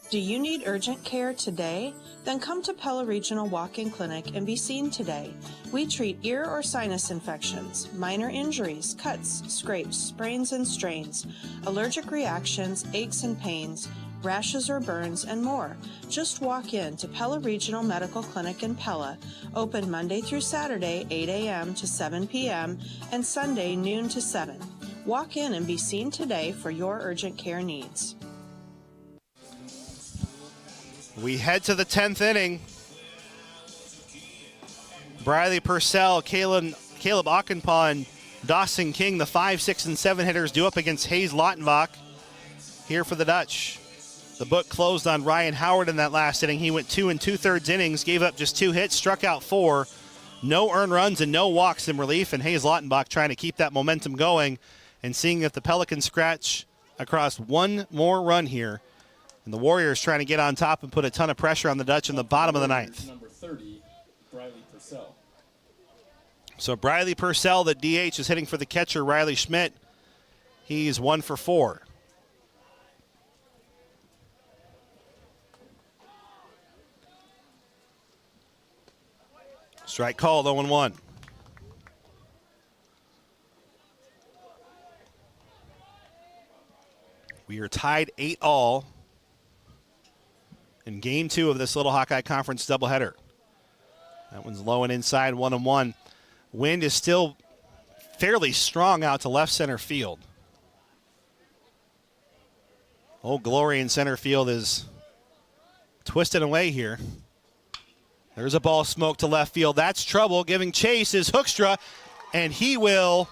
Do you need urgent care today? Then come to Pella Regional Walk-In Clinic and be seen today. We treat ear or sinus infections, minor injuries, cuts, scrapes, sprains and strains, allergic reactions, aches and pains, rashes or burns, and more. Just walk in to Pella Regional Medical Clinic in Pella, open Monday through Saturday, 8 a.m. to 7 p.m., and Sunday, noon to 7. Walk in and be seen today for your urgent care needs. We head to the 10th inning. Briley Purcell, Caleb Ockenpaw, and Dawson King, the 5, 6, and 7 hitters, due up against Hayes Lautenbach here for the Dutch. The book closed on Ryan Howard in that last inning. He went 2 2/3 innings, gave up just 2 hits, struck out 4. No earned runs and no walks in relief, and Hayes Lautenbach trying to keep that momentum going and seeing if the Pelicans scratch across one more run here And the Warriors trying to get on top and put a ton of pressure on the Dutch in the bottom of the ninth. Number 30, Briley Purcell. So Briley Purcell, the DH, is hitting for the catcher, Riley Schmidt. He's 1 for 4. Strike called, 0-1. We are tied 8-all in game 2 of this Little Hawkeye Conference doubleheader. That one's low and inside, 1-1. Wind is still fairly strong out to left center field. Old Glory in center field is twisted away here. There's a ball smoked to left field. That's trouble. Giving chase is Hoekstra, and he will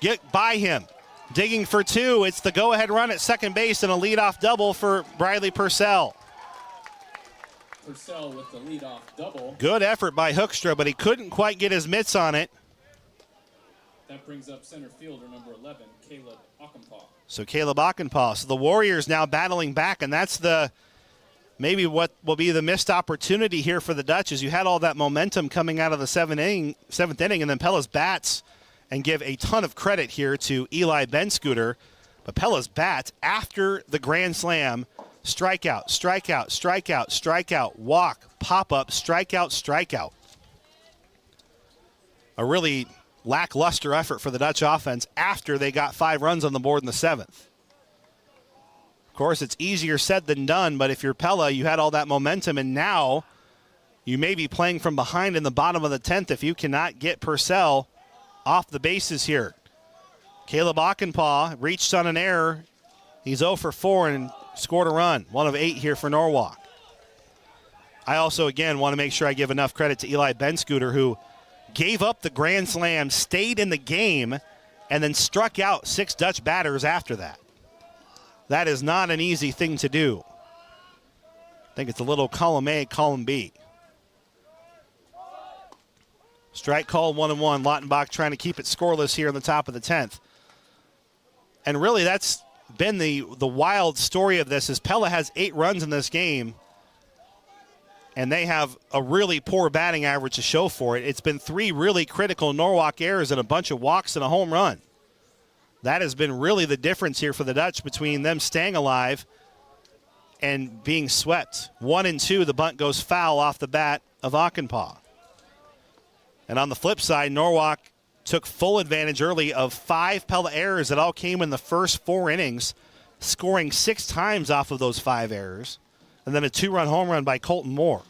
get by him. Digging for 2. It's the go-ahead run at second base and a leadoff double for Briley Purcell. Purcell with the leadoff double. Good effort by Hoekstra, but he couldn't quite get his mitts on it. That brings up center fielder number 11, Caleb Ockenpaw. So Caleb Ockenpaw. So the Warriors now battling back, and that's maybe what will be the missed opportunity here for the Dutch is you had all that momentum coming out of the seventh inning, and then Pella's bats, and give a ton of credit here to Eli Benscooter. But Pella's bats after the grand slam, strikeout, strikeout, strikeout, strikeout, walk, pop-up, strikeout, strikeout. A really lackluster effort for the Dutch offense after they got 5 runs on the board in the 7th. Of course, it's easier said than done, but if you're Pella, you had all that momentum, and now you may be playing from behind in the bottom of the 10th if you cannot get Purcell off the bases here. Caleb Ockenpaw reached on an error. He's 0 for 4 and scored a run. 1 of 8 here for Norwalk. I also, again, want to make sure I give enough credit to Eli Benscooter, who gave up the grand slam, stayed in the game, and then struck out 6 Dutch batters after that. That is not an easy thing to do. I think it's a little column A, column B. Strike called, 1-1. Lautenbach trying to keep it scoreless here in the top of the 10th. And really that's been the wild story of this is Pella has 8 runs in this game, and they have a really poor batting average to show for it. It's been 3 really critical Norwalk errors and a bunch of walks and a home run. That has been really the difference here for the Dutch between them staying alive and being swept. 1 and 2, the bunt goes foul off the bat of Ockenpaw. And on the flip side, Norwalk took full advantage early of 5 Pella errors that all came in the first 4 innings, scoring 6 times off of those 5 errors, and then a 2-run home run by Colton Moore.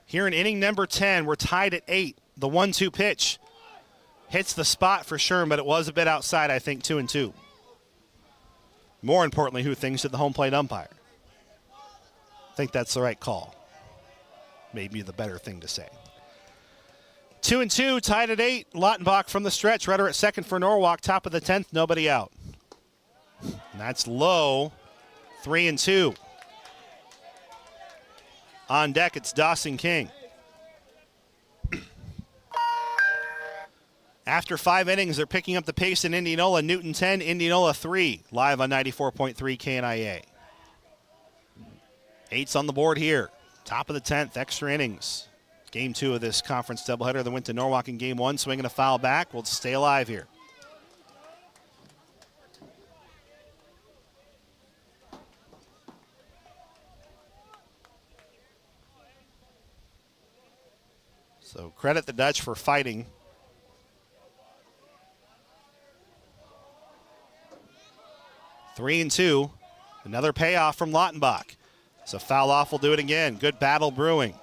Here in inning number 10, we're tied at 8. The 1-2 pitch hits the spot for Sherm, but it was a bit outside, I think, 2-2. More importantly, who thinks of the home plate umpire? I think that's the right call. Maybe the better thing to say. 2-2, tied at 8. Lautenbach from the stretch. Rudder at second for Norwalk. Top of the 10th, nobody out. And that's low. 3-2. On deck, it's Dawson King. After 5 innings, they're picking up the pace in Indianola. Newton 10, Indianola 3. Live on 94.3 KNIA. 8's on the board here. Top of the 10th, extra innings. Game 2 of this conference doubleheader that went to Norwalk in game 1. Swinging a foul back. We'll stay alive here. So credit the Dutch for fighting. Three and 2. Another payoff from Lautenbach. So foul off will do it again. Good battle brewing.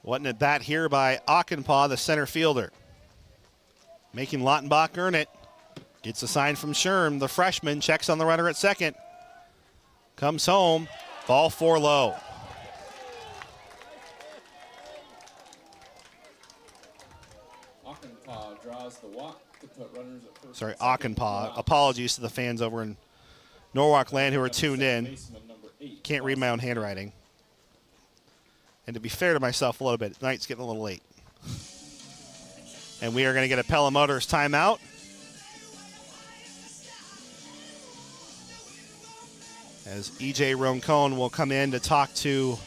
What an at bat here by Ockenpaw, the center fielder. Making Lautenbach earn it. Gets a sign from Sherm. The freshman checks on the runner at second. Comes home. Ball 4 low. Ockenpaw draws the walk to put runners at first. Sorry, Ockenpaw. Apologies to the fans over in Norwalk land who are tuned in. Can't read my own handwriting. And to be fair to myself a little bit, night's getting a little late. And we are going to get a Pella Motors timeout. As E.J. Roncone will come in to talk to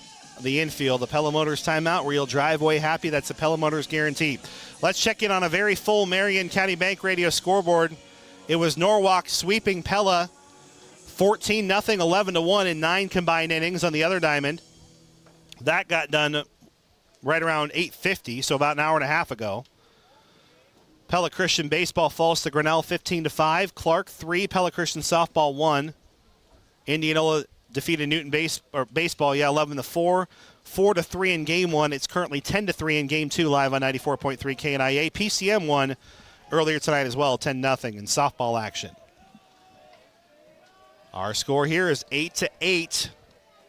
the infield. The Pella Motors timeout where you'll drive away happy. That's the Pella Motors guarantee. Let's check in on a very full Marion County Bank Radio scoreboard. It was Norwalk sweeping Pella 14-0, 11-1 in 9 combined innings on the other diamond. That got done right around 8:50, so about an hour and a half ago. Pella Christian baseball falls to Grinnell 15-5. Clark 3, Pella Christian softball 1. Indianola defeated Newton baseball, 11-4. 4-3 in game 1. It's currently 10-3 in game 2 live on 94.3 KNIA. PCM won earlier tonight as well, 10-0 in softball action. Our score here is 8-8.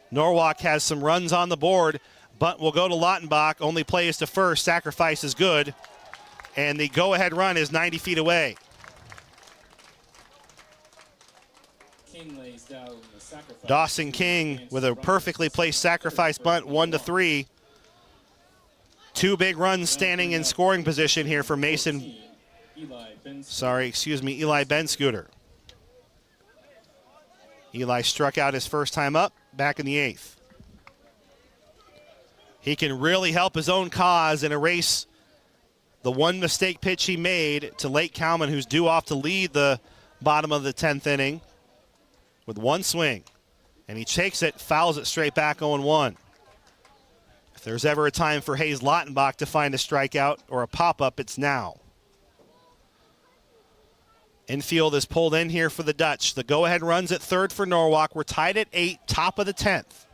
Norwalk has some runs on the board. Bunt will go to Lautenbach. Only play is to first. Sacrifice is good. And the go-ahead run is 90 feet away. King lays down the sacrifice. Dawson King with a perfectly placed sacrifice bunt, 1-3. 2 big runs standing in scoring position here for Mason. Eli Benscooter. Eli struck out his first time up back in the 8th. He can really help his own cause and erase the one mistake pitch he made to Lake Cowman, who's due off to lead the bottom of the 10th inning with one swing. And he takes it, fouls it straight back 0-1. If there's ever a time for Hayes Lautenbach to find a strikeout or a pop-up, it's now. Infield is pulled in here for the Dutch. The go-ahead runs at third for Norwalk. We're tied at 8, top of the 10th.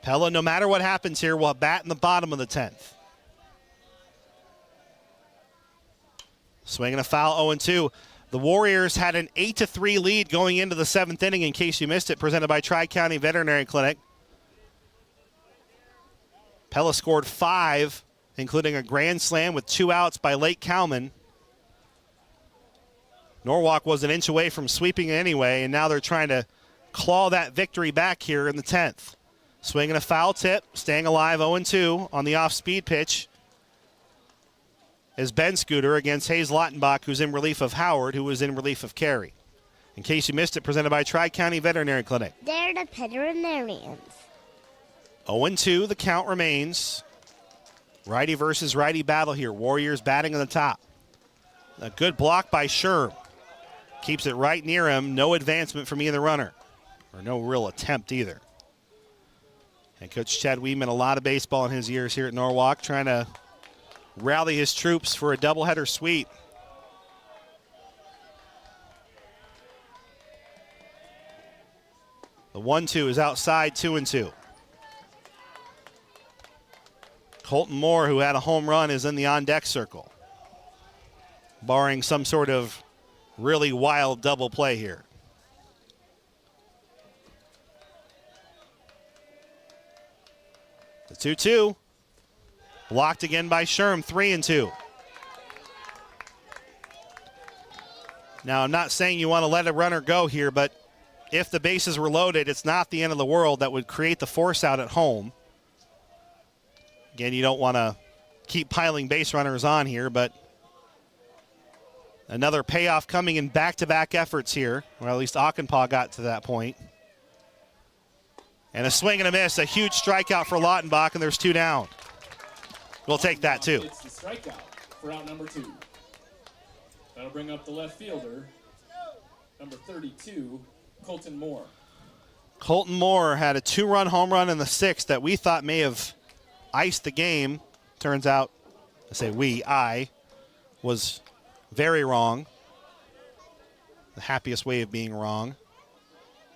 Pella, no matter what happens here, will bat in the bottom of the 10th. Swinging a foul, 0-2. The Warriors had an 8-3 lead going into the 7th inning, in case you missed it, presented by Tri-County Veterinary Clinic. Pella scored 5, including a grand slam with 2 outs by Lake Cowman. Norwalk was an inch away from sweeping anyway, and now they're trying to claw that victory back here in the 10th. Swinging a foul tip, staying alive, 0-2 on the off-speed pitch is Benscooter against Hayes Lautenbach, who's in relief of Howard, who was in relief of Carey. In case you missed it, presented by Tri-County Veterinary Clinic. They're the veterinarians. 0-2, the count remains. Righty versus righty battle here. Warriors batting on the top. A good block by Sherm. Keeps it right near him. No advancement from either runner. Or no real attempt either. And Coach Chad Weedman, a lot of baseball in his years here at Norwalk, trying to rally his troops for a doubleheader sweep. The 1-2 is outside, 2-2. Colton Moore, who had a home run, is in the on-deck circle, barring some sort of really wild double play here. The 2-2. Blocked again by Sherm, 3-2. Now, I'm not saying you want to let a runner go here, but if the bases were loaded, it's not the end of the world. That would create the force out at home. Again, you don't want to keep piling base runners on here, but another payoff coming in back-to-back efforts here. Or at least Ockenpaw got to that point. And a swing and a miss, a huge strikeout for Lautenbach, and there's 2 down. We'll take that, too. It's the strikeout for out number 2. That'll bring up the left fielder, number 32, Colton Moore. Colton Moore had a 2-run home run in the 6th that we thought may have iced the game. Turns out, I was very wrong. The happiest way of being wrong.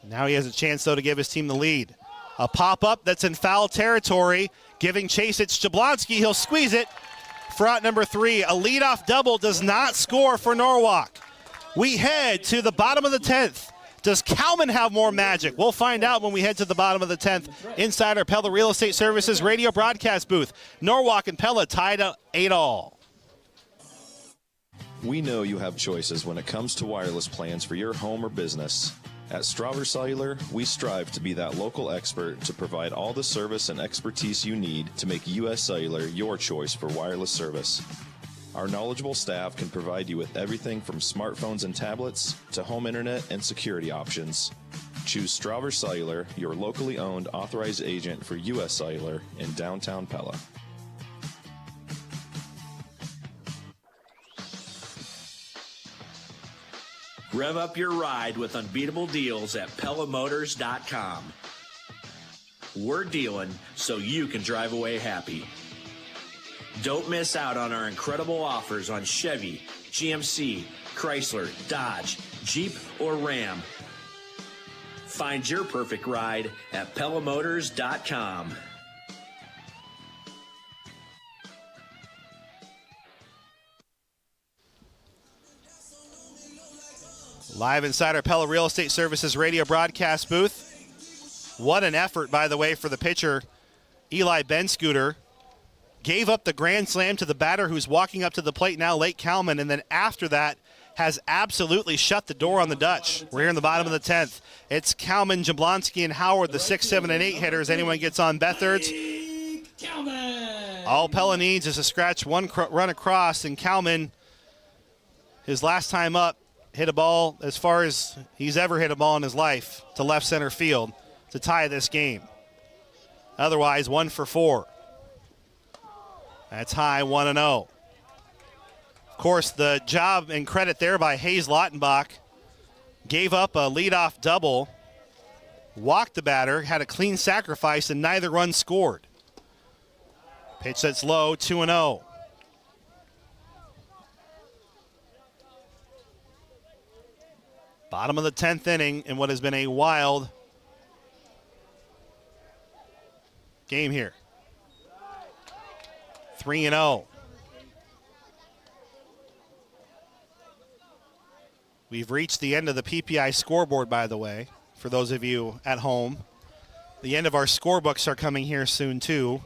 Now he has a chance, though, to give his team the lead. A pop-up that's in foul territory. Giving chase, it's Jablonski. He'll squeeze it for out number 3. A leadoff double does not score for Norwalk. We head to the bottom of the 10th. Does Cowman have more magic? We'll find out when we head to the bottom of the 10th inside our Pella Real Estate Services radio broadcast booth. Norwalk and Pella tied at 8-all. We know you have choices when it comes to wireless plans for your home or business. At Strawber Cellular, we strive to be that local expert to provide all the service and expertise you need to make U.S. Cellular your choice for wireless service. Our knowledgeable staff can provide you with everything from smartphones and tablets to home internet and security options. Choose Strawber Cellular, your locally owned authorized agent for U.S. Cellular in downtown Pella. Rev up your ride with unbeatable deals at PellaMotors.com. We're dealing so you can drive away happy. Don't miss out on our incredible offers on Chevy, GMC, Chrysler, Dodge, Jeep, or Ram. Find your perfect ride at PellaMotors.com. Live inside our Pella Real Estate Services radio broadcast booth. What an effort, by the way, for the pitcher, Eli Benscooter. Gave up the grand slam to the batter who's walking up to the plate now, Lake Kalman, and then after that has absolutely shut the door on the Dutch. We're here in the bottom of the 10th. It's Kalman, Jablonski, and Howard, the 6, 7, and 8 hitters. Anyone gets on Bethards. All Pella needs is a scratch one run across, and Kalman, his last time up, hit a ball as far as he's ever hit a ball in his life to left center field to tie this game. Otherwise, 1 for 4. That's high, 1-0. Of course, the job and credit there by Hayes Lautenbach. Gave up a leadoff double, walked the batter, had a clean sacrifice, and neither run scored. Pitch that's low, 2-0. Bottom of the 10th inning in what has been a wild game here. 3-0. We've reached the end of the PPI scoreboard, by the way, for those of you at home. The end of our scorebooks are coming here soon, too.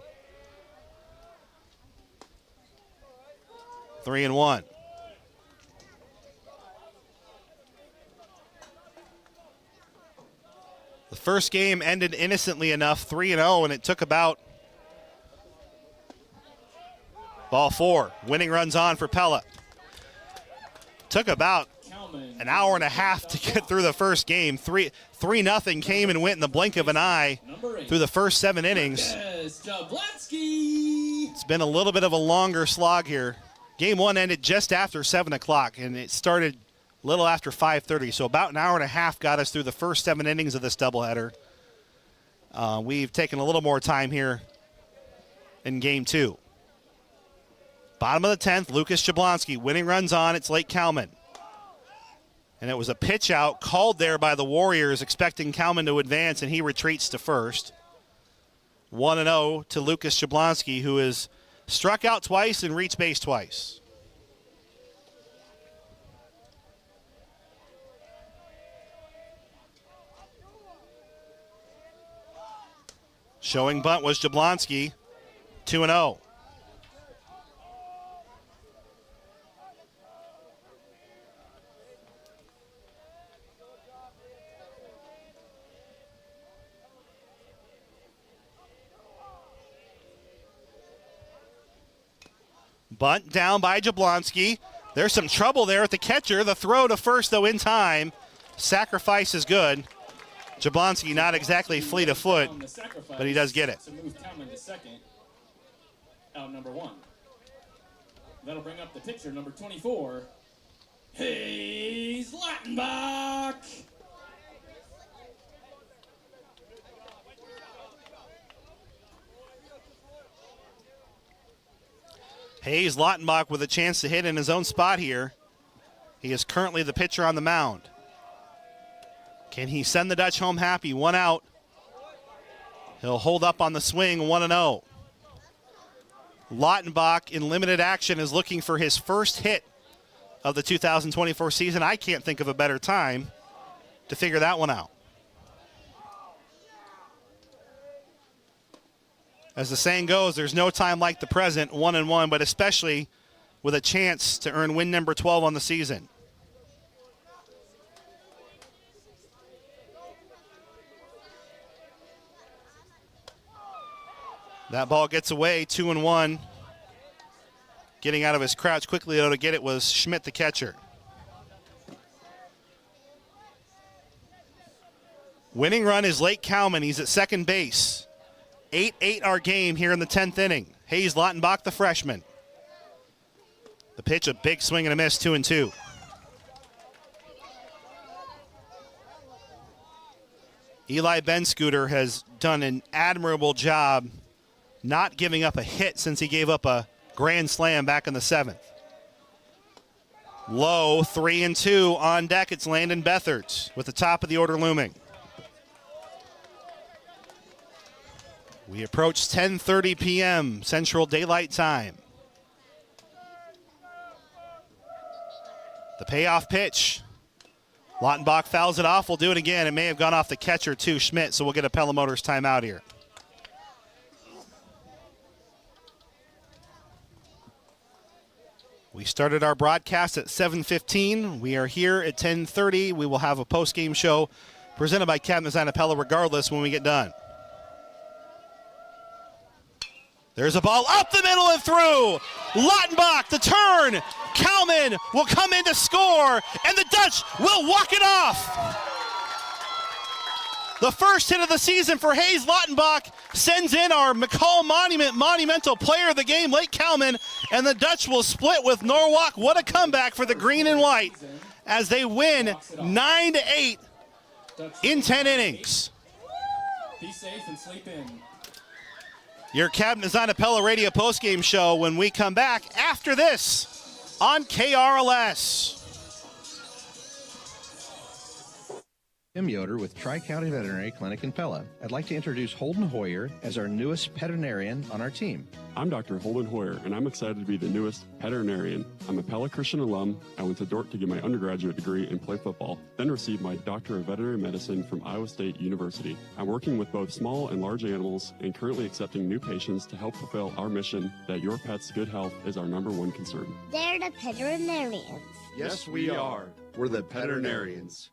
3-1. The first game ended innocently enough, 3-0, and it took about ball 4. Winning runs on for Pella. Took about an hour and a half to get through the first game. 3-0 came and went in the blink of an eye through the first 7 innings. It's been a little bit of a longer slog here. Game 1 ended just after 7 o'clock, and it started a little after 5:30, so about an hour and a half got us through the first 7 innings of this doubleheader. We've taken a little more time here in Game 2. Bottom of the 10th, Lucas Jablonski. Winning runs on, it's Lake Kalman. And it was a pitch out called there by the Warriors, expecting Kalman to advance, and he retreats to first. 1-0 to Lucas Jablonski, who has struck out twice and reached base twice. Showing bunt was Jablonski, 2-0. Bunt down by Jablonski. There's some trouble there at the catcher. The throw to first, though, in time. Sacrifice is good. Jablonski not exactly fleet of foot, but he does get it. To move Kalman to second. Out number 1. That'll bring up the pitcher, number 24. Hayes Lautenbach. Hayes Lautenbach with a chance to hit in his own spot here. He is currently the pitcher on the mound. Can he send the Dutch home happy? 1 out. He'll hold up on the swing, 1-0. Lautenbach in limited action is looking for his first hit of the 2024 season. I can't think of a better time to figure that one out. As the saying goes, there's no time like the present, 1-1, but especially with a chance to earn win number 12 on the season. That ball gets away, 2-1. Getting out of his crouch quickly, though, to get it was Schmidt, the catcher. Winning run is Lake Cowman. He's at second base. 8-8 our game here in the 10th inning. Hayes Lautenbach, the freshman. The pitch, a big swing and a miss, 2-2. Eli Benscooter has done an admirable job not giving up a hit since he gave up a grand slam back in the 7th. Low, 3-2 on deck. It's Landon Beathards with the top of the order looming. We approach 10:30 p.m. Central Daylight Time. The payoff pitch. Lautenbach fouls it off. We'll do it again. It may have gone off the catcher too, Schmidt, so we'll get a Pella Motors timeout here. We started our broadcast at 7:15. We are here at 10:30. We will have a post-game show presented by Cabinet Design Pella regardless when we get done. There's a ball up the middle and through. Lautenbach, the turn. Cowman will come in to score, and the Dutch will walk it off. The first hit of the season for Hayes Lautenbach sends in our McCall Monumental Player of the Game, Lake Cowman, and the Dutch will split with Norwalk. What a comeback for the green and white as they win 9-8 in 10 innings. Be safe and sleep in. Your Cabinet Design Pella Radio postgame show when we come back after this on KRLS. Tim Yoder with Tri-County Veterinary Clinic in Pella. I'd like to introduce Holden Hoyer as our newest veterinarian on our team. I'm Dr. Holden Hoyer, and I'm excited to be the newest veterinarian. I'm a Pella Christian alum. I went to Dordt to get my undergraduate degree and play football, then received my Doctor of Veterinary Medicine from Iowa State University. I'm working with both small and large animals and currently accepting new patients to help fulfill our mission that your pet's good health is our #1 concern. They're the veterinarians. Yes, we are. We're the veterinarians.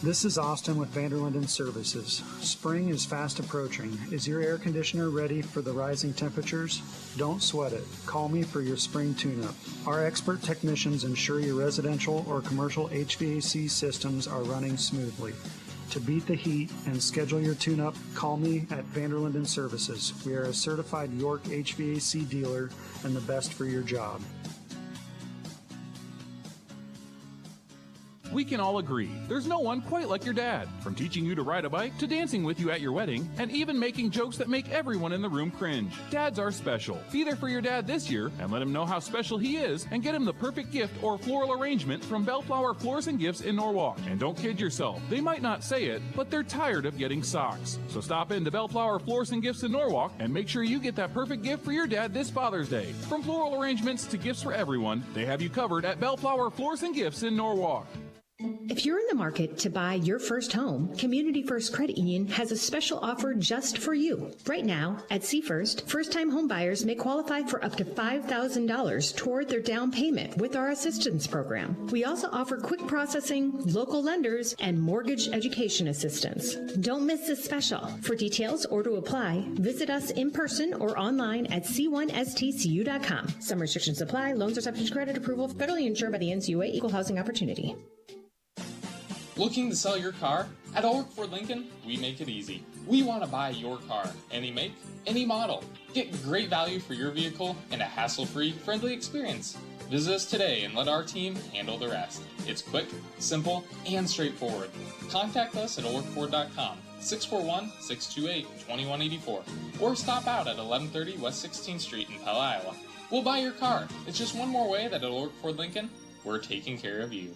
This is Austin with Vanderlinden Services. Spring is fast approaching. Is your air conditioner ready for the rising temperatures? Don't sweat it. Call me for your spring tune-up. Our expert technicians ensure your residential or commercial HVAC systems are running smoothly. To beat the heat and schedule your tune-up, call me at Vanderlinden Services. We are a certified York HVAC dealer and the best for your job. We can all agree, there's no one quite like your dad. From teaching you to ride a bike, to dancing with you at your wedding, and even making jokes that make everyone in the room cringe. Dads are special. Be there for your dad this year, and let him know how special he is, and get him the perfect gift or floral arrangement from Bellflower Floors and Gifts in Norwalk. And don't kid yourself, they might not say it, but they're tired of getting socks. So stop into Bellflower Floors and Gifts in Norwalk, and make sure you get that perfect gift for your dad this Father's Day. From floral arrangements to gifts for everyone, they have you covered at Bellflower Floors and Gifts in Norwalk. If you're in the market to buy your first home, Community First Credit Union has a special offer just for you. Right now, at C-First, first-time home buyers may qualify for up to $5,000 toward their down payment with our assistance program. We also offer quick processing, local lenders, and mortgage education assistance. Don't miss this special. For details or to apply, visit us in person or online at c1stcu.com. Some restrictions apply. Loans are subject to credit approval. Federally insured by the NCUA Equal Housing Opportunity. Looking to sell your car? At Oak Ford Lincoln, we make it easy. We want to buy your car, any make, any model. Get great value for your vehicle and a hassle-free, friendly experience. Visit us today and let our team handle the rest. It's quick, simple, and straightforward. Contact us at oakford.com, 641-628-2184, or stop out at 1130 West 16th Street in Pella, Iowa. We'll buy your car. It's just one more way that at Oak Ford Lincoln, we're taking care of you.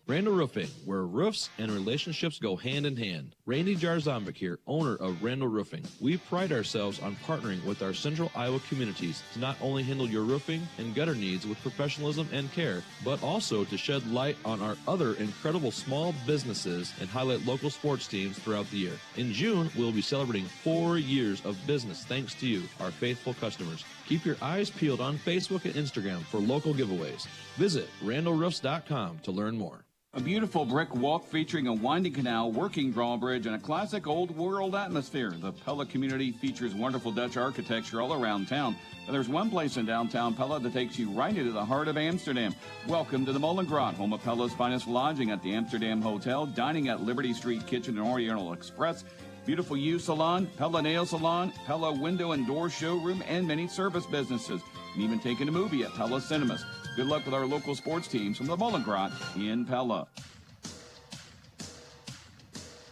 Randall Roofing, where roofs and relationships go hand in hand. Randy Jarzombic here, owner of Randall Roofing. We pride ourselves on partnering with our central Iowa communities to not only handle your roofing and gutter needs with professionalism and care, but also to shed light on our other incredible small businesses and highlight local sports teams throughout the year. In June, we'll be celebrating 4 years of business thanks to you, our faithful customers. Keep your eyes peeled on Facebook and Instagram for local giveaways. Visit randallroofs.com to learn more. A beautiful brick walk featuring a winding canal, working drawbridge, and a classic old world atmosphere. The Pella community features wonderful Dutch architecture all around town. And there's one place in downtown Pella that takes you right into the heart of Amsterdam. Welcome to the Molengraat, home of Pella's finest lodging at the Amsterdam Hotel, dining at Liberty Street Kitchen and Oriental Express, beautiful U Salon, Pella Nail Salon, Pella Window and Door Showroom, and many service businesses. And even taking a movie at Pella Cinemas. Good luck with our local sports teams from the Molengraat in Pella.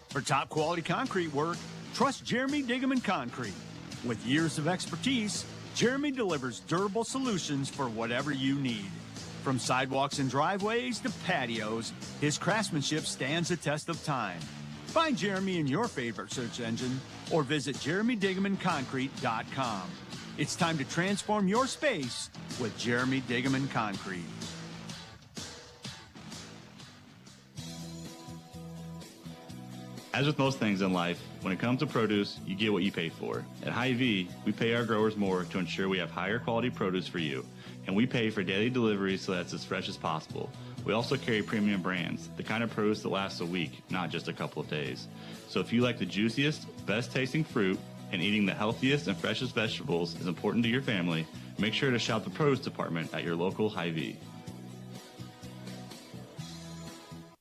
For top quality concrete work, trust Jeremy Diggeman Concrete. With years of expertise, Jeremy delivers durable solutions for whatever you need. From sidewalks and driveways to patios, his craftsmanship stands the test of time. Find Jeremy in your favorite search engine or visit JeremyDiggemanConcrete.com. It's time to transform your space with Jeremy Diggeman Concrete. As with most things in life, when it comes to produce, you get what you pay for. At Hy-Vee, we pay our growers more to ensure we have higher quality produce for you, and we pay for daily deliveries so that it's as fresh as possible. We also carry premium brands, the kind of produce that lasts a week, not just a couple of days. So if you like the juiciest, best tasting fruit, and eating the healthiest and freshest vegetables is important to your family, make sure to shop the produce department at your local Hy-Vee.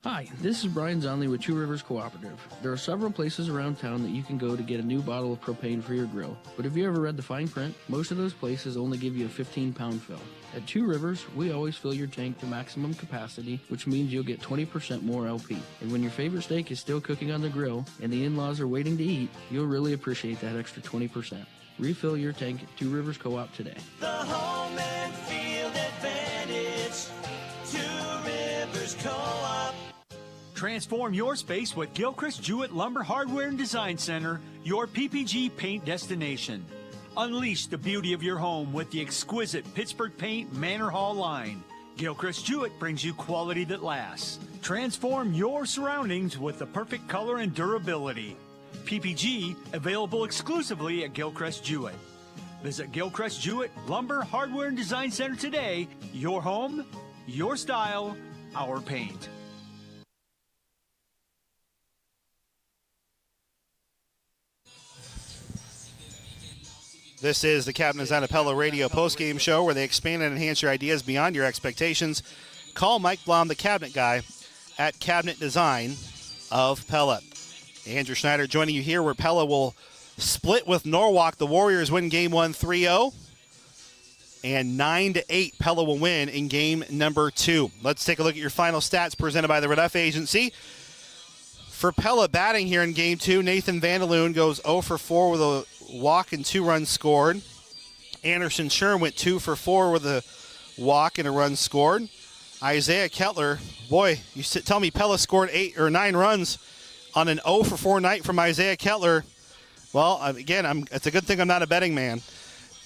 Hi, this is Brian Zonley with Two Rivers Cooperative. There are several places around town that you can go to get a new bottle of propane for your grill. But have you ever read the fine print? Most of those places only give you a 15-pound fill. At Two Rivers, we always fill your tank to maximum capacity, which means you'll get 20% more LP. And when your favorite steak is still cooking on the grill and the in-laws are waiting to eat, you'll really appreciate that extra 20%. Refill your tank at Two Rivers Co-op today. The home and field advantage. Two Rivers Co-op. Transform your space with Gilchrist Jewett Lumber Hardware and Design Center, your PPG paint destination. Unleash the beauty of your home with the exquisite Pittsburgh Paint Manor Hall line. Gilchrist Jewett brings you quality that lasts. Transform your surroundings with the perfect color and durability. PPG, available exclusively at Gilchrist Jewett. Visit Gilchrist Jewett Lumber Hardware and Design Center today. Your home, your style, our paint. This is the Cabinet Design of Pella radio postgame show where they expand and enhance your ideas beyond your expectations. Call Mike Blom, the cabinet guy, at Cabinet Design of Pella. Andrew Schneider joining you here where Pella will split with Norwalk. The Warriors win game 1 3-0. And 9-8, Pella will win in game number 2. Let's take a look at your final stats presented by the Red F Agency. For Pella batting here in game 2, Nathan Vandaloon goes 0 for 4 with a walk and 2 runs scored. Anderson Sherm went 2 for 4 with a walk and a run scored. Isaiah Kettler, boy, you tell me Pella scored 8 or 9 runs on an 0 for 4 night from Isaiah Kettler. Well, again, it's a good thing I'm not a betting man.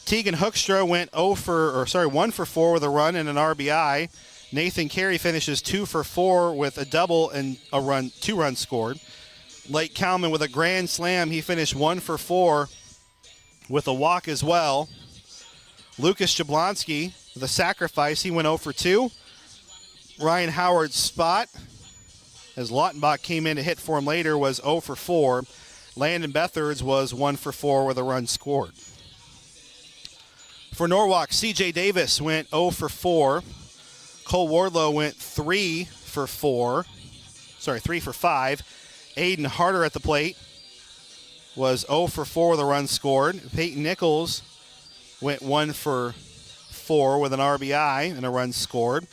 Tegan Hoekstra went 1 for 4 with a run and an RBI. Nathan Carey finishes 2 for 4 with a double and a run, 2 runs scored. Blake Kalman with a grand slam. He finished 1 for 4 with a walk as well. Lucas Jablonski with a sacrifice. He went 0 for 2. Ryan Howard's spot, as Lautenbach came in to hit for him later, was 0 for 4. Landon Bethards was 1 for 4 with a run scored. For Norwalk, C.J. Davis went 0 for 4. Cole Wardlow went 3 for 5. Aiden Harder at the plate was 0 for 4 with a run scored. Peyton Nichols went 1 for 4 with an RBI and a run scored.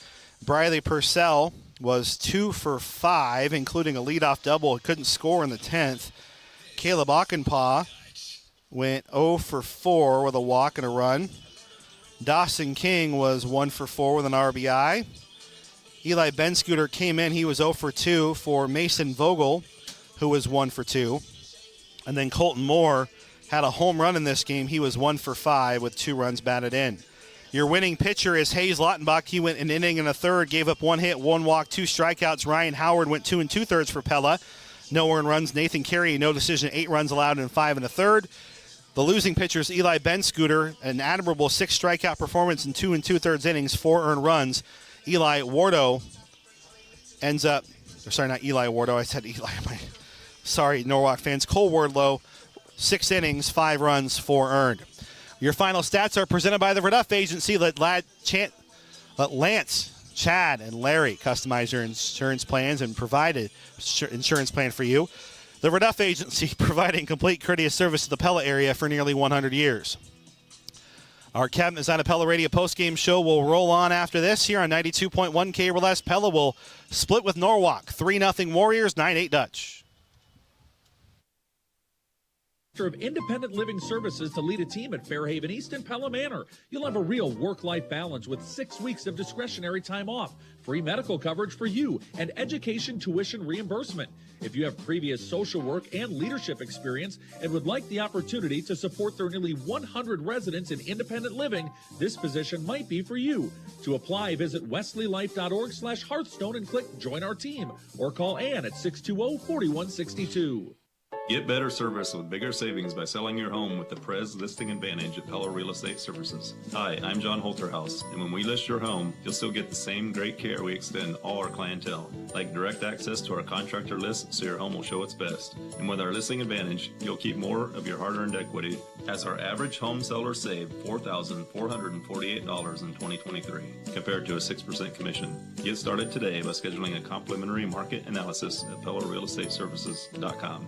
Briley Purcell was 2 for 5, including a leadoff double. He couldn't score in the 10th. Caleb Ockenpaw went 0 for 4 with a walk and a run. Dawson King was 1 for 4 with an RBI. Eli Benscooter came in. He was 0 for 2 for Mason Vogel, who was 1 for 2. And then Colton Moore had a home run in this game. He was 1 for 5 with 2 runs batted in. Your winning pitcher is Hayes Lautenbach. He went an inning and a third, gave up 1 hit, 1 walk, 2 strikeouts. Ryan Howard went 2 2/3 for Pella. No earned runs. Nathan Carey, no decision, 8 runs allowed in 5 1/3. The losing pitcher is Eli Benscooter, an admirable 6 strikeout performance in 2 2/3 innings, 4 earned runs. Eli Wardo ends up, sorry, not Eli Wardo. I said Eli. Sorry, Norwalk fans. Cole Wardlow, 6 innings, 5 runs, 4 earned. Your final stats are presented by the Reduff Agency. Let Lance, Chad, and Larry customize your insurance plans and provide an insurance plan for you. The Reduff Agency, providing complete courteous service to the Pella area for nearly 100 years. Our Cabinet Design Pella Radio postgame show will roll on after this here on 92.1 KRLS. Pella will split with Norwalk. 3-0 Warriors, 9-8 Dutch. Of independent living services to lead a team at Fairhaven East and Pella Manor. You'll have a real work-life balance with 6 weeks of discretionary time off, free medical coverage for you, and education tuition reimbursement. If you have previous social work and leadership experience and would like the opportunity to support their nearly 100 residents in independent living, this position might be for you. To apply, visit wesleylife.org/Hearthstone and click Join Our Team, or call Ann at 620-4162. Get better service with bigger savings by selling your home with the Prez Listing Advantage at Pella Real Estate Services. Hi, I'm John Holterhouse, and when we list your home, you'll still get the same great care we extend all our clientele, like direct access to our contractor list so your home will show its best. And with our Listing Advantage, you'll keep more of your hard-earned equity, as our average home seller saved $4,448 in 2023, compared to a 6% commission. Get started today by scheduling a complimentary market analysis at PellaRealEstateServices.com.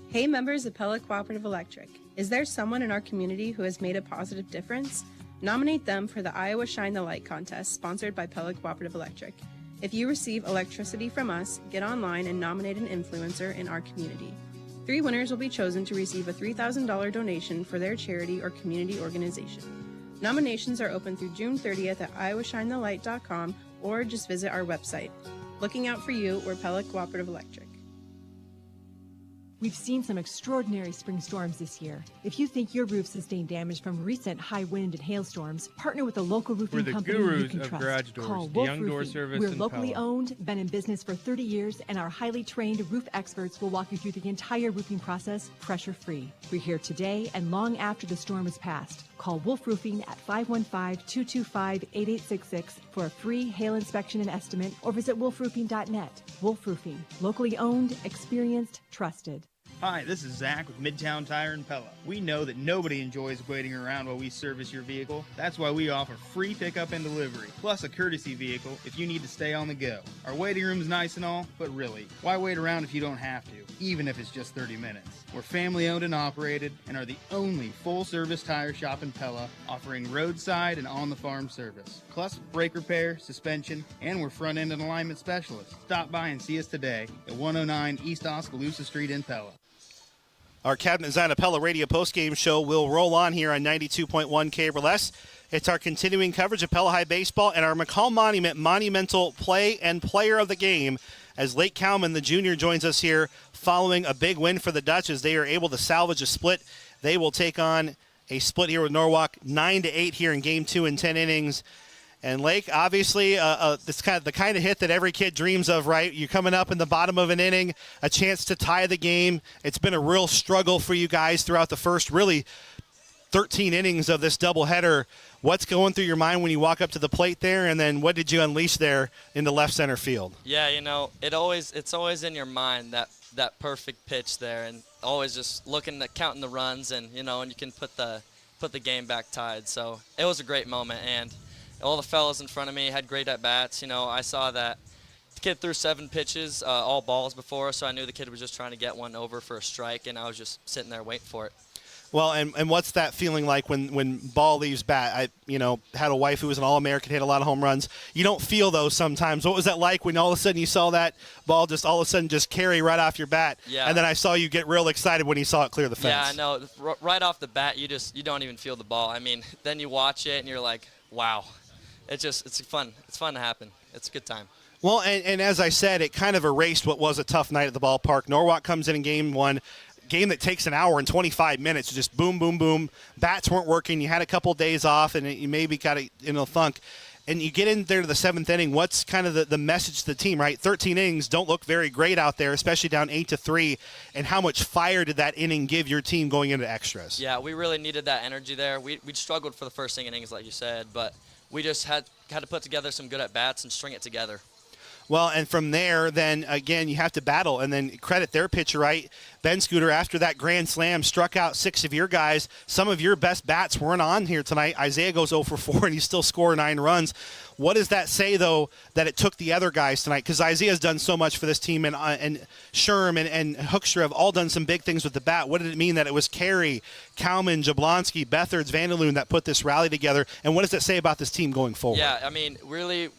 Hey members of Pella Cooperative Electric, is there someone in our community who has made a positive difference? Nominate them for the Iowa Shine the Light contest sponsored by Pella Cooperative Electric. If you receive electricity from us, get online and nominate an influencer in our community. 3 winners will be chosen to receive a $3,000 donation for their charity or community organization. Nominations are open through June 30th at iowashinethelight.com or just visit our website. Looking out for you, we're Pella Cooperative Electric. We've seen some extraordinary spring storms this year. If you think your roof sustained damage from recent high wind and hailstorms, partner with a local roofing company you can trust. Garage doors, Call the Wolf Young Roofing. Door Service We're in locally Pella. owned, been in business for 30 years, and our highly trained roof experts will walk you through the entire roofing process pressure-free. We're here today and long after the storm has passed. Call Wolf Roofing at 515-225-8866 for a free hail inspection and estimate, or visit wolfroofing.net. Wolf Roofing, locally owned, experienced, trusted. Hi, this is Zach with Midtown Tire in Pella. We know that nobody enjoys waiting around while we service your vehicle. That's why we offer free pickup and delivery, plus a courtesy vehicle if you need to stay on the go. Our waiting room is nice and all, but really, why wait around if you don't have to, even if it's just 30 minutes? We're family owned and operated and are the only full-service tire shop in Pella, offering roadside and on-the-farm service, plus brake repair, suspension, and we're front-end and alignment specialists. Stop by and see us today at 109 East Oskaloosa Street in Pella. Our Cabinet Design Pella Radio postgame show will roll on here on 92.1 KRLS. It's our continuing coverage of Pella High Baseball and our McCall Monument monumental play and player of the game as Lake Cowman, the junior, joins us here following a big win for the Dutch as they are able to salvage a split. They will take on a split here with Norwalk, 9-8 here in Game 2 in 10 innings. And Lake, obviously, it's kind of the kind of hit that every kid dreams of, right? You're coming up in the bottom of an inning, a chance to tie the game. It's been a real struggle for you guys throughout the first, really, 13 innings of this doubleheader. What's going through your mind when you walk up to the plate there, and then what did you unleash there in the left center field? Yeah, it's always in your mind, that perfect pitch there, and always just looking at counting the runs, and and you can put the game back tied. So it was a great moment, and all the fellas in front of me had great at-bats. I saw that the kid threw 7 pitches, all balls before, so I knew the kid was just trying to get one over for a strike, and I was just sitting there waiting for it. Well, and what's that feeling like when ball leaves bat? I had a wife who was an All-American, hit a lot of home runs. You don't feel those sometimes. What was that like when all of a sudden you saw that ball just all of a sudden just carry right off your bat? Yeah. And then I saw you get real excited when you saw it clear the fence. Yeah, I know. Right off the bat, you don't even feel the ball. I mean, then you watch it and you're like, wow. It's fun. It's fun to happen. It's a good time. Well, and as I said, it kind of erased what was a tough night at the ballpark. Norwalk comes in Game 1, game that takes an hour and 25 minutes, just boom, boom, boom. Bats weren't working. You had a couple days off, and you maybe got in a funk. And you get in there to the 7th inning. What's kind of the message to the team, right? 13 innings don't look very great out there, especially down 8-3. And how much fire did that inning give your team going into extras? Yeah, we really needed that energy there. We struggled for the first innings, like you said, but we just had to put together some good at-bats and string it together. Well, and from there, then again, you have to battle and then credit their pitcher, right? Ben Scooter, after that grand slam, struck out 6 of your guys. Some of your best bats weren't on here tonight. Isaiah goes 0 for 4, and he still scored 9 runs. What does that say, though, that it took the other guys tonight? Because Isaiah's done so much for this team, and Sherm and Hoekstra have all done some big things with the bat. What did it mean that it was Carey, Kalman, Jablonski, Bethards, Vanderloon that put this rally together? And what does it say about this team going forward? Yeah, I mean, really,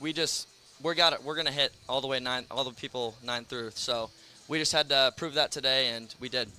we're going to hit all the way all the people 9 through. So we just had to prove that today, and we did.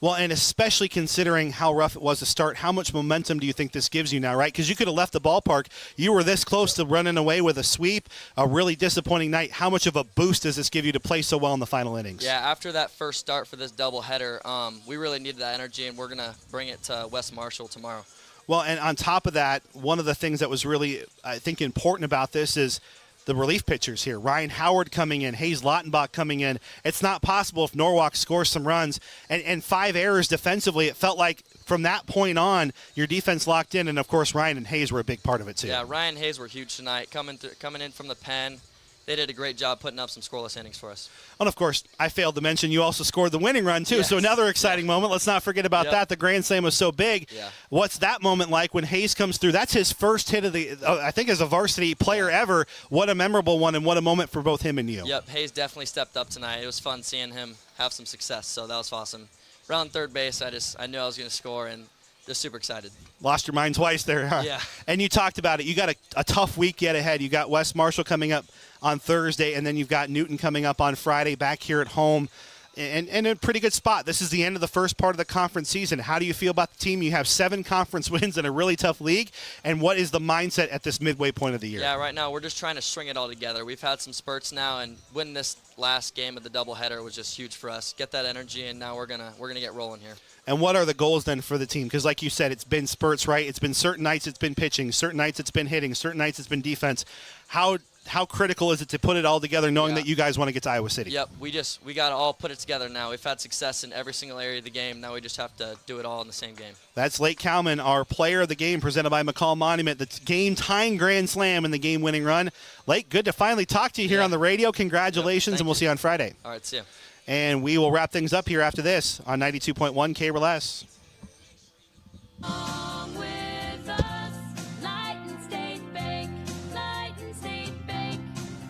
Well, and especially considering how rough it was to start, how much momentum do you think this gives you now, right? Because you could have left the ballpark. You were this close to running away with a sweep, a really disappointing night. How much of a boost does this give you to play so well in the final innings? Yeah, after that first start for this doubleheader, we really needed that energy, and we're going to bring it to West Marshall tomorrow. Well, and on top of that, one of the things that was really, I think, important about this is the relief pitchers here. Ryan Howard coming in, Hayes Lautenbach coming in. It's not possible if Norwalk scores some runs. And 5 errors defensively, it felt like from that point on, your defense locked in. And, of course, Ryan and Hayes were a big part of it, too. Yeah, Ryan and Hayes were huge tonight. Coming in from the pen, they did a great job putting up some scoreless innings for us. And, of course, I failed to mention you also scored the winning run, too. Yes. So another exciting moment. Let's not forget about that. The grand slam was so big. Yeah. What's that moment like when Hayes comes through? That's his first hit of the, I think, as a varsity player ever. What a memorable one and what a moment for both him and you. Yep, Hayes definitely stepped up tonight. It was fun seeing him have some success, so that was awesome. Around third base, I knew I was going to score, and just super excited. Lost your mind twice there, huh? Yeah. And you talked about it. You got a tough week yet ahead. You got West Marshall coming up on Thursday, and then you've got Newton coming up on Friday back here at home. And in a pretty good spot. This is the end of the first part of the conference season. How do you feel about the team? You have 7 conference wins in a really tough league. And what is the mindset at this midway point of the year? Yeah, right now we're just trying to string it all together. We've had some spurts now, and winning this last game of the doubleheader was just huge for us. Get that energy, and now we're gonna get rolling here. And what are the goals then for the team? Because like you said, it's been spurts, right? It's been certain nights it's been pitching, certain nights it's been hitting, certain nights it's been defense. How critical is it to put it all together knowing that you guys want to get to Iowa City? Yep, we got to all put it together now. We've had success in every single area of the game. Now we just have to do it all in the same game. That's Lake Kalman, our player of the game, presented by McCall Monument. The game-tying grand slam in the game-winning run. Lake, good to finally talk to you here on the radio. Congratulations, and we'll see you on Friday. All right, see you. And we will wrap things up here after this on 92.1 KRLS.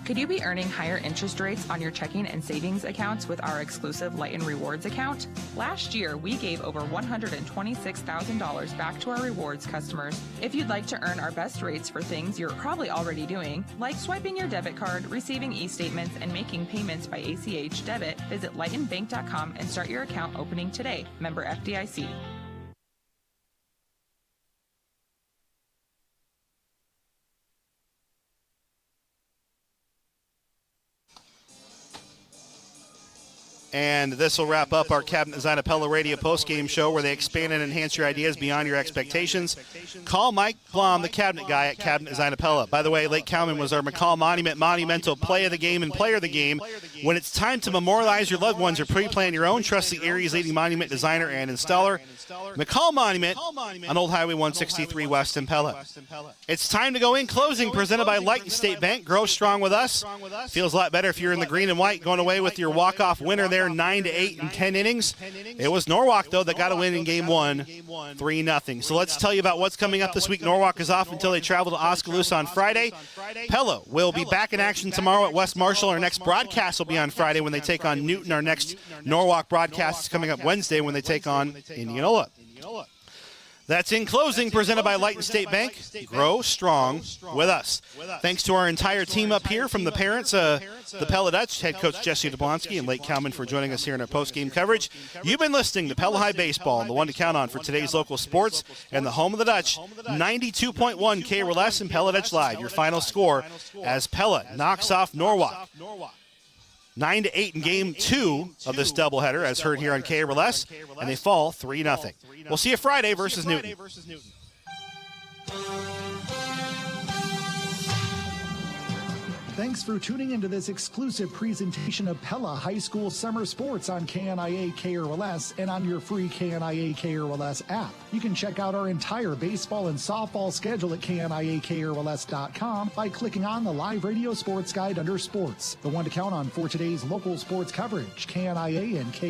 Could you be earning higher interest rates on your checking and savings accounts with our exclusive Light and Rewards account? Last year, we gave over $126,000 back to our rewards customers. If you'd like to earn our best rates for things you're probably already doing, like swiping your debit card, receiving e-statements, and making payments by ACH debit, visit lightandbank.com and start your account opening today. Member FDIC. And this will wrap up our Cabinet Design Pella Radio postgame show where they expand and enhance your ideas beyond your expectations. Call Mike Blom, the cabinet guy at Cabinet Design Pella. By the way, Lake Kalman was our McCall Monument monumental play of the game and player of the game. When it's time to memorialize your loved ones or pre-plan your own, trust the area's leading monument designer and installer, McCall Monument on Old Highway 163 West in Pella. It's time to go in. Closing presented by Light and State Bank. Grow strong with us. Feels a lot better if you're in the green and white, going away with your walk-off winner there, 9-8 in 10 innings. It was Norwalk, though, that got a win in Game 1, 3-0. So let's tell you about what's coming up this week. Norwalk is off until they travel to Oskaloosa on Friday. Pella will be back in action tomorrow at West Marshall. Our next broadcast will be on Friday when they take on Newton. Our next Norwalk broadcast is coming up Wednesday when they take on Indianola. That's in closing, presented by Light and State Bank. Grow strong with us. Thanks to our entire team up here, from the parents, the Pella Dutch, head coach Jesse Jablonski, and Lake Kalman for joining us here in our post-game coverage. You've been listening to Pella High Baseball, the one to count on for today's local sports, and the home of the Dutch, 92.1 KRLS and Pella Dutch Live. Your final score as Pella knocks off Norwalk. 9-8 in Game 2 of this doubleheader, as heard here on KRLS, and they fall 3-0. We'll see you Friday versus Newton. Thanks for tuning into this exclusive presentation of Pella High School Summer Sports on KNIA KRLS and on your free KNIA KRLS app. You can check out our entire baseball and softball schedule at KNIAKRLS.com by clicking on the live radio sports guide under sports, the one to count on for today's local sports coverage. KNIA and